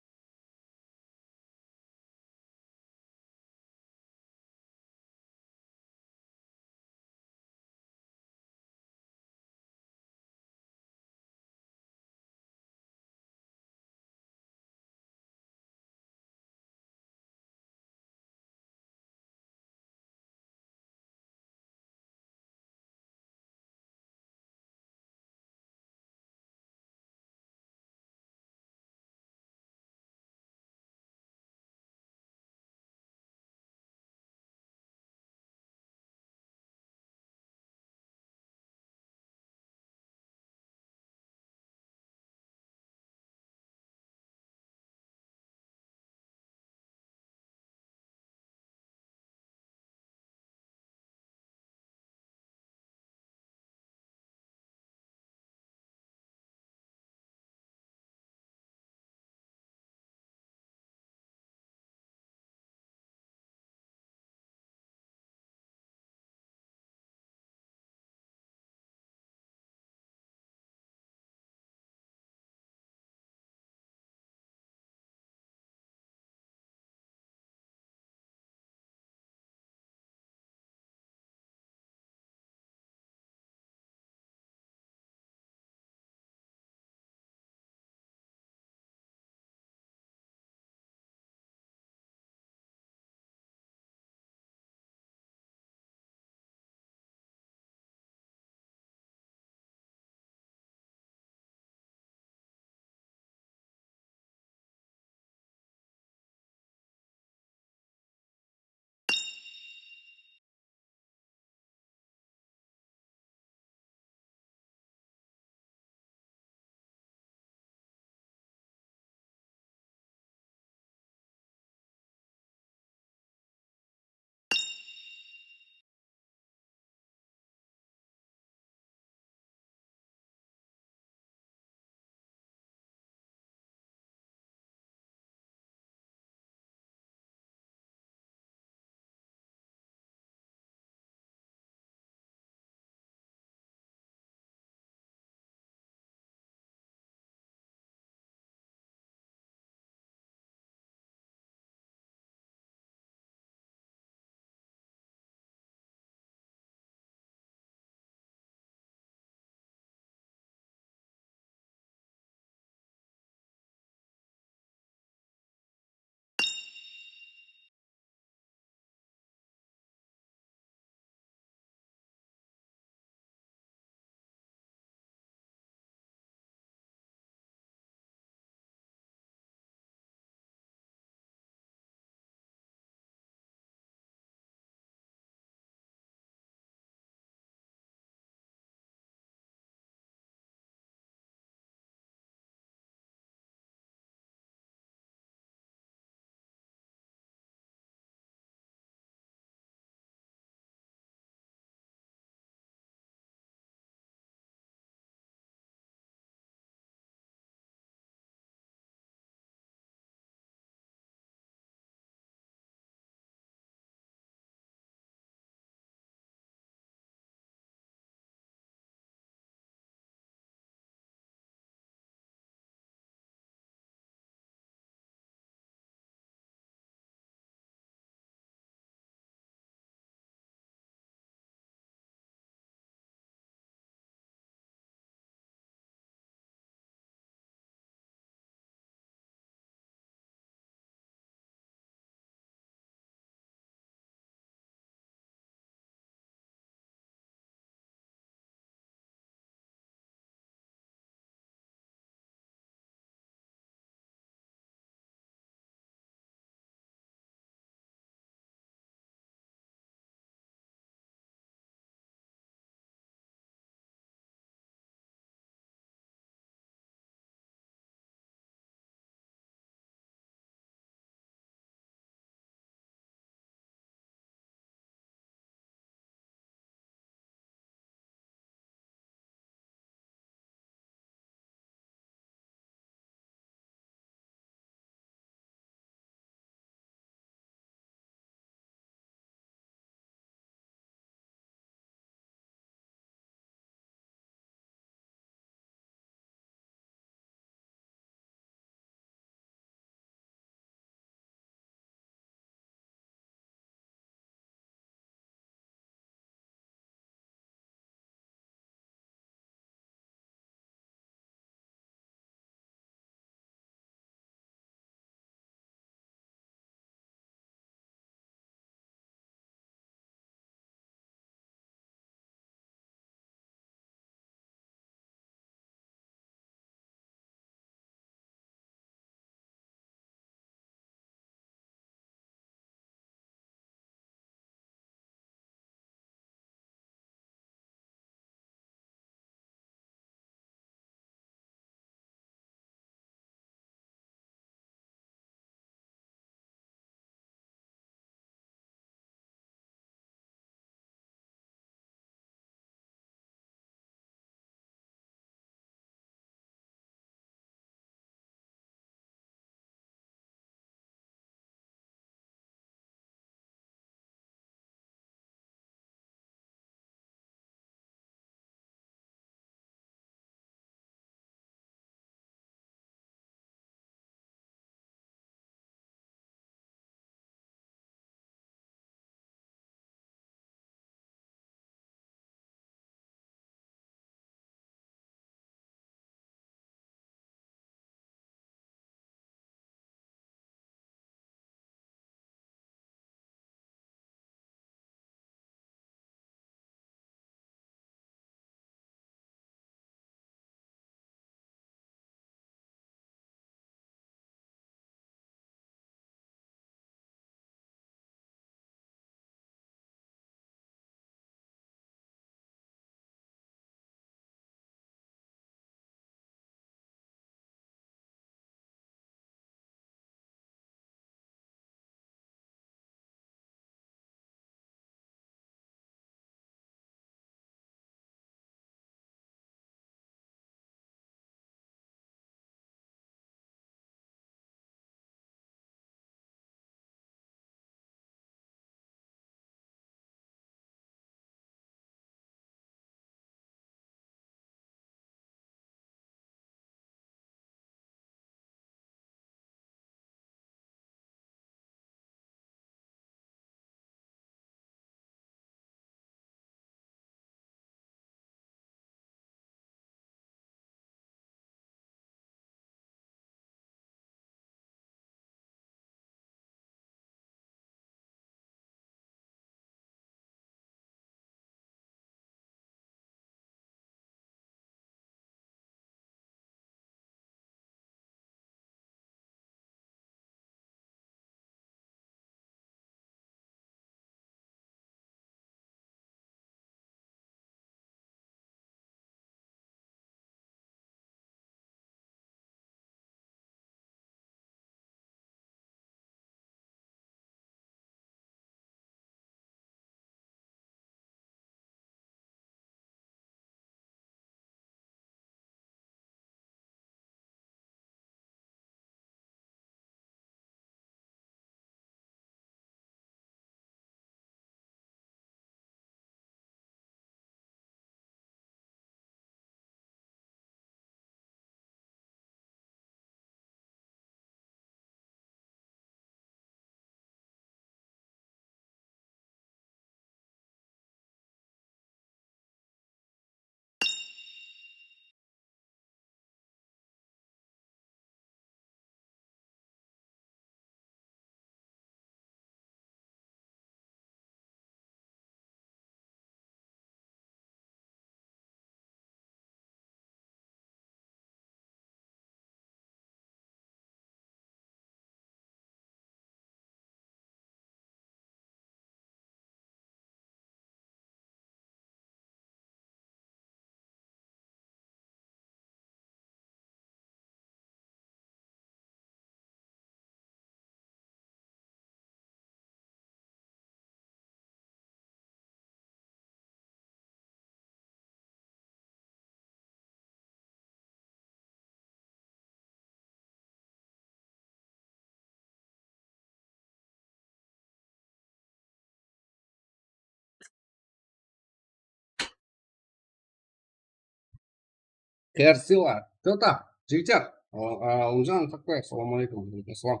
[SPEAKER 2] Красиво. Кто-то? Жігіттер. Умжан такой, ассаламу алейкум. Ассалам.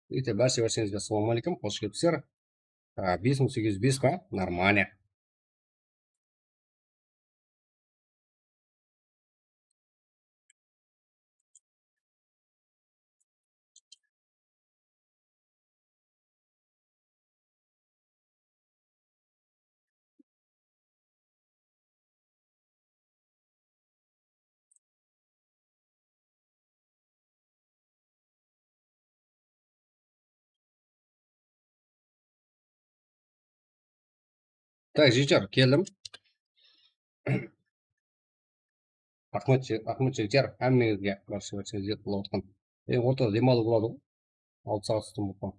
[SPEAKER 2] Видите, баршаңызға ассаламу алейкум. Қош келіпсіздер. 5805 па? Нормально. Так, жігіттер, келдім. Рахмет жігіттер. Әммеңізге баршаңызға болып отқан. Ортада демалу болады ғой. 6 сағат үстін болып қалған.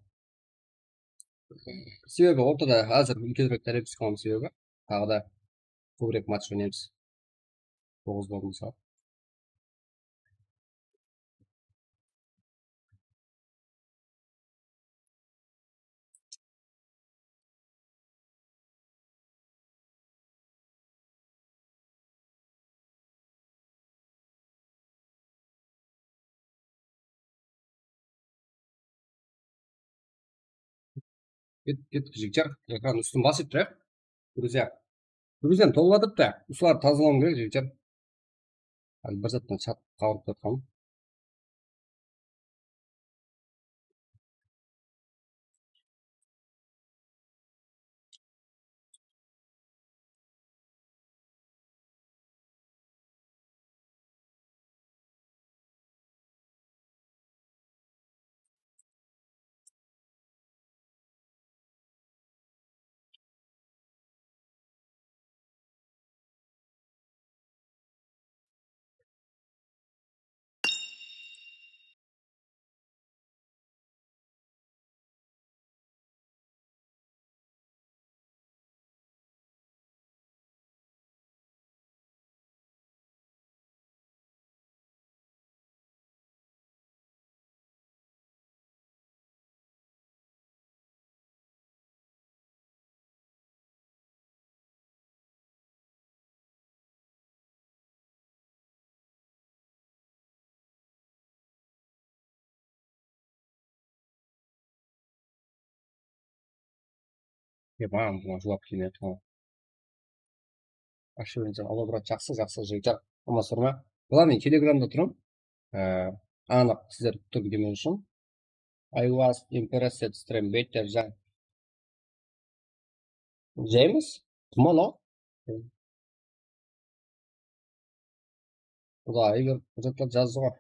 [SPEAKER 2] Себебі ортада әзір үлкенірек дәрежеге түсіп қалған себебі тағы да көбірек матч ойнаймыз. 9 болған сағат. Кеттік жігіттер. Экран үстін басып тұрайық. Друзья. Друзьям толыватыпты. Осыларды тазалауым керек жігіттер. Әлі бір заттан чат қауырып жатқаным. Маған бұған жылап келмей жатқан. Ашуынша алла брат, жақсы жігіттер. Амансыздар ма? Бұла мен телеграмда тұрмын. Анық сіздер күтіп демеу үшін. I was interested stream better than James. Кім анау? Құда егер құжаттар жазды ғой.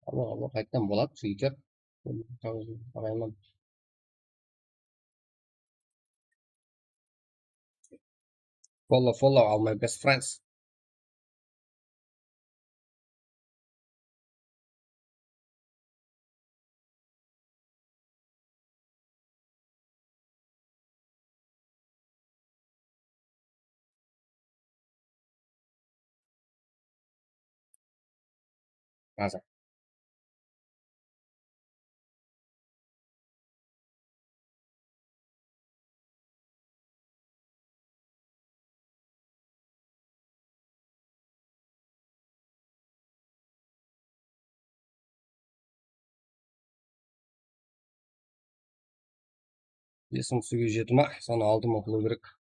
[SPEAKER 2] Алла қайтқан болады жігіттер. Қараймын. Follow all my best friends. Қазір. Есім суге жеті ма? Соны алдым оқылу керек.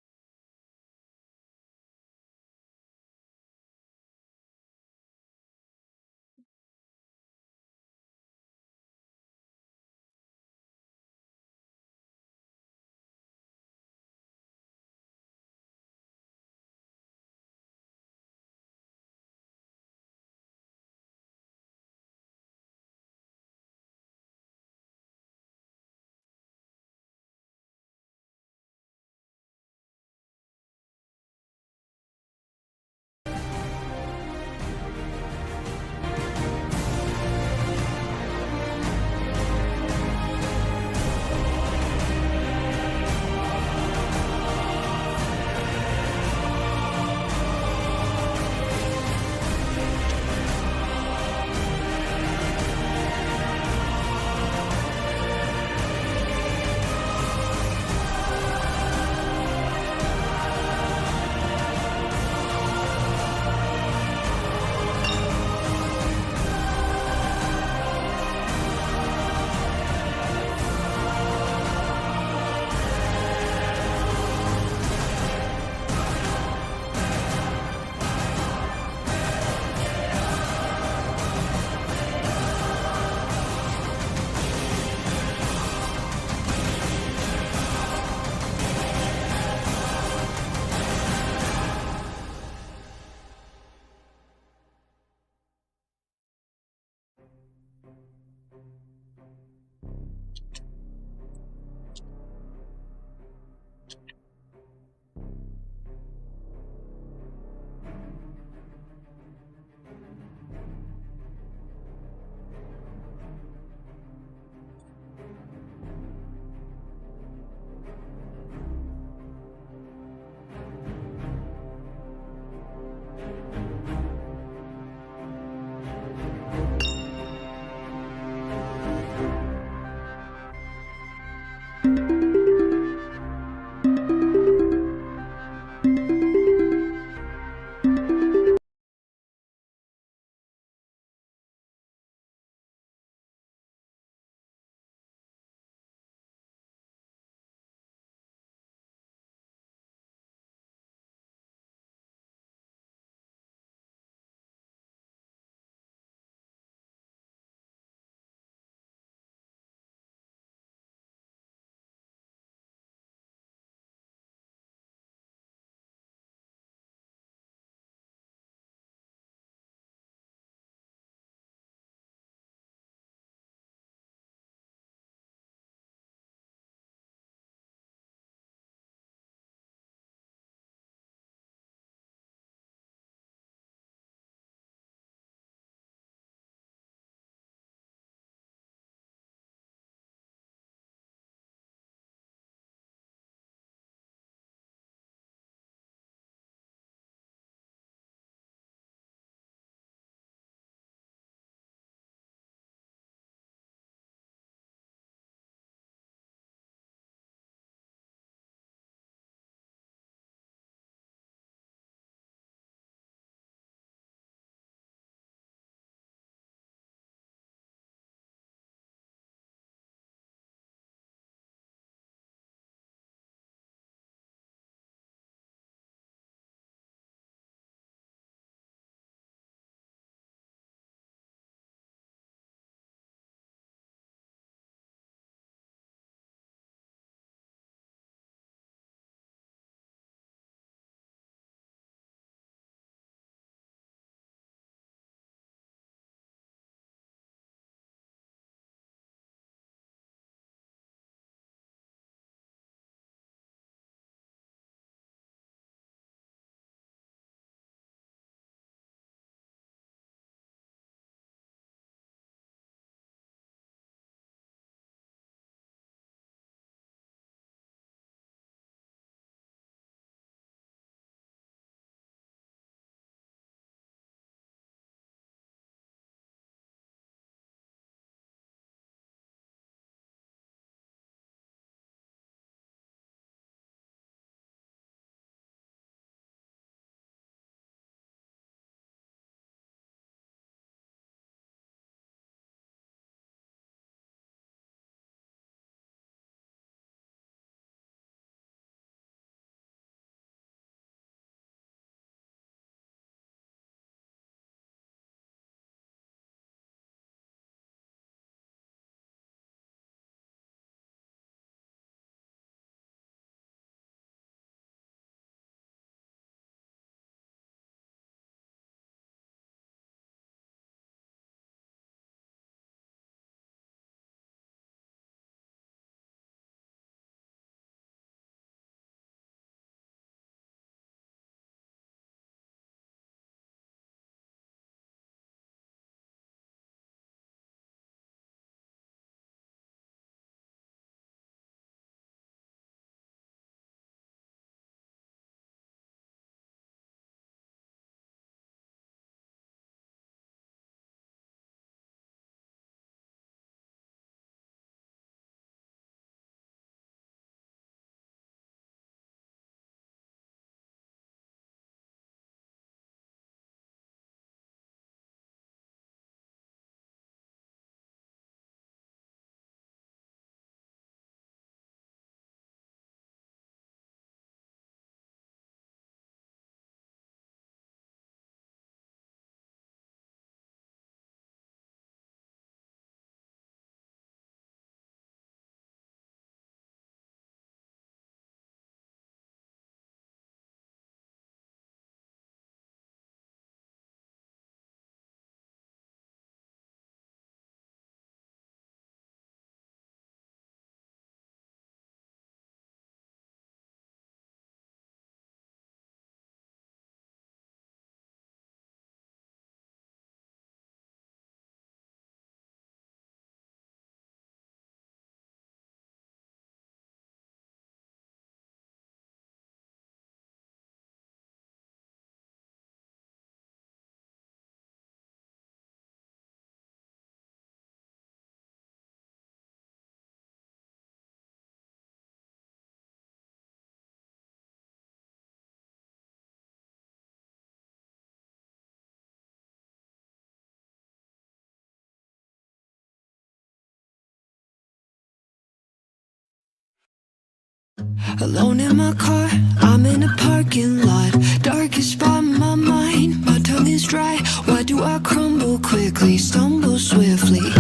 [SPEAKER 1] Alone in my car, I'm in a parking lot. Darkest spot in my mind, my tongue is dry. Why do I crumble quickly, stumble swiftly?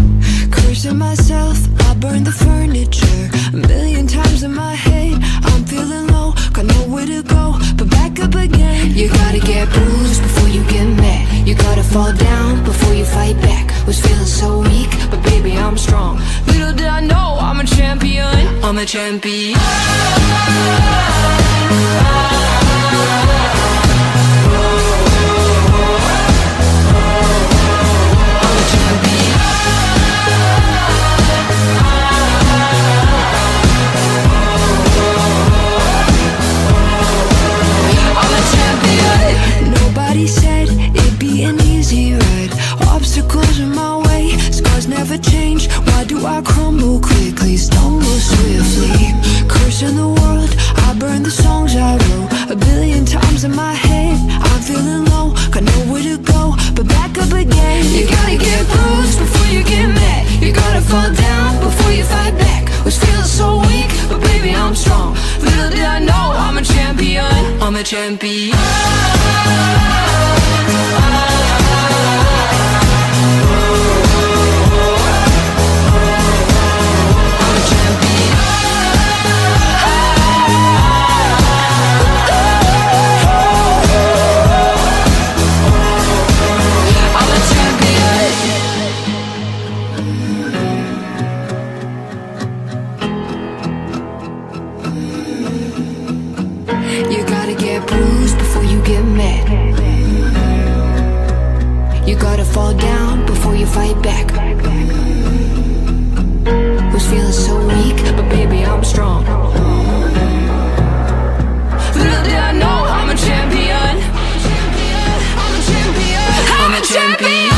[SPEAKER 1] Cursing myself, I burn the furniture. A million times in my head, I'm feeling low, got nowhere to go, but back up again. You gotta get bruised before you get mad. You gotta fall down before you fight back. Was feeling so weak, but baby I'm strong. Little did I know I'm a champion. I'm a champion. Nobody said it'd be an easy ride. Obstacles in my way, scars never change. Why do I crumble quickly, stumble swiftly? Cursing the world, I burn the songs I wrote. A billion times in my head, I'm feeling low, got nowhere to go, but back up again. You gotta get bruised before you get mad. You gotta fall down before you fight back. Was feeling so weak, but baby I'm strong. Little did I know I'm a champion. I'm a champion. You gotta get bruised before you get mad. You gotta fall down before you fight back. Was feeling so weak, but baby I'm strong. Little did I know I'm a champion. I'm a champion. I'm a champion.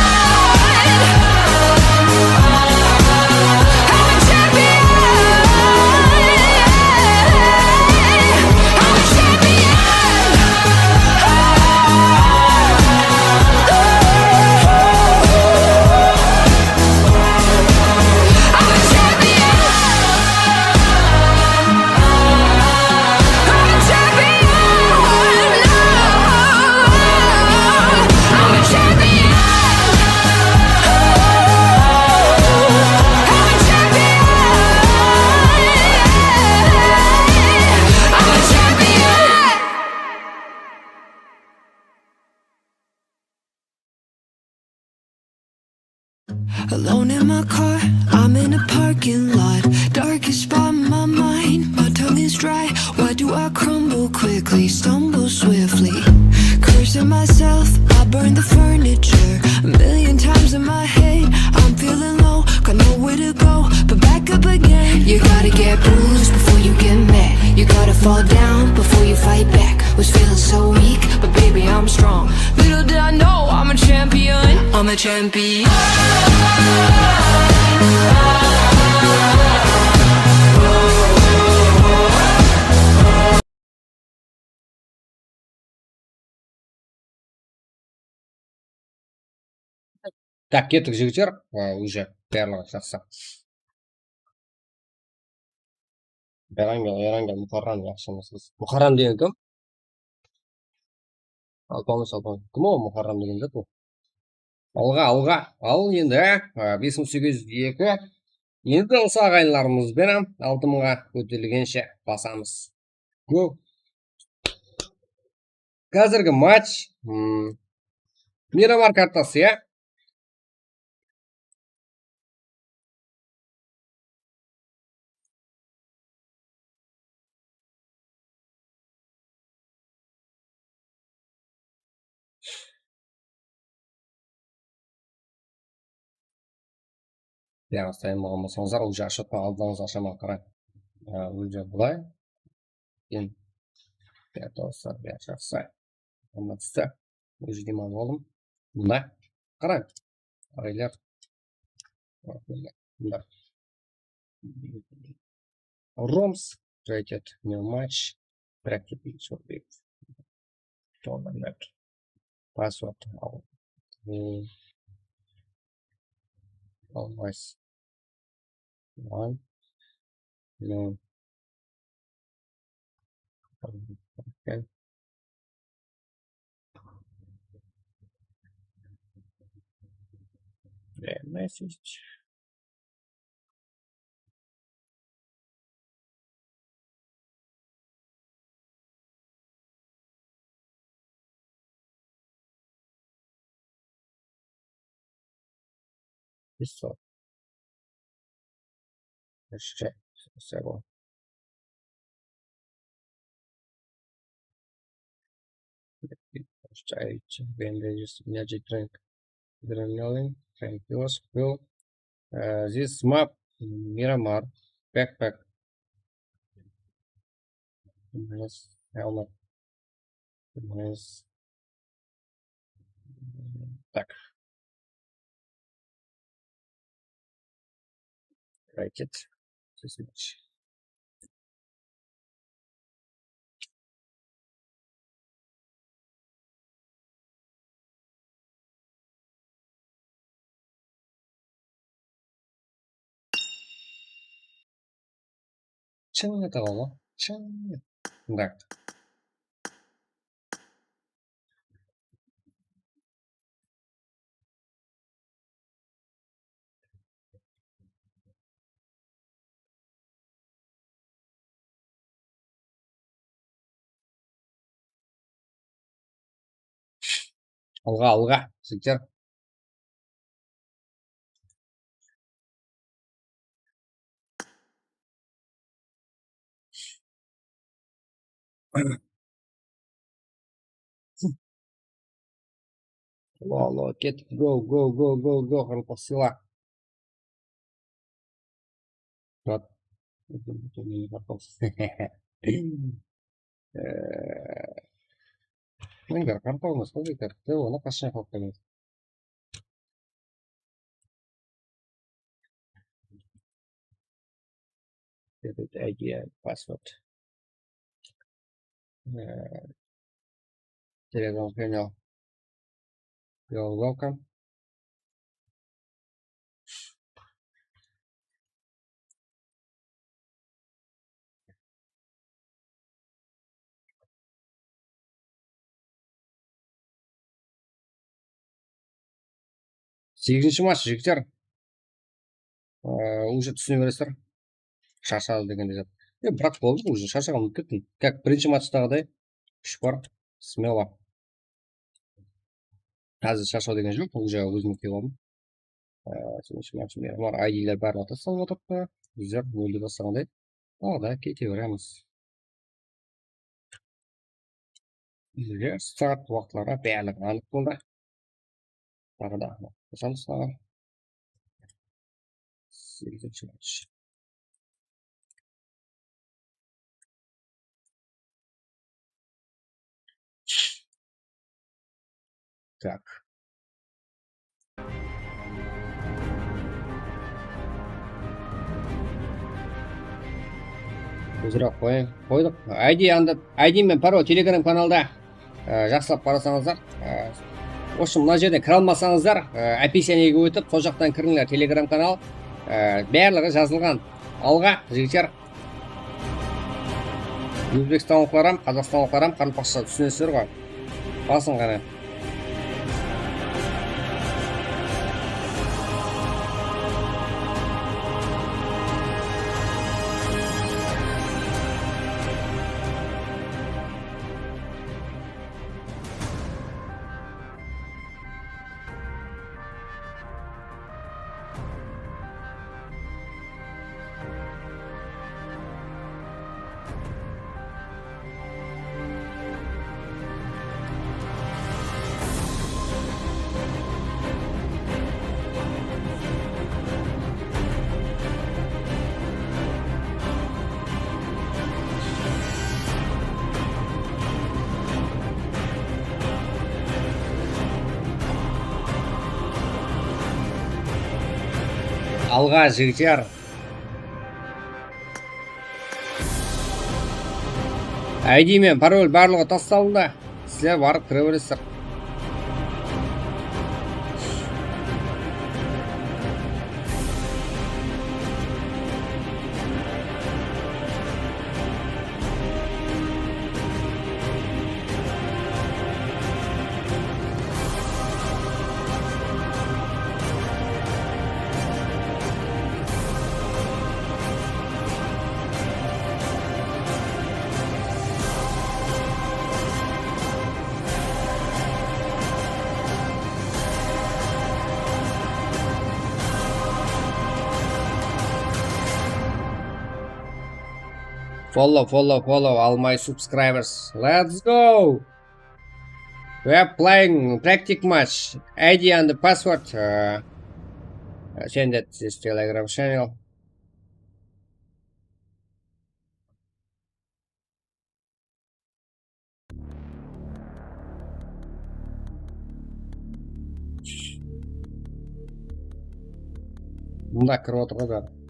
[SPEAKER 1] Alone in my car, I'm in a parking lot. Darkest spot in my mind, my tongue is dry. Why do I crumble quickly, stumble swiftly? Cursing myself, I burn the furniture. A million times in my head, I'm feeling low, got nowhere to go, but back up again. You gotta get bruised before you get mad. You gotta fall down before you fight back. Was feeling so weak, but baby I'm strong. Little did I know I'm a champion. I'm a champion.
[SPEAKER 2] Так, кеттік жігіттер, уже барлығы жақсы. Эрангел, Мұхарран жақсы емессіз. Мұхарран деген кім? Алпамыс. Кім ол Мұхарран деген зат ол? Алға. Ал енді 5802. Енді осы ағайындарымызбен 6000-ға көтерілгенше басамыз. Көп. Қазіргі матч Мирамар картасы, иә? Яғыстайын болған болсаңыздар, уже ашытпа алдыңыз ашама қарай. Уже бұлай. Енді достар, жақсы. Алматысы. Уже демал болдым. Бұнда. Қарай. Қарайлар. Бұнда. Ромс. Rated new match. Practically so big. Tournament. Password. Always. One. No. Okay. Message. This one. Let's check. Several. Bandages, magic drink, adrenaline, thank you, skill. This map, Miramar, backpack, nice helmet, nice. Так, write it. This much. Чын это ғой, чын. Так. Алға, жігіттер. Алло, кет, go, қарапақ сыйла. Вот. Мендер, қарапақ емес қой жігіттер. Оны қашан қалып келеді. Edit ID password. Telegram канал. You're welcome. Сегізінші матч жігіттер. Уже түсіне бересіздер. Шаршады дегенде жат. Бірақ болды, уже шаршаған ұмытып кеттім. Как бірінші матчтағыдай күш бар, смело. Қазір шаршау деген жоқ, уже өзім келіп алдым. Сегізінші матч бар, ID-лер барлығы тасталып отырыпты. Біздер нөлде бастағандай. Да, кете береміз. Үйге старт уақытлары барлығы анық болды. Тағы да қосамыз саған. Сегізінші матч. Так. Өзірақ қойдық. ID мен пароль Telegram каналда жақсылап қарасаңыздар. В общем, мына жерде кіре алмасаңыздар, описаниеге өтіп, сол жақтан кіріңдер, Telegram канал. Барлығы жазылған. Алға, жігіттер. Өзбекстан оқыларам, Қазақстан оқыларам, қарапақша түсінесіздер ғой. Басын ғана. Алға, жігіттер. ID мен пароль барлығы тасталды. Сіздер барып кіре бересіздер. Follow all my subscribers. Let's go. We are playing practice match. ID and the password. Send it this Telegram channel. Мында кіріп отыр ғой бәрі.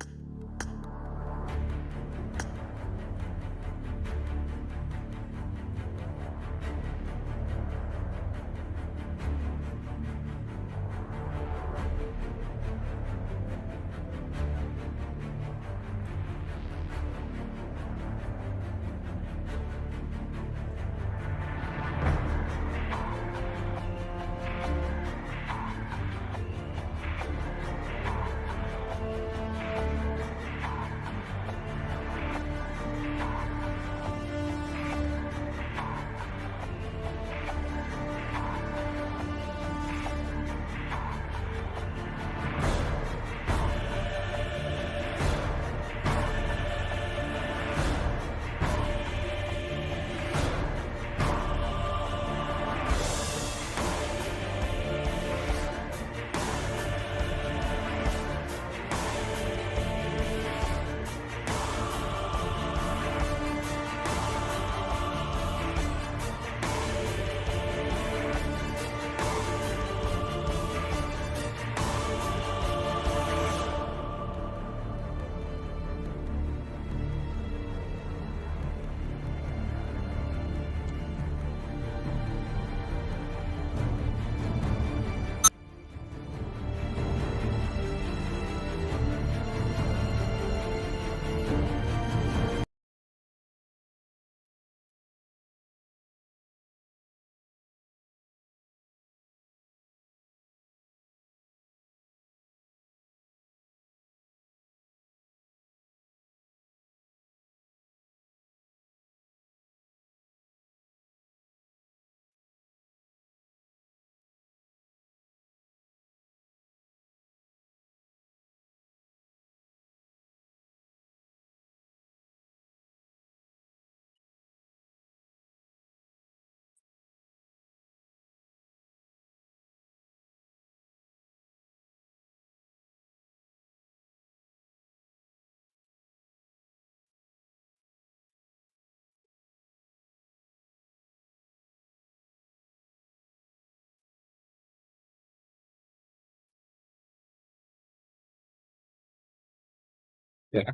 [SPEAKER 2] Yeah.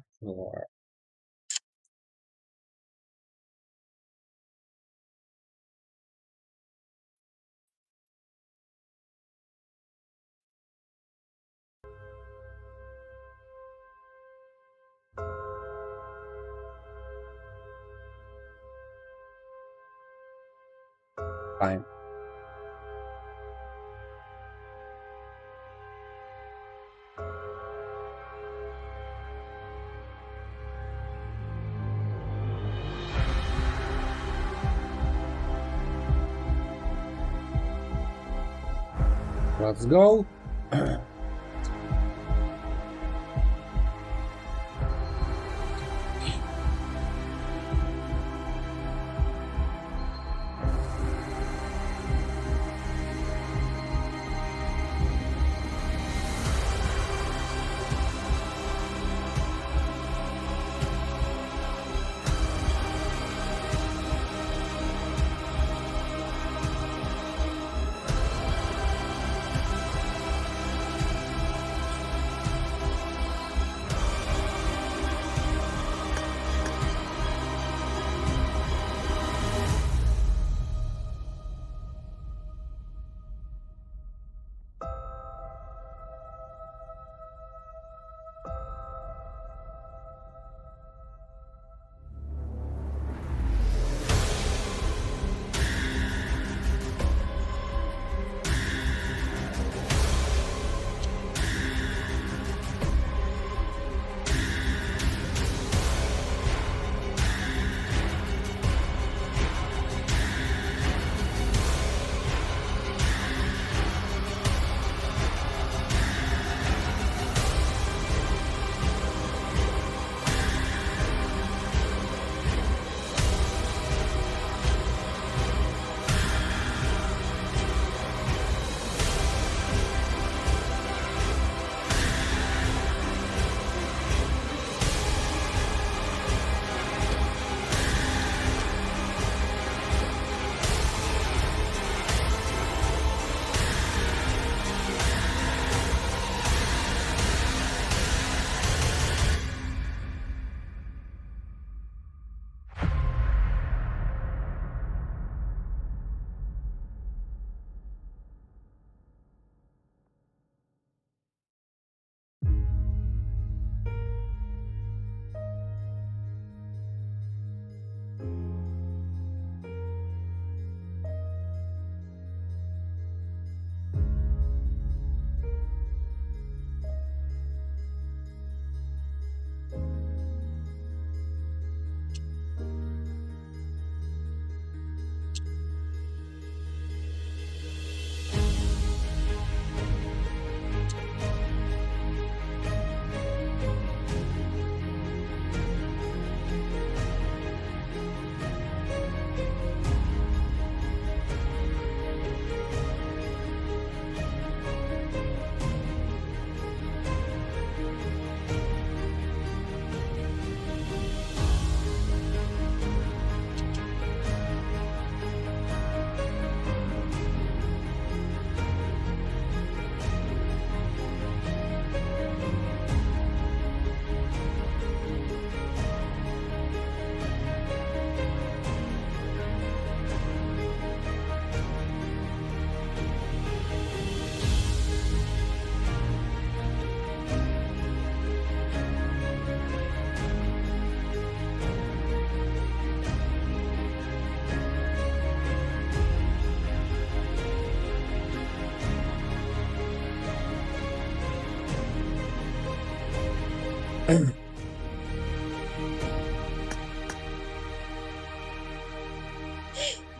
[SPEAKER 2] Fine. Let's go.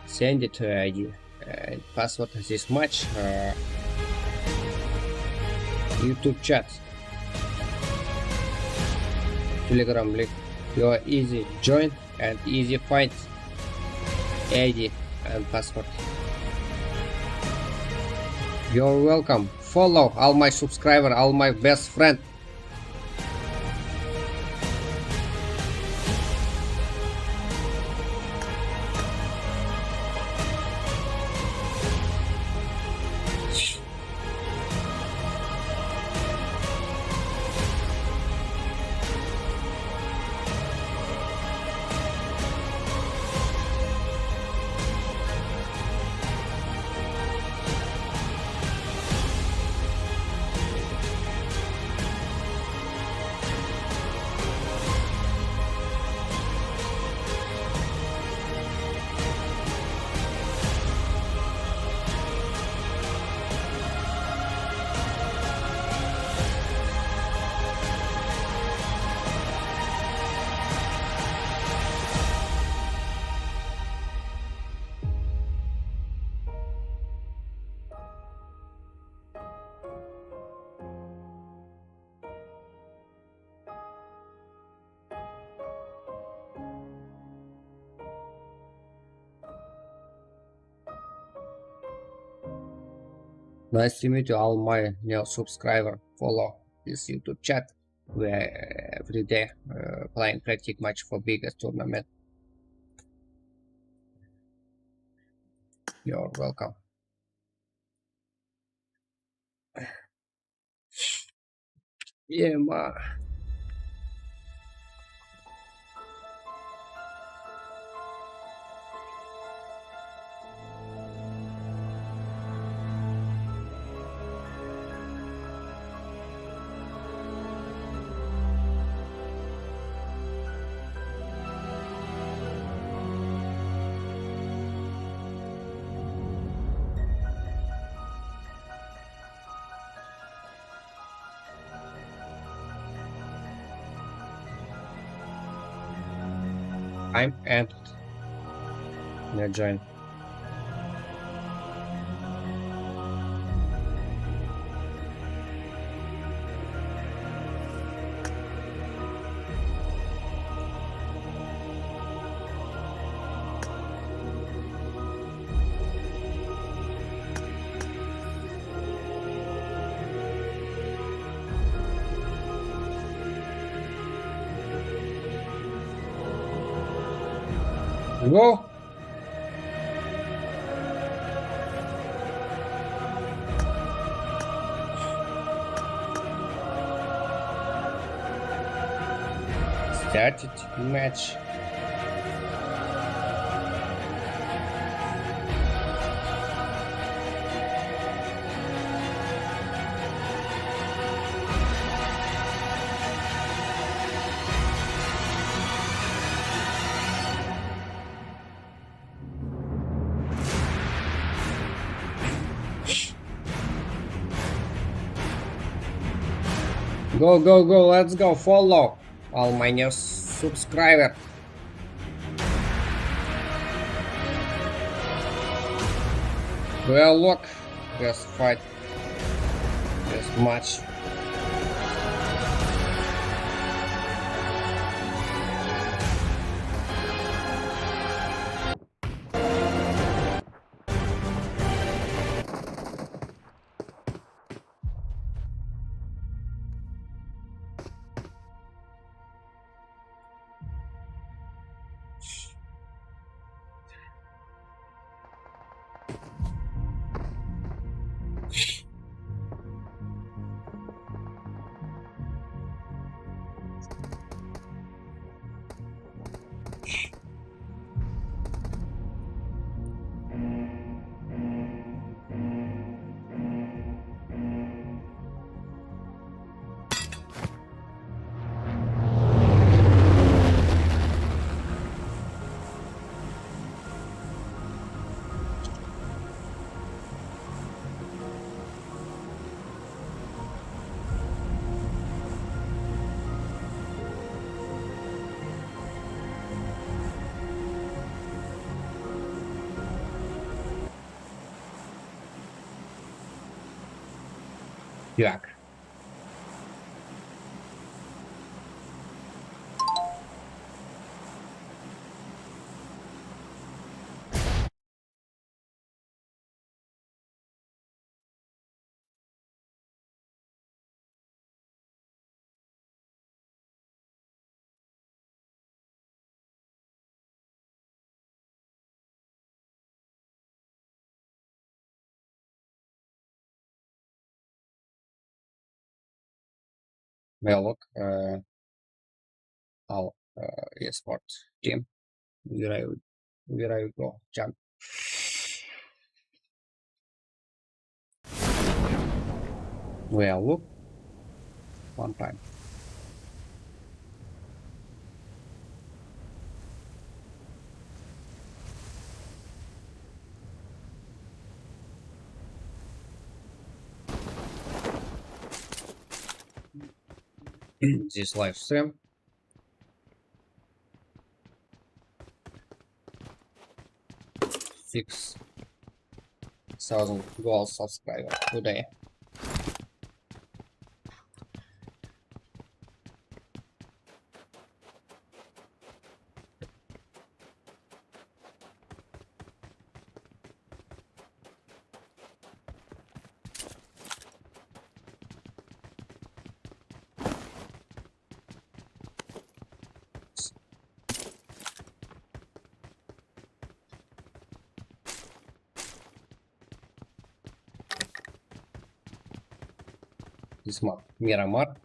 [SPEAKER 2] Send it to ID. Password this much. YouTube chat. Telegram link. Your easy join and easy find ID and password. You're welcome. Follow all my subscriber, all my best friend. Nice to meet you, all my new subscriber. Follow this YouTube chat. We every day playing practice match for biggest tournament. You're welcome. Yeah, ma. I'm and now join. Go. Started match. Go, go, go, let's go, follow all my new subscriber. Well, look, best fight, best match. Так. Велок. Our esport team. Where I will go. Jump. Well, look. One time. This live stream. Six thousand gold subscribers today. This month, Miramar.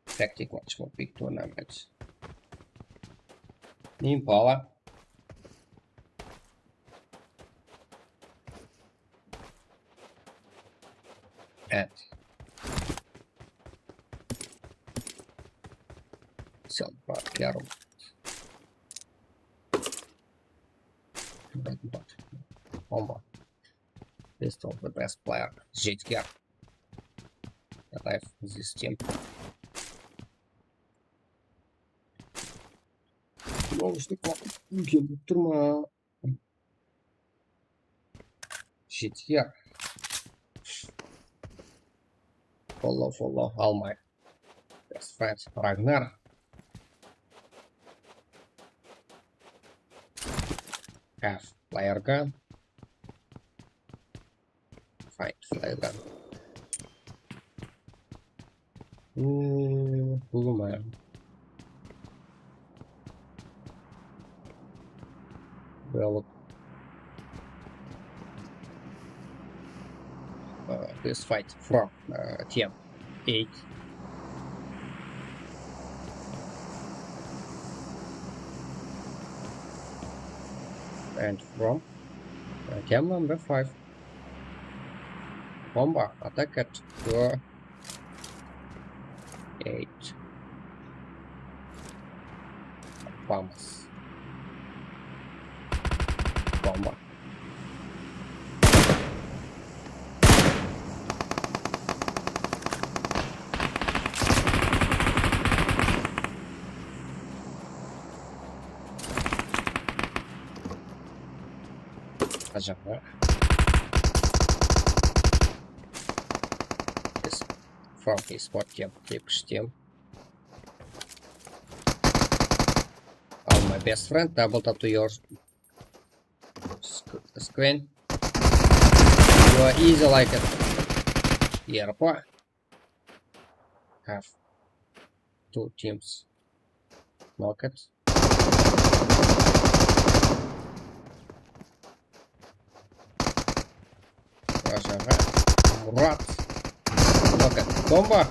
[SPEAKER 2] Tactic match for big tournaments. Impala. And Silver Yarrow. Bomba. Best of the best player. Jetgear. That I have this team. Durma. Jetgear. Follow all my best friends. Ragnar. Have flare gun. Fight flare gun. Lumayan. Well, this fight from team 8. And from team number 5. Bomba attacked to 8. Bombs. Bomba. Acaba this from his spot team. Oh, my best friend, double tap to your screen. You are easy like it. Here, have 2 teams. Knock it. Мурат. Ну-ка, бомба.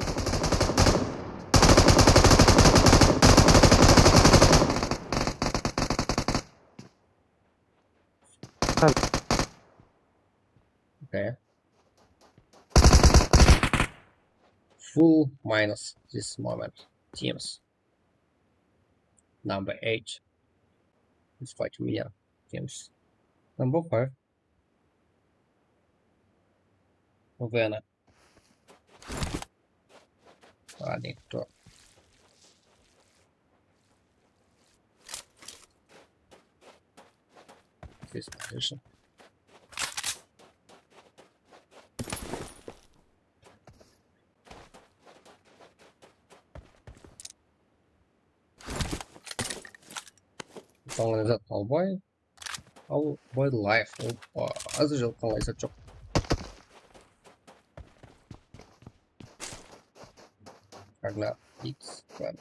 [SPEAKER 2] Okay. Full minus this moment. Teams. Number 8. It's quite weird. Teams. Number 5. Vena. Running to this position. Someone is a tall boy. Oh boy, life. As a joke, like such a Ragnar eats well.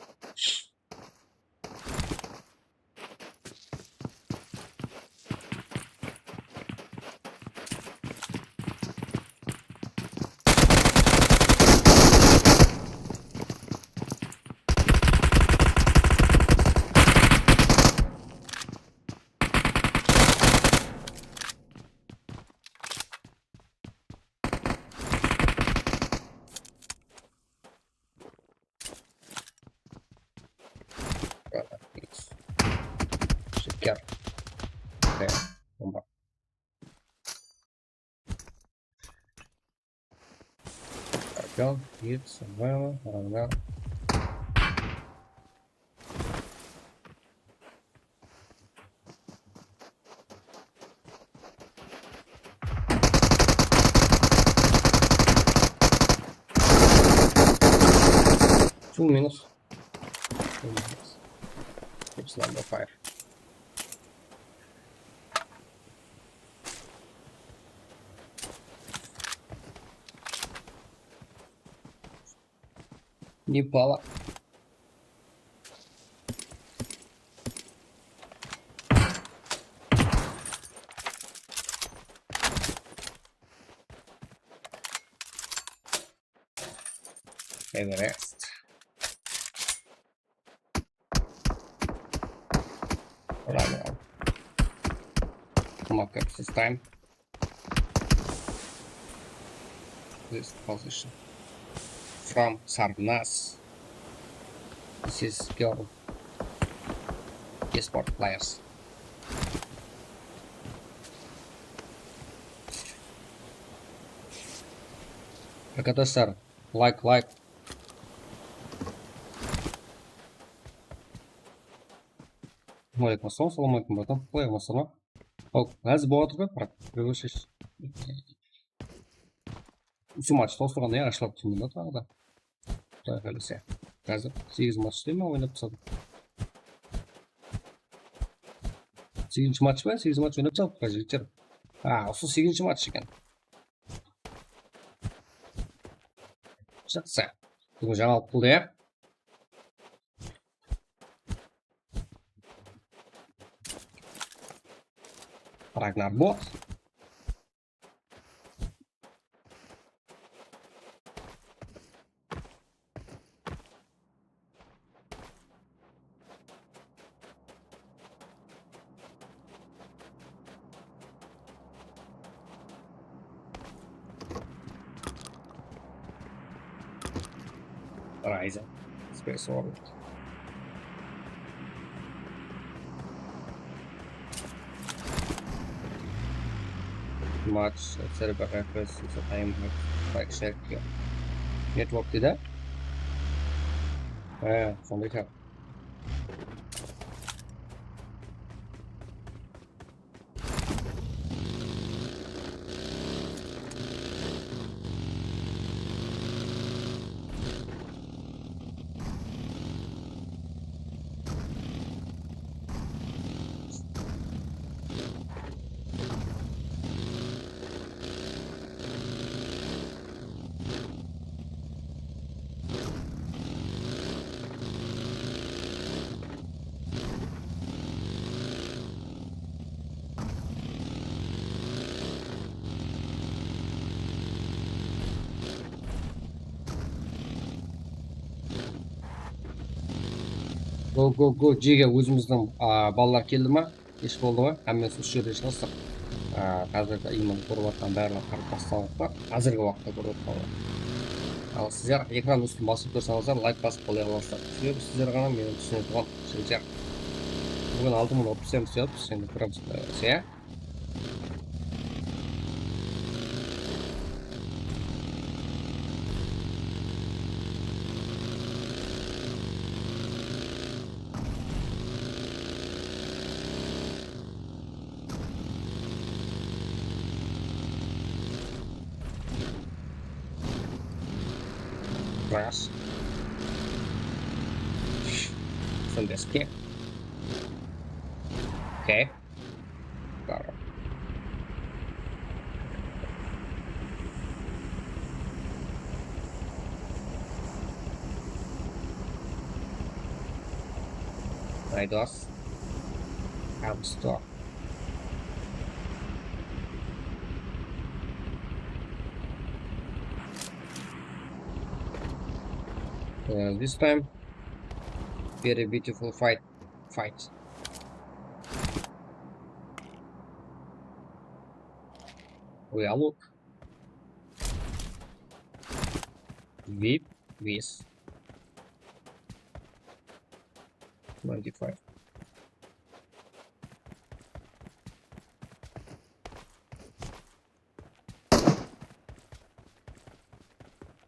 [SPEAKER 2] Şeker. Ve bomba. Go, hit, survival, Ragnar. 2 minutes. 2 minutes. It's number 5. Не пала. Everest. Right now. Mock up this time. This position. From Sarnas. This is pure esport players. Arkadaşlar like Алейкум ассалам, салам алейкум братан. Қалай амансың ба? Ал әзір болып жатыр ғой, бірақ приглашаешь. Үш матч тауыстырғанда я ашылап түсіндім да тағы да. Құдай қаласа. Қазір 8 матчты ма ойнап тастадым. 8-ші матч па? 8 матч ойнап тастадық қазір жігіттер. Осы 8-ші матч екен. Жақсы. Бүгін жаңалық болды я. Ragnar bot. Ryzen. Space Orbit. Much cerebral reference is a time like check network did that? From it up. Go J'ге өзіміздің балалар келді ма? Еш болды ма? Әммесі үш жерде шығастық. Қазіргі иман көріп атқан бәрілер қарып басталып па? Қазіргі уақытта көріп атқанlar. Ал сіздер экран үстін басып көрсаңыздар, лайк басып қолай аласыздар. Себебі сіздер ғана менің түсіне тұрған жігіттер. Бүгін алдымын опсем сөйтіп, енді көреміз сия. Grass. From this kit. Okay. Got it. Айдос. Амстор. This time, very beautiful fight. We are look. Whip with 25.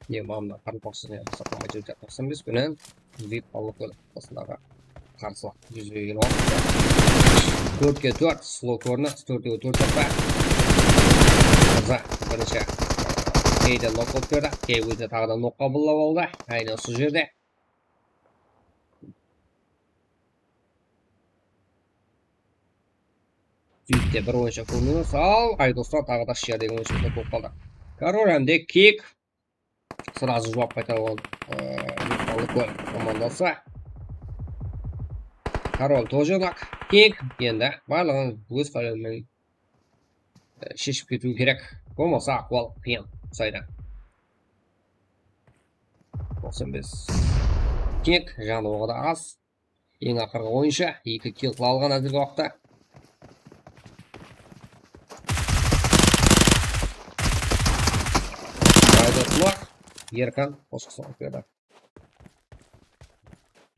[SPEAKER 2] Iya, mağamda qarın boksini сапаға жүріп жатырсың біз күнін VIP алып осындағы қарсылық жүзге келіп алды. 4-ке 4 слоу корны, 4-ге 4 сапа. Қыза бірінші кейді нок болып көрді. Кей өзі тағы да нокқа бұллап алды. Айны осы жерде. Сөйтте бір ойыншы көрмеңіз ал. Айдостар тағы да шер деген ойыншы болып қалды. Король әмде кек. Сразу жауап қайта алып командасы. Король тоже нок. Кек. Енді барлығын өз қалауымен шешіп кету керек. Болмаса ахуал қиын сайда. 95. Кек жаны оғыда аз. Ең ақырғы ойыншы 2 килл алған әзіргі уақытта. Айдосылар еркін қосқысы өтеді.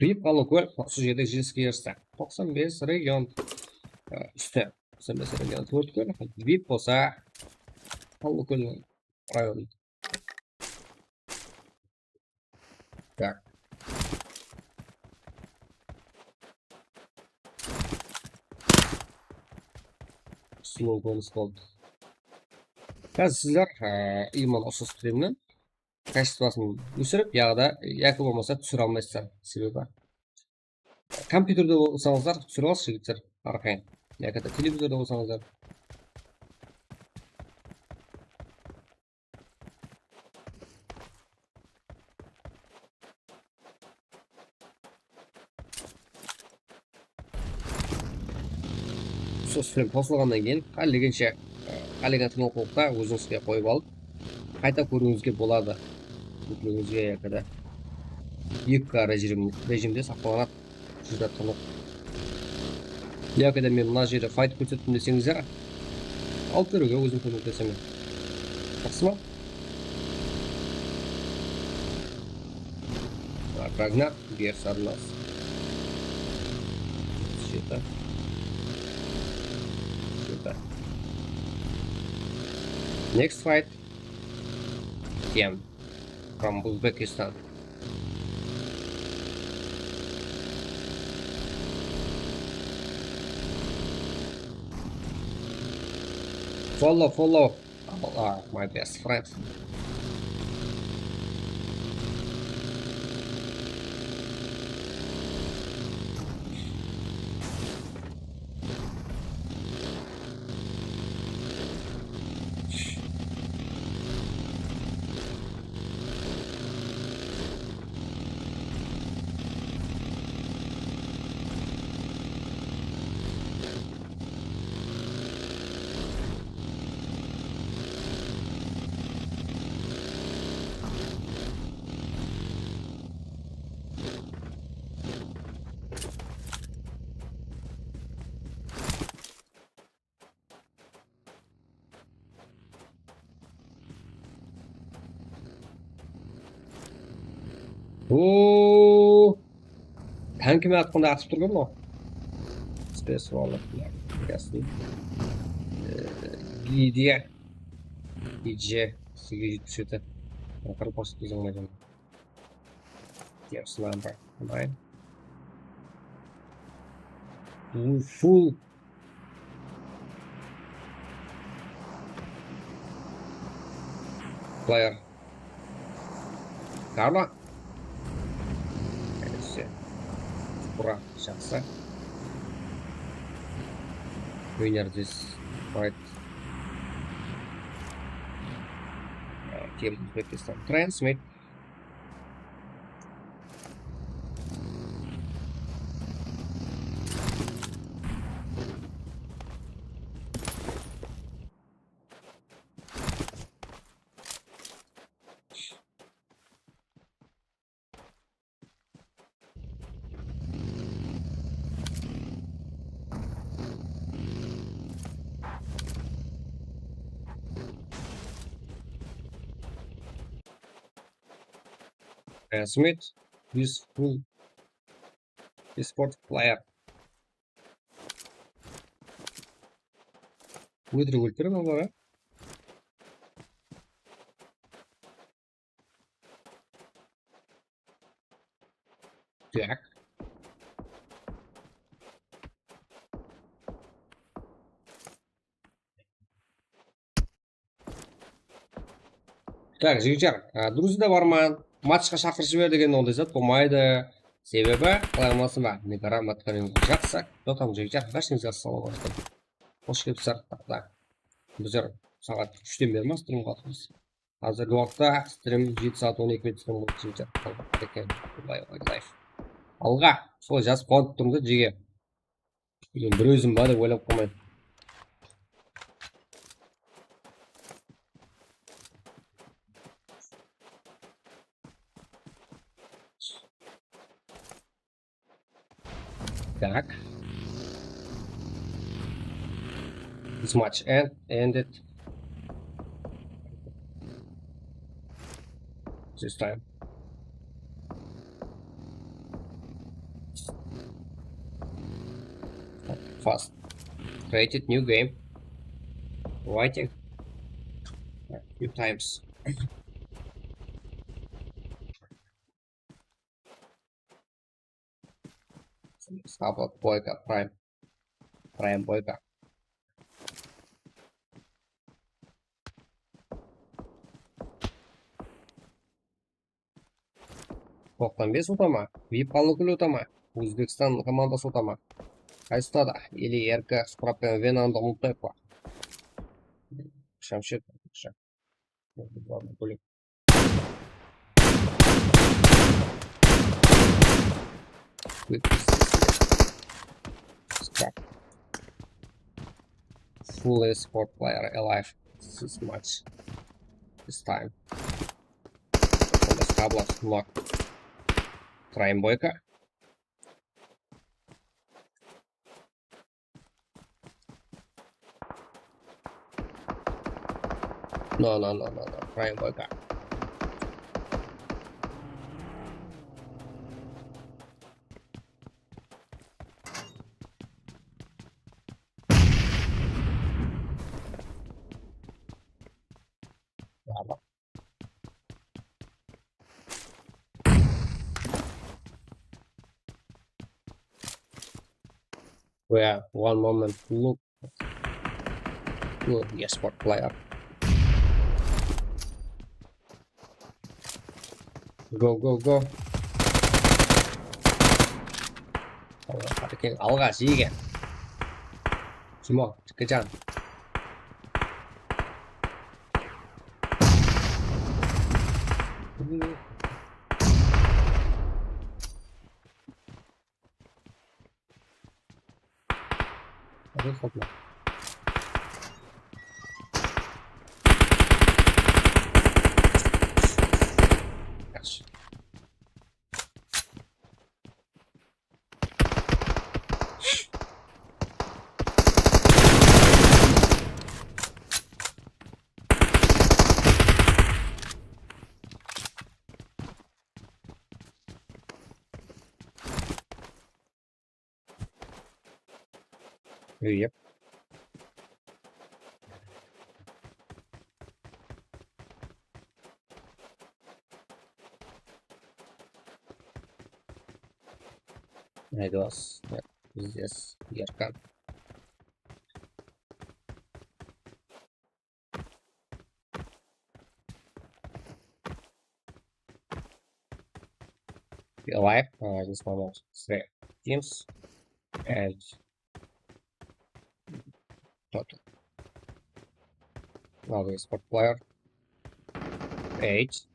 [SPEAKER 2] Рейп қалу көл, осы жерде жеске ерісті. 95 регион үсті. 95 регион 4 көл. Рейп болса қалу көл район. Так. Slow bonus болды. Қазір сіздер иман осы стримнің качествосын өсіріп, яғы болмаса түсіре алмайсыздар. Себебі компьютерде болсаңыздар түсіре аласыз жігіттер арқайын. Яғы да телевизорда болсаңыздар. Сол стрим қосылғаннан кейін қалегенше қалеген тыңылқылықта өзіңізге қойып алып қайта көруіңізге болады. Өтіліңізге яқыда 2К режимде сақталанады. Жүзді тыңық. Яқыда мен мына жерде файт көрсеттім десеңіздер, алып көруге өзім көмектесемін. Жақсы ма? Рагнар берсі арнас. Шета. Next fight, Kem from Uzbekistan. Follow. My best friend. Ooo, tankime atqanda atib turganmi? Spesvallar gelsin. Gidiye. Suggested. Para post using my own. Yes, number 9. Full. Player. Karma. Все. Ура, сейчас. winner this fight. Team Uzbekistan. Transmit. Transmit. Useful esport player. Өтірік өлтіріп алға. Так. Так, жігіттер, друзьда бар ма? Матчқа шақырып жібер деген ондай зат болмайды. Себебі, қалай болмасын ба, неграмотный жақсы. Дотам жігіттер, бәршіңізге ассалаумағалейкум. Қош келіпсіздер. Біздер сағат 3-тен бері ма стрим қылатынбыз. Қазіргі уақытта стрим 7 сағат 12 минут стрим болды жігіттер. Алға, солай жазып қуанып тұрмын да жеге. Бір өзім ба деп ойлап қалмайын. Так. This match ended this time. Fast. Created new game. Waiting a few times. Stop Boyka Prime Boyka. Тоқсан бес ұта ма? VIP алыкөл ұта ма? Өзбекстан командасы ұта ма? Қайсы ұтады? Или РК справпен Венанды ұмытпайық па? Шамшет. Full esport player alive this match. This time. On the Skablas lock. Prime Boyka. No. Prime Boyka. Where one moment look esport player. Go. 알가 지게. 주먹 그장. Yep. It was yes, Yarkan. Be alive. Just one more teams and Another spot player. 8.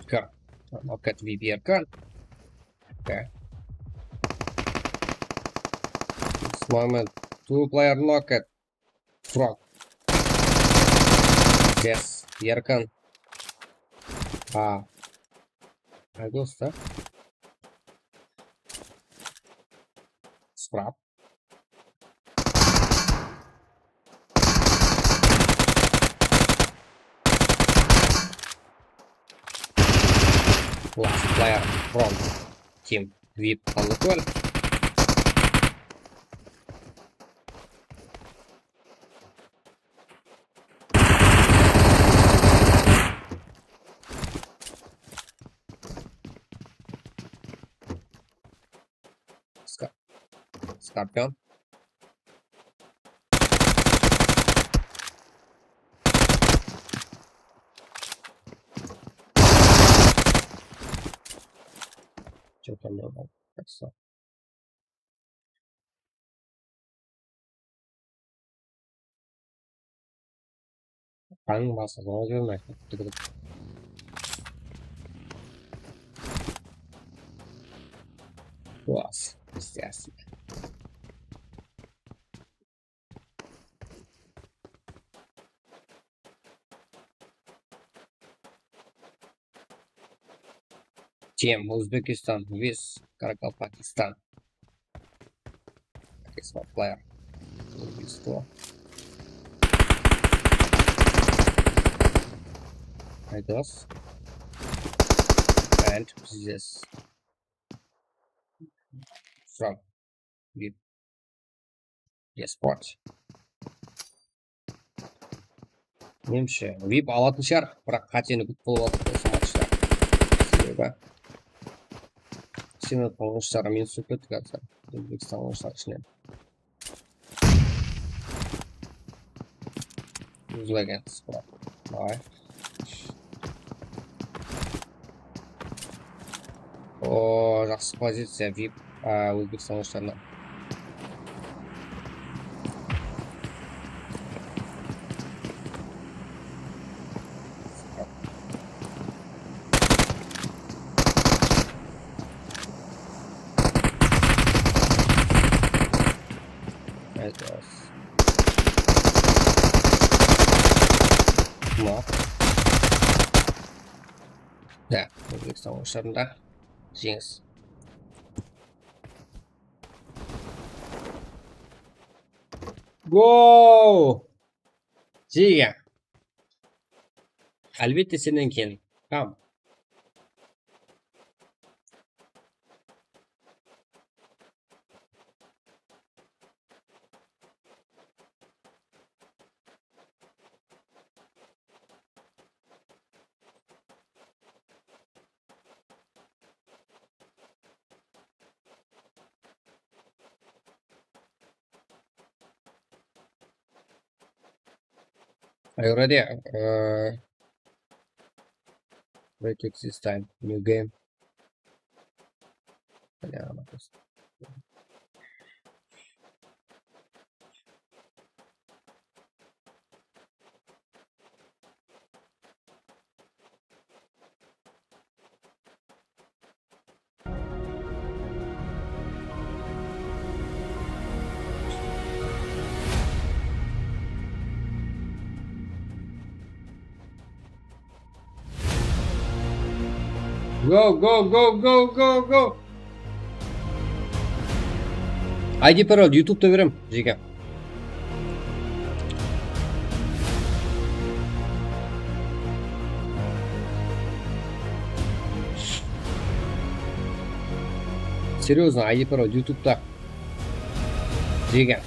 [SPEAKER 2] Car. Knock at VPR car. Okay. This moment, 2-player knock at front. Yes, Yerkan. I go stuff. Scrap. Last player from team VIP Anatol. Scorpion. Что-то много. Хорошо. Пан маса заложил. Класс. Естественно. Team Uzbekistan vs Pakistan. It's one player. Убийство. Айдос. And this. From VIP. Yes, spot. Меніңше VIP алатын шығар, бірақ қатені көп болып алды осы матчта. Себебі сені қоңыштары мен сүріп өттік қазір. Өзбекстан қоңыштары ішінен. Үзілеген спорт. Давай. О, жақсы позиция VIP Өзбекстан қоңыштарына. Да, Өзбекстан қоңыштарында жеңіс. Гоу! Жига. Әлбетте сенен кейін. Там. Are you ready? Wait, it's this time. New game. Yeah, Go! ID пароль YouTube'da берем, Жига. Серьезно, ID пароль YouTube'da. Жига.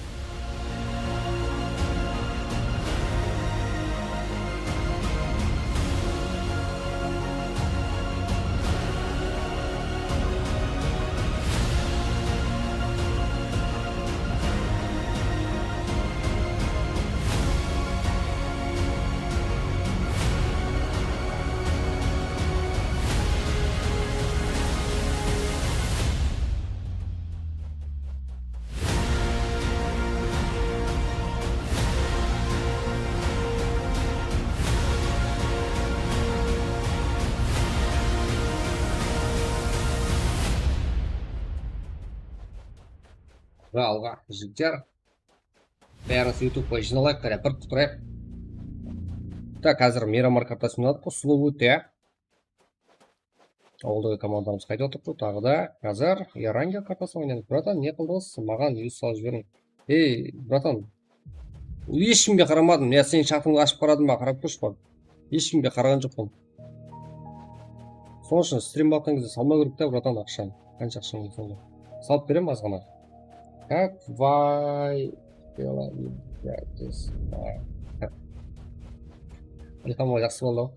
[SPEAKER 2] алға жігіттер. Бәріңіз ютубқа жиналайық, бір құтырайық. Так, қазір Мирамар картасын алдық, сұлу өтті, Ауылдағы командамыз қайда отырды, тағы да қазір Ярангел картасы ойнадық. Братан, не қылдыңыз? Маған юз салып жіберің. Ей, братан, ешкімге қарамадым. Я сенің чатыңды ашып қарадым ба, қарап көрші бар. Ешкімге қараған жоқпын. Сол үшін стрим баққан кезде салмау керек та, братан, ақшаны. Қанша ақшаны сонда. Салып берем азғана. Как вай Илхамға жақсы болды.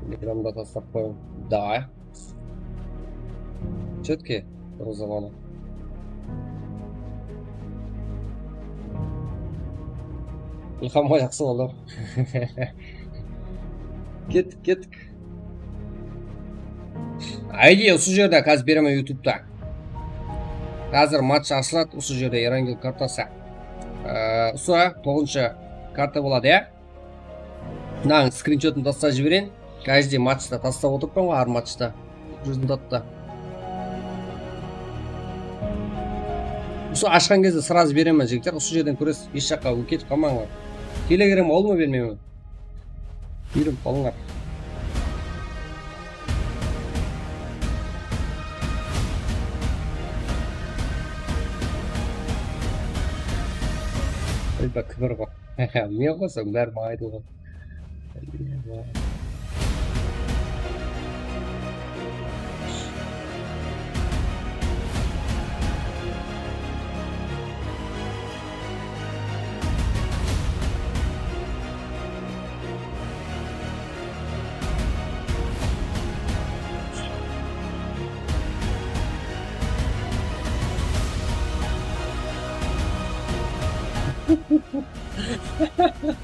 [SPEAKER 2] Телеграмда тастап қойым. Да. Четкий розованы. Илхамға жақсы болды. Кеттік. Айди осы жерде қазір беремін ютубта. Қазір матч ашылады, осы жерде Ярангел картасы. Осы 9-шы карта болады, я? Мынаның скриншотын тастап жіберейін. Каждый матчта тастап отырмын ғой, әр матчта. Результатта. Осы ашқан кезде сразу беремін, жігіттер. Осы жерден көресіз, еш жаққа кетіп қалмаңдар. Телеграм ол ма бермеймін? Беріп қалыңдар. Альба кібір ғой. Мен қойсам бәрі мағайды ғой.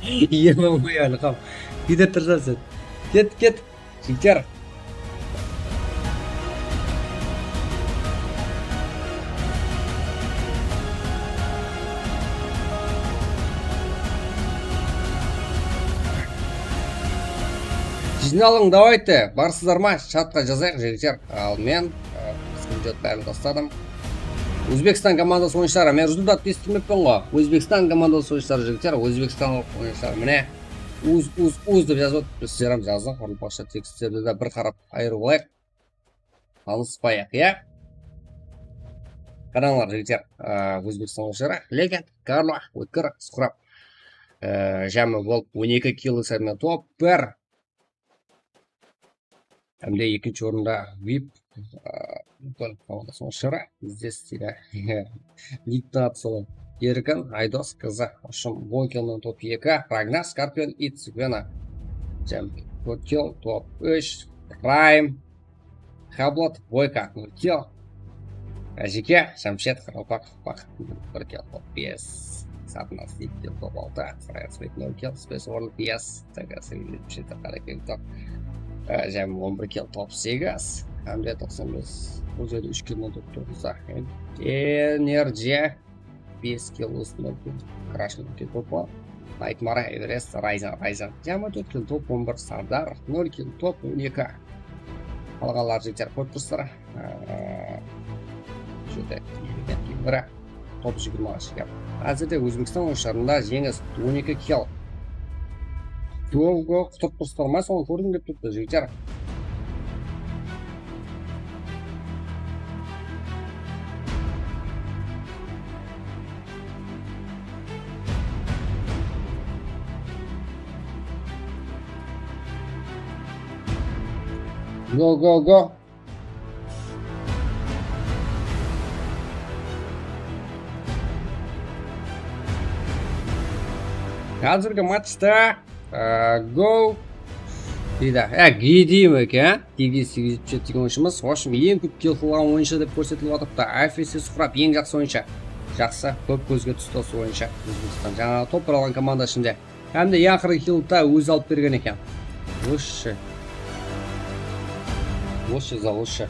[SPEAKER 2] Емім ғой әліқам. Кедер тұрсасын. Кет. Жігіттер. Жиналың, давайте. Барсыздар ма? Чатқа жазайық, жігіттер. Ал мен скриншот бәрін тастадым. Өзбекстан командасы ойыншылары, мен результат естімеппін ғой. Өзбекстан командасы ойыншылары, жігіттер, Өзбекстан ойыншылары. Міне, уз деп жазып отыр. Сіздерім жаздың, қорылпақша тексттерді де бір қарап айыру болайық. Алыспайық, я? Қараңлар, жігіттер, Өзбекстан ойыншылары. Легенд, Карло, өткір, сұқырап. Жәмі болып 12 кило сәбімен топ, бір. Әмде екінші орында VIP. Командасы ойыншылары. Здесь тебя ликті атсылы. Еркін, Айдос, қызы. Ұшым, Бонкелмен топ 2. Рагнар, Скорпион и Цигвена. Жәмі, Көткел, топ 3. Прайм. Хаблот, Бойка, 0 кил. Жеке, Шамшет, Қаралпақ, Бақ, 1 кил, топ 5. Сапнас, 2 кил, топ 6. Фрайсвейт, 0 кил, Спейс Уорлд, 5. Тәгәсі, 7 қарекел, топ. Жәмі, 11 кил, топ 8. Әмде 95. Бұл жерде 3 килмен топ 9-да. Энерджия 5 кил үстінен Крашын кил топы. Найтмара, Эверест, Райзен. Жәмі 4 кил топ 11. Сардар 0 кил топ 12. Қалғалар жектер көрпістір. Жөте бірі топ 20-ға шығып. Әзірде Өзбекстан ойыншыларында жеңіс 12 кил. Көңгі құтып тұрстырмай соны көрдің деп тұтты жектер. Go. Қазіргі матчта go дейді. Гиди ме екен, Гиди 877 деген ойыншымыз. В общем, ең көп килл қылған ойыншы деп көрсетіліп отырыпты. Афиси Сұқырап ең жақсы ойыншы. Жақсы, көп көзге түсті осы ойыншы. Жаңағы топ бір алған команда ішінде. Әмде яқыры киллта өзі алып берген екен. Лучше за лучше.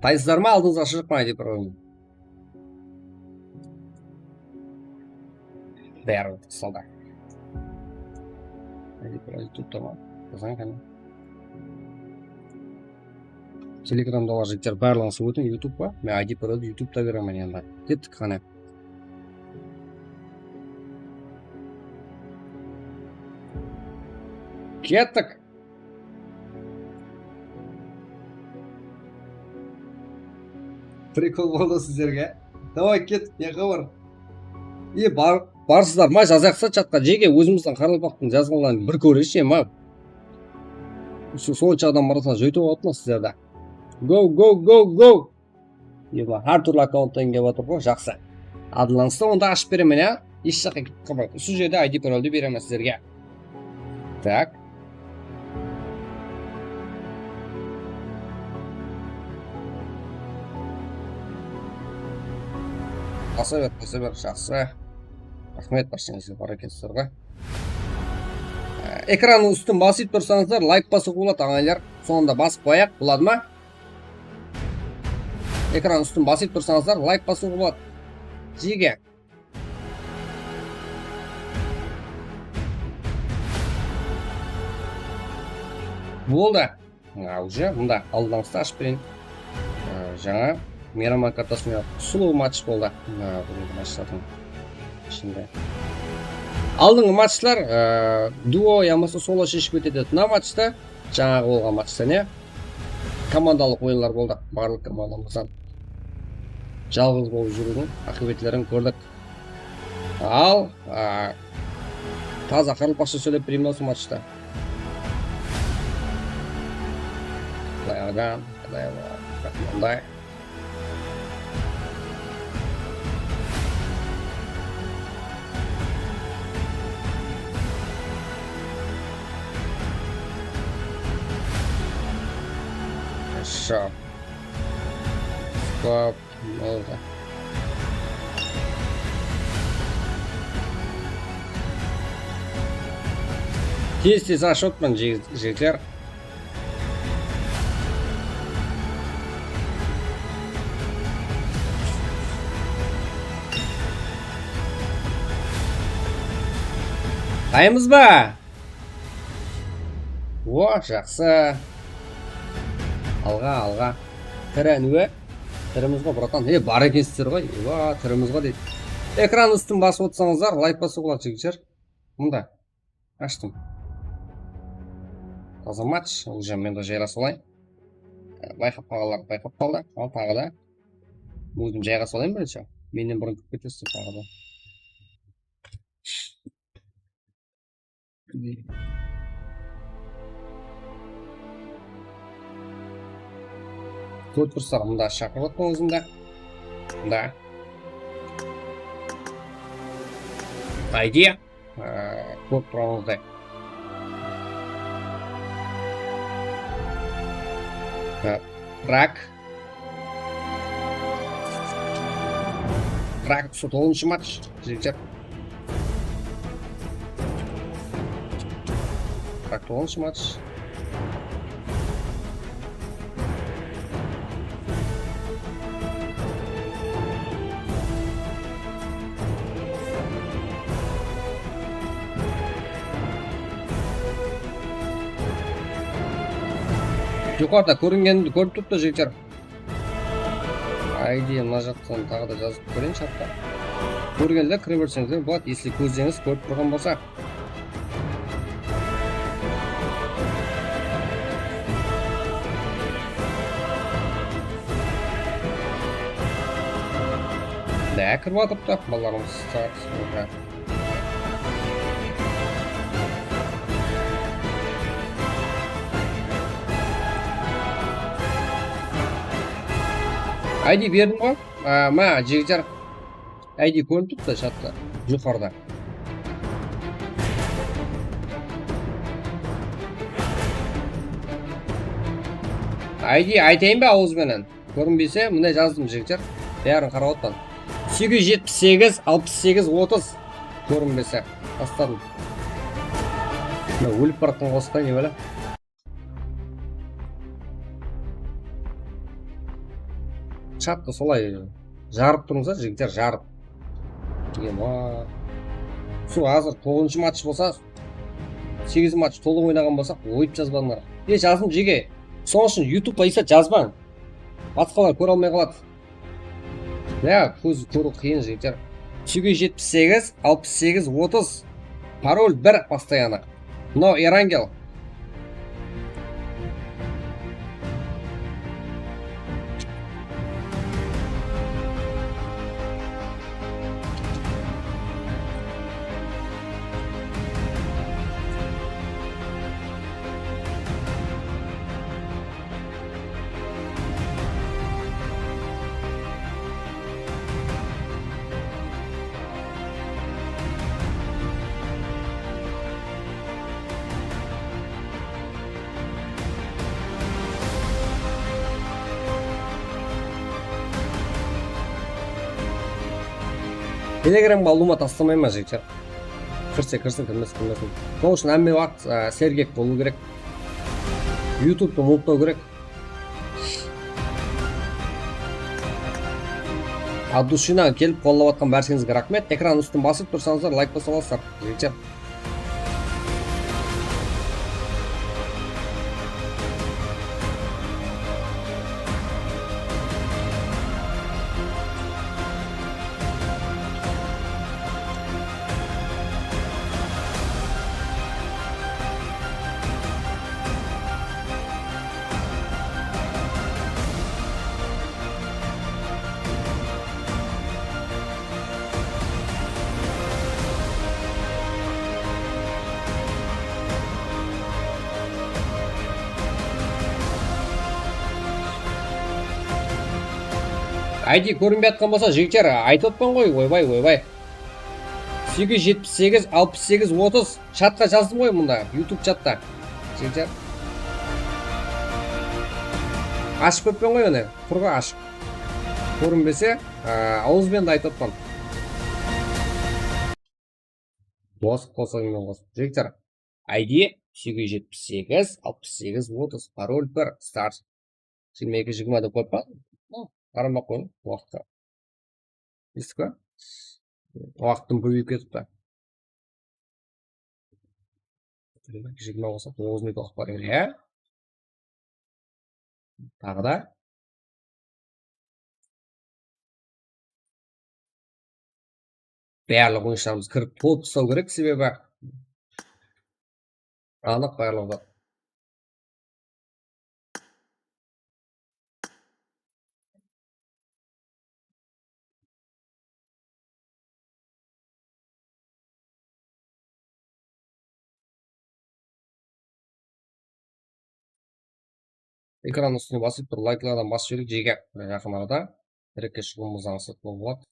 [SPEAKER 2] Дайынсыздар ма? Алдыңызға шығып ма ID паролін? Бәрі салда. ID пароль YouTube'да ма? Жазған қане. Телеграмда бар жігіттер барлығыңыз өтін YouTube'ға. Мен ID паролді YouTube'да беремін енді. Кеттік қане. Кеттік. Прикол болды сіздерге. Давай кеттік, не қабар? Барсыздар ма? Жазақса чатқа жеге өзіміздің Қаралпақтың жазғанларын бір көрейші ма? Сол жағдан барасына жөйтіп отына сіздерді. Go. Әр түрлі аккаунттан келіп отыр ғой, жақсы. Адылаңызды онда ашып беремін, я? Еш жаққа кетіп қалмайды. Сол жерде ID паролді беремін сіздерге. Так. Қаса бер, жақсы. Рахмет баршаңызға, барекетсіздер ғой. Экранның үстін басып тұрсаңыздар, лайк басып болады ағайлар. Соңында басып қояйық, болады ма? Экранның үстін басып тұрсаңыздар, лайк басып болады. Жеге. Болды. Уже мұнда алдыңызды ашып берейін. Жаңа мейраман картасымен сұлу матч болды. Бүгінгі матчтардың ішінде. Алдыңғы матчлар дуо ямасы соло шешіп өтеді. Мына матчта жаңағы болған матчта не? Командалық ойындар болды. Барлық командамыздан жалғыз болып жүрудің ақыбетлерін көрдік. Ал таза Қаралпақша сөйлеп берейін осы матчта. Ондай. Хорошо. Стоп. Болды. Тез ашотмын жігітлер. Дайынбыз ба? О, жақсы. Алға. Тірі тіріміз ғой, братан. Бар екенсіздер ғой. Тіріміз ғой дейді. Экран үстін басып отырсаңыздар, лайк басып болады жігіттер. Мұнда. Аштым. Таза матч. Уже мен де жайға солайын. Байқап қалғалар байқап қалды. Ал тағы да. Өзім жайға солайын бірінші. Менен бұрын көп кетесіз тағы да. Код тұрсақ, мұнда шақырып отқан өзімді. Да. ID. Код тұрамыздай. Рак 9 матч. Жігіттер. Рак 9 матч. Yukarıda көрінгенді көріп тұрды жігіттер. ID мына жақтан тағы да жазып көрейін чатта. Көргенде кіре берсеңіздер болады, если көздеріңіз көріп тұрған болса. Да, кіріп жатырды балаларымыз. ID бердім ғой. Ма жігіттер. ID көріп тұрды чатта. Жұқарда. ID айтайын ба ауызбенен? Көрінбесе, міне жаздым жігіттер. Бәрін қарап отпан. 878 68 30 көрінбесе. Тастадым. Өліп бараттың қосықтай не бәлі? чатты солай жарып тұрыңыздар жігіттер, жарып. Ема. Су азыр 9-шы матч болса, 8 матч толық ойнаған болсақ, ойып жазбаңдар. Жазым жеге. Соң үшін YouTube байса жазбаң. Басқалар көре алмай қалады. Көз көру қиын жігіттер. 278 68 30 пароль 1 постоянно. Но Эрангел. Телеграмға алуыма тастамай ма жігіттер? Кірсе, кірмесін. Сол үшін әмме уақыт сергек болу керек. YouTube'ты ұмытпау керек. От душина келіп қолдап жатқан бәріңізге рахмет. Экран үстін басып тұрсаңыздар, лайк басып аласыздар, жігіттер. ID көрінбей атқан болса, жігіттер, айтып отпан ғой, ойбай. 878 68 30 чатқа жаздым ғой мұнда, YouTube чатта. Жігіттер. Ашып өтпен ғой өне, құрға ашып. Көрінбесе, ауызбен де айтып отпан. Қосыңмен қосып. Жігіттер, ID 878 68 30 пароль 1 старт. 22-20 деп қойып па? Қарамақ қойын, уақытқа. Естік па? Уақыттың көбейіп кетіп та. 20 болса, 9 минут уақыт бар еді, Тағы да. Барлық ойыншыларымыз кіріп толып тастау керек, себебі анық барлығы. Экран үстіне басып тұр, лайклардан басып жіберейік, жеге жақын арада. Дірекке шығуымыздан сәт болады.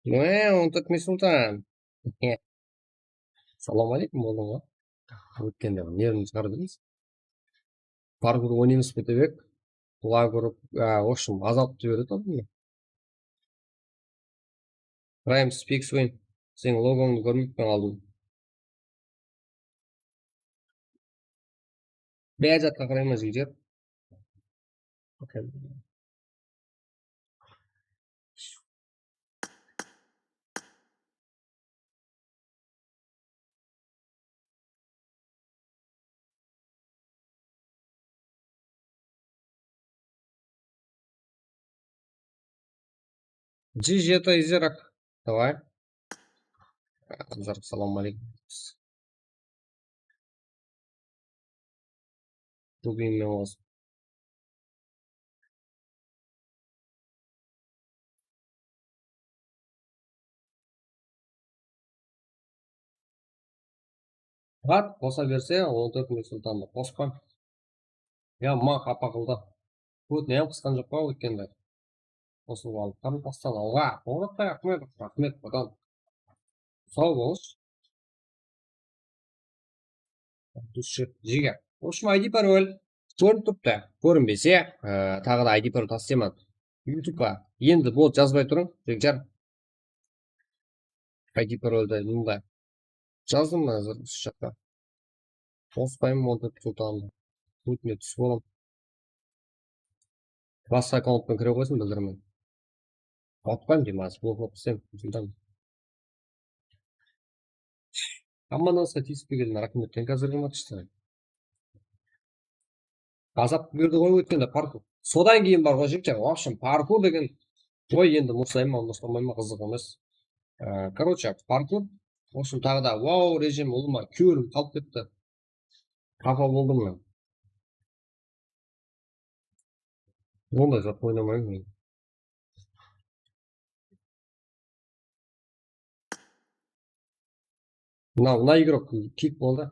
[SPEAKER 2] Он так не сұлтан. Салам алейкум болдың ғой. Өткенде нервін шығарып едіңіз. Паркур ойнаймыз бітебек. Бұлай көріп, общем, азалып жібереді ғой. Prime Speaks ойын. Сен логоңды көрмеппен алдым. Бәжатқа қараймыз жігер. GG это изерок. Давай. Салам алейкум. Любимый вас. Рад, қоса берсе, 14 минут сұлтанды қоспан. Ма қапа қылды. Көт не қысқан жоқ па өткенде. қосылып алып қарымтастан алға қоңыратпай рахмет одан сау болыңыз жеге в общем ID пароль көрініп тұрыпты көрінбесе тағы да ID пароль тастаймын ютубқа енді болды жазбай тұрың жігіттер ID парольді мында жаздым қазір осы жақта қоспаймын оны тұтамын өтіне түсіп аламын басқа аккаунтпен кіре қойсын білдірмей ұмытпаймын деймін азыр блокнот істеймін командаңызға тиіспеген рахмет қазіргі матчта азап берді ғой өткенде паркур содан кейін бар ғой жігіттер в общем паркур деген ой енді ұмытсаймын ма ұмытпаймын ма қызық емес короче паркур в общем тағы да вау режим ұлыма күйеуім қалып кетті қапа болдым мен ондай зат ойнамаймын мен мына игрок кик болды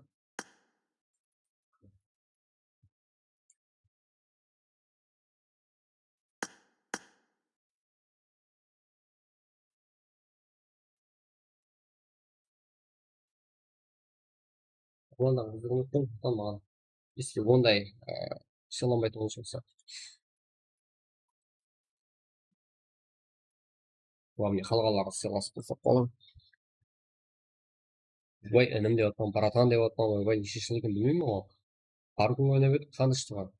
[SPEAKER 2] ондай қызығын өткен маған если ондай сыйланбайтын болса главное халқаларға сыйласып тұрсақ болады ой інім деп жатқан братан деп жатқан ойбай неше жыл екен білмеймін ғой паркур ойнап едік таныстық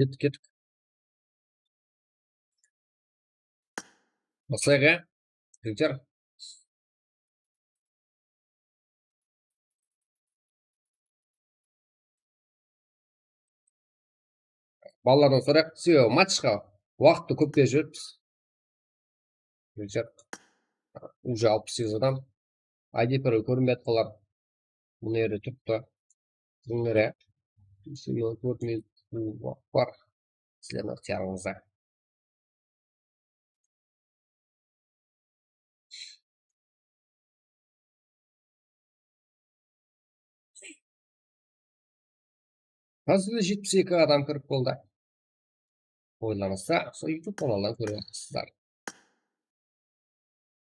[SPEAKER 2] кеттік осылайға жігіттер балалардан сұрайық себебі матчқа уақытты көп беріп жіберіппіз жігіттер уже 68 адам ID пароль көрінбей жатқандар мына жерде тұрыпты мына бар сіздердің ықтиярыңызда қазір 72 адам кіріп болды ойланса сол YouTube каналдан көріп жатырсыздар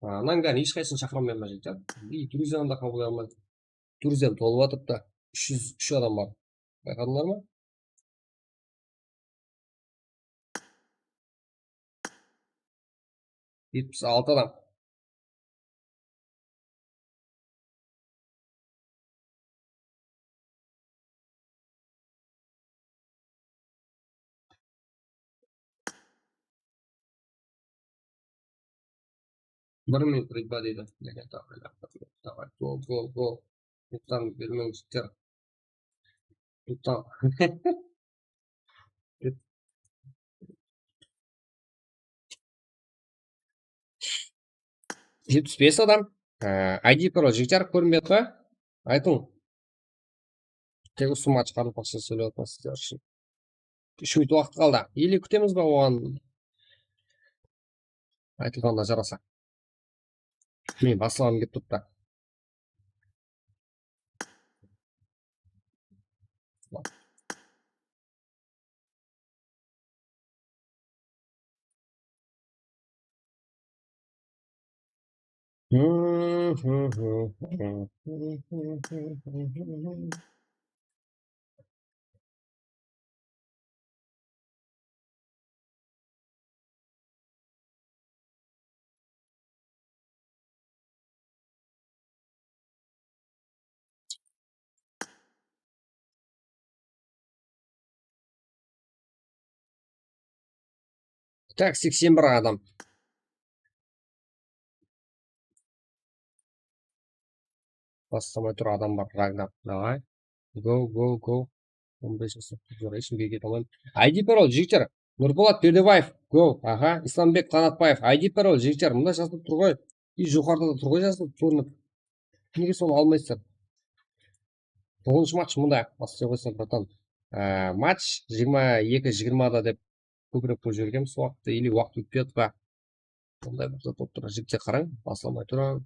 [SPEAKER 2] ананың бәрін ешқайсысын шақыра алмаймын жігіттер и друзьяны да қабылдай алмайды друзьям толып жатыпты 303 адам бар байқадыңдар ма жетпіс алты адам бір минут ридба дейді давай гол ұлттан бермеңіздер ұлттан 75 адам ID пароль жігіттер көрінбей жатыр ма айтың тек осы матч қарым-қатынасты сөйлеп жатырсыздар үшін 3 минут уақыт қалды или күтеміз ба оған айтылғанда жараса мен басылғым келіп тұрыпты так 81 адам Бастамай тұр, адам бар. Рагнар. Давай. Go. 15 жасар қыздар ешкімге кете алмаймын. ID пароль жігіттер. Нұрболат Бердебаев. Go. Аха. Исламбек Қанатбаев. ID пароль жігіттер. Мында жазылып тұр ғой. И жоғарыда да тұр ғой жазылып көрініп. Неге соны алмайсыздар? 9-шы матч мында. Бастай қойсам, братан. Матч 22-20-да деп көбірек қойып жібергенмін сол уақытта, или уақыт өтпей жатыр ба. Ондай бір зат болып тұр. Жігіттер қараң. Басылмай тұр.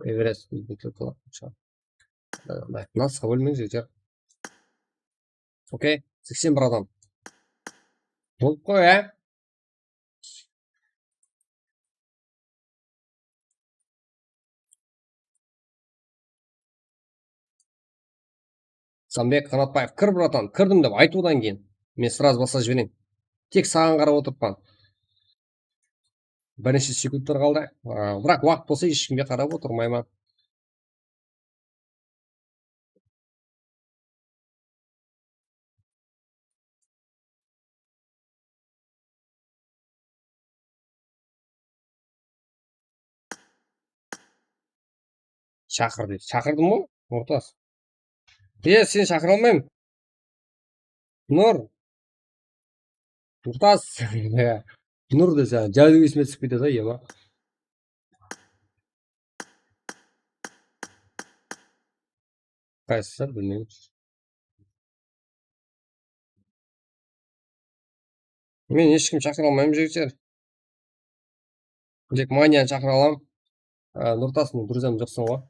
[SPEAKER 2] Эверест. Насыға бөлмеңіз жігіттер. Окей. 81 адам. Болып қой, ә? Самбек Қанатбаев, кір братан, кірдім деп айтудан кейін. Мен сразу баса жіберейін. Тек саған қарап отырып бірінші секундтар қалды. Бірақ уақыт болса ешкімге қарап отырмаймын. Шақыр дейді. Шақырдым ғой? Ортас. Сен шақыра алмаймын. Нұртас. Нұр десе, жәдігу есіме түсіп кетеді ғой, ема. Қайсысы, білмеймін. Мен ешкім шақыра алмаймын, жігіттер. Тек манияны шақыра аламын. Нұртасың друзьям жоқсың ғой.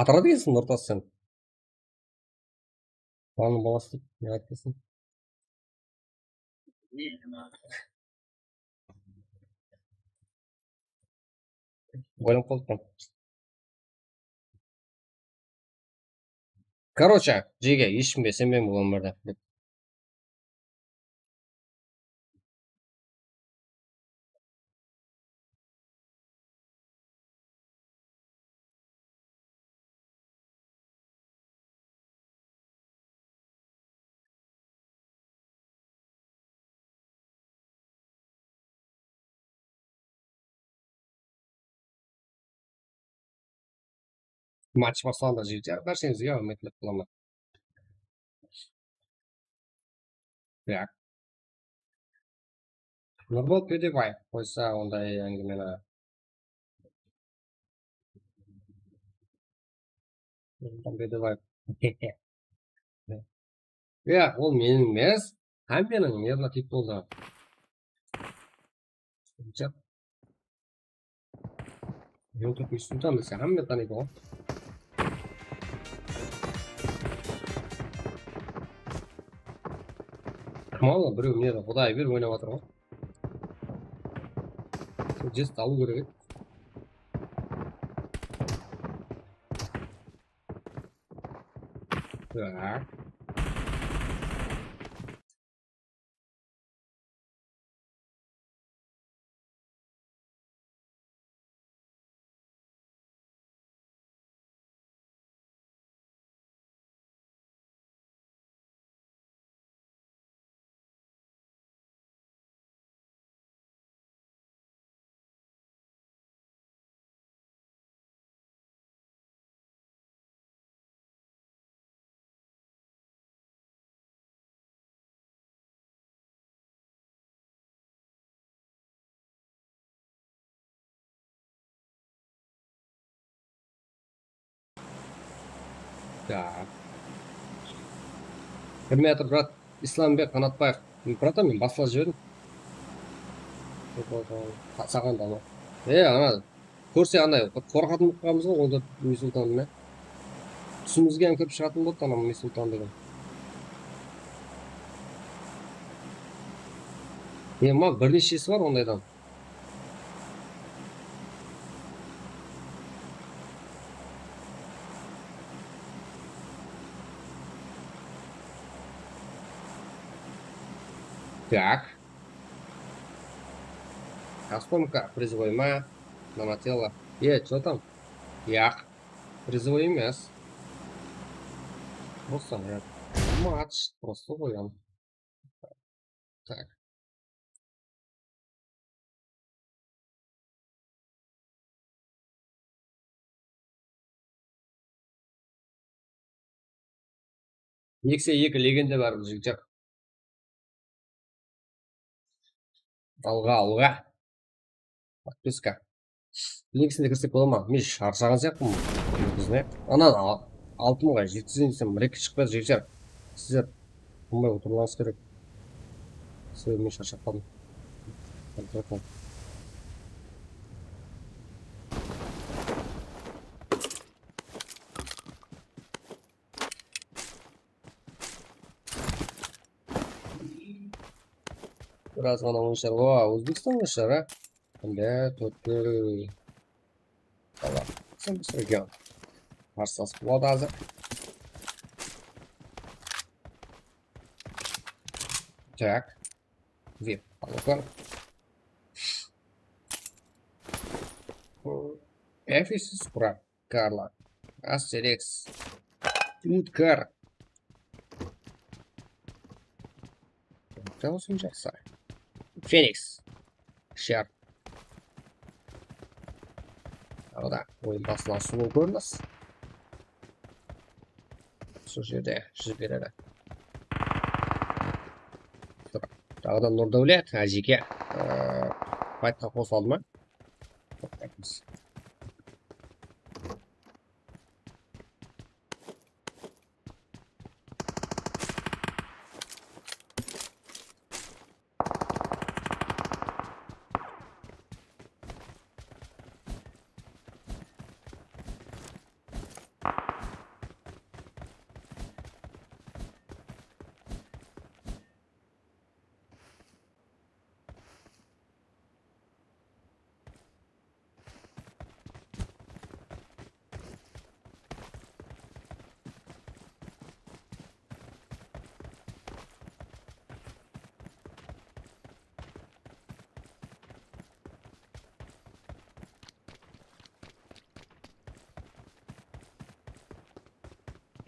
[SPEAKER 2] Атырады екенсің, Нұртас сен. Баланың баласы деп, не айтпайсың? Ойланып қалдым. Короче, жеге, ешкімге сенбеймін бұл өмірде. Матч басталды жігіттер, бәрсеңізге үмітлік қыламын. Так. Нұрбол Бердебаев қойса ондай әңгімені. Бердебаев. Ол менің емес, әмменің ерна тип болды. Мен тұрып үстінтен десе, әмме таниды ғой. Малы біреу мені құдай бер ойнап жатыр ғой. Жест алу керек. Так. Так. Кірмей жатыр, брат. Исламбек Қанатбаев. Братан, мен басыла жібердім. Саған да ма. Ана, көрсе ана, қорқатын бұққамыз ғой, онда Ми Сұлтанды. Түсімізге әм көп шығатын болды, ана Ми Сұлтан деген. Ма, бірнешесі бар ондайдан. Так. Кастомка призываемая на тело. Что там? Як. Призывай емес. Просто нет. Матч. Просто воен. Так. Нексе екі легенда бар бұл жігіттер. Алға. Подписка. Линкісінде кірсек бола ма? Мен шаршаған сияқтымын. Негізіне. Анан 6.000-ға жеткізейін десем, бір-екі шықпайды жігіттер. Сіздер бұндай отыруларыңыз керек. Себебі мен шаршап қалдым. Біраз ғана ойыншар. Өзбекстан ойыншары. Міндет, өткел. Қалар. Сенбіс регион. Марсас болады азыр. Так. Вип. Алықар. Эфесис Прак. Карла. Астерикс. Уткар. Қалысын жақсы. Феникс. Шар. Арада ойын басынан сұлу көрініс. Сол жерде жібереді. Тағыдан Нұрдәулет, Әжеке. Файтқа қосылды ма? Тоқтаймыз.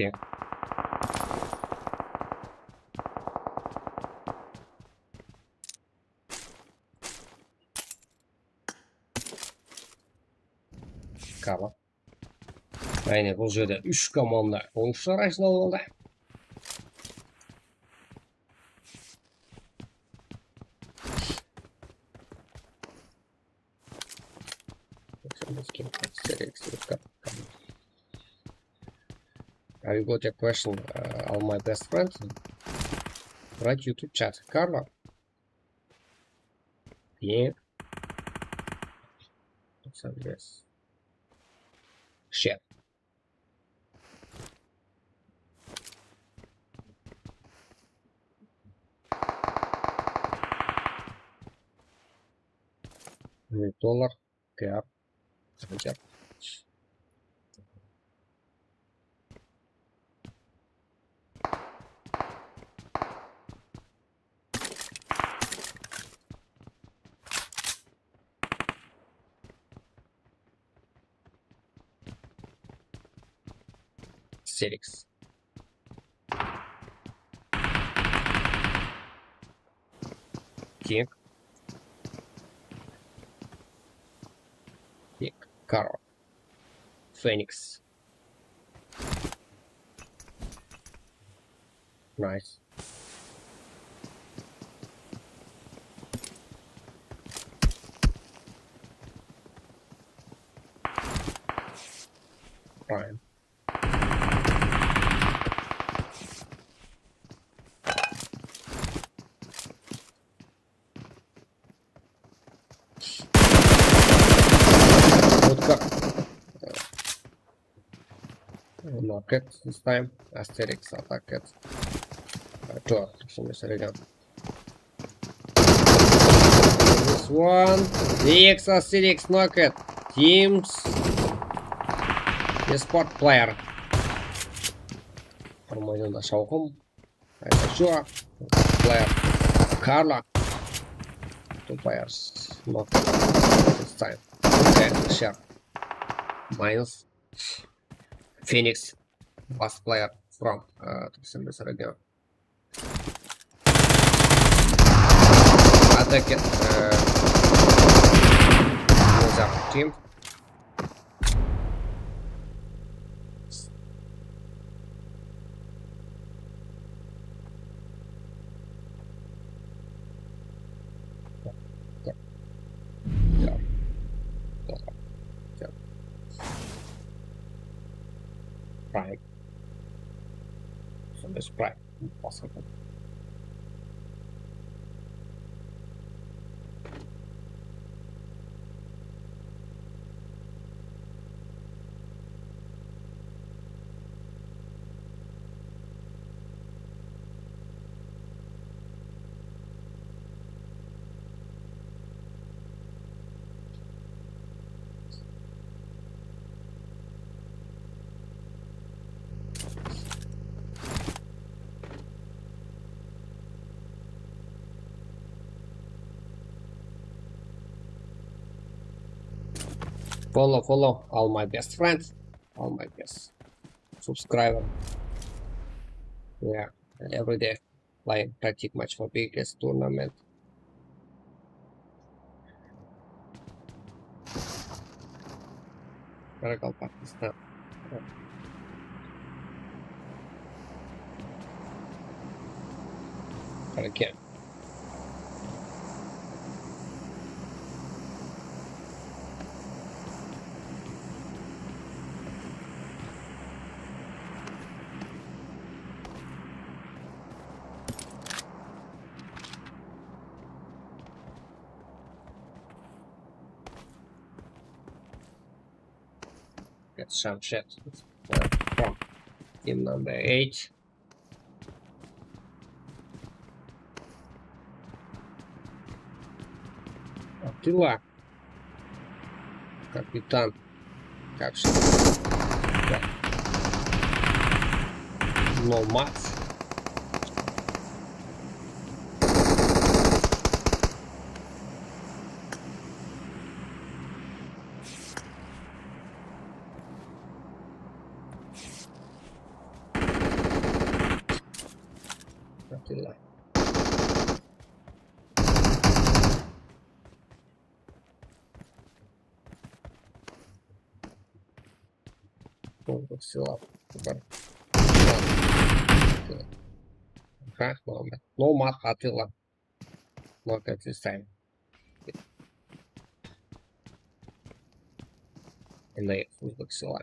[SPEAKER 2] Так. Каба. Aynen бұл жерде 3 команда ойыншылар жиналып алды. Have you got a question on my best friend? Write YouTube chat. Carla? Yeah. So yes. Shit. $1 cap. Cap. Serix. King. King. Carl. Phoenix. Nice. Prime. Market this time. Asterix attack it. This one. DX Asterix knock it. Teams. Esport player. Формально шауком. Это что? Player. Carla. 2 players. Knock this time. Okay, share. Minus. Phoenix, last player, from terus seragam attack Mozart team. Yeah. Yeah. Prime. So this prime possible. Follow all my best friends, all my best subscribers. Yeah, every day playing tactic match for biggest tournament. Miracle Pakistan. Again. Get some shit from team number 8. Attila, капитан, как же, да. Nomad. Attila. Сила. Nomad Attila. Look at this time. And they look sila.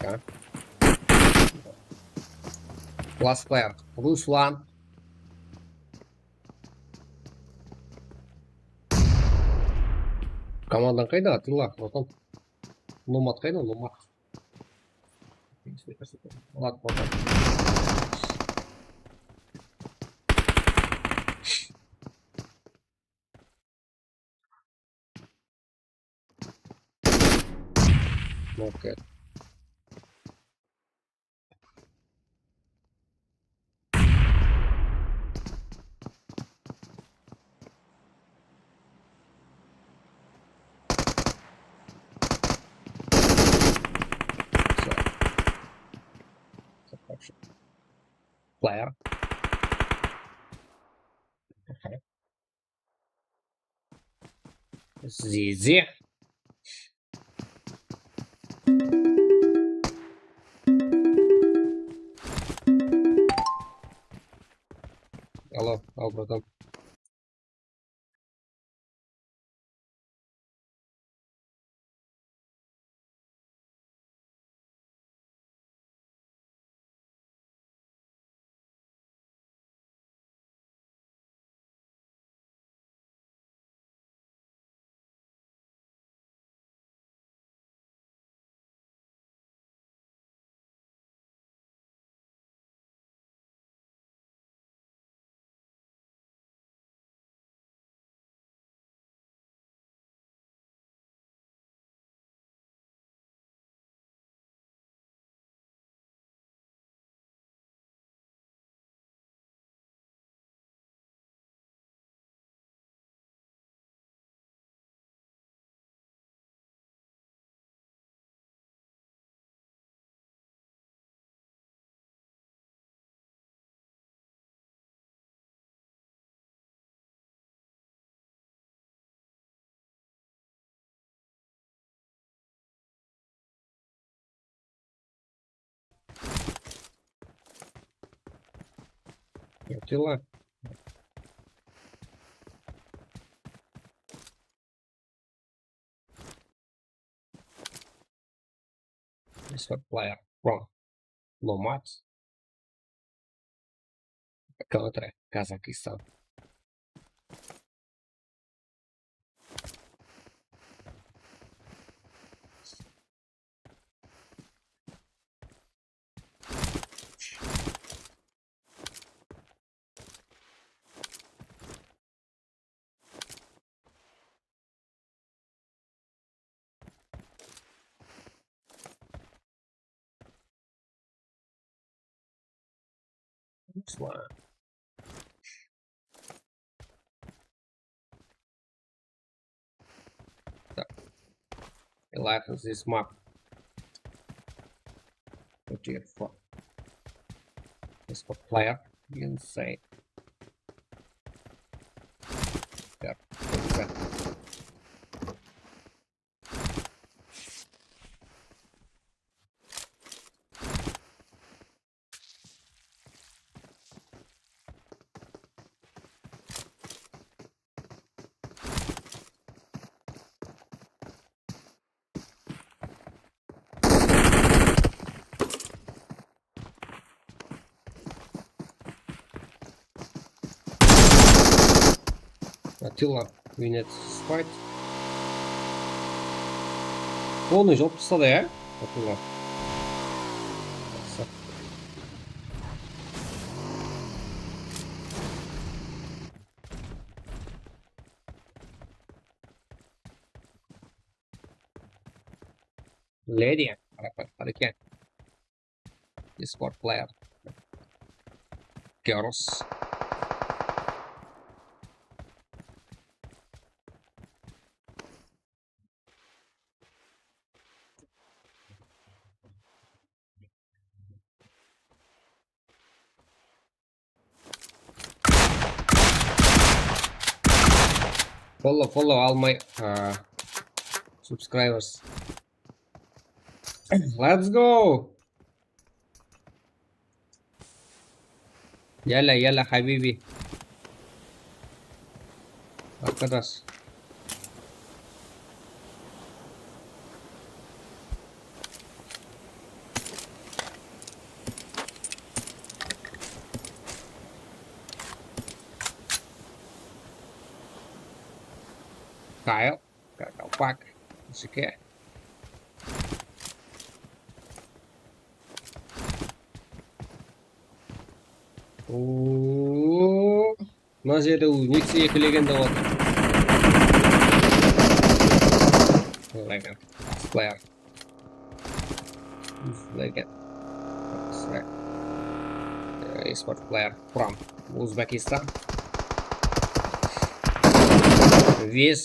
[SPEAKER 2] Okay. Last player, Ruslan. Командаң қайда? Attila. Братан. Nomad қайда? Nomad. Ладно, братан. Okay. Player. Okay. Zizi. Алло, братан. Attila. This what player from Nomads. Contra Kazakhstan. This one. So, I like this map. Tier 4. This what player. Insane. Yeah. Attila win fight. Onu job da ya. Attila. Lady. Hareket. Sport player. Girls. Follow all my subscribers. Let's go. يلا حبيبي. Arkadaş. Kyle. Kyle Park. Şike. Ooo. Mына жерде нексе екілеген де отыр. Legend. Player. Legend. Esport player from Uzbekistan. This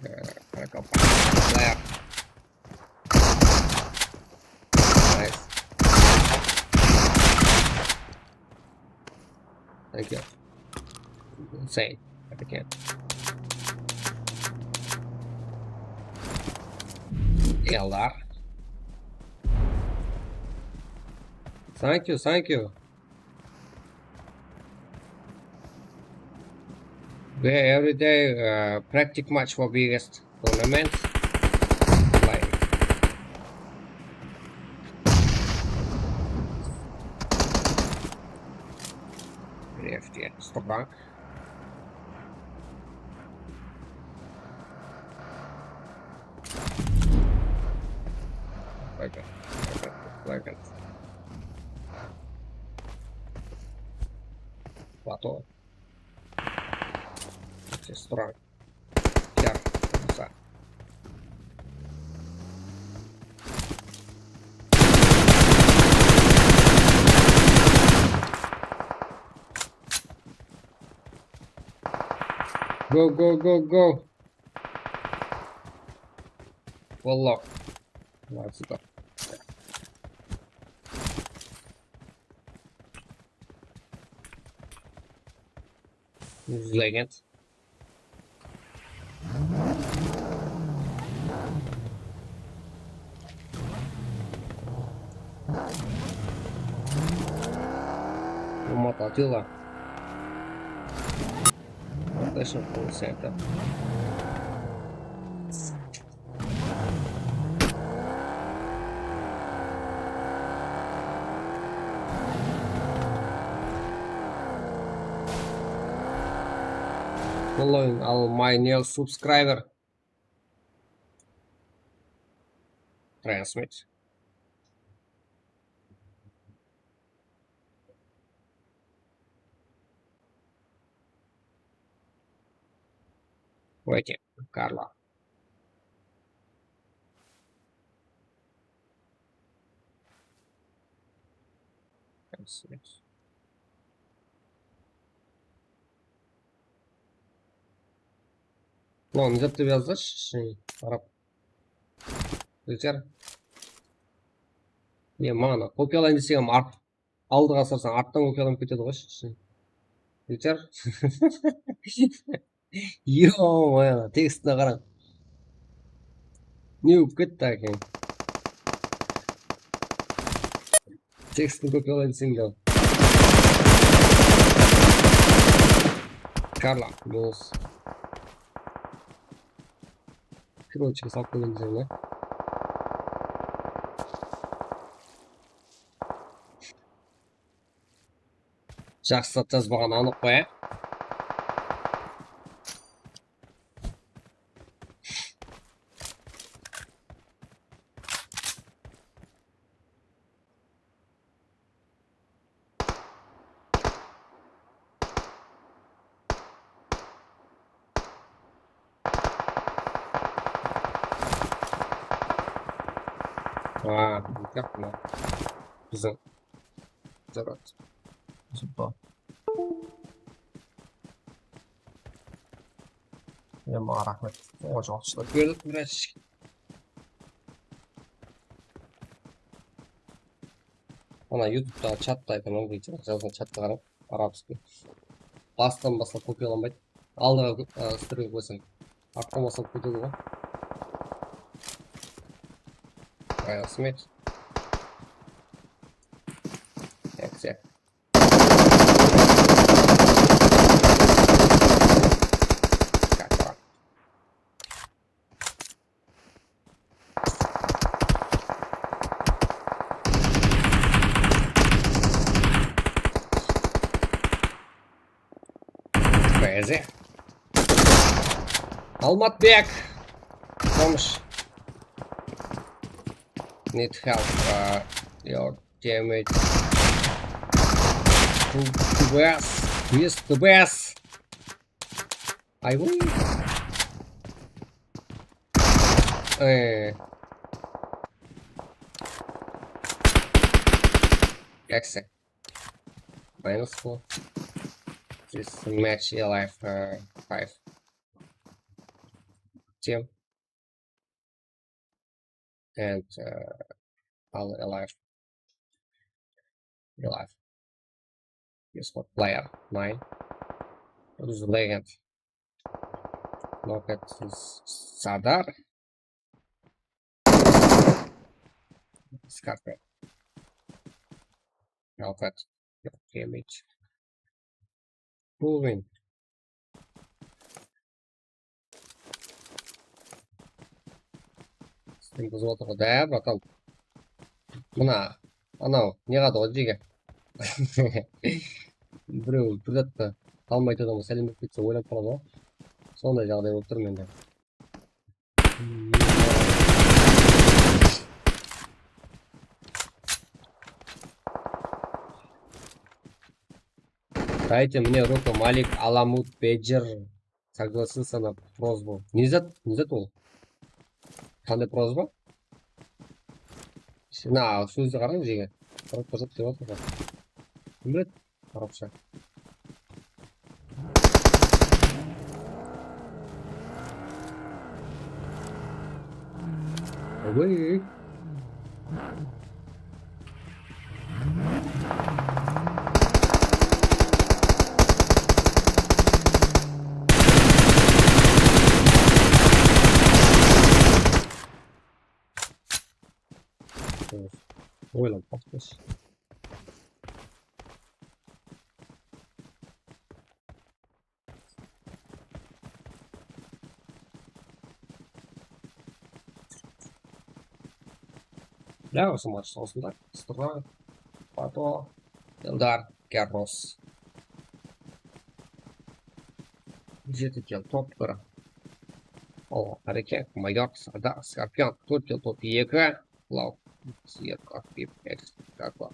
[SPEAKER 2] player. Nice. Thank you. Insane. I can't. LR. Thank you. We every day practice match for biggest tournaments. Like FT stop back. Like it. Plateau. It's strong. Yeah, that. Go. Wallah. Let's go. Legend. Attila. Station call center. Following all my new subscriber. Transmit. Waiting, Carla. Transmit. Lan ne yaptı biraz da şey Arap. Geçer. Ne mana kopyalayın desem aldığa sarsan arttan kopyalanıp ketedi ғой Geçer. Yo, tekstine qarang. Ne болып кетті екен. Tekstini kopyalayın desең de. Carla, бос. Короче, салып қойған desең de. Жақсы зат жазбаған анық қой, ә? Никак мына біздің зарад. Супа. Маған рахмет. О, жақсылап көрдік біраз. Ана ютубта чатта айтамын дейді. Жазған чатта қарап, арабский. Бастан бастап kopyalanбайды. Алдыға стрель қойсаң, арттан бастап кетеді ғой. Смит. Эксе. Бәзе. Алматбек. Помощь. Need help, your teammate. The best. He is the best. I win. Exit. -4. This match alive 5. Team. And all alive. Yes, what player 9. What is the legend? Look at this Sadar. Scarpet. Alfred. Damage. Moving. Бұзып отыр ғой, да, братан. Мына, анау, не қады ғой жеге. Біреу бірдетті қалмайды адамға сәлем беріп кетсе ойлап қалады ғой. Сондай жағдай болып тұр менде. Дайте мне руку, Малик Аламут Беджер согласился на просьбу. Не за ол? Қандай просьба? На, сөзді қараң жеге. Қарап қожап деп отыр ғой. Кім біледі? Арабша. Ой. Ойлап бақташ. Да, осы матч осында. Строй, Пато, Элдар, Гаррос. Жеті кел топ бір. О, әрекет, майор, сарда, скорпион, төрт кел топ екі. Лау, сиет, қақпип, экс, каква.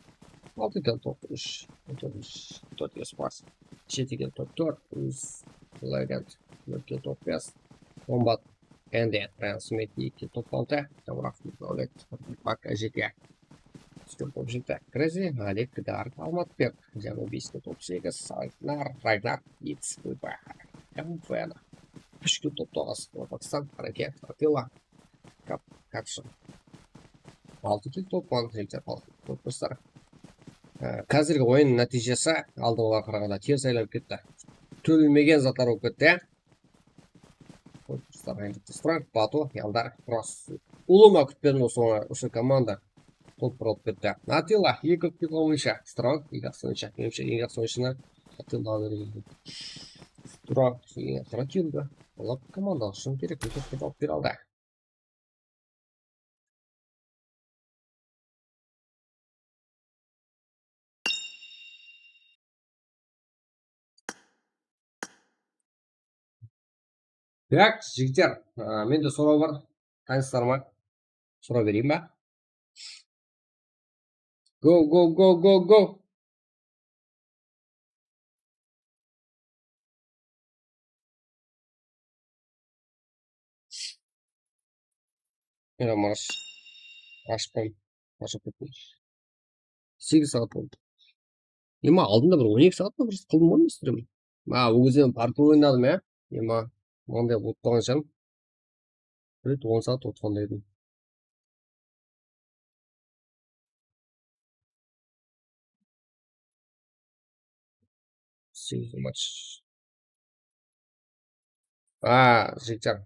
[SPEAKER 2] Алты кел топ үш, төрт кел спас. Жеті кел топ төрт, үз, легенд, төрт кел топ бес. Комбат, Энди, Трансмит, екі кел топ алты. Таврах, Миколет, Пак, жеті. Үстел топ жеті. Крези, Алек, Дарк, Алматбек, және бес кел топ сегіз. Сайтнар, Рагнар, Итс, Выбах, МФН. Үш кел топ тоғыз. Пакистан, Ракет, Атила, Капшын. Алты кел топ он, Ректер, Топтастар. Қазіргі ойын нәтижесі алдыңға қарағанда теріс айлап кетті. Төлмеген заттар болып кетті. Стронг, Пато, Ялдар, Кросс. Улыма күтпедім осы команда топ болып кетті. Атила, екі күтпек ойынша. Стронг, екі ақсынынша. Менімше екі ақсыныншына Атила берген. Стронг, келді. Олап команда үшін керек көтіп алып бер алды. Так, жігіттер, менде сұрау бар. Қайсыздар ма? Сұрау берейін ба? Go, go, go, go, go! Мен марш. Ашпам. Ашып кетпейін. 8 сағат болды. Ема алдында бір 12 сағат па бір қылдым ғой істіремін. Ол кезде парты ойнадым, ә? Ема ондай болып қалған шығармын. Бір 10 сағат отқандай едім. Сегіз матч. Жігіттер.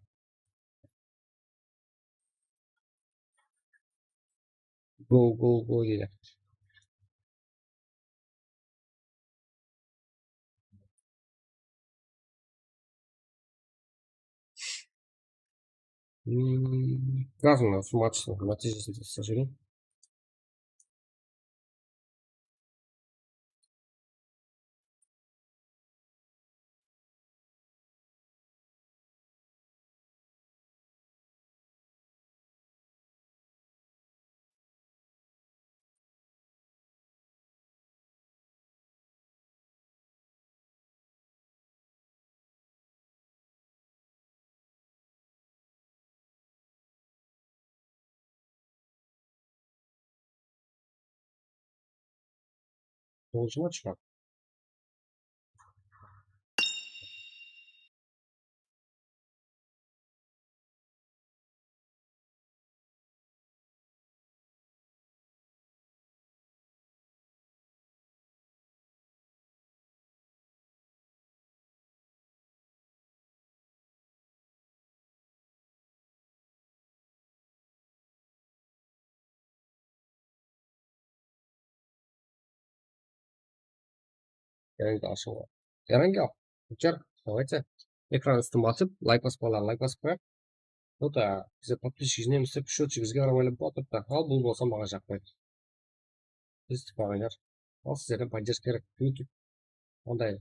[SPEAKER 2] Go, go, go дейді. Жазым осы матчтың нәтижесін жасап жүрейін. Тоғызыншы матч па? Яранги ашуға. Яранги ал. Жігіттер, давайте. Экран үстін басып, лайк басып қалар, лайк басып қояйық. Вот, бізде подписчик жинаймыз деп счетчик бізге қарап ойлап отырды. Ал бұл болса маған жақпайды. Біз тіпағайлар. Ал сіздерден поддержка керек. YouTube. Ондай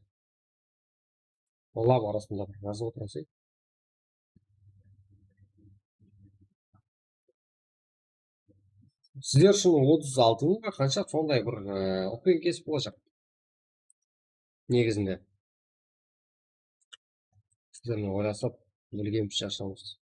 [SPEAKER 2] лав арасында жазып отырасыз. Сіздер үшін 36 мың қанша сондай бір оқиын кесіп болacak. Негізінде. Сіздермен ойласып, білгеніміз шашамыз.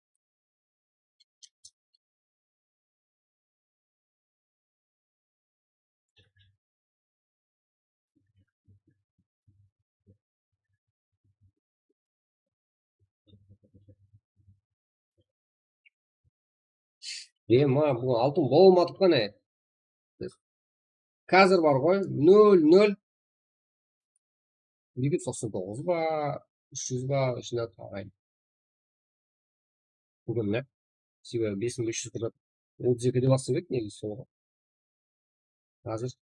[SPEAKER 2] Бұл алтын болмадық қане. Қазір бар ғой, 0-0. 299 ба, 300 ба, ішіне тағайын. Бүгін не? Себебі 5500 тұрады. 32-де басып ек, негізі соға. Қазір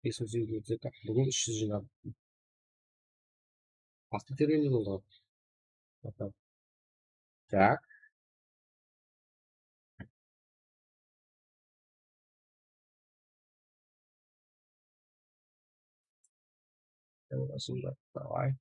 [SPEAKER 2] 532-де бүгін 300 жинады. Асты тергенде болды. Так. Осында, давай.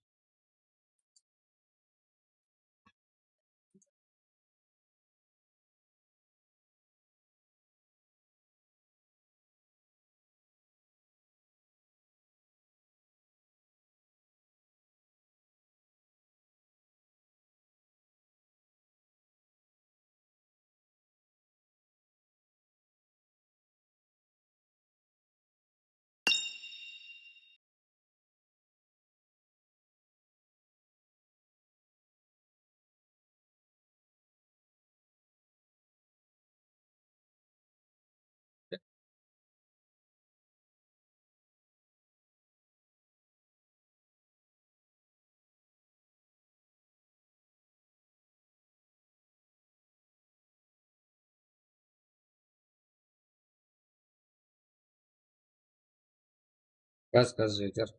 [SPEAKER 2] Gaz жетер.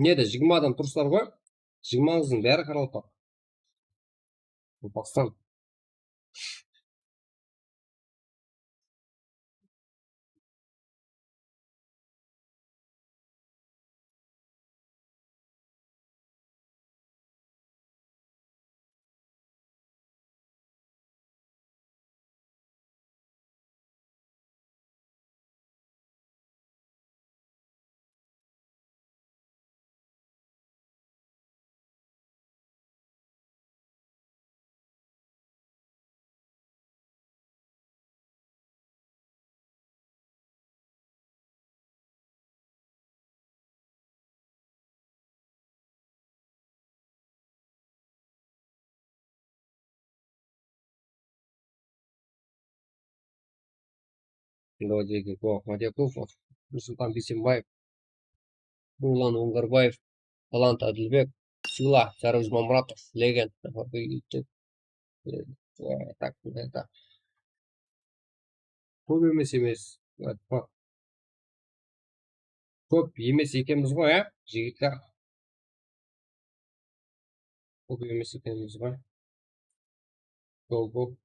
[SPEAKER 2] Не де 20 адам тұрсыздар ғой? 20-ңыздың бәрі қаралтақ. Пакистан. Лодеги, Мадяков, Нұрсұлтан Бейсенбаев, Нұрлан Оңғарбаев, Талант Әділбек, Сыйла, Сарыөз Мамратов, Легенд. Так, так. Көп емес. Көп емес екенбіз ғой, жігіттер. Көп емес екенбіз ғой. Көп.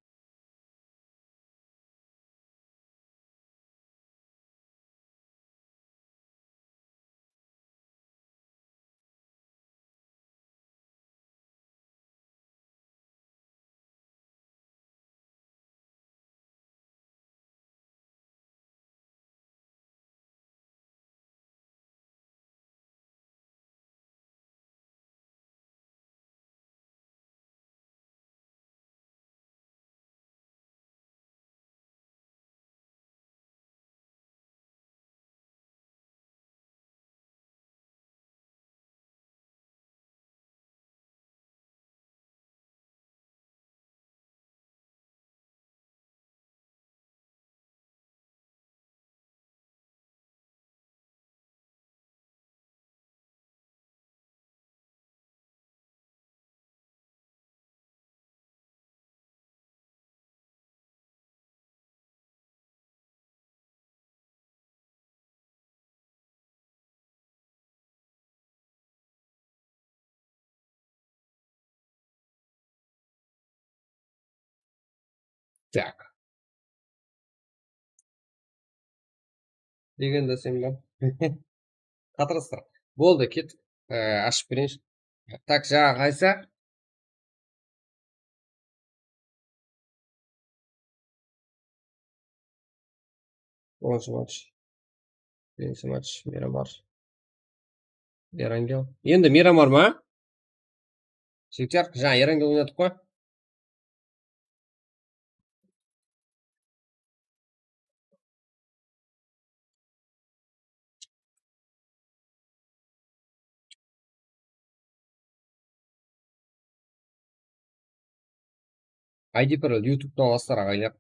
[SPEAKER 2] Так. Дегенде сен ба? Қатырыстыр. Болды, кет. Ашып берейінші. Так, жаңа қайса? Оныншы матч. Бірінші матч. Мирамар. Ерангел. Енді Мирамар ма? Жігіттер, жаңа Ерангел ойнадық қой. ID бір YouTube-тан аласыздар ағайлар.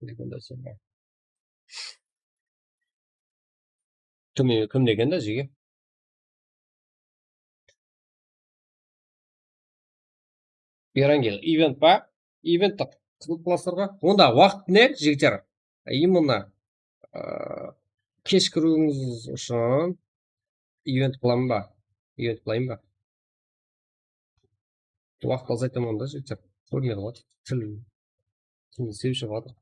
[SPEAKER 2] Дегенде сен ба? Кім дегенде жеге? Ерангел. Ивент па? Ивентті қызыл кластарға. Онда уақыт не, жігіттер? Именно кеш кіруіңіз үшін ивент қыламын ба? Ивент қылайын ба? Уақыт азайтамын да, жігіттер. Көрмеді ғой. Kimni sevib chiqadi.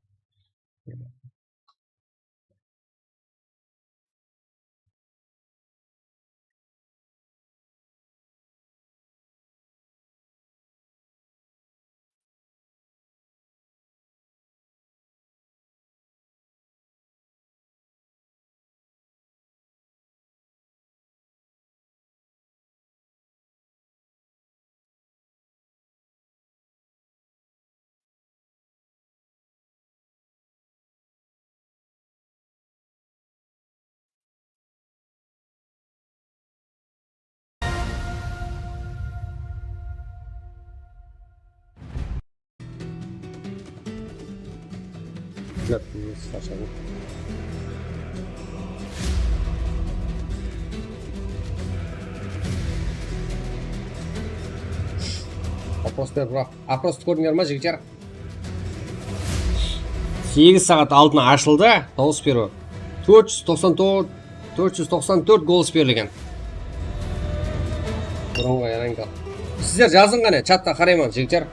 [SPEAKER 2] Шаршадым. Опросты көрдіңдер ма, жігіттер? 8 сағат алдына ашылды дауыс беру. 494 голос берілген. Бұрынғы Ерангел. Сіздер жазың ғана, чатта қараймын, жігіттер.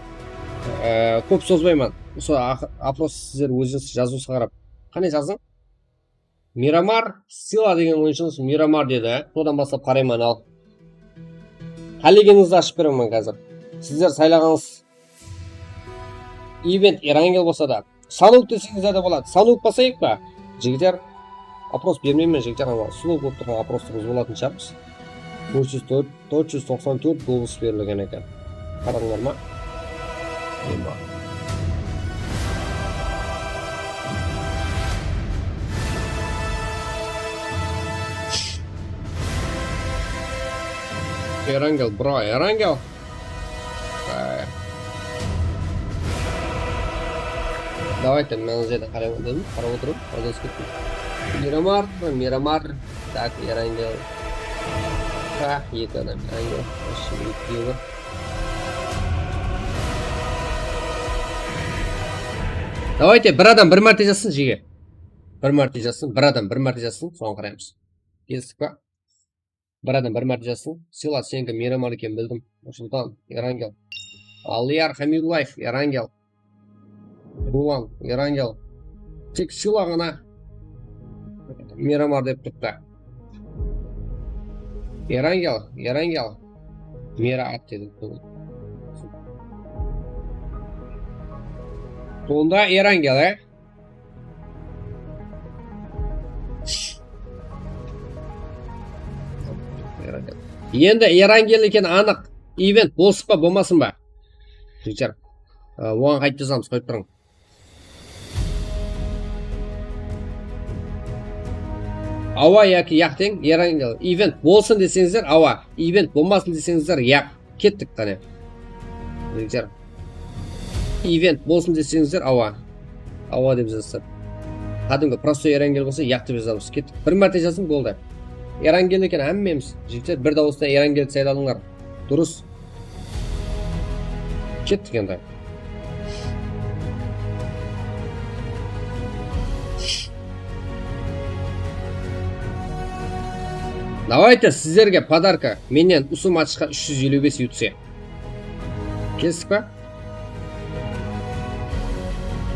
[SPEAKER 2] Көп созбаймын. Осы опрос сіздер өзіңіз жазусы қарап. Қане жазың? Мирамар, Сила деген ойыншыңыз Мирамар деді. Содан бастап қараймын ал. Қалегеніңізді ашып беремін қазір. Сіздер сайлағаныз ивент Ерангел болса да, Санук десеңіздер де болады. Санук басайық па? Жігіттер, опрос бермеймін, жігіттер, ана сұлу болып тұрған опростығыз болатын шығармыз. 494 голос берілген екен. Қараңдар ма? Ерангел, бро, Ерангел. Давайте, мен жерде қарап отырып, аудиос кеттім. Мирамар, так, Ерангел. Екі адам, Ерангел. Давайте, бір адам бір мәрте жазсын, жеге. Бір мәрте жазсын, бір адам бір мәрте жазсын, соған қараймыз. Келістік па? Бір адам бір мәрте жазсын. Сила, сенікі Мирамар екен білдім. Нұрсұлтан, Ерангел. Алияр Хамидуллаев, Ерангел. Рулан, Ерангел. Тек Сила ғана Мирамар деп тұрды. Ерангел. Мираат деді. Сонда Ерангел, Енді Ерангел екен анық. Ивент болсын ба, болмасын ба? Жігіттер, оған қайтып жазамыз, қойып тұрың. Ауа яки яқ тең, Ерангел. Ивент болсын десеңіздер, ауа. Ивент болмасын десеңіздер, яқ. Кеттік қане. Жігіттер. Ивент болсын десеңіздер, ауа. Ауа деп жазсақ. Кәдімгі простой Ерангел болса, яқ деп жазамыз. Кеттік. Бір мәрте жазсын, болды. Ерангел екен әммеміз. Жігіттер, бір дауыста Ерангелді сайладыңдар. Дұрыс. Кеттік енді. Давайте сіздерге подарка. Менен ұсы матчқа 355 UFC. Келістік па?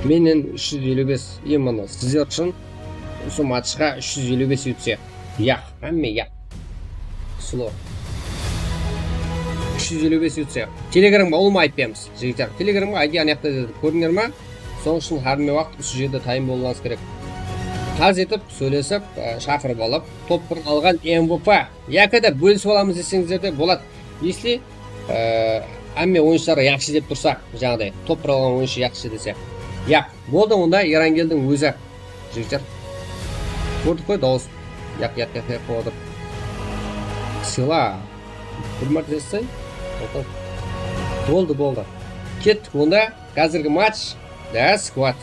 [SPEAKER 2] Менен 355 еманы сіздер үшін ұсы матчқа 355 UFC. Яқ, әмме яқ. Сұлы. 355 UFC. Телеграмға олма айтпаймыз, жігіттер. Телеграмға айди анаяқта деді. Көрдіңдер ма? Соң үшін харме уақыт осы жерде тайым болғаныз керек. Қаз етіп, сөйлесіп, шақырып алып, топпыр алған МВП. Яқыда бөлісіп аламыз десеңіздерде болады. Если әмме ойыншылары яқшы деп тұрса, жаңағыдай, топпыр алған ойыншы яқшы десе. Яқ, болды онда Ерангелдің өзі, жігіттер. Көрдік қой, дауыс. Яқ қойдық. Сила. Бір мәрте жасай. Болды. Кеттік онда. Қазіргі матч. Да, сквад.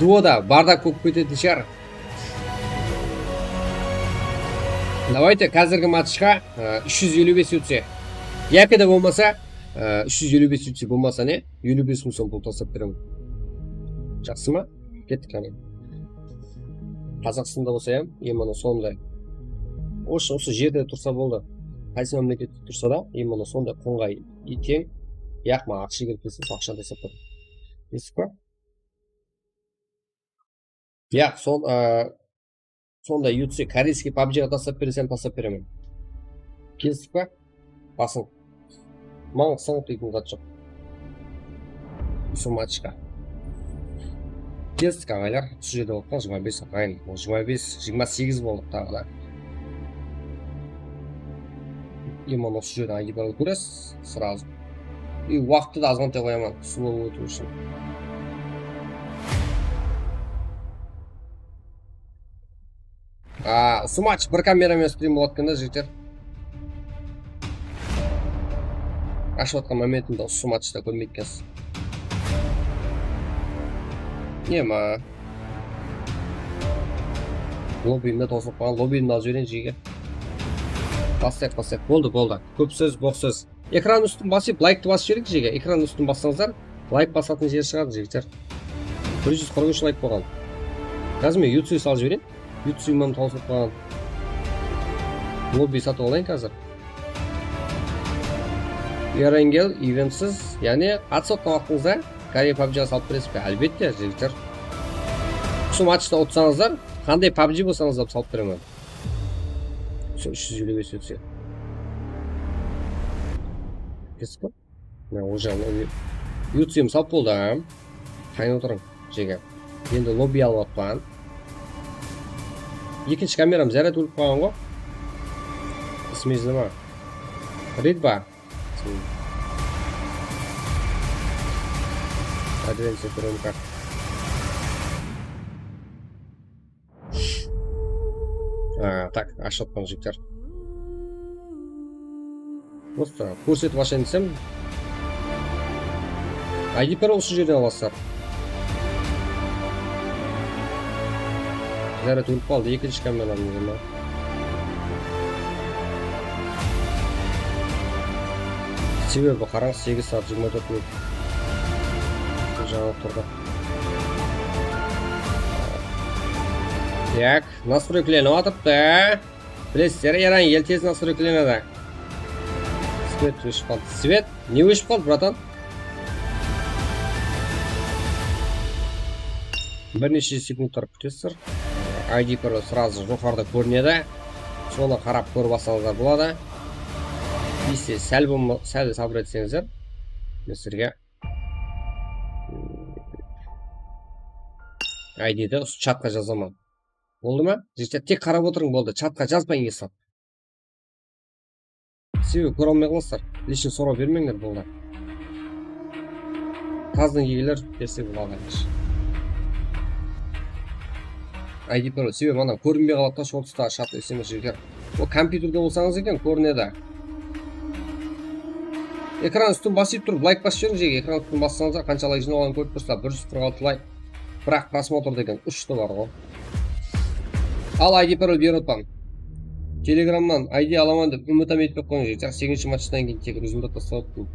[SPEAKER 2] Дуода бардак көп кететін шығар. Давайте қазіргі матчқа 355 өтсе. Яқыда болмаса, 355 өтсе болмаса не? 55 мың сом бұл тасап беремін. Жақсы ма? Кеттік қане. Қазақстанда болса еманы сондай. Осы жерде тұрса болды. Қайсы мемлекетте тұрса да, еманы сондай қонға тең Яқ, маған ақша керек болса, ақша жасап тұр. Естіп па? Яқ, сонда UFC корейский PUBG-ға тастап берсем, тастап беремін. Келістік па? Басың. Маңғы сыңып дейтін зат жоқ. Үсі матчқа. Келістік ағайлар. Осы жерде болдық 25 ағайын. 25-28 болдық тағы да. Именно осы жерде айдибалы көресіз сразу. И уақытты да азғантай қоямын. Сұлу өту үшін. Осы матч бір камерамен стрим болады екен да, жігіттер. Ашып жатқан моментімде осы матчта көрмейді екенсіз. Нема. Лоббиімде тосылып қалған. Лоббиімді алып жіберейін жиге. Бастайық. Болды. Көп сөз, боқ сөз. Экран үстін басып, лайкты басып жіберейік жиге. Экран үстін бассаңыздар, лайк басатын жер шығады жігіттер. 143 лайк болған. Қазір мен YouTube салып жіберейін. YouTube имам тосылып қалған. Лобби сатып алайын қазір. Ерангел ивентсіз, яғни қатысып отқан уақытыңызда Корей PUBG-ға салып бересіз бе? Әлбетте, жігіттер. Осы матчта ұтсаңыздар, қандай PUBG болсаңыздар салып беремін. 355 өтсе. Кесіп па? Ол жағын YouTube салып болды. Қайын отырың, жеге. Енді лобби алып атпаған. Екінші камерам заряд өліп қалған ғой. Ісмезді ма? Рейд ба? Адвенция турымка. Так, ашып атқан жігіттер. Просто көрсетіп ашайын десем. ID-пер осы жерден аласыздар. Заряд өліп қалды, екінші камераның өзіме. Себебі қараңыз 8 сағат 24 минут. Жаңалық тұрды. Так, настройкленіп атыпты. Білесіздер, еран ел тез настройкленеді. Свет өшіп қалды. Свет? Не өшіп қалды, братан? Бірнеше секундтар күтесіздер. ID-пері сразу жоғарыда көрінеді. Соны қарап көріп алсаңыздар болады. Если сәл сабыр етсеңіздер, мен сіздерге ID-ді чатқа жазамын. Болды ма? Жігіттер, тек қарап отырың болды. Чатқа жазбайын кесіп. Себебі көре алмай қаласыздар. Лишін сұрау бермеңдер болды. Қаздың егелер берсе болады. ID-пері себебі мана көрінбей қалады, сол тұста шат есеміз жігіттер. Ол компьютерде болсаңыз екен, көрінеді. Экран үстін басып тұрып, лайк басып жүрің жеге. Экран үстін бассаңыздар, қанша лайк жиналған көріп тұрса, 146 лайк. Бірақ просмотр деген 3-ті бар ғой. Ал ID пароль беріп отпам. Телеграмнан ID аламан деп үмітім етпек қойын жеге. 8-ші матчтан кейін тек результат тастап өттім.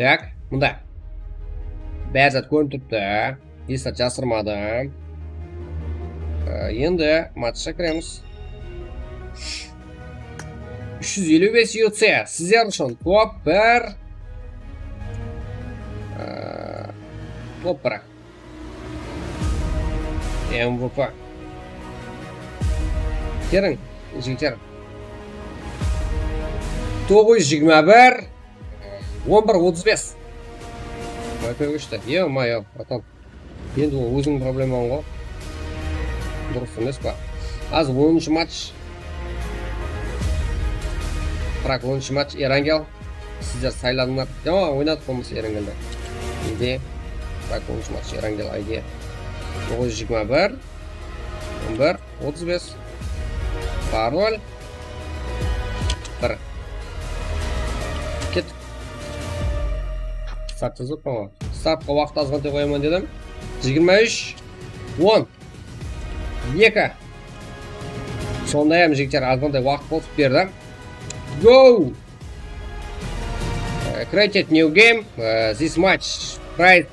[SPEAKER 2] Так, мұнда. Бәр зат көрініп тұрыпты. Есат жасырмады. Енді матчқа кіреміз. 355 UFC. Сіздер үшін топ 1. Топ 1. MVP. Керің, жігіттер. 921. 11-35. Байпай өшті. Е-майо, атан. Енді ол өзің проблемаң ғой. Дұрыс емес па? Аз 10-ші матч. Бірақ 10-ші матч Ерангел. Сіздер сайладыңдар. Ойнадық болмысы Ерангелді. Енді. Бірақ 10-ші матч Ерангел ID. 921. 11-35. Пароль. 1. Кет. Старт жазып қойма. Стартқа уақыт азғантай қойман дедім. 23. 10. 2. Сондайым жігіттер азғандай уақыт қосып бердім. Go! Created new game. This match price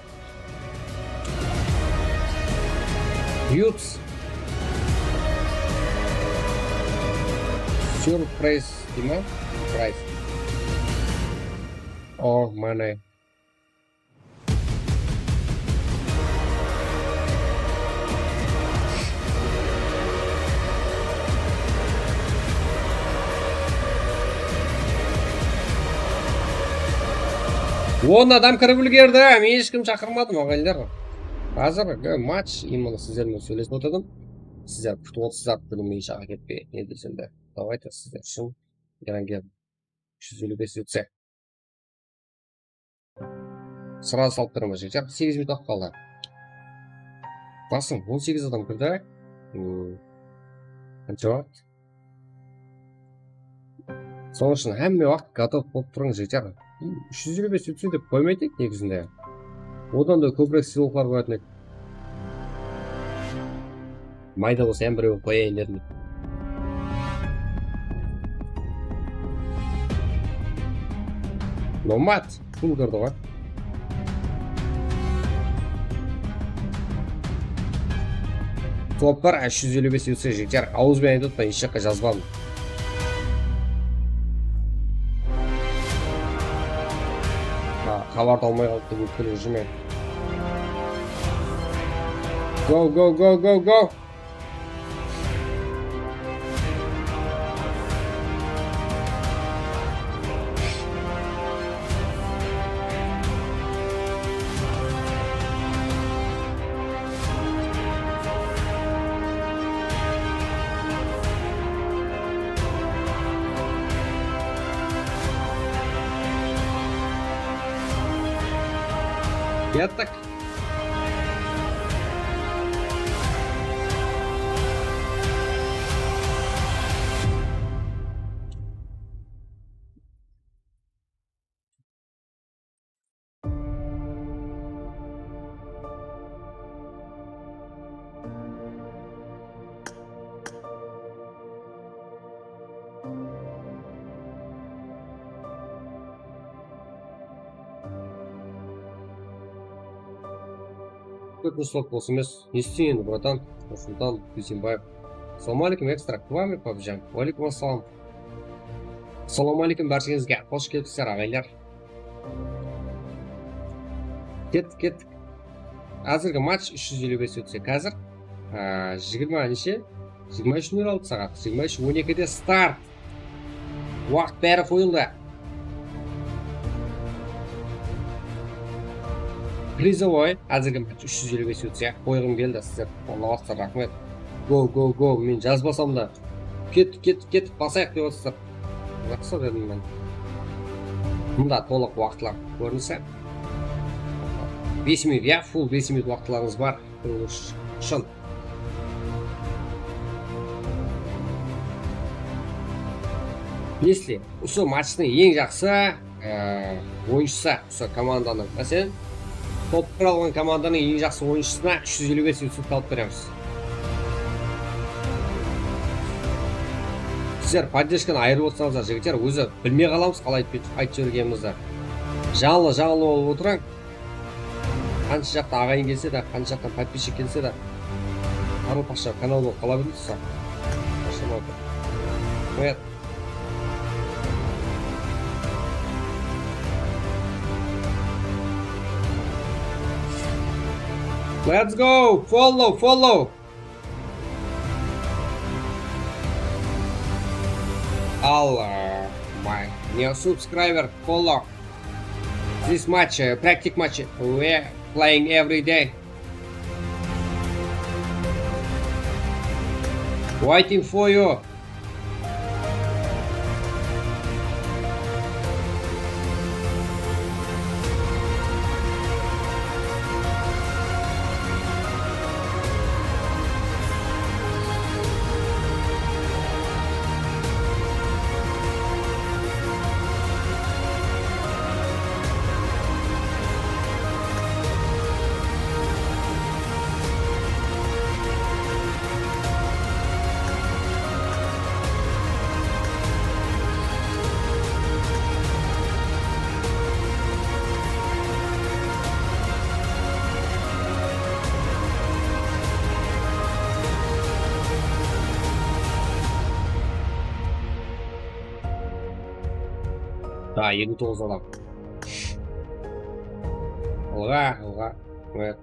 [SPEAKER 2] Use Surprise değil mi? Price. Or money. Он адам кіріп үлгерді, мен ешкім шақырмадым ағайлар. Қазір матч именно сіздермен сөйлесіп отырдым. Сіздер күтіп отырсыздар, бүгін мен шаға кетпей, не десем де. Давайте сіздер үшін Ерангер 355 өтсе. Сразу салып тұрмыз, жігіттер. 8 минут уақыт қалды. Басың 18 адам кірді. Қанша уақыт? Соның үшін әмме уақыт готов болып тұрыңыз, жігіттер. 355 өтсе деп қоймайтек негізінде. Одан да көбірек сыйлықтар қоятын еді. Майда болса әм біреуін қояйын дедім. Номад фул көрді ғой. Топ бар 355 өтсе жігіттер. Ауызбен айтып та еш жаққа жазбадым. Хабарды алмай қалыпты бұл күлі жүме. Go, go, go, go, go! Кеттік. Как услуг был смес нести, братан, Султан Дусимбаев. Салам алейкум, экстра, к вами побежим. Алейкум ассалам. Салам алейкум, баршаңызға қош келіпсіздер ағайлар. Кеттік. Әзіргі матч 355 өтсе. Қазір 20 неше? 23:06 сағат. 23:12-де старт. Уақыт бәрі қойылды. Призовой, әзіргі матч 355 өтсе. Қойғым келді сіздер. Аллахтар рахмет. Go. Мен жазбасам да. Кеттік, басайық деп отырсыздар. Жақсы дедім мен. Мұнда толық уақытлар көрінсе. 5 минут, я фул 5 минут уақытларыңыз бар. Шын. Если осы матчтың ең жақсы ойыншысы, осы команданың, мәселен, топқа алған команданың ең жақсы ойыншысына 355 өтсіп алып береміз. Сіздер поддержканы айырып отырсаңыздар, жігіттер, өзі білмей қаламыз қалай айтып жібергенімізді. Жаңылы болып отыраң. Қанша жақта ағайын келсе де, қанша жақтан подписчик келсе де, арыл-паша канал болып қала беріңіз. Қояды. Let's go! Follow! Allah, my new subscriber, follow. This match, practice match, we're playing every day. Waiting for you. Да, 59 adam. Ылға. Evet.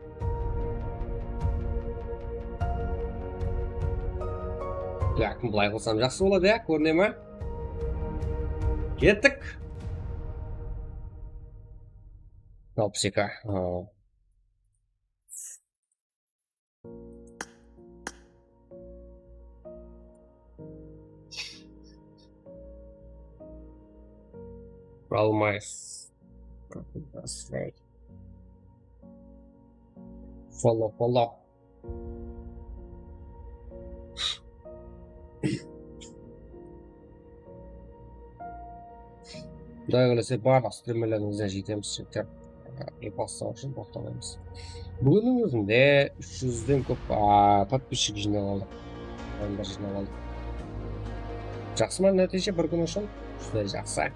[SPEAKER 2] Так, былай қылсам жақсы болады, иә, көріне ма? Кеттік. 62. Алмайсыз. Follow. Құдай қаласа барлық стримерлеріңізден жетеміз жігіттер. Бастау үшін тоқтамаймыз. Бүгіннің өзінде 300-ден көп подписчик жинап алдық. Адамдар жинап алдық. Жақсы ма нәтиже бір күн үшін? Жүзде жақсы.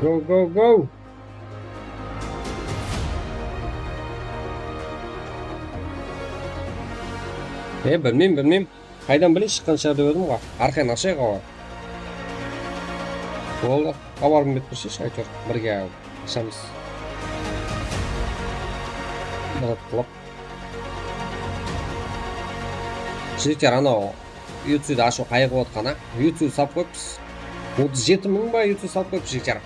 [SPEAKER 2] Go. Білмеймін. Қайдан білейін шыққан шығар деп едім ғой. Арқайын ашайық ғой. Болды. Хабарым бетпіршеш, әйтеуір. Бірге ашамыз. Қылып. Жігіттер, анау YouTube-ді ашу қайғы отқана. YouTube сап қойыппыз. 37 мың ба YouTube салып қойып жігіттер.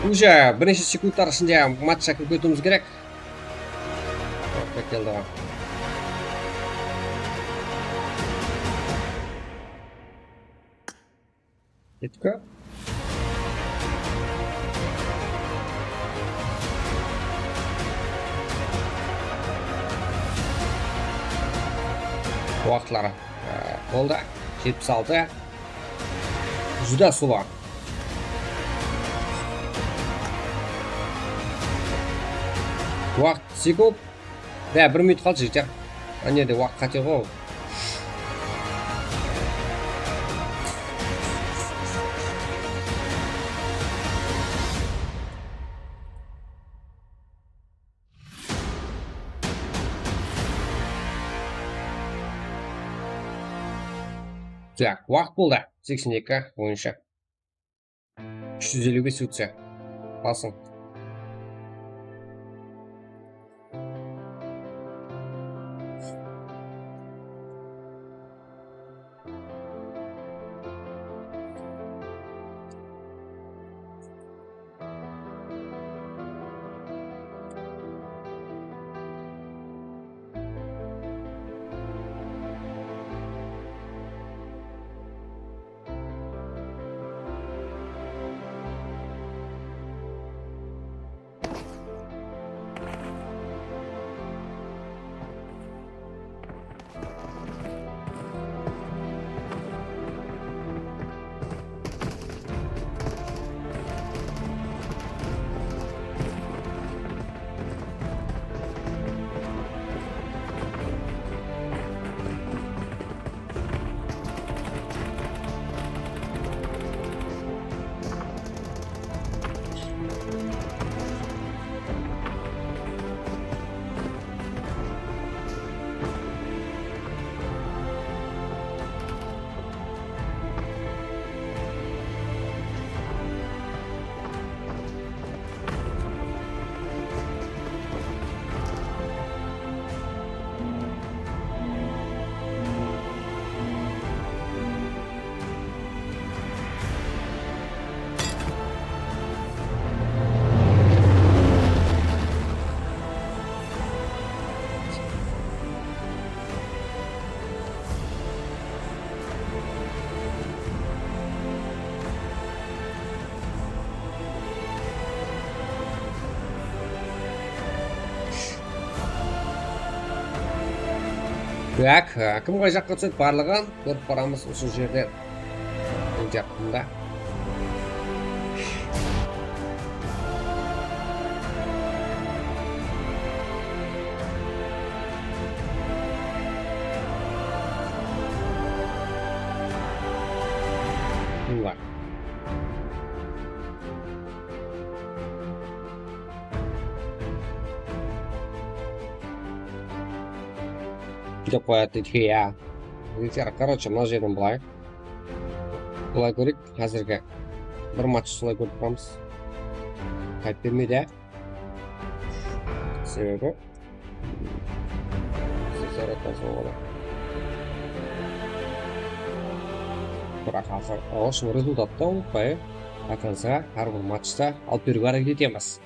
[SPEAKER 2] Уже бірнеше секундтар ішінде матчқа кіріп кетуіміз керек. Келді ғой. Кеттік қой. Уақытлары болды. 76. Жүда сұла. Уақыт секунд. Да, 1 минут қалды жігіттер. Әнеде уақыт қате ғой. Так, уақыт болды. 82 бойынша. 355 өтсе. Басың. Так, кім қай жаққа түседі барлығын көріп барамыз осы жерден. Бұл жақында. Var. Деп қояды дейді иә. Короче, мына жерден былай көрейік. Қазіргі бір матч солай көріп тұрамыз. Қайтып бермейді. Себебі зарядтан соң болады. Бірақ ошын результатты ұмытпай до конца әрбір матчта алып беруге әрекет етеміз.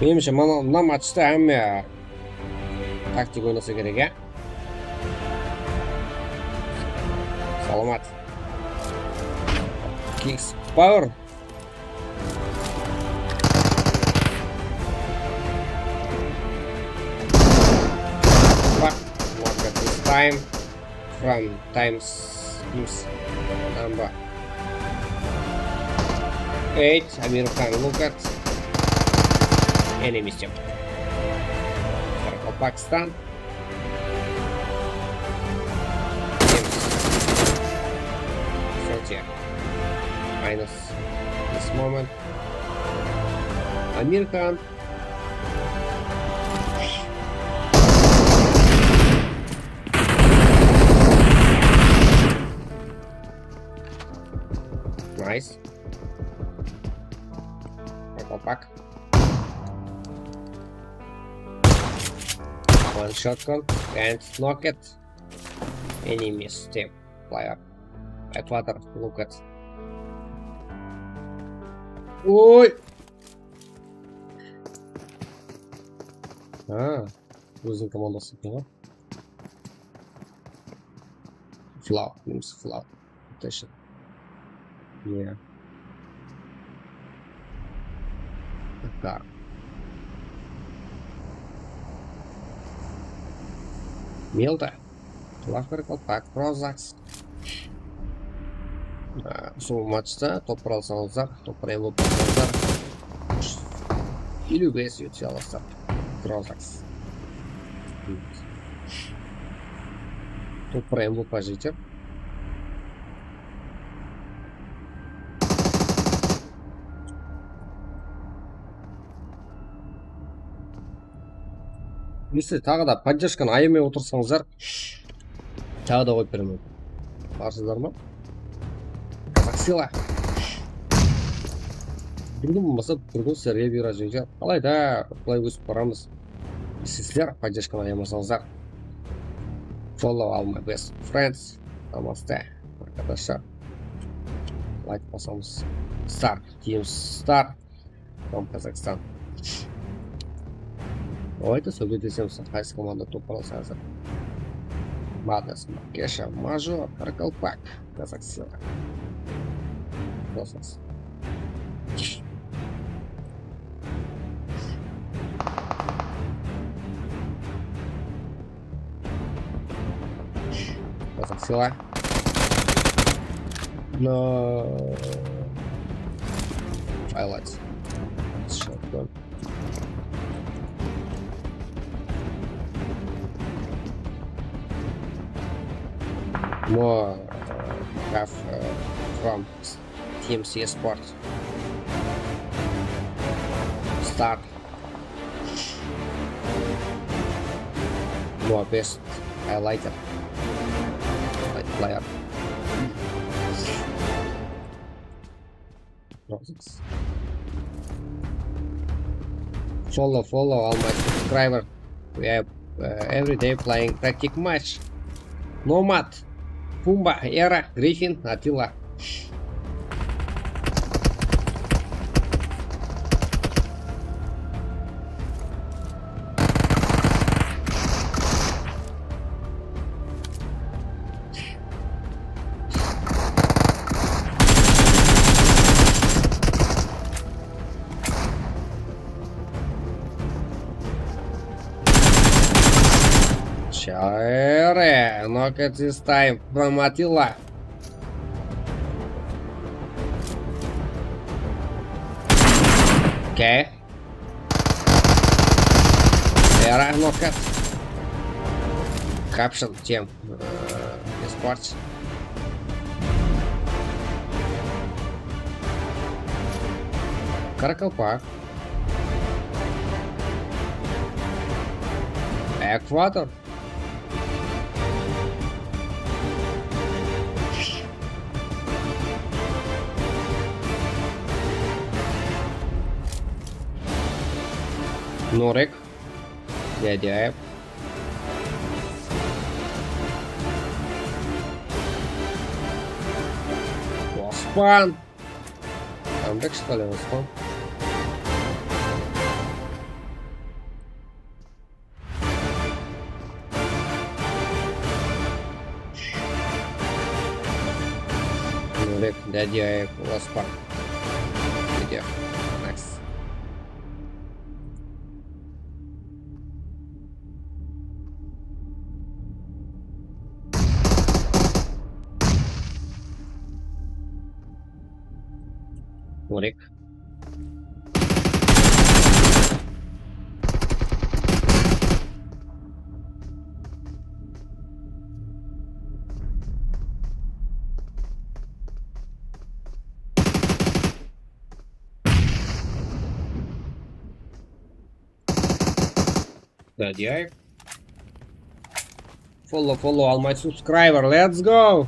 [SPEAKER 2] Меніңше мына матчта әмме тактик ойнаса керек, ә? Саламат. Kings Power. Look at this time from times number 8. American, look at enemy step. Pakistan. Minus this moment. American. Nice. Go back. One shotgun and knock it. Enemy step player. Equator, look at. Ой! Losing командасы екен ғой. Flow, немесе flow. Точно. Yeah. Так. Мелда. Лахтер колпак, Прозакс. Сол матчта топ-1 алсаңыздар, топ-1 болып алсаңыздар. Или бес өте аласыздар. Прозакс. Топ-1 болып жетер. Если тағы да поддержканы аямай отырсаңыздар, тағы да қойып беремін. Барсыздар ма? Сила. Бір күн болмаса, бір күн сіздерге бұйыра жөнге. Алайда, былай өсіп барамыз. Сіздер поддержканы аямасаңыздар. Follow all my best friends. Намасте, arkadaşlar. Лайк басамыз. Star, Team Star. From Kazakhstan. Давайте сөйлесеміз, қайсы команда топ-1 алсаңыздар. Madness, Кеша, Мажор, Каракалпак, Казахстан. Космос. Казахстан. Но... Highlights. Shotgun. More have from Team CS Sports. Start. More best highlighter. Light player. Follow all my subscribers. We have every day playing tactic match. Nomad. Пумба, Эра, Гриффин, Атила. Ere, look at this time from Attila. Okay. Era, look at caption тем испортить. Каракалпак. Экватор. Нурик. Дядя. Оспан. Там так что ли Оспан? Нурик, дядя Оспан. Где? Next. Нурик. Дядя. Follow all my subscriber. Let's go.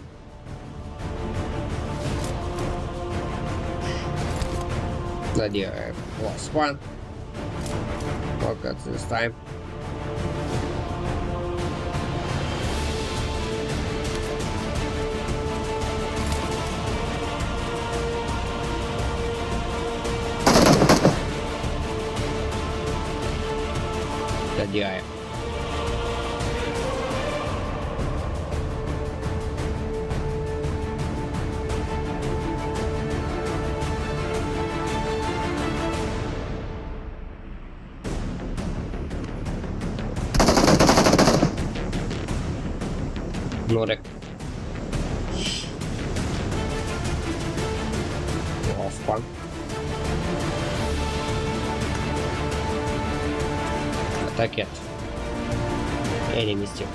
[SPEAKER 2] Дядя was fun. Look at this time. Дядя. Нурик. Оспан. Атакет. Enemy still.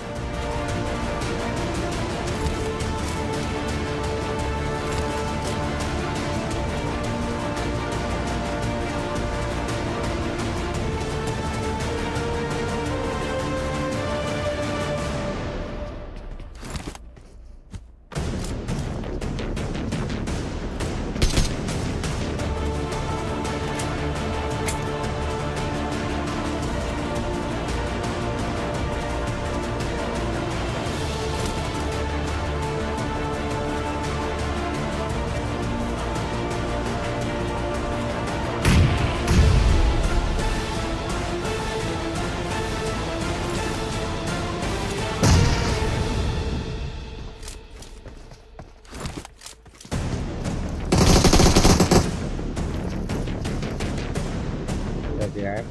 [SPEAKER 2] Дядя.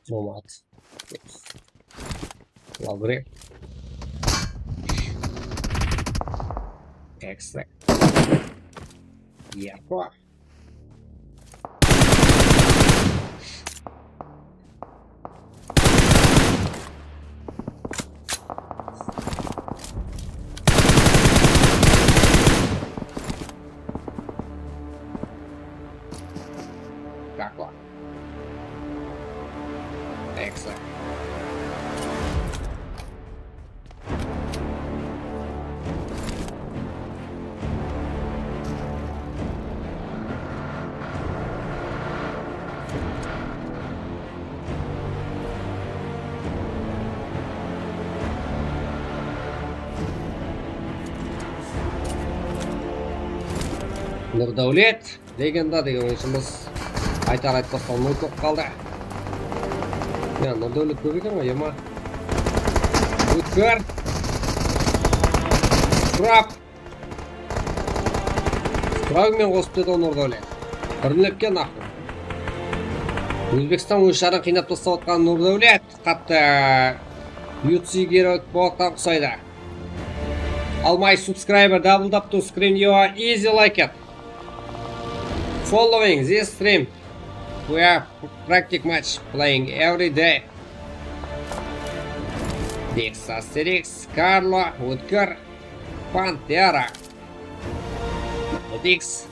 [SPEAKER 2] Nomad. Lovely. Excellent. Yeah, boy. Backlog. Excellent. Нұрдәулет дегенде деген ойшымыз айтар айтпастан ұмытылып қалды. Ya Нұрдәулет көп екен ғой, ема. Өткір. Сұрап. Сұрағымен қосып деді Нұрдәулет. Бірлікке нахуй. Өзбекстан ойыншарын қинап тастап отқан Нұрдәулет қатты UFC керек болаттан құсайды. All my subscriber doubled up to screen you are easy like it. Following this stream, we are practice match playing every day. Dix, Asterix, Carlo, Woodker, Pantera. Dix.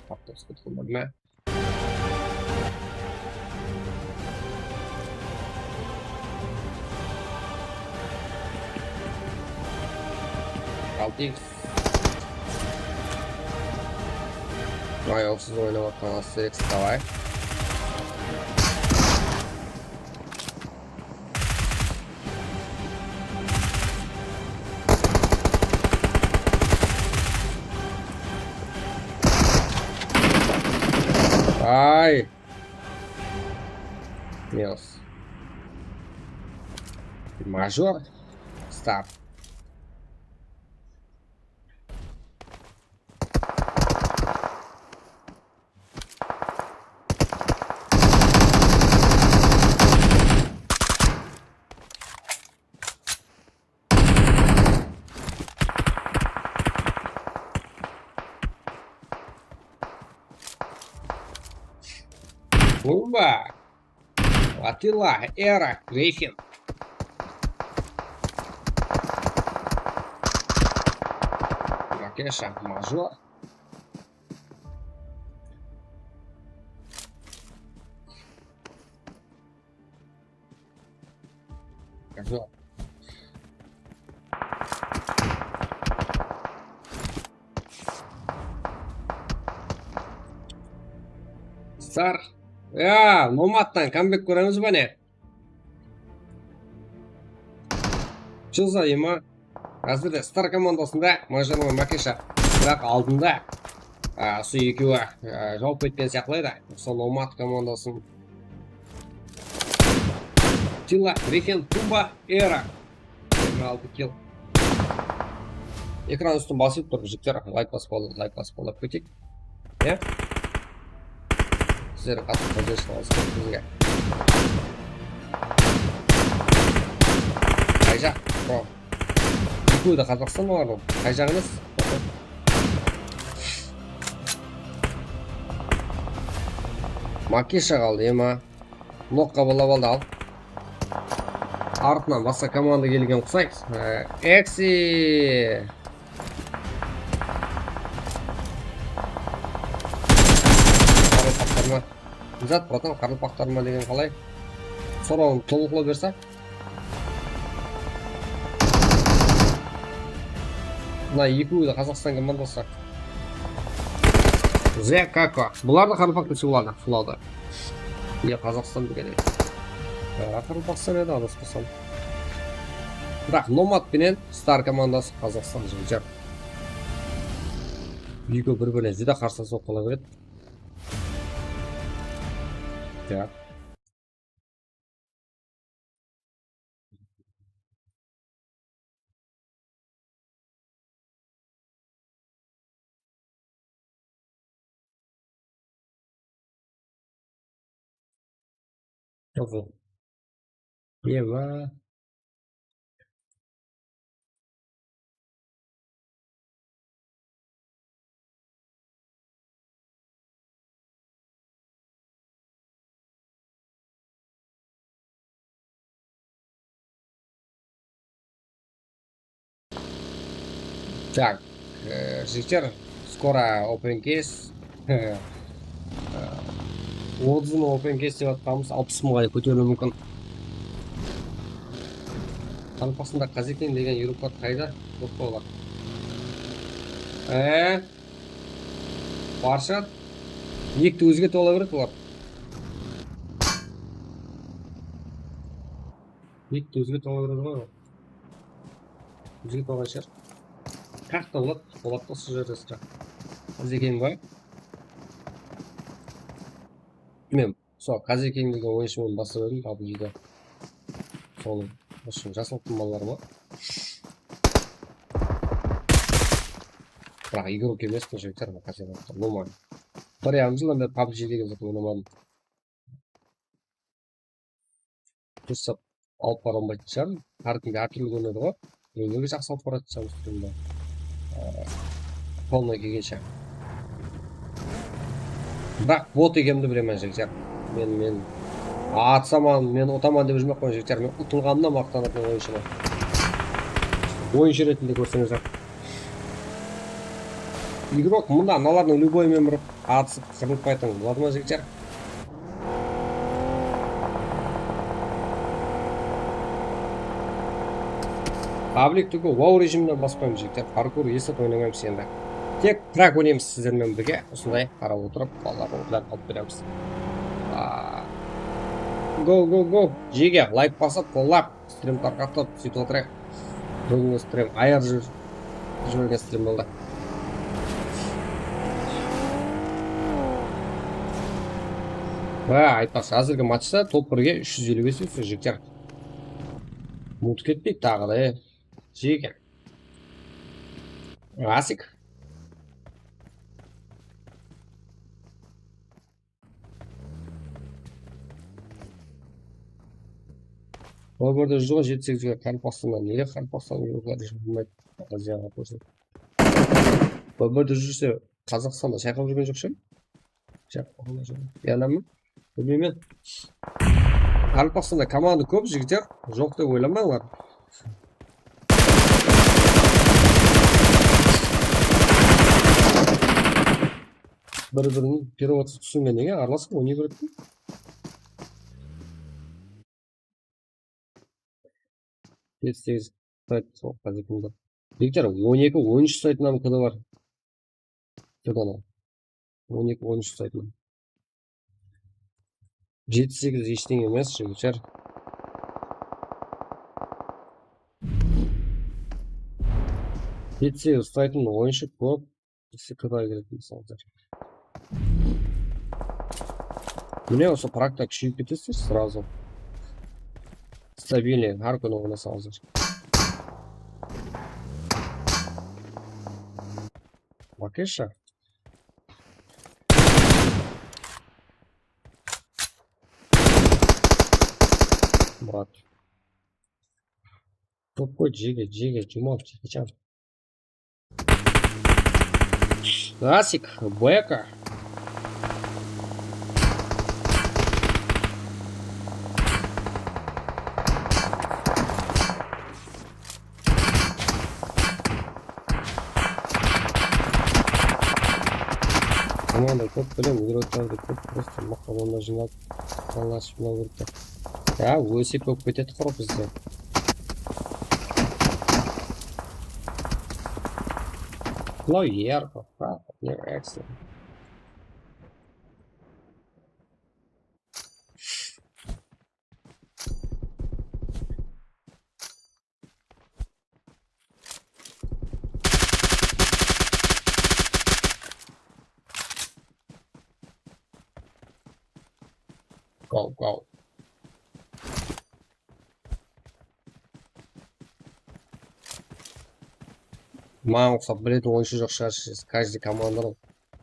[SPEAKER 2] Авторская трубная. Алтикс. Аяусыз ойнап отқан Астерикс давай. Ай! Милс. Мажор. Старт. Уба! Атила, Эра, Гриффин. Макеша, Мажор. Мажор. Стар. Номадтан камбек көреміз бе не? Чылза ема. Қазірде Стар командасында Мажор мен Макеша. Бірақ алдында осы екеуі жауап еткен сияқтылайды. Сол Номад командасын. Тила, Гриффин, Туба, Эра. 26 килл. Экран үстін басып тұр, жіктер. Лайк басып алып көтек. Сіздер қатып қожайшылығыз көптізге. Қай жақ? Екеуі де Қазақстан олар. Қай жағыңыз? Макеша қалды, ема. Нокқа болап алды ал. Артынан басқа команда келген құсайыз. Экси! Зат, братан, қарылпақтарыма деген қалай? Сұрауын толықлы берсі? Мына екеуі де Қазақстан командасы. Зе како. Бұлар да қарылпақ десе болады, фулалда. Не, Қазақстан деген еді. Қарылпақстан еді, адаспасам. Бірақ Номад пенен Стар командасы Қазақстан жыл. Екеуі бір-біріне зида қарсы соққыла береді. Так. Ого. Ева. Так, жігіттер, скоро open case. Отзын open case деп атқамыз 60 мыңға көтерілуі мүмкін. Қарылпақсында Қазекең деген ерукат қайда? Жоқ болар. Баршат. Екті өзге тола береді олар. Екті өзге тола береді ғой. Өзге тола шар. Қақта болады осы жерде сұрақ. Қазекең бай. Мен сол Қазекең деген ойыншымен басып едім PUBG-да. Соның үшін жасылықтың балалары ма? бірақ игрок емеспін жігіттер, қателікті болмайды. бір жарым жылдан бері PUBG деген зат ойнамадым. Дұрыстап алып бара алмайтын шығармын. Әркімге әртүрлі ойнайды ғой. Өмірге жақсы алып баратын шығармын стримді. Қолына келгенше. Бірақ бот екенімді білемін жігіттер. Мен атсаман, мен ұтаман деп жүрмек қой жігіттер. Мен ұтылғанымда мақтанатын ойыншымын. Ойыншы ретінде көрсеңіздер. Игрок мұнда аналардың любоймен бір атысып қырылтпайтын болады ма жігіттер? Пабликтігі вау режимінен баспаймыз жігіттер. Паркур есет ойнамаймыз енді. Тек трак ойнаймыз сіздермен бірге. Осындай қарап отырып, балаларды одан алып береміз. Го. Жеге лайк басып, қоллап, стрим тарқатып, сөйтіп отырайық. Бүгінгі стрим аяр жүрген стрим болды. Айтпақшы, әзіргі матчта топ 1-ге 355 өсі жігіттер. Мұнты кетпейді тағы да, жеге. Асик. Ол бірді жүзіға 7-8-ге қарып бастыңдар. Неге қарып бастыңдар? Еурокларды жүрмейді. Азияға көрсен. Ол бірді жүрсе Қазақстанда шайқап жүрген жоқ шығын? Шайқап жүрген. Яғынан білмеймен. Қарып бастыңдар команда көп жігітер. Жоқ деп ойламаңдар. Бір-бірінің переводсы түсінген неге араласып ойнай береді? Сегіз сайт сол қазекімді. Жігіттер, 12-13 сайтынан кіді бар. Кідіні. 12-13 сайтынан. 7-8 ештеңе емес, жігіттер. Жеті-сегіз сайтын ойыншы көп. Есі кіді келетін мысалдар. Міне осы практика күшейіп кетесіздер сразу. Стабильный, әр күні ойнасаңыздар. Макеша. Брат. Топ қой, жеге, жұмақ, жекечам. Асик, Бека. Команда көп білем, игроктарды көп просто мақтауына жинап алашып мынау керекті. Өсе көп кетеді құрып бізде. Лоерко, excellent. Go. Маған ұқсап білетін ойыншы жоқ шығар. Каждый команданың,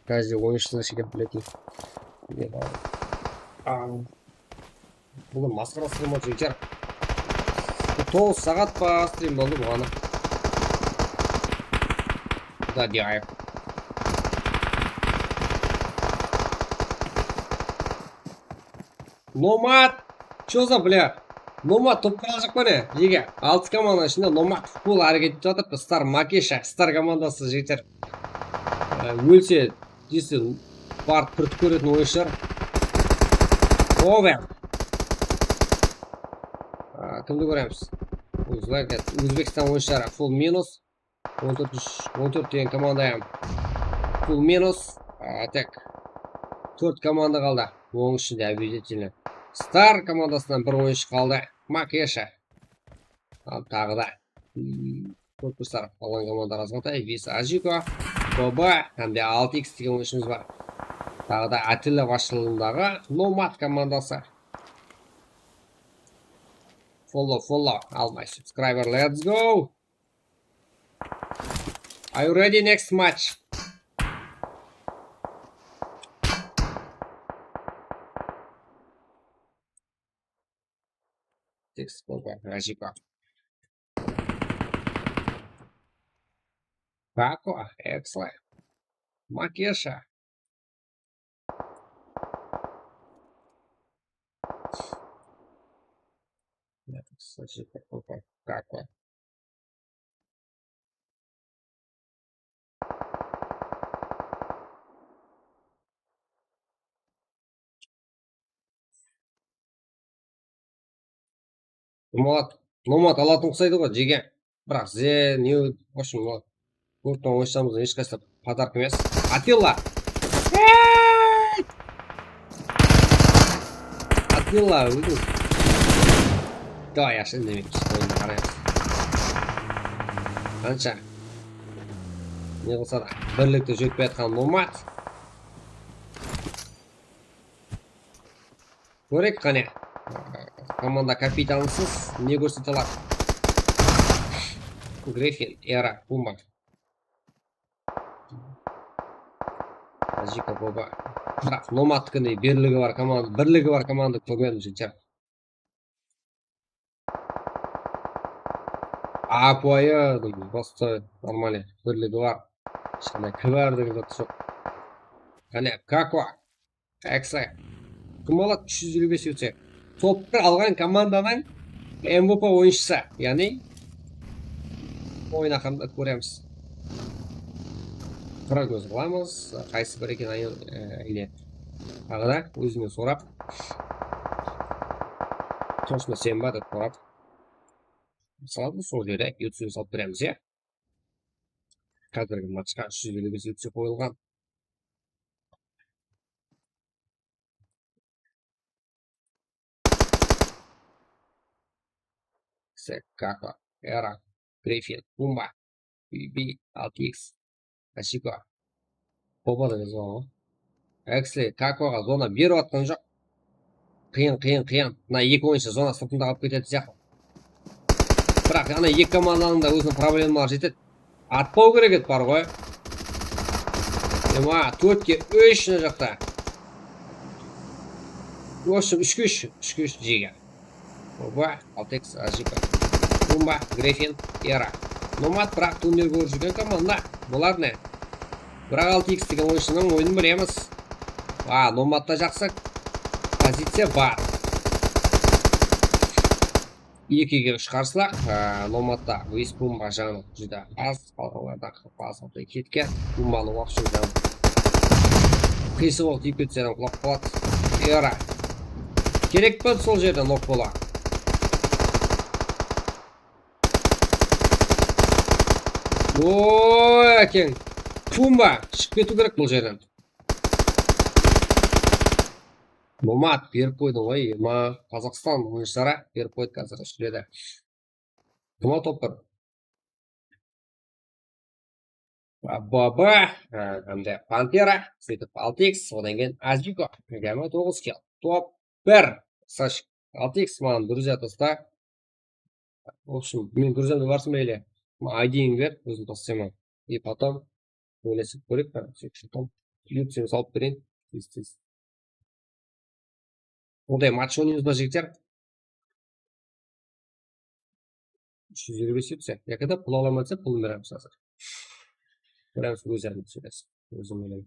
[SPEAKER 2] каждый ойыншысының шекеп білетін. Бүгін масқара стрим болды жігіттер. 9 сағат па стрим болды бұғаны. Да дейіп. Номад! Чё за, бля? Номад топ қалжық па не? Еге, 6 команда ішінде Номад футбол әрекет жатыр. Стар Макеша, стар командасы жігіттер. Өлсе, дейсі, барып күртіп көретін ойыншылар. Овер! Кімді көреміз? Өзбекстан ойыншылары фул минус. 14 деген команда фул минус. Так, 4 команда қалды. Оның ішінде объединительный. Стар командасынан бір ойыншы қалды. Макеша. Тағы да. Корпустар қалған команда разғантай. Виса Ажико. Боба. Әмде 6X деген ойыншымыз бар. Тағы да Атилла басшылығындағы Номад командасы. Follow. All my subscriber. Let's go. Are you ready next match? Текст Ажика. Како? Excellent. Макеша. Како? Номат алатын ұқсайды ғой жеге. Бірақ не в общем көрттен ойшамыз ешқайсы подарок емес. Атилла. Атилла өзің. Давай яшын демейміз. Ойында қараймыз. Қанша? Не қылса да бірлікті жетпей атқан Номат. Көрек қане. Команда капитансыз не көрсете алады? Гриффин, Эра, Пумба. Ажика Боба. Бірақ Номаттікіндей бірлігі бар команда көрмедім жігіттер. Апайы, просто нормально бірлігі бар. Ешқандай кібәрдігі заты жоқ. Қане, Како? Экса. Кім алады 355 өтсе? Топты алған команданың MVP ойыншысы, яғни ойын ақырында көреміз. Прогноз қыламыз, қайсы бір екен или тағы да өзіне сорап. Tosma сен ба деп сорап. Мысалы сол жерде ютсүн салып береміз, е? Қазіргі матчқа 355 өтсе қойылған. Како, Эра, Гриффин, Пумба, Би, Алтикс, Ашика. Боба да жазған ғой. Эксли, Какоға зона беріп атқан жоқ. Қиын. Мына екі ойыншы зона сыртында қалып кетеді сияқты. Бірақ ана екі команданың да өзінің проблемалары жетеді. Атпау керек еді бар ғой. Ема, 4-ке 3 жақта. В общем, 3-3 жеге. Боба, Алтикс, Ашика. Пумба, Гриффин, Эра. Номат бірақ турнир көріп жүрген команда. Бұлар не? Бірақ 6x деген ойыншының ойынын білеміз. Номатта жақсы позиция бар. 2-ге 3 қарсылақ. Номатта өз Пумба жаны жүді аз. Қалғаларда қылпасылды кеткен. Пумбаны уақытшын жаны. Қисы ол тиіп кетсерін құлап қалады. Эра. Керек болды сол жерден нок бола. Ой, әкең. Пумба, шықып кету керек бұл жерден. Номат беріп қойды ғой. Қазақстан ойыншылары беріп қойды қазір жүреді. Кім топ бір? Баба, Пантера, сөйтіп 6x, одан кейін Ажико. Гәмі 9 кел. Топ 1. Саш, 6x маған друзья тоста. В общем, мен друзьямды барсын бейле. Айдиін бер, өзім тостаймын. И потом ойласып көрек, ютсен салып берейін. Ондай матч ойнаймыз ба жігіттер? 325 өтсе. Якыда пұл аламын өтсе, пұлын береміз қазір. Береміз өздерін сөйлесіп. Өзім ойлаймын.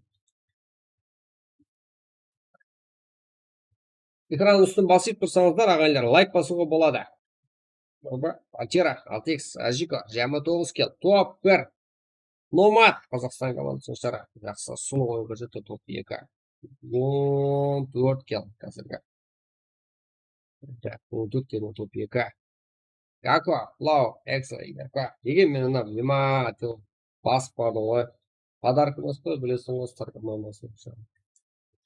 [SPEAKER 2] Экранның үстін басып тұрсаңыздар, ағайлар, лайк басуға болады. Пантера, 6x, Ажико, жамы 9 кел. Топ 1. Номат, Қазақстан командасының шара. Жақсы, сұлы ойын көрсетті топ 2. 14 кел қазіргі. 14 кел топ 2. Како, Лау, Экса, Како. Еген мен ұнап, ема, басып барды ғой. Подарк емес қой, білесің ғостар командасы.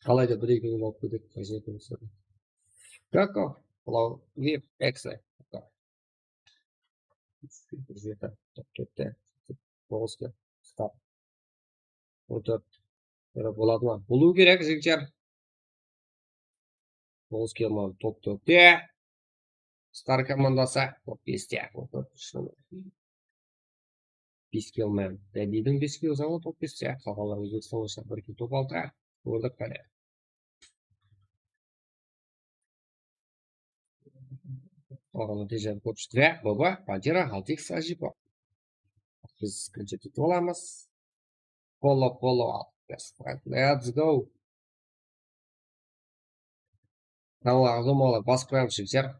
[SPEAKER 2] Қалайда 1-2 күн алып көтек, қажет емес. Како, Лау, Вип, Экса. Жеті, кетті, 9 кел, стап. 14. Болады ма? Болу керек, жігіттер. 9 кел ма, топ 4-те. Стар командасы, топ 5-те. 5 келмен. Дәдидің 5 кел залы топ 5 сияқты қалғанlar Өзбекстан бойынша 1 кел топ 6 көрдік қане. Қалған нәтижені көріп жүрсіздер. Баба, Бадира 6x ажипа. Біз күншетіп оламыз. Follow up. Let's go. Каналға ұзамалы басып қоямыз жігіттер.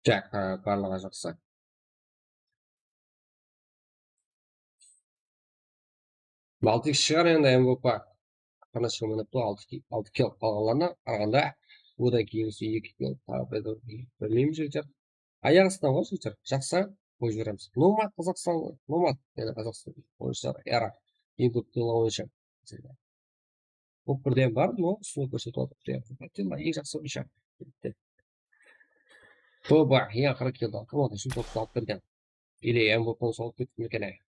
[SPEAKER 2] Так, барлығы жақсы. Балтик шығар енді МВП. Қанша мініпті 6 кел қалғанларына қарағанда одан кейінгісі 2 кел білмеймін жігіттер. Аяғыстан ғой жігіттер. Жақсы қойып жібереміз. Номад Қазақстан ғой. Номад Қазақстан ойыншылар эра ең көп кел ойыншы. Бұл бірден бар, но ұсыны көрсетіп отыр. Ең жақсы ойыншы. Тоба, ең ақыры келді. Команда үшін топты алып берген. Или МВП-ны салып кетті мекен ай.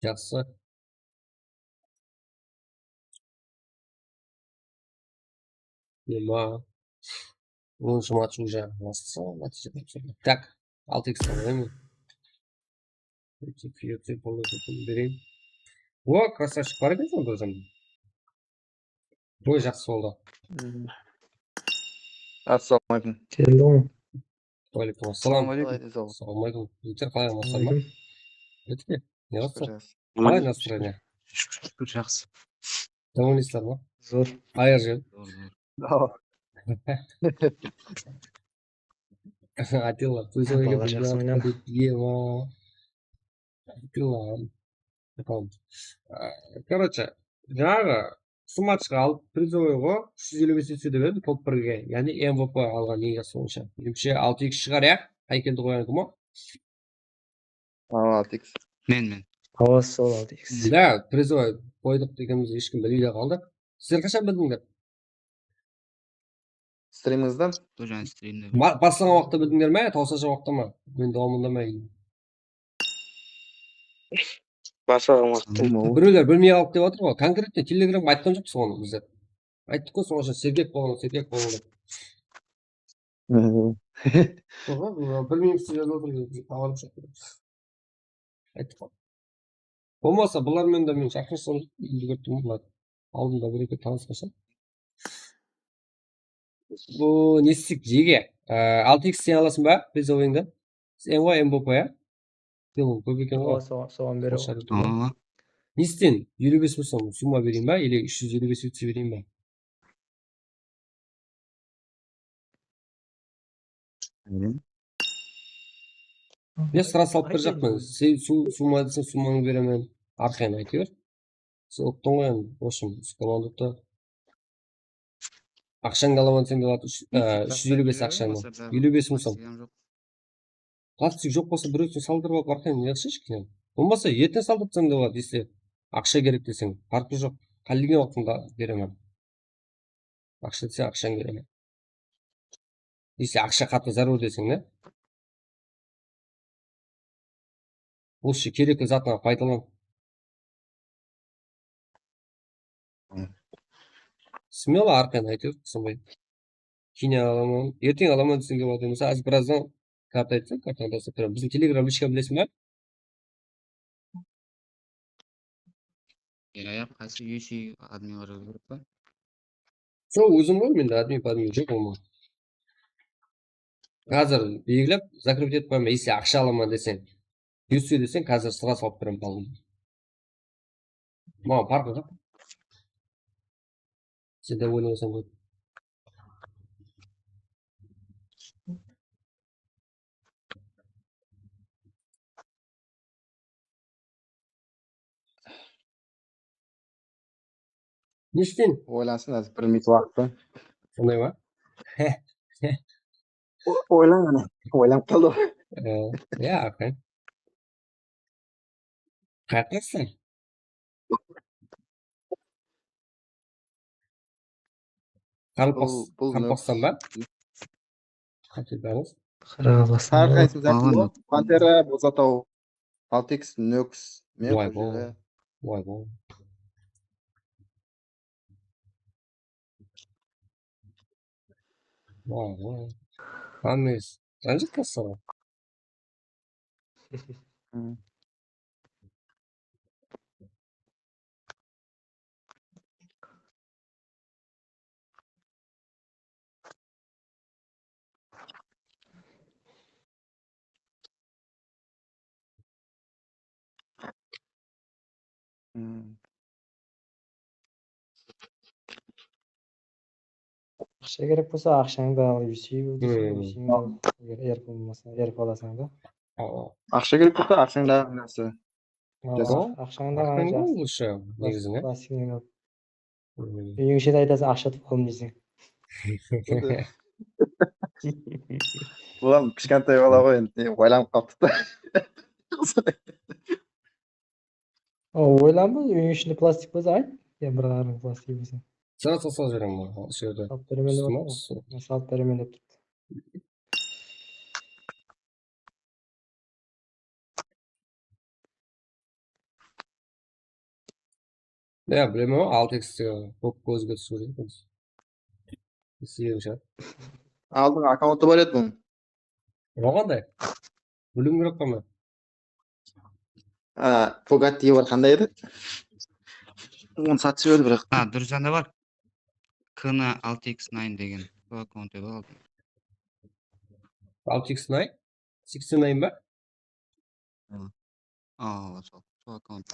[SPEAKER 2] Жақсы. Нема. 10-шы матч уже басталды. Так, 6x алайын. Берейін. О, красавчик бар екен сонда өзім. Бой жақсы болды.
[SPEAKER 4] Ассалаумалейкум.
[SPEAKER 5] Келдім.
[SPEAKER 2] Уалейкум ассалам.
[SPEAKER 4] Ассалаумалейкум.
[SPEAKER 2] Ассалаумалейкум. Жігіттер қалай амансыздар ма? Өтке. Не қылсың?
[SPEAKER 4] Жақсы.
[SPEAKER 2] Қалай настроение?
[SPEAKER 5] Шүкір жақсы.
[SPEAKER 2] Довольныйсыздар ма?
[SPEAKER 5] Зор.
[SPEAKER 2] Аяқ жел. Атилла,
[SPEAKER 5] Балалар жақсы ойнады.
[SPEAKER 2] Ема. Атилла. Короче, жаңағы осы матчқа алып призовойға 355 есе деп едім топ 1-ге. Яғни МВП алған ең жақсы ойыншы. Меніңше 6x шығар иә? Қайкелді қойған кім о?
[SPEAKER 4] 6x.
[SPEAKER 5] Мен. Ауыз сол 6x.
[SPEAKER 2] Да, призовой қойдық дегенімізді ешкім білмей де қалды. Сіздер қашан білдіңдер?
[SPEAKER 4] Стриміңізден?
[SPEAKER 5] Жаңа стримде.
[SPEAKER 2] Бастаған уақытта білдіңдер ме? Таусаша уақытта ма? Мен дауымында ма?
[SPEAKER 4] Бастаған уақытта.
[SPEAKER 2] Біреулер білмей қалып деп отыр ғой. Конкретно телеграмға айтқан жоқпыз оны біздер. Айттық қой соңғы сергек болған деп. Білмейміз деп жазып отыр. Табарып шықты. Айттық қой. Болмаса бұлармен де мен шақырсам үлгерттім бұлар. Алдында бір-екі танысқаша. Бұл не істейік жеге? 6x сен аласың ба? Призовойыңды? Сен ғой МВП, я? Film көп екен ғой.
[SPEAKER 5] Соған беру.
[SPEAKER 2] Не істейін? 55 болсам сумма берейін ба? Или 355 өтсе берейін ба? Мен сұра салып бір жақпын. Сен сумма десең сумманы беремін. Арқайын айты бер. Сен ұқтың ғой енді. Ошым, командықты. Ақшаңды аламын сен деп 355 ақшаңды. 55 болсам. Пластик жоқ болса біреусін салдырып алып арқайын не ақша ешкінен. Болмаса ертең салдыртсаң деп болады, десе ақша керек десең. Farkı жоқ. Қалдеген уақытында беремін. Ақша десе ақшаң беремін. Десе ақша қатты зару десең, не? Бұл ше керекті затына пайдалан. Смело арқайын айтыр, сонбай. Кейін аламын, ертең аламын десең деп отыр. Мысалы, аз біраздан карта айтсаң, картаны дасып беремін. Біздің телеграм личка білесің ба?
[SPEAKER 5] Қайсы UC админ бар керек па?
[SPEAKER 2] Сол өзім ғой, менде админ жоқ олмай. Қазір белгілеп, закрыть етіп қойма, если ақша аламын десең, UC десең, қазір сұға салып беремін қалғым. Маған парқы жоқ. Сен де ойнасаң ғой. не істейін?
[SPEAKER 4] Ойлансын азыр 1 минут уақытта.
[SPEAKER 2] Сондай ма?
[SPEAKER 4] Ойлан ана. Ойланып қалды ғой.
[SPEAKER 2] Ja, okay. Қайқайсың?
[SPEAKER 4] Бұл
[SPEAKER 2] Қарпақстан ба? Қайтедіңіз?
[SPEAKER 5] Қырғызстан.
[SPEAKER 4] Тағы қайсымыз
[SPEAKER 5] Маған
[SPEAKER 4] айтты ғой? Пантера, Бозатау, 6X, Нөкс, мен
[SPEAKER 2] Ой,
[SPEAKER 4] қожығы.
[SPEAKER 2] Ой, бол. Ой. Амес. Жанжық қасыға?
[SPEAKER 6] Ақша керек болса ақшаңды ал UC-іңді ал. Егер еріп болмаса еріп аласың да.
[SPEAKER 4] Ақша керек болса ақшаңда нәрсе.
[SPEAKER 6] Ақшаңда ғана
[SPEAKER 2] Ақпен
[SPEAKER 6] жақсы.
[SPEAKER 2] болшы, негізіне.
[SPEAKER 6] Пластикінен ал. Үйіңше де айтасың ақша тұтқалым дейсің.
[SPEAKER 4] Бұлам кішкентай бала ғой енді ойланып қалыпты да.
[SPEAKER 6] Ойланба, үйің ішінде пластик болса айт. Мен бір қарың пластик болса.
[SPEAKER 2] Салса жіберем ғой, осы жерде.
[SPEAKER 6] Салып беремен деп отыр ғой. Салып беремен деп тұрды.
[SPEAKER 2] Ja, білемін ғой, 6X көп көзге түсу дейміз. Сүйегі шығар.
[SPEAKER 4] Алдың аккаунты бар еді бұның.
[SPEAKER 2] Оғандай? Білім керек қой мен.
[SPEAKER 4] Bugatti бар қандай еді? Оны сатып жіберді бірақ.
[SPEAKER 5] Дүржанда бар. Кына 6X9 деген. Сол аккаунты бар.
[SPEAKER 2] 6X9? 69 ба?
[SPEAKER 5] Сол аккаунт.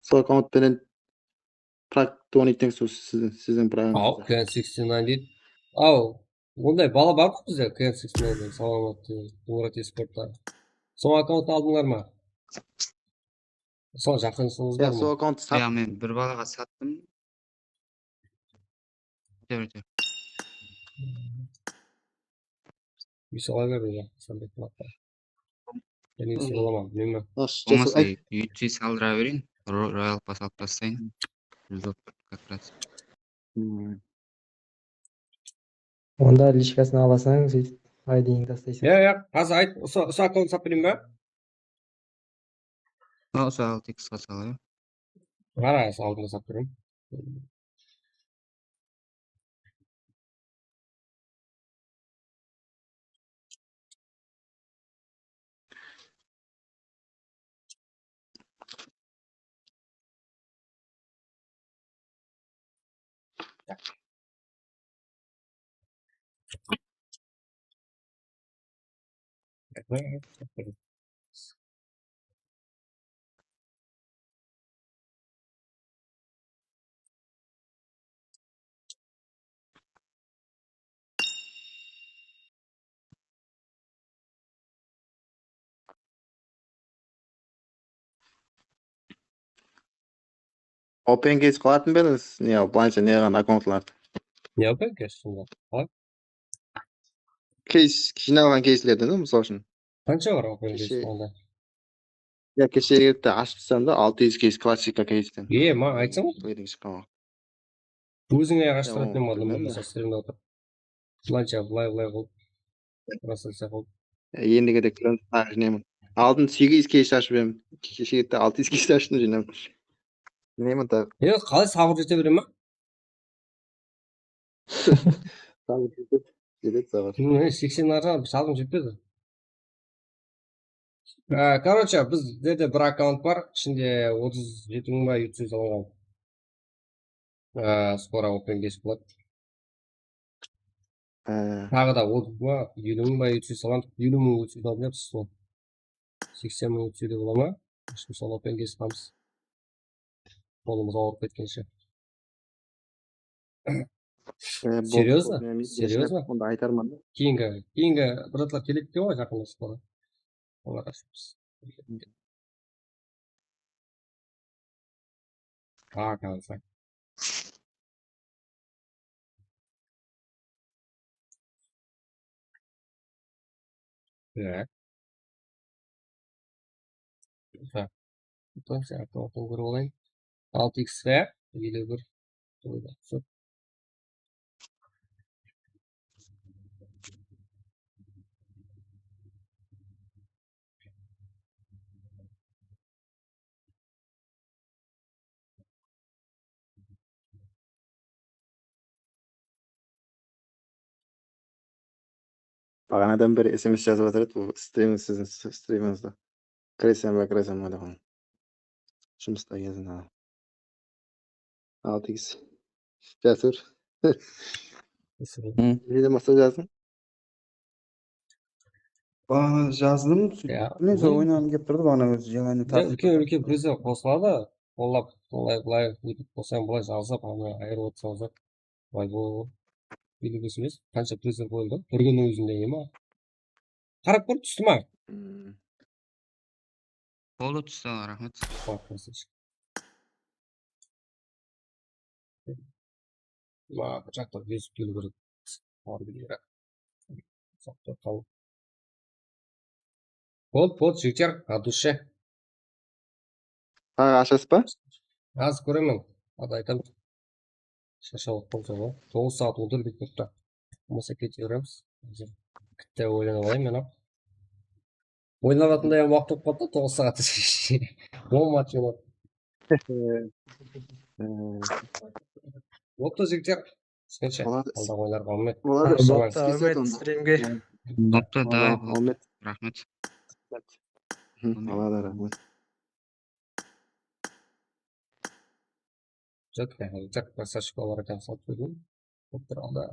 [SPEAKER 4] Сол аккаунтпенен практониктен сіздің
[SPEAKER 2] Ау, KN69 дейді. Ау, ондай бала бар ғой бізде KN69 деген саламатты Орат спортта. Сол аккаунтты алдыңдар ма? Сол жақынсыңыз бар ма?
[SPEAKER 4] Сол аккаунтты сатып.
[SPEAKER 5] Мен бір балаға саттым. Өте.
[SPEAKER 2] Үй сала берді, сәлбек құлақта. Мен үй саламам, білмеймін.
[SPEAKER 5] Болмаса UC салдыра берейін. Royal Pass алып тастайын. Как раз.
[SPEAKER 6] Онда личкасын аласаң, сөйтіп айдиіңді тастайсың.
[SPEAKER 2] Қазір айт, осы аккаунт сап берейін ба?
[SPEAKER 5] Осы 6X-ға салайын.
[SPEAKER 2] Қара, алдында сап берейін.
[SPEAKER 4] Open case қылатын ба едіңіз? Не, былайша неған аккаунтларды?
[SPEAKER 2] Не open case сонда?
[SPEAKER 4] Кейс, жиналған кейслерден, мысал үшін.
[SPEAKER 2] Қанша бар open case сонда?
[SPEAKER 4] Кеше ертті ашып тұрсам да 600 кейс классика кейстен.
[SPEAKER 2] Ма, айтсам ғой? Өзіңе аштыратын ем адамдар болса стримде отыр. Былайша лайв қылып. Трансляция қылып.
[SPEAKER 4] Ендігі де тағы жинаймын. Алдын 8 кейс ашып ем. Кеше ертті 600 кейс ашып жинаймын. Жинаймын тағы.
[SPEAKER 2] Қалай сабыр жете берем ма?
[SPEAKER 4] Сабыр жетеді сабыр.
[SPEAKER 2] 80 аржан сабыр жетпеді. Короче, бізде бір аккаунт бар, ішінде 37 мың ба 300 алынған. Скоро open case болады. Тағы да 30 ба 50 мың ба 300 алған, 50 мың 300 алып жатсыз сол. 80 мың 300 де бола ма? Сол open case қамыз. Қолымыз ауырып кеткенше. Серьезно? Серьезно?
[SPEAKER 4] Онда айтарман да.
[SPEAKER 2] Кейінгі братлар келеді де ғой жақында скоро. Олар ашымыз. Қазір. Так. Так. Saya auto көріп алайын. 6x-ға елу бір.
[SPEAKER 4] Бағанадан бері SMS жазып жатыр еді, бұл стриминг сіздің стриміңізді. Кіресем ба деп. Жұмыста кезінде. 6x. Жасыр. Неде маса жаздың?
[SPEAKER 6] Бағана жаздым.
[SPEAKER 2] Ya,
[SPEAKER 6] Білмеймін, сол ойнағым келіп тұрды бағана өзі жаңа
[SPEAKER 2] үлкен призер қосылады. Олар былай өйтіп қосаң былай жазып, ана айырып отырсаңыздар. Былай билік емес. Қанша призер қойылды? Бір күннің өзінде ема. Қарап көр, түсті ма?
[SPEAKER 5] Болды түсті, рахмет.
[SPEAKER 2] Бұл жақта безіп келу керек. Бар билері. Сақтап қалу. Болды, жігіттер, от душе.
[SPEAKER 4] Ашасыз ба?
[SPEAKER 2] Аз көремін. Ады айтам. Шашауық болса ғой. 9 сағат отыр деп тұрды. Болмаса кете береміз. Күтті ойланып алайын мен. Ойнаватындай уақыт болып қалды, 9 сағат. 10 матч ойнап. Болыпты жігіттер. Түскенше. Алдағы ойнарға алмет.
[SPEAKER 6] стримге.
[SPEAKER 5] Болыпты, давай, болды.
[SPEAKER 4] Алмет.
[SPEAKER 5] Рахмет.
[SPEAKER 4] Алады, рахмет.
[SPEAKER 2] Жак, красавчик олар екен салып қойдым. Болып тұр алда.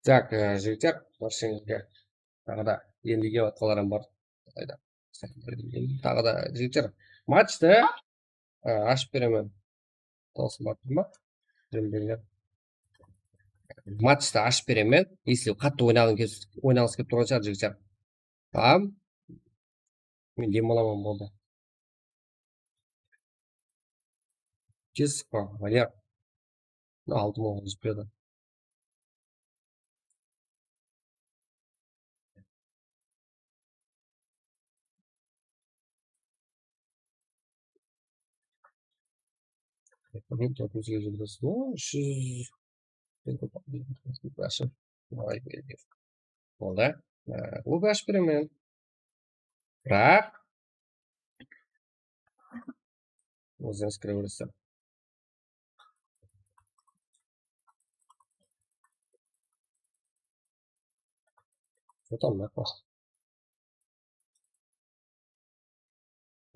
[SPEAKER 2] Так, жігіттер, баршаңызға тағы да енді келіп жатқанларым бар. Тағы да жігіттер, матчты ашып беремін. Дауысым бар ма? Матчты ашып беремін. Если қатты ойнағыңыз келіп тұрған шығар жігіттер. Тамам. Мен демаламын болды. Тез Валер. 6 мың жетпеді. Болды. Клуб ашып беремін. Бірақ өзіңіз кіре бересіздер.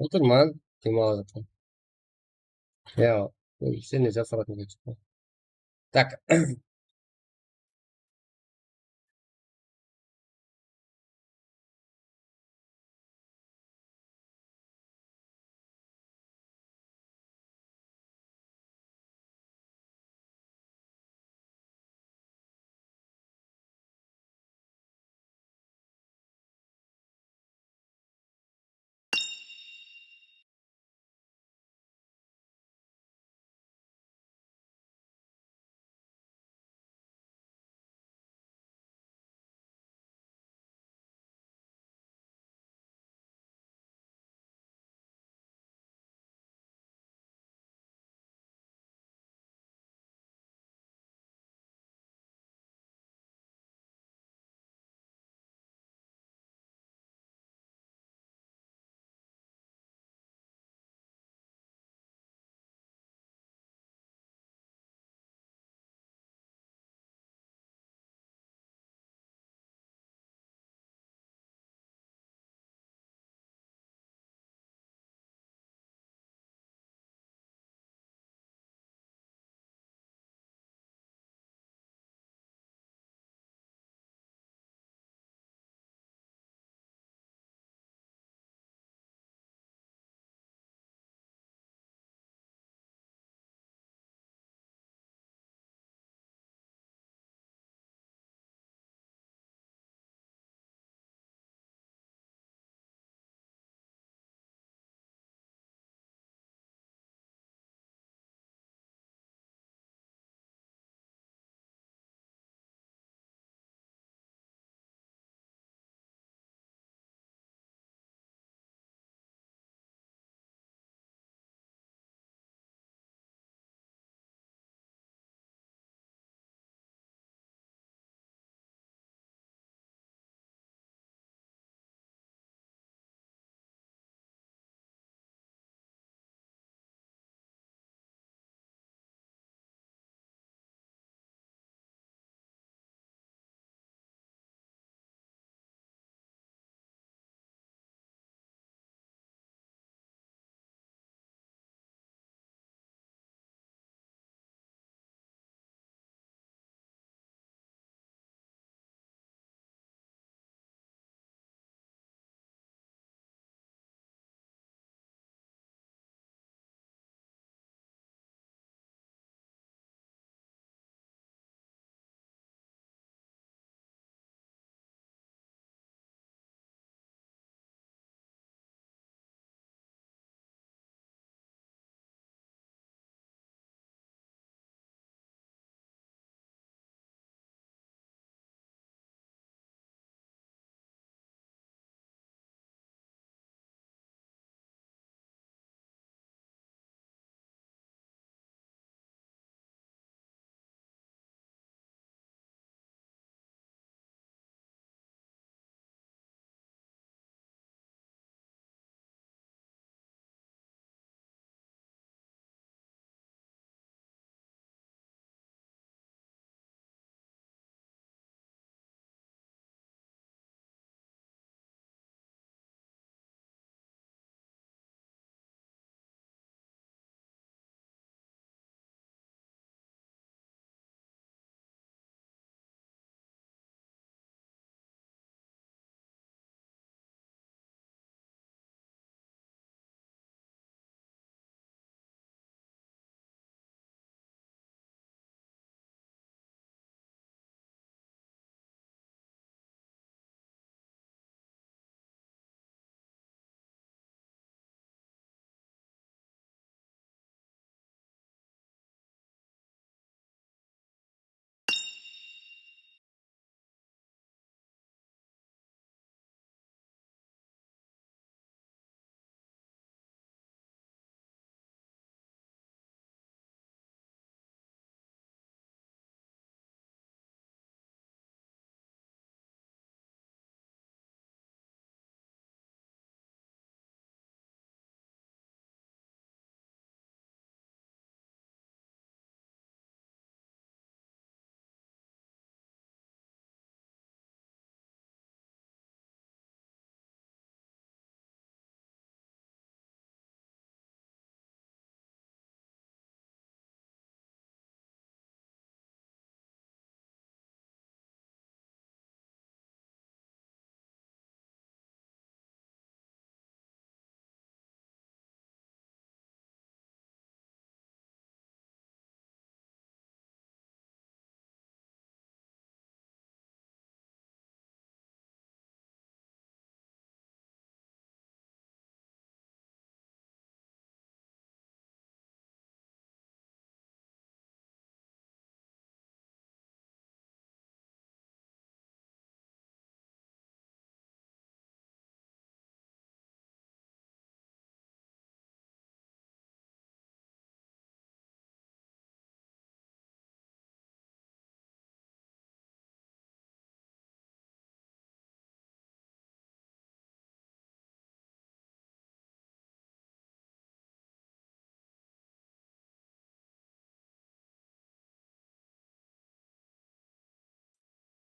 [SPEAKER 2] Отырман, демалып жатырмын. Сен не жасыратың кетіп. Так,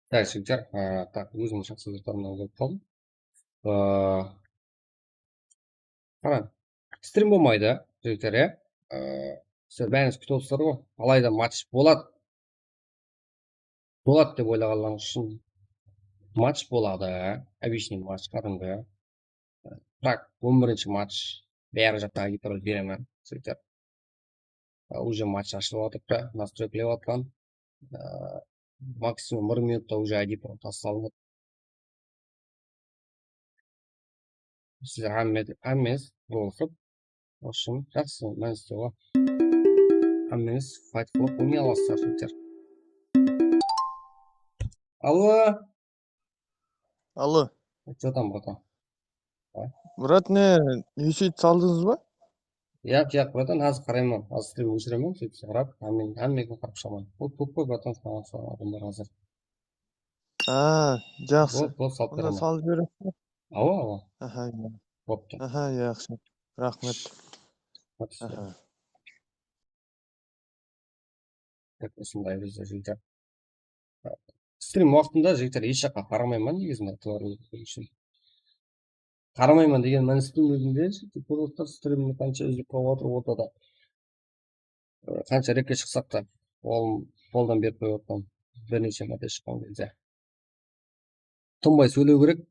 [SPEAKER 2] Так, жігіттер, так, өзімнің шақсы заттарымнан көріп қалдым. Қараң, стрим болмайды, жігіттер, иә. Сіздер бәріңіз күтіп отырсыздар ғой. Алайда матч болады деп ойлағандарыңыз үшін матч болады. Обычный матч кәдімгі. Бірақ 11-ші матч бәрі жақта агитарлар беремін, жігіттер. Уже матч ашылып жатыр, настройкілеп жатқан. Максимум 1 минутта уже агитар тасталынады. Сіздер әммеңіз болысып, в общем, жақсы мәністе ғой. Әммеңіз файт қылып ойнай аласыздар, жігіттер. Алло,
[SPEAKER 7] Алло,
[SPEAKER 2] что там, братан?
[SPEAKER 7] брат, не үйсейт салдыңыз ба?
[SPEAKER 2] Жақ, братан, азыр қараймын, азыр стрим өшіремін, сөйтіп қарап, әммеңді қарап шығамын. Ол көп қой, братан, саған адамдар азыр.
[SPEAKER 7] Жақсы.
[SPEAKER 2] Бол, салып
[SPEAKER 7] Онда
[SPEAKER 2] беремін.
[SPEAKER 7] салып бересің.
[SPEAKER 2] Ау,
[SPEAKER 7] Аха,
[SPEAKER 2] бопты.
[SPEAKER 7] жақсы. Рахмет.
[SPEAKER 2] Аха. Так, осындай бізде жігіттер. Стрим уақытында жігіттер еш жаққа қарамаймын негізінде, үшін. Қарамаймын деген мәністің өзінде, көріп стримді қанша үзіп қалып отыр ортада. Қанша рекке шықсақ та, қолдан беріп қойып отқан бірнеше мәрте шыққан кезде. Тынбай сөйлеу керек.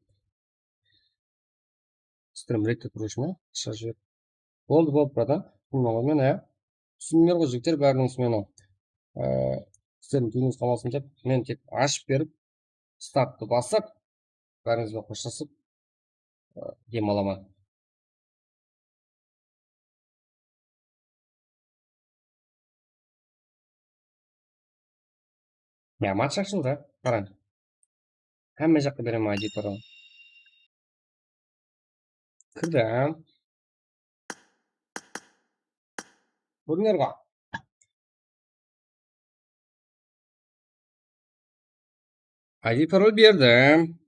[SPEAKER 2] Стрим ректе тұру үшін, шыға жібер. Болды, братан. Мен, түсіндіңдер ғой жігіттер, бәріңіз мені. Сіздердің түніңіз қаласын деп, мен тек ашып беріп, стартты басып, бәріңізбен қоштасып, демаламын. Матч ашылды, қараң. Әмме жаққа беремін аудиторы. Кірдім. Көріңдер ғой. Аудиторы бердім.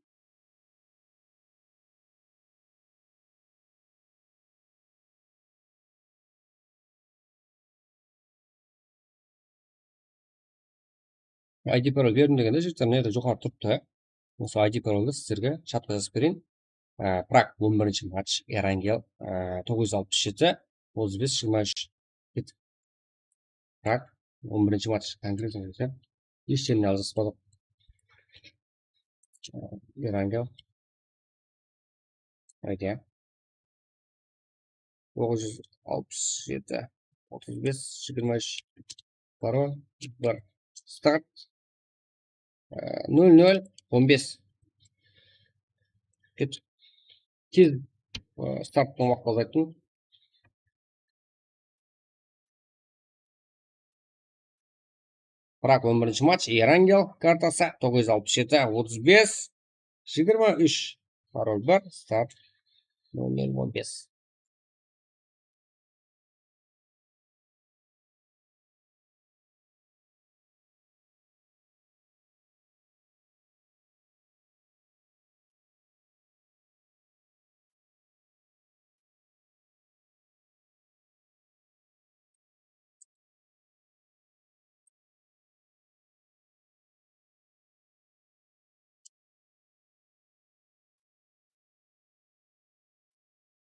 [SPEAKER 2] ID пароль бердім дегенде жігіттер мына жоғары тұрыпты. Осы ID парольді сіздерге чатқа жазып берейін. Бірақ 11-ші матч Эрангел 967 35-23. Так, 11-ші матч конкретно десе. Ештеріне алжаспадық. Эрангел. Айде. 967 35-23. Пароль. Бар. Старт. 00-15. Кет. Тез старттың уақытта азайттым. Бірақ 11-ші матч Эрангел картасы 967-35-23. Пароль бар. Старт. 00-15.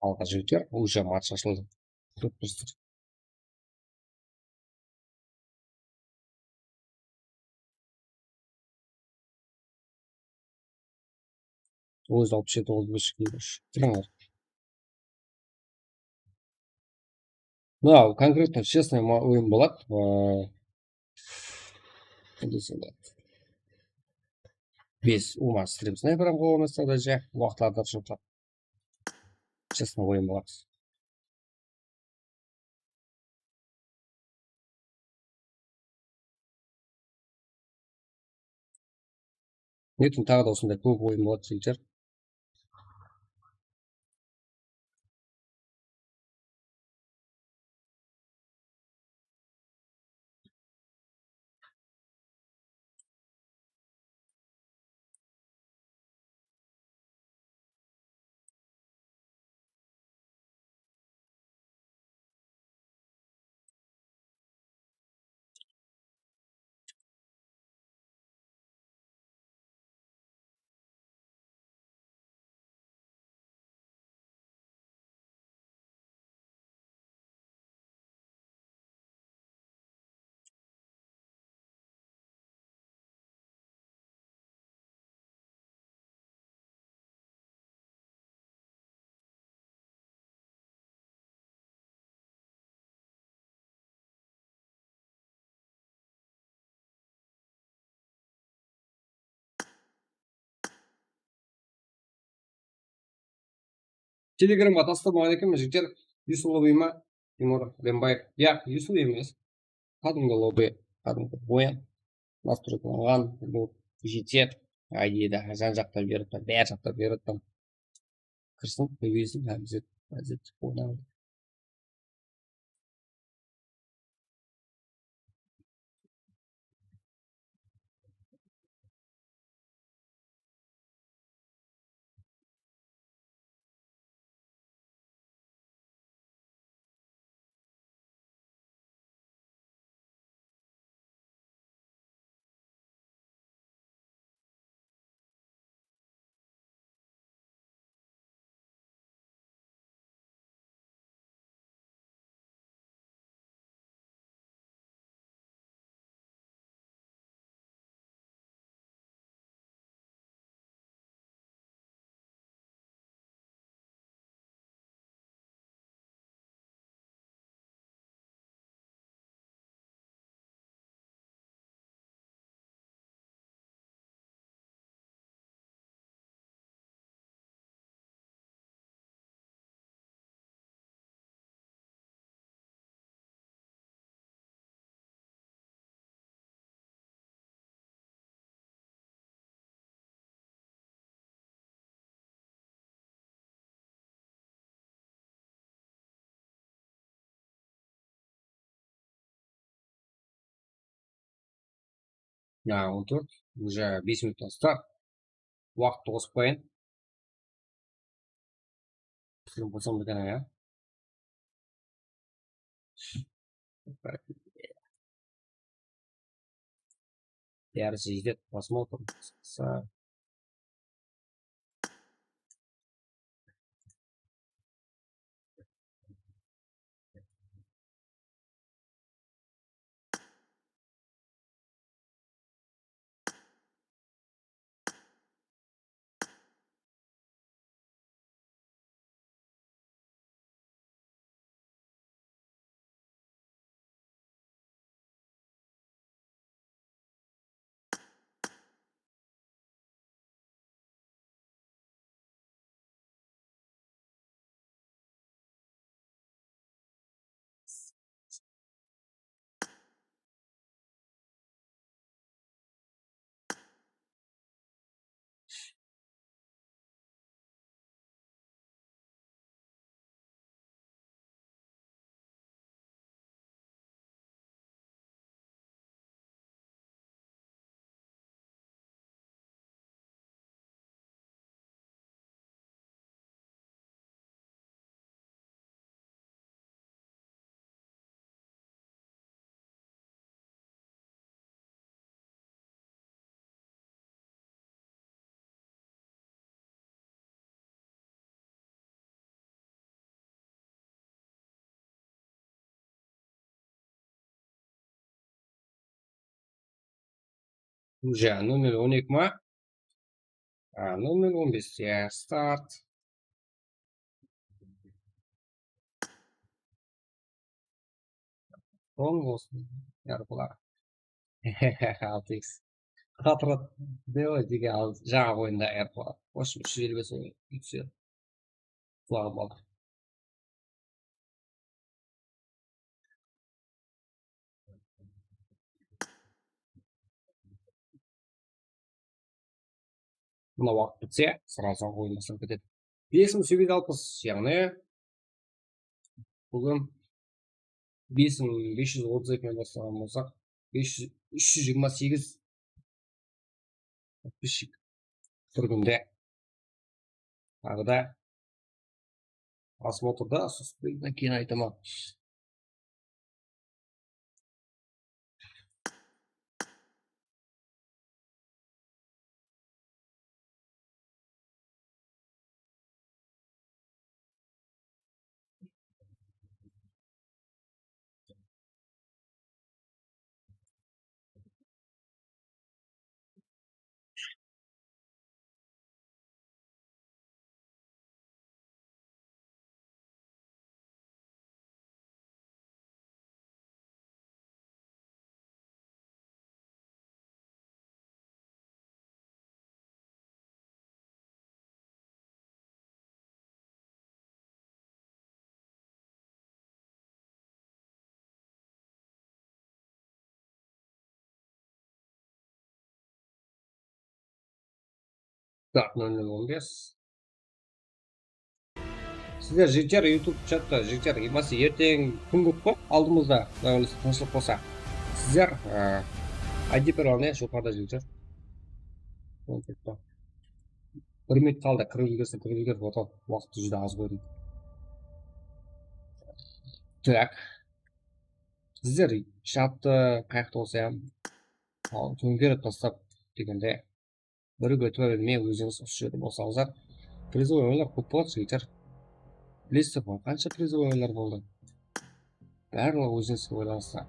[SPEAKER 2] Алға жігіттер, уже матч ашылды. Көп біздер. Өз 67-35 тұрыңдар. Конкретно честный ойын болады. Без ума стрим снайпером қоғамызда да жа, уақытларда тұрып. Честно ойын болады. Ертең тағы да осындай көп ойын болады жігіттер. Телеграмға тастап алған екенмін жігіттер. Юсуп лобби ма? Тимур Рембаев. Юсуп емес. Кәдімгі лобби. Кәдімгі боян. Настройланған. Бұл жетеді. ID-да жан жақтан беріп тұр. Бәр жақтан беріп тұр. Кірсін, көбейсін, әзет ойнауы. На 14. Уже 5 минуттан старт. Уақытты қосып қояйын. Түсірім қосам екен, иә. Бәрі жетеді. Просмотр. Уже 0:12 ма? 0:15. Я старт. Оң болсын. Ярқылар. 6x. Қатырат. Делай деген жаңа ойында ярқылар. В общем, 355 ойын. Түседі. Құлағым алды. Мына уақыт бітсе, сразу ойын бастап кетеді. 5860, яғни бүгін 5532 бастаған болсақ, 328 подписчик бір күнде. Тағы да осмотрда, сосын кейін айтамын. Так, 00:15. Сіздер жігіттер YouTube чатта жігіттер емасы ертең күн көп қой алдымызда құдай қаласа тыныштық болса сіздер ID паролін жоғарыда жігіттер 1 минут қалды кіріп үлгерсін фото уақыты жүзде аз қойдым. Так сіздер чатты қаяқта болса төңкеріп тастап дегенде бірігіп өтіп бермей өзіңіз осы жерде болсаңыздар призовой ойындар көп болады жігіттер. Білесіздер ғой қанша призовой ойындар болды. Барлығы өзіңізге ойланса.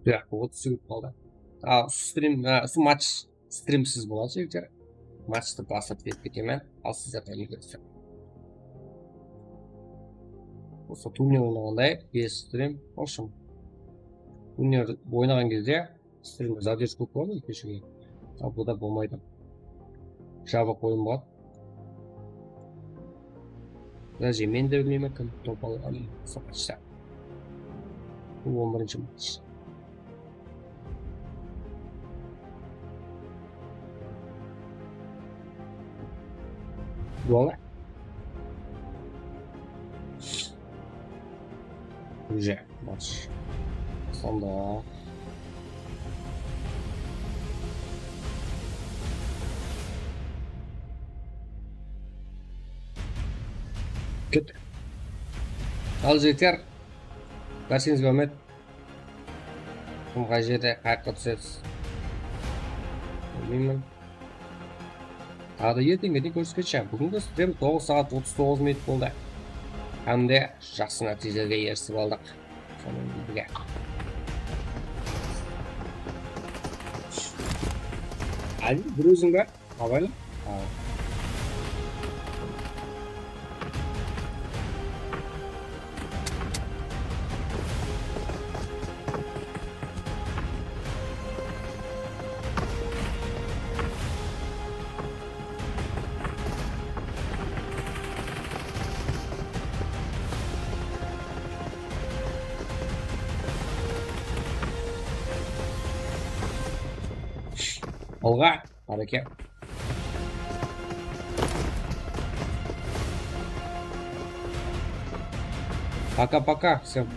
[SPEAKER 2] Так, 30 секунд қалды. Матч стримсіз болады жігіттер. Матчты бастап беріп кетемін. Ал сіздер үлгерсіздер. Осы турнир ойнағандай без стрим. В общем, турнир ойнаған кезде стримде задержка көп болады кешеге. Ал бұда болмайды. Жабық ойын болады. Даже мен де білмеймін кім топ алған матчта. Бұл 11-ші матч. Voilà. Уже матч. Сонда. Кеттік. Ал жігіттер, бәрсеңізге үміт. Кім қай жерде қайыққа түсесіз? Білмеймін. Тағы да ертеңге дейін көрсеткенше, бүгінгі стрим 9 сағат 39 минут болды. Hem de жақсы нәтижелерге ерісіп алдық. Сонымен бірге. Әлі бір өзің бе? Абайлы? Алға, араке. Пока-пока, всем.